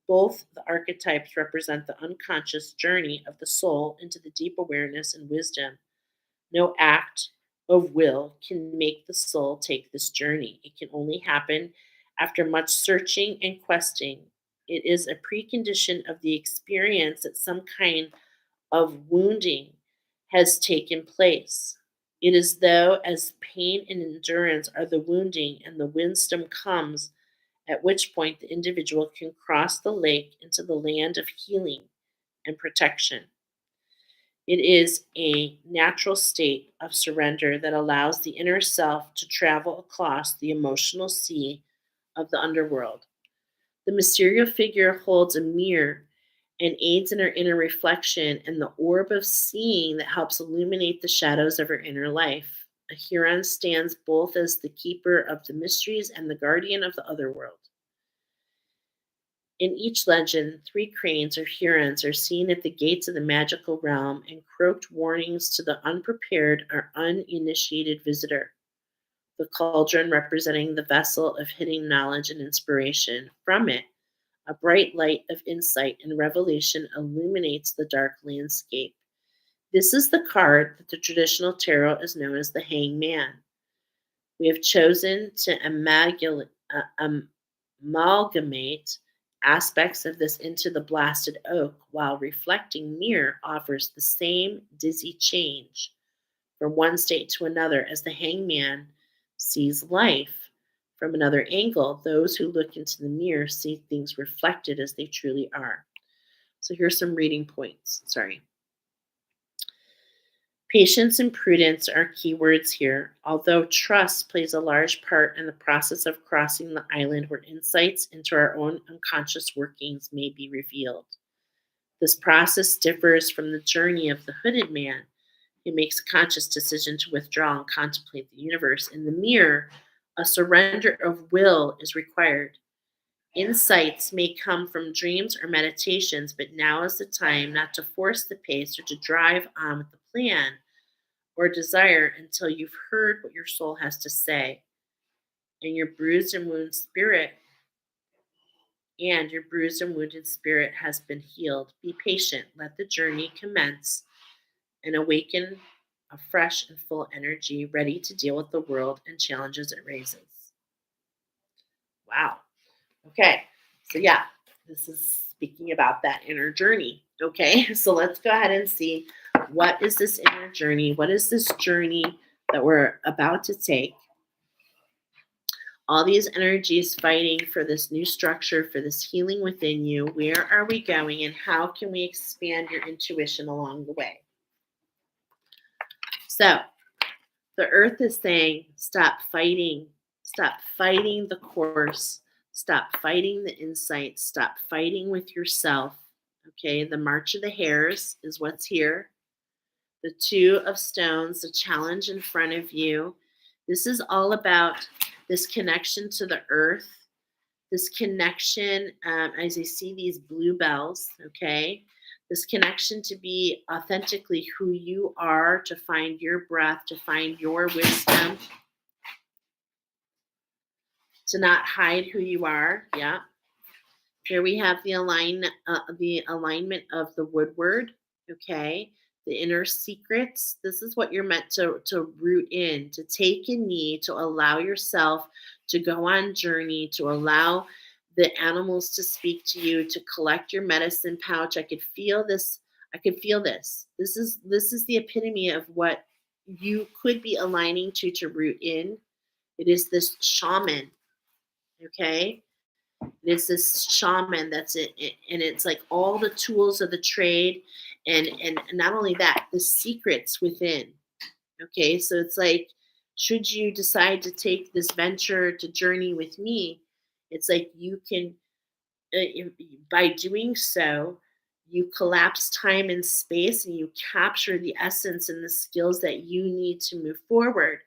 Both the archetypes represent the unconscious journey of the soul into the deep awareness and wisdom. No act of will can make the soul take this journey. It can only happen after much searching and questing. It is a precondition of the experience that some kind of wounding has taken place. It is though as pain and endurance are the wounding and the wisdom comes, at which point the individual can cross the lake into the land of healing and protection. It is a natural state of surrender that allows the inner self to travel across the emotional sea of the underworld. The mysterious figure holds a mirror and aids in her inner reflection and the orb of seeing that helps illuminate the shadows of her inner life. A Huron stands both as the keeper of the mysteries and the guardian of the other world. In each legend, three cranes or Hurons are seen at the gates of the magical realm and croaked warnings to the unprepared or uninitiated visitor. The cauldron representing the vessel of hidden knowledge and inspiration. From it, a bright light of insight and revelation illuminates the dark landscape. This is the card that the traditional tarot is known as the Hangman. We have chosen to amalgamate aspects of this into the blasted oak, while reflecting mirror offers the same dizzy change from one state to another as the hangman sees life from another angle. Those who look into the mirror see things reflected as they truly are. So here's some reading points. Patience and prudence are key words here, although trust plays a large part in the process of crossing the island where insights into our own unconscious workings may be revealed. This process differs from the journey of the hooded man who makes a conscious decision to withdraw and contemplate the universe. In the mirror, a surrender of will is required. Insights may come from dreams or meditations, but now is the time not to force the pace or to drive on with the plan or desire until you've heard what your soul has to say. And your bruised and wounded spirit has been healed. Be patient. Let the journey commence and awaken a fresh and full energy, ready to deal with the world and challenges it raises. Wow. Okay. So yeah, this is speaking about that inner journey. Okay. So let's go ahead and see, what is this inner journey? What is this journey that we're about to take? All these energies fighting for this new structure, for this healing within you. Where are we going and how can we expand your intuition along the way? So the earth is saying, stop fighting the course, stop fighting the insight, stop fighting with yourself. Okay, the March of the Hares is what's here. The Two of Stones, the challenge in front of you. This is all about this connection to the earth, this connection, as I see these blue bells, okay? This connection to be authentically who you are, to find your breath, to find your wisdom, to not hide who you are. Yeah. Here we have the alignment of the woodward, okay? The inner secrets. This is what you're meant to root in, to take a knee, to allow yourself to go on journey, to allow the animals to speak to you, to collect your medicine pouch. I could feel this. This is the epitome of what you could be aligning to root in. It is this shaman, okay? It's this shaman that's it, and it's like all the tools of the trade, and not only that, the secrets within. Okay, so it's like, should you decide to take this venture to journey with me, it's like you can by doing so, you collapse time and space and you capture the essence and the skills that you need to move forward.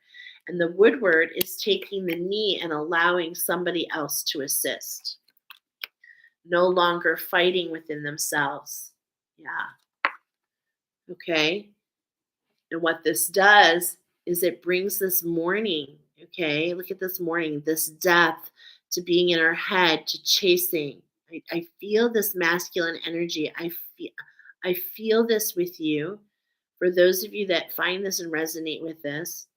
And the woodward is taking the knee and allowing somebody else to assist, no longer fighting within themselves. Yeah. Okay. And what this does is it brings this mourning, okay? Look at this mourning, this death to being in our head, to chasing. I feel this masculine energy. I feel this with you. For those of you that find this and resonate with this,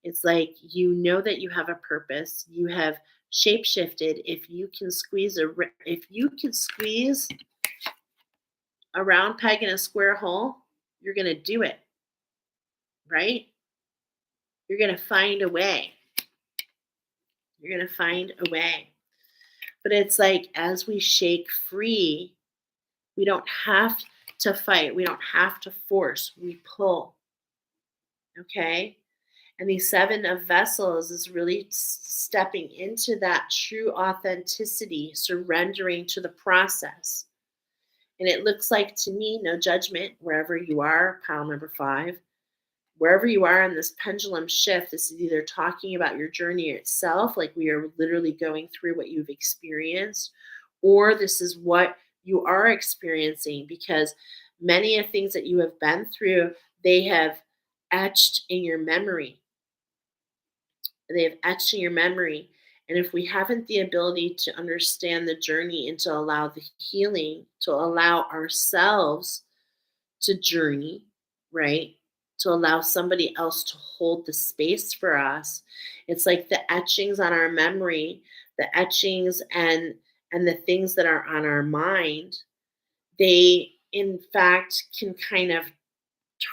it's like you know that you have a purpose. You have shape shifted. If you can squeeze a round peg in a square hole, you're gonna do it, right? You're going to find a way. You're going to find a way. But it's like as we shake free, we don't have to fight. We don't have to force. We pull. Okay? And the seven of vessels is really stepping into that true authenticity, surrendering to the process. And it looks like to me, no judgment, wherever you are, pile number 5, wherever you are in this pendulum shift, this is either talking about your journey itself, like we are literally going through what you've experienced, or this is what you are experiencing because many of things that you have been through, they have etched in your memory. They have etched in your memory. And if we haven't the ability to understand the journey and to allow the healing, to allow ourselves to journey, right? To allow somebody else to hold the space for us. It's like the etchings on our memory, the etchings and the things that are on our mind, they in fact can kind of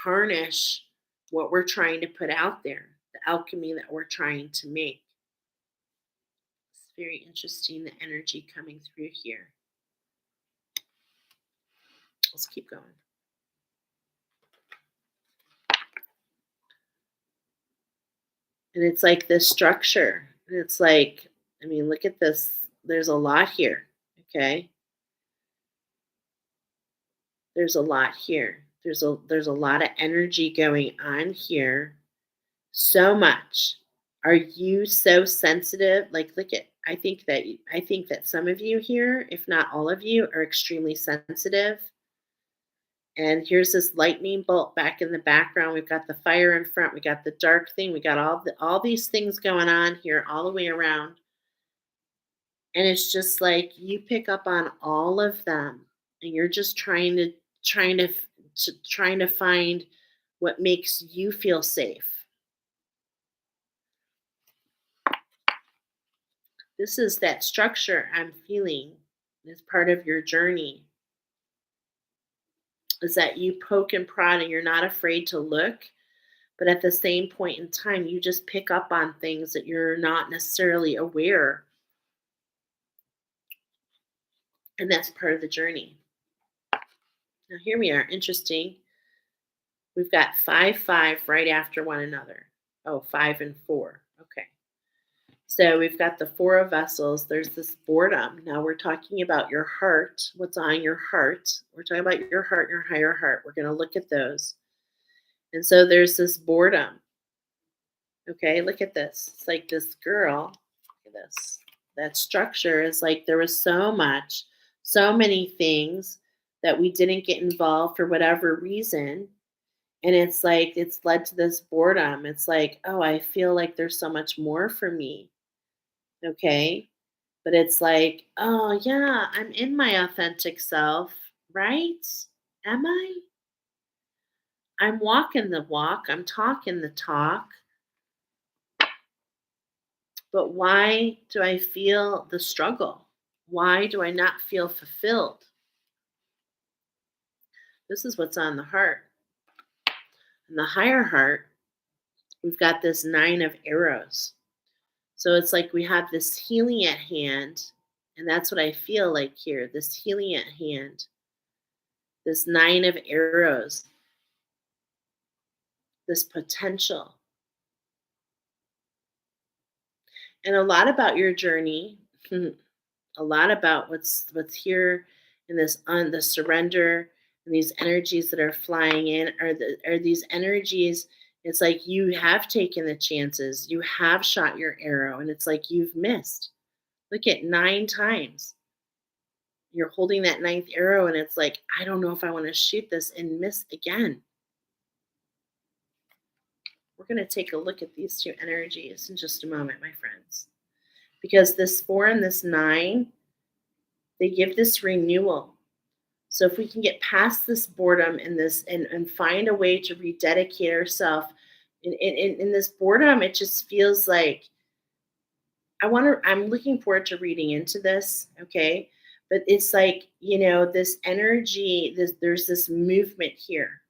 tarnish what we're trying to put out there, the alchemy that we're trying to make. It's very interesting the energy coming through here. Let's keep going. And it's like this structure. And it's like, I mean, look at this. There's a lot here. Okay. There's a lot here. There's a lot of energy going on here. So much. Are you so sensitive? Like, look at. I think that some of you here, if not all of you, are extremely sensitive. And here's this lightning bolt back in the background. We've got the fire in front. We got the dark thing. We got all these things going on here all the way around. And it's just like you pick up on all of them and you're just trying to find what makes you feel safe. This is that structure I'm feeling as part of your journey. Is that you poke and prod and you're not afraid to look, but at the same point in time you just pick up on things that you're not necessarily aware, and that's part of the journey. Now here we are, interesting. We've got 5 5 right after one another. Oh, 5 and 4. Okay. So we've got the 4 of vessels. There's this boredom. Now we're talking about your heart, what's on your heart. We're talking about your heart, your higher heart. We're going to look at those. And so there's this boredom. Okay, look at this. It's like this girl. Look at this. That structure is like there was so much, so many things that we didn't get involved for whatever reason. And it's like it's led to this boredom. It's like, oh, I feel like there's so much more for me. Okay. But it's like, oh, yeah, I'm in my authentic self, right? Am I? I'm walking the walk, I'm talking the talk. But why do I feel the struggle? Why do I not feel fulfilled? This is what's on the heart. In the higher heart, we've got this 9 of arrows. So it's like we have this healing at hand. And that's what I feel like here, this healing at hand. This 9 of arrows, this potential. And a lot about your journey a lot about what's here in this on the surrender and these energies that are flying in are these energies. It's like you have taken the chances, you have shot your arrow, and it's like you've missed. Look at 9 times. You're holding that ninth arrow, and it's like, I don't know if I want to shoot this and miss again. We're going to take a look at these two energies in just a moment, my friends, because this 4 and this 9, they give this renewal. So if we can get past this boredom and this and find a way to rededicate ourselves in this boredom, it just feels like I'm looking forward to reading into this, okay? But it's like, this energy, there's this movement here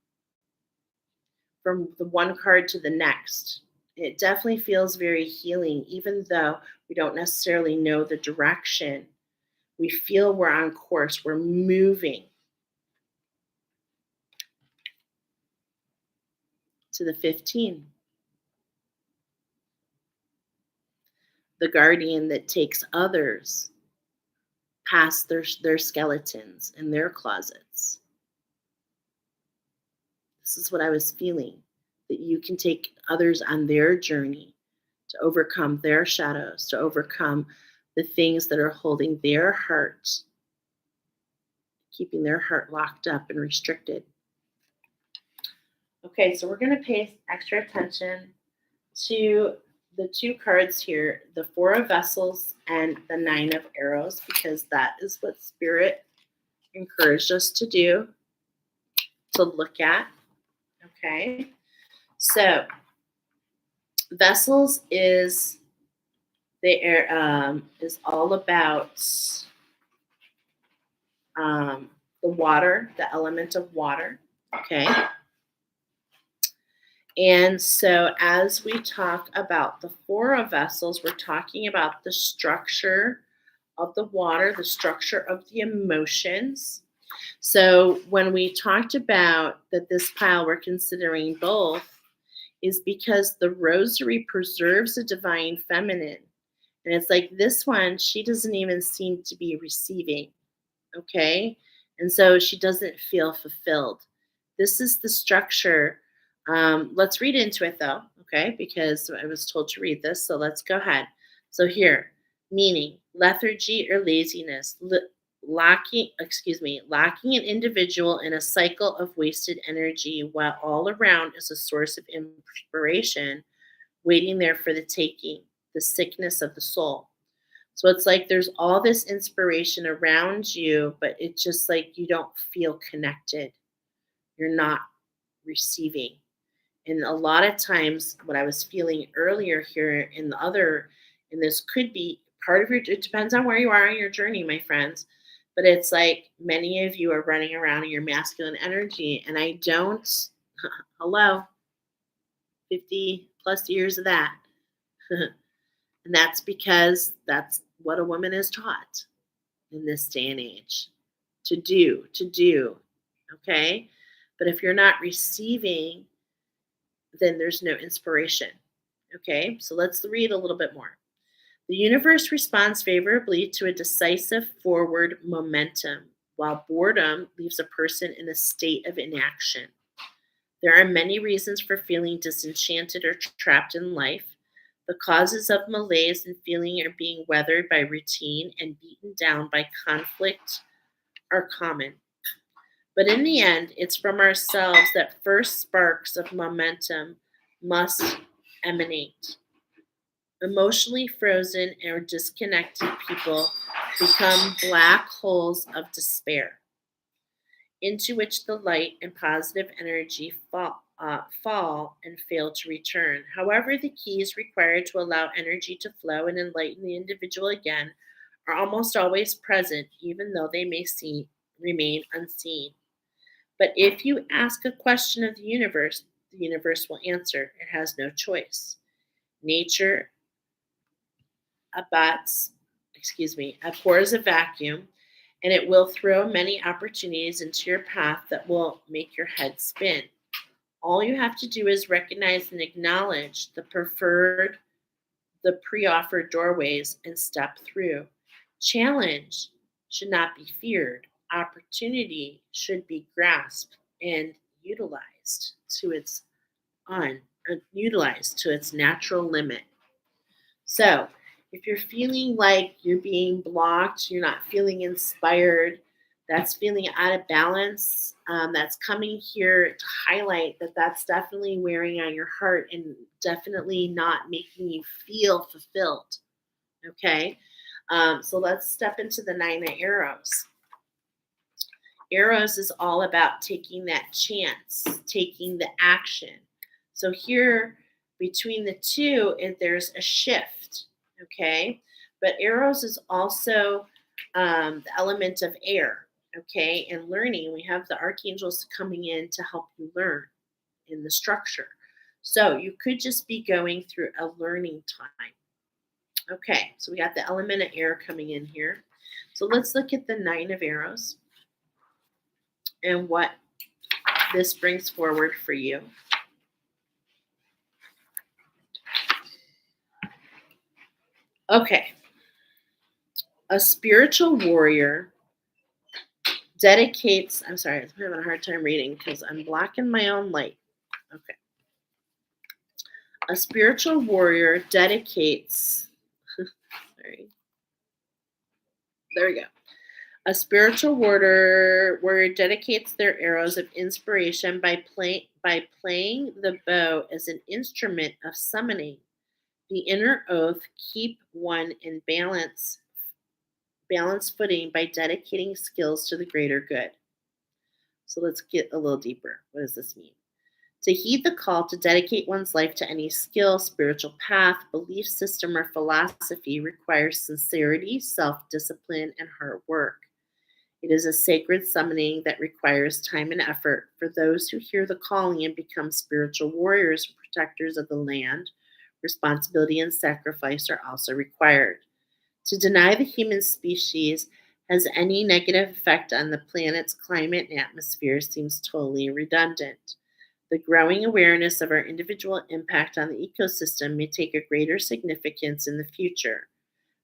from the one card to the next. It definitely feels very healing, even though we don't necessarily know the direction. We feel we're on course, we're moving to the 15. The guardian that takes others past their skeletons in their closets. This is what I was feeling, that you can take others on their journey to overcome their shadows, to overcome the things that are holding their heart, keeping their heart locked up and restricted. Okay, so we're going to pay extra attention to the two cards here, the 4 of vessels and the 9 of arrows, because that is what spirit encouraged us to do, to look at. Okay, so vessels is the air, is all about the water, the element of water. Okay, and so as we talk about the 4 of vessels, we're talking about the structure of the water, the structure of the emotions. So when we talked about that this pile we're considering both is because the rosary preserves the divine feminine. And it's like this one, she doesn't even seem to be receiving. Okay. And so she doesn't feel fulfilled. This is the structure. Let's read into it though. Okay. Because I was told to read this. So let's go ahead. So here, meaning lethargy or laziness, locking an individual in a cycle of wasted energy while all around is a source of inspiration waiting there for the taking, the sickness of the soul. So it's like there's all this inspiration around you, but it's just like you don't feel connected. You're not receiving. And a lot of times, what I was feeling earlier here in this could be part of it depends on where you are on your journey, my friends. But it's like many of you are running around in your masculine energy, and I don't, hello, 50 plus years of that. And that's because that's what a woman is taught in this day and age to do. Okay. But if you're not receiving, then there's no inspiration. Okay. So let's read a little bit more. The universe responds favorably to a decisive forward momentum, while boredom leaves a person in a state of inaction. There are many reasons for feeling disenchanted or trapped in life. The causes of malaise and feeling are being weathered by routine and beaten down by conflict are common. But in the end, it's from ourselves that first sparks of momentum must emanate. Emotionally frozen or disconnected people become black holes of despair, into which the light and positive energy fall and fail to return. However, the keys required to allow energy to flow and enlighten the individual again are almost always present, even though they may remain unseen. But if you ask a question of the universe will answer. It has no choice. Nature abats, abhors a vacuum, and it will throw many opportunities into your path that will make your head spin. All you have to do is recognize and acknowledge the pre-offered doorways and step through. Challenge should not be feared. Opportunity should be grasped and utilized to its utilized to its natural limit. So, if you're feeling like you're being blocked, you're not feeling inspired, that's feeling out of balance, that's coming here to highlight that that's definitely wearing on your heart and definitely not making you feel fulfilled. Okay. So let's step into the Nine of Arrows. Arrows is all about taking that chance, taking the action. So here between the two, there's a shift, okay? But arrows is also the element of air, okay? And learning, we have the archangels coming in to help you learn in the structure. So you could just be going through a learning time. Okay, so we got the element of air coming in here. So let's look at the Nine of Arrows and what this brings forward for you. Okay. A spiritual warrior dedicates, I'm sorry, I'm having a hard time reading because I'm blocking my own light. Okay. A spiritual warrior dedicates, sorry, there we go. A spiritual warrior dedicates their arrows of inspiration by playing the bow as an instrument of summoning. The inner oath keep one in balance footing by dedicating skills to the greater good. So let's get a little deeper. What does this mean? To heed the call to dedicate one's life to any skill, spiritual path, belief system, or philosophy requires sincerity, self discipline, and hard work. It is a sacred summoning that requires time and effort. For those who hear the calling and become spiritual warriors and protectors of the land, responsibility and sacrifice are also required. To deny the human species has any negative effect on the planet's climate and atmosphere seems totally redundant. The growing awareness of our individual impact on the ecosystem may take a greater significance in the future.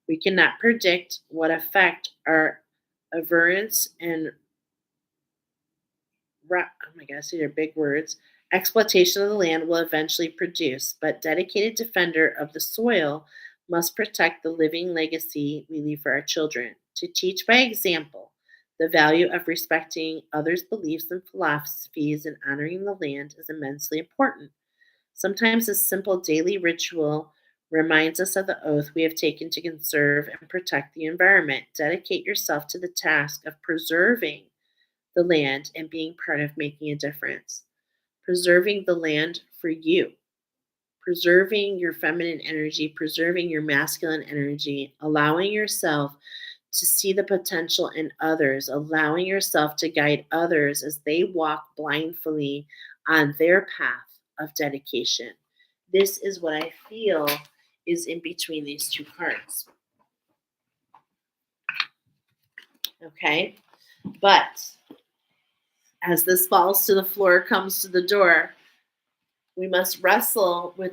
We cannot predict what effect our averance and oh my gosh, these are big words. Exploitation of the land will eventually produce, but dedicated defender of the soil must protect the living legacy we leave for our children. To teach by example, the value of respecting others' beliefs and philosophies and honoring the land is immensely important. Sometimes a simple daily ritual reminds us of the oath we have taken to conserve and protect the environment. Dedicate yourself to the task of preserving the land and being part of making a difference. Preserving the land for you, preserving your feminine energy, preserving your masculine energy, allowing yourself to see the potential in others, allowing yourself to guide others as they walk blindly on their path of dedication. This is what I feel is in between these two cards. Okay? But as this falls to the floor, comes to the door, we must wrestle with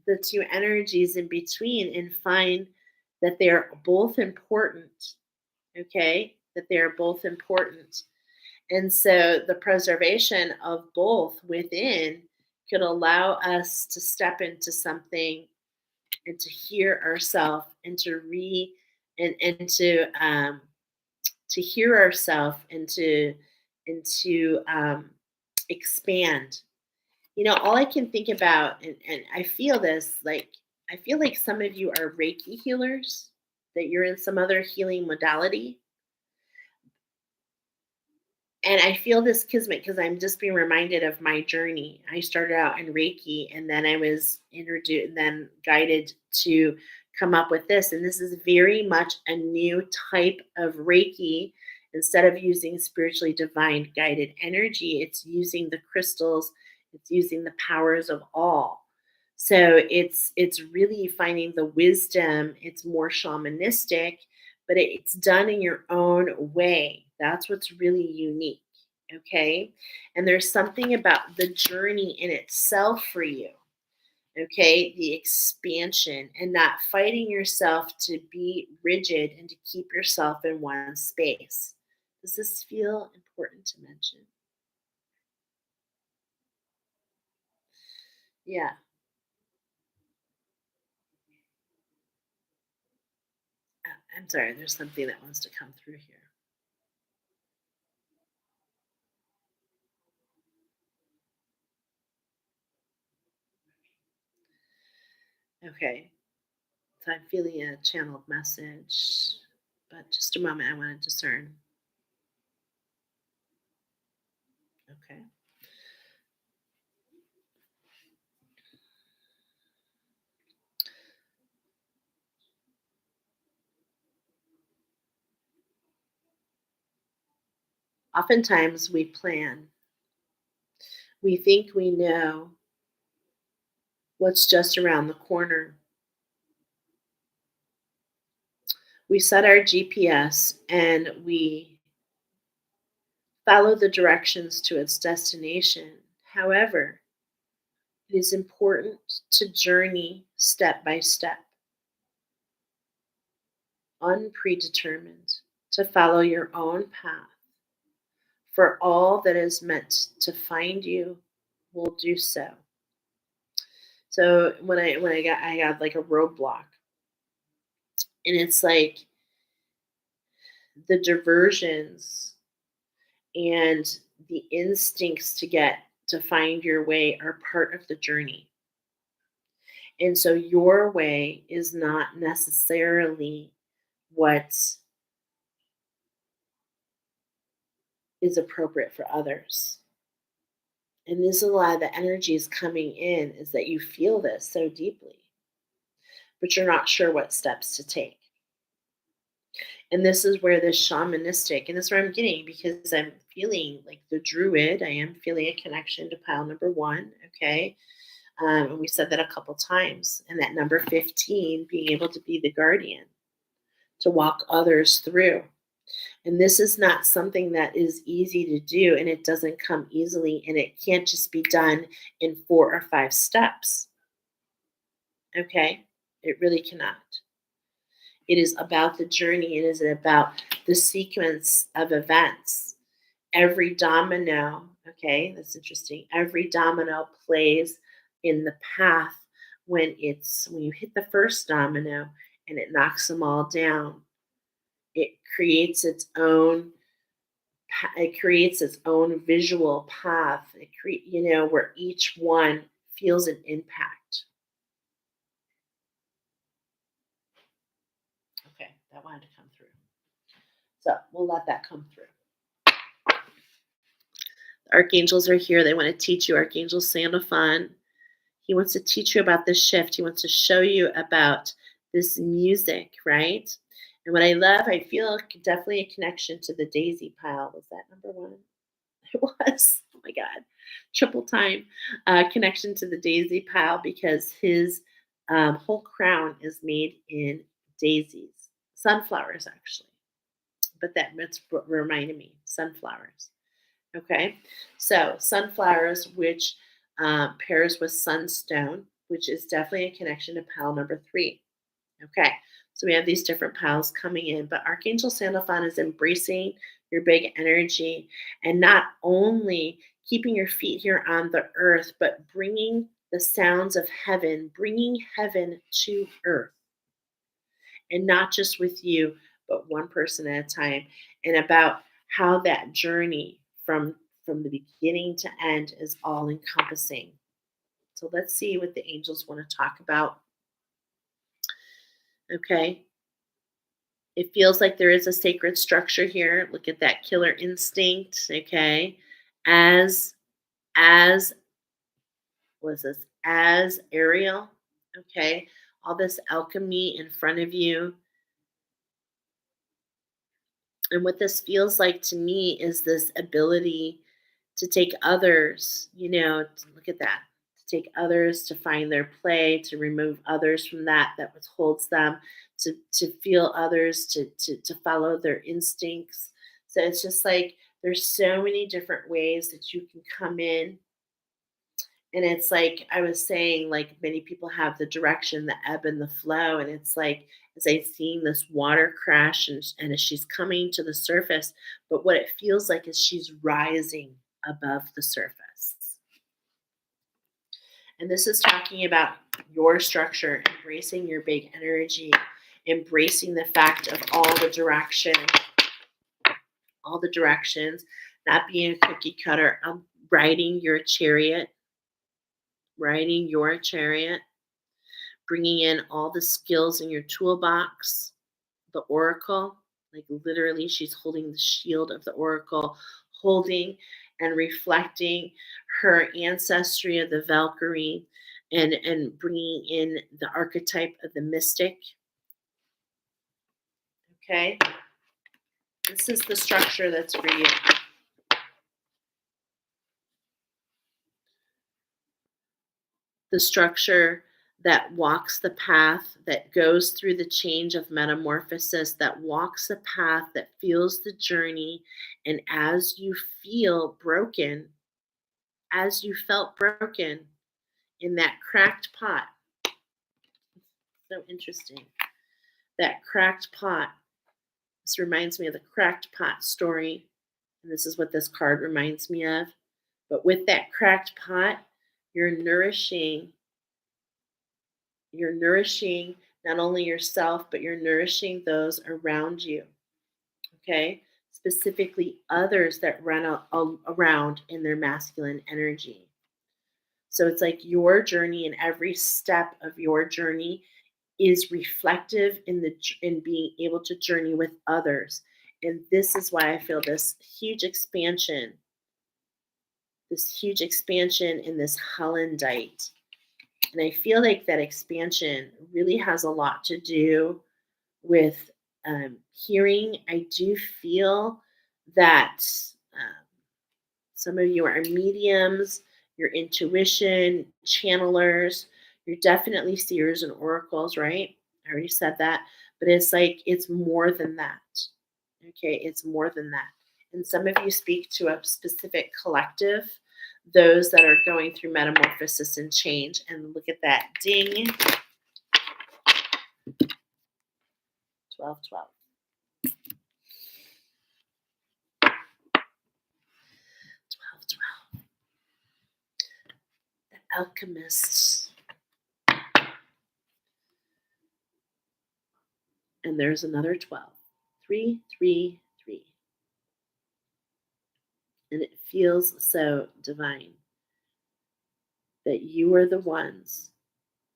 the two energies in between and find that they're both important. Okay? That they're both important. And so the preservation of both within could allow us to step into something and to hear ourselves and to hear ourselves and to expand. All I can think about, and I feel this, like, I feel like some of you are Reiki healers, that you're in some other healing modality. And I feel this kismet because I'm just being reminded of my journey. I started out in Reiki and then I was introduced, then guided to come up with this. And this is very much a new type of Reiki. Instead of using spiritually divine guided energy, it's using the crystals, it's using the powers of all. So it's really finding the wisdom. It's more shamanistic, but it's done in your own way. That's what's really unique. Okay. And there's something about the journey in itself for you. Okay, the expansion and not fighting yourself to be rigid and to keep yourself in one space. Does this feel important to mention? Yeah, I'm sorry, there's something that wants to come through here. Okay, so I'm feeling a channeled message, but just a moment, I want to discern. Okay. Oftentimes we plan, we think we know what's just around the corner. We set our GPS and we follow the directions to its destination. However, it is important to journey step by step, unpredetermined, to follow your own path. For all that is meant to find you will do so. So when I got like a roadblock, and it's like the diversions and the instincts to get to find your way are part of the journey. And so your way is not necessarily what is appropriate for others. And this is a lot of the energy is coming in is that you feel this so deeply, but you're not sure what steps to take. And this is where this shamanistic, and this is where I'm getting because I'm feeling like the druid. I am feeling a connection to pile number one. Okay. And we said that a couple times. And that number 15, being able to be the guardian, to walk others through. And this is not something that is easy to do, and it doesn't come easily, and it can't just be done in 4 or 5 steps. Okay? It really cannot. It is about the journey, it is about the sequence of events. Every domino, okay, that's interesting. Every domino plays in the path when you hit the first domino and it knocks them all down. It creates its own it creates its own visual path. Where each one feels an impact. Okay, that wanted to come through. So we'll let that come through. Archangels are here. They want to teach you. Archangel Sandalphon. He wants to teach you about this shift. He wants to show you about this music, right? And what I love, I feel definitely a connection to the daisy pile. Was that number one? It was. Oh my God. Triple time connection to the daisy pile because his whole crown is made in daisies, sunflowers, actually. But that's what reminded me sunflowers. Okay. So, sunflowers, which pairs with sunstone, which is definitely a connection to pile number three. Okay, so we have these different piles coming in, but Archangel Sandalphon is embracing your big energy and not only keeping your feet here on the earth, but bringing the sounds of heaven, bringing heaven to earth, and not just with you, but one person at a time, and about how that journey from the beginning to end is all encompassing. So let's see what the angels want to talk about. Okay, it feels like there is a sacred structure here. Look at that killer instinct, okay? As as was this as Ariel, okay? All this alchemy in front of you. And what this feels like to me is this ability to take others, look at that, to take others, to find their play, to remove others from that withholds them, to feel others, to follow their instincts. So it's just like there's so many different ways that you can come in And it's like I was saying, like many people have the direction, the ebb and the flow. And it's like as I seen this water crash and as she's coming to the surface, but what it feels like is she's rising above the surface. And this is talking about your structure, embracing your big energy, embracing the fact of all the directions, not being a cookie cutter, riding your chariot, riding your chariot, bringing in all the skills in your toolbox, the oracle, like literally, she's holding the shield of the oracle, holding and reflecting her ancestry of the Valkyrie and bringing in the archetype of the mystic. Okay, this is the structure that's for you. The structure that walks the path, that goes through the change of metamorphosis, that walks the path, that feels the journey. And as you feel broken, as you felt broken in that cracked pot, so interesting, that cracked pot, this reminds me of the cracked pot story. And this is what this card reminds me of. But with that cracked pot, you're nourishing You're nourishing not only yourself, but you're nourishing those around you. Okay. Specifically, others that run around in their masculine energy. So it's like your journey and every step of your journey is reflective in being able to journey with others. And this is why I feel this huge expansion in this Hollandite. And I feel like that expansion really has a lot to do with hearing. I do feel that um, some of you are mediums, your intuition, channelers, you're definitely seers and oracles, right? I already said that. But it's like, it's more than that. Okay, it's more than that. And some of you speak to a specific collective, those that are going through metamorphosis and change. And look at that ding, 12, 12. 12, 12. The alchemists. And there's another 12. 3, 3, 3. And it feels so divine that you are the ones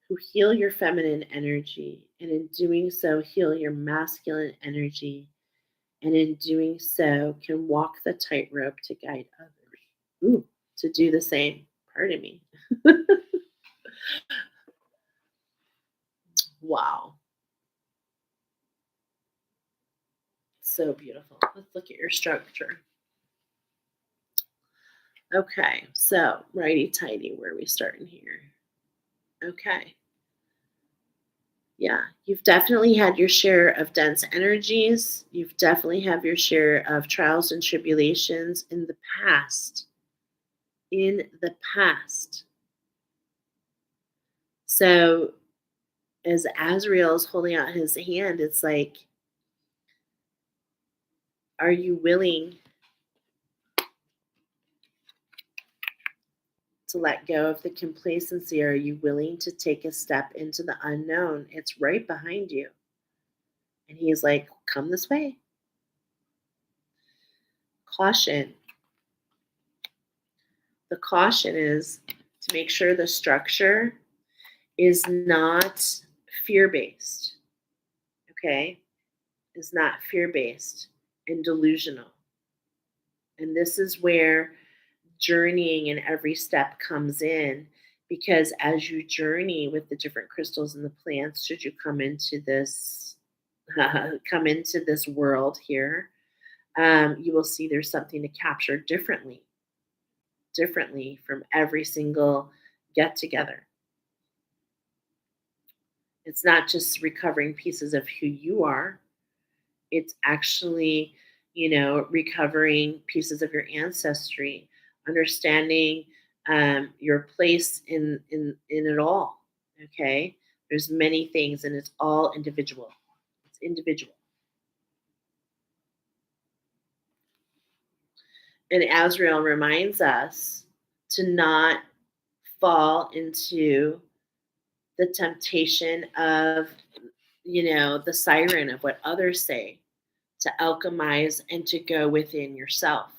who heal your feminine energy, and in doing so, heal your masculine energy, and in doing so, can walk the tightrope to guide others. Ooh, to do the same. Pardon me. Wow. So beautiful. Let's look at your structure. Okay, so righty tighty, where are we starting here? Okay. Yeah, you've definitely had your share of dense energies. You've definitely had your share of trials and tribulations in the past. In the past. So as Azrael is holding out his hand, it's like, are you willing to let go of the complacency? Are you willing to take a step into the unknown? It's right behind you. And he's like, come this way. Caution. The caution is to make sure the structure is not fear-based, okay? Is not fear-based and delusional. And this is where journeying in every step comes in, because as you journey with the different crystals and the plants, should you come into this come into this world here, you will see there's something to capture differently from every single get together. It's not just recovering pieces of who you are, it's actually, recovering pieces of your ancestry, understanding your place in it all. Okay, there's many things, and it's all individual. It's individual. And Azrael reminds us to not fall into the temptation of, the siren of what others say, to alchemize and to go within yourself.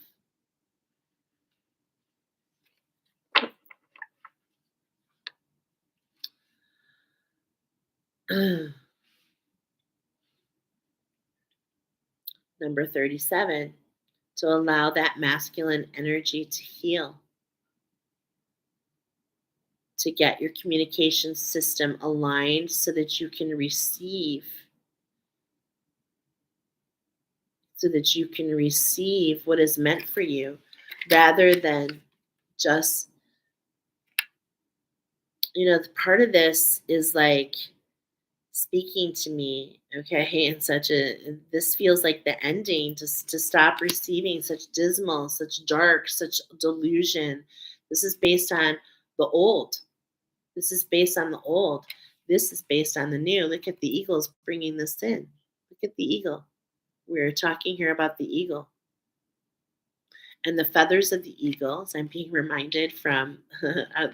Number 37, to allow that masculine energy to heal, to get your communication system aligned so that you can receive, what is meant for you, rather than just, part of this is like speaking to me, okay, in such a, this feels like the ending, to stop receiving such dismal, such dark, such delusion. This is based on the old. This is based on the old. This is based on the new. Look at the eagles bringing this in. Look at the eagle. We're talking here about the eagle and the feathers of the eagles. I'm being reminded from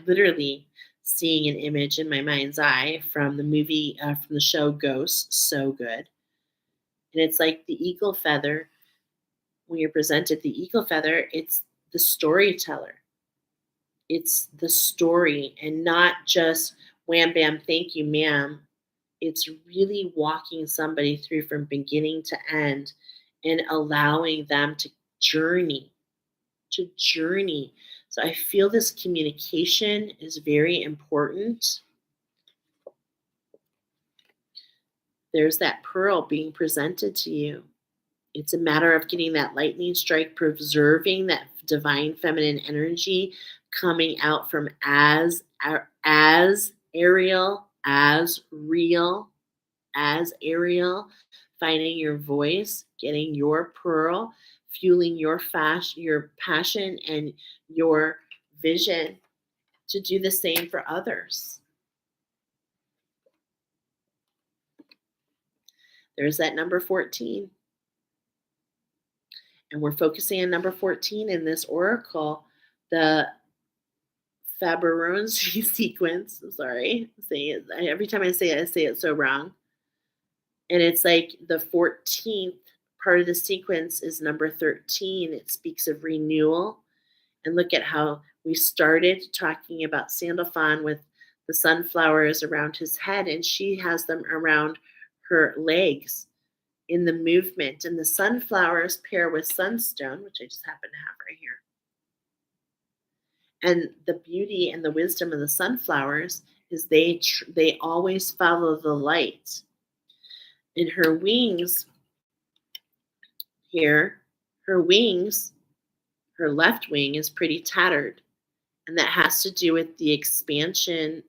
literally seeing an image in my mind's eye from the movie, from the show Ghosts. So good. And it's like the eagle feather. When you're presented the eagle feather, it's the storyteller. It's the story, and not just wham bam, thank you, ma'am. It's really walking somebody through from beginning to end and allowing them journey to journey. So I feel this communication is very important. There's that pearl being presented to you. It's a matter of getting that lightning strike, preserving that divine feminine energy coming out from as Ariel, as real, as Ariel, finding your voice, getting your pearl, fueling your passion and your vision to do the same for others. There's that number 14. And we're focusing on number 14 in this oracle, the Fibonacci sequence. I'm sorry. Every time I say it so wrong. And it's like the 14th part of the sequence is number 13. It speaks of renewal. And look at how we started talking about Sandalphon with the sunflowers around his head, and she has them around her legs in the movement. And the sunflowers pair with sunstone, which I just happen to have right here. And the beauty and the wisdom of the sunflowers is they always follow the light. In her wings here, her left wing is pretty tattered. And that has to do with the expansion,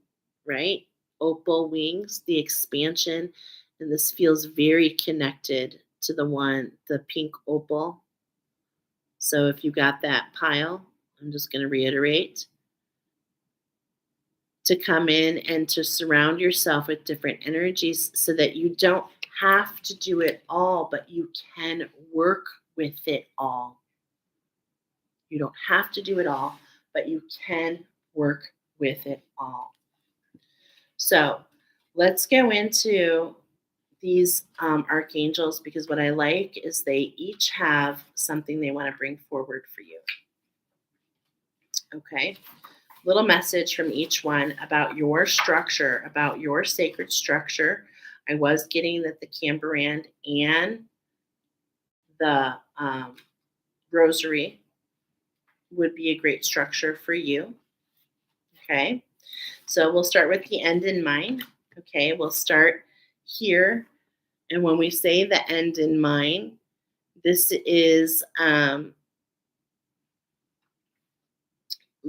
right? Opal wings, the expansion. And this feels very connected to the pink opal. So if you got that pile, I'm just going to reiterate, to come in and to surround yourself with different energies so that you don't have to do it all, but you can work with it all. You don't have to do it all, but you can work with it all. So let's go into these archangels, because what I like is they each have something they want to bring forward for you. Okay. Little message from each one about your structure, about your sacred structure. I was getting that the Camberand and the rosary would be a great structure for you. Okay. So we'll start with the end in mind. Okay. We'll start here. And when we say the end in mind, this is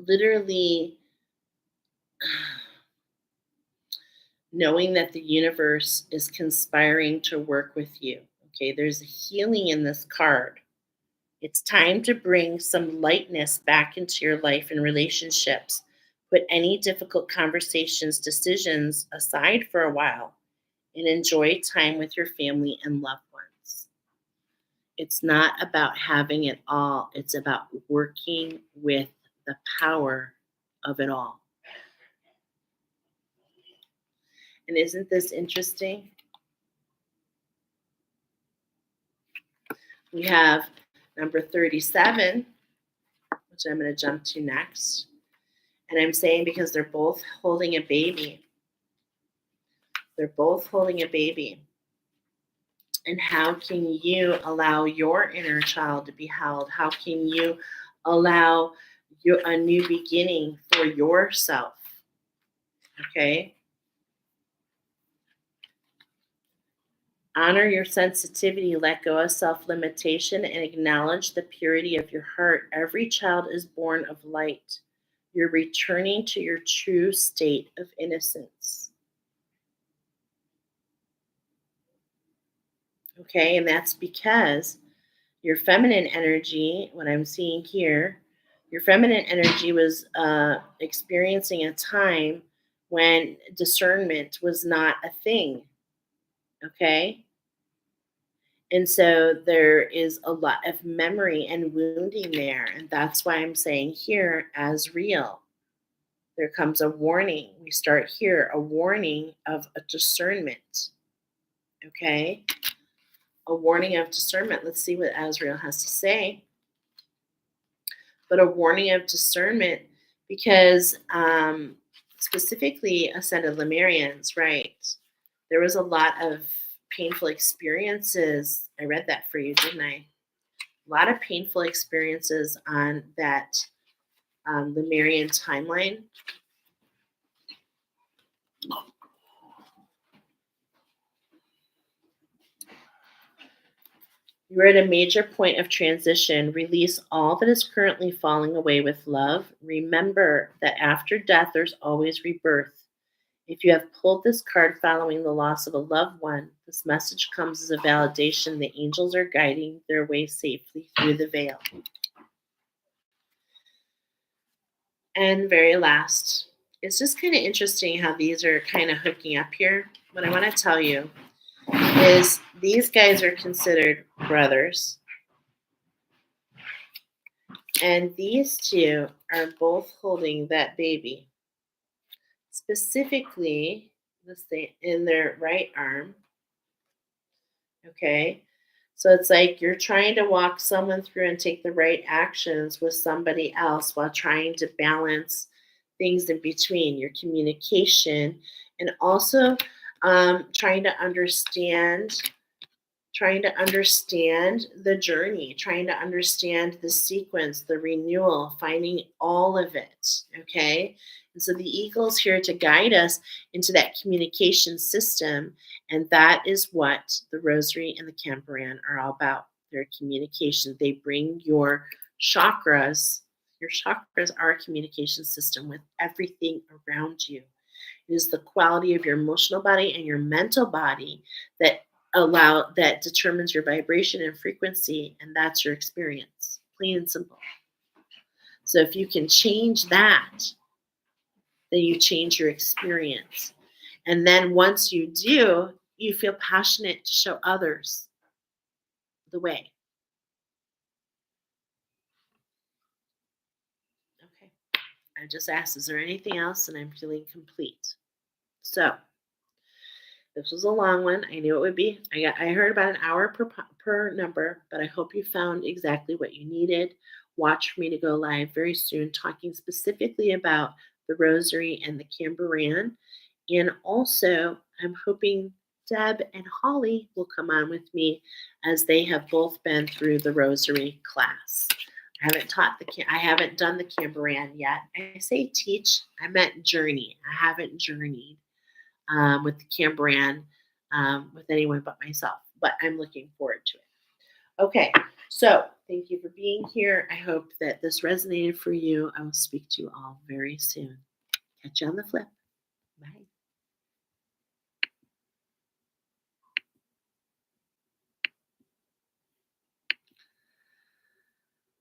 literally knowing that the universe is conspiring to work with you. Okay, there's a healing in this card. It's time to bring some lightness back into your life and relationships. Put any difficult conversations, decisions aside for a while and enjoy time with your family and loved ones. It's not about having it all, it's about working with the power of it all. And isn't this interesting? We have number 37, which I'm going to jump to next. And I'm saying because they're both holding a baby. They're both holding a baby. And how can you allow your inner child to be held? How can you allow a new beginning for yourself? Okay. Honor your sensitivity, let go of self limitation, and acknowledge the purity of your heart. Every child is born of light. You're returning to your true state of innocence. Okay, and that's because your feminine energy, what I'm seeing here, your feminine energy was experiencing a time when discernment was not a thing. Okay. And so there is a lot of memory and wounding there. And that's why I'm saying here, as real, there comes a warning. We start here, a warning of a discernment. Okay. A warning of discernment. Let's see what Azrael has to say. But a warning of discernment because specifically ascended Lemurians, right? There was a lot of painful experiences. I read that for you, didn't I? A lot of painful experiences on that Lemurian timeline. You're at a major point of transition. Release all that is currently falling away with love. Remember that after death, there's always rebirth. If you have pulled this card following the loss of a loved one, this message comes as a validation the angels are guiding their way safely through the veil. And very last, it's just kind of interesting how these are kind of hooking up here. What I want to tell you is these guys are considered brothers, and these two are both holding that baby, specifically, let's say, in their right arm. Okay. So it's like you're trying to walk someone through and take the right actions with somebody else while trying to balance things in between your communication and also trying to understand the journey, trying to understand the sequence, the renewal, finding all of it. Okay. And so the eagle's here to guide us into that communication system. And that is what the rosary and the camperan are all about. Their communication. They bring your chakras. Your chakras are a communication system with everything around you. It is the quality of your emotional body and your mental body that determines your vibration and frequency, and that's your experience, plain and simple. So if you can change that, then you change your experience. And then once you do, you feel passionate to show others the way. Okay. I just asked, is there anything else? And I'm feeling complete. So this was a long one. I knew it would be. I heard about an hour per number, but I hope you found exactly what you needed. Watch for me to go live very soon, talking specifically about the rosary and the camberan. And also, I'm hoping Deb and Holly will come on with me as they have both been through the rosary class. I haven't done the camberan yet. I say teach. I meant journey. I haven't journeyed with the Cambrian with anyone but myself. But I'm looking forward to it. Okay, so thank you for being here. I hope that this resonated for you. I will speak to you all very soon. Catch you on the flip. Bye.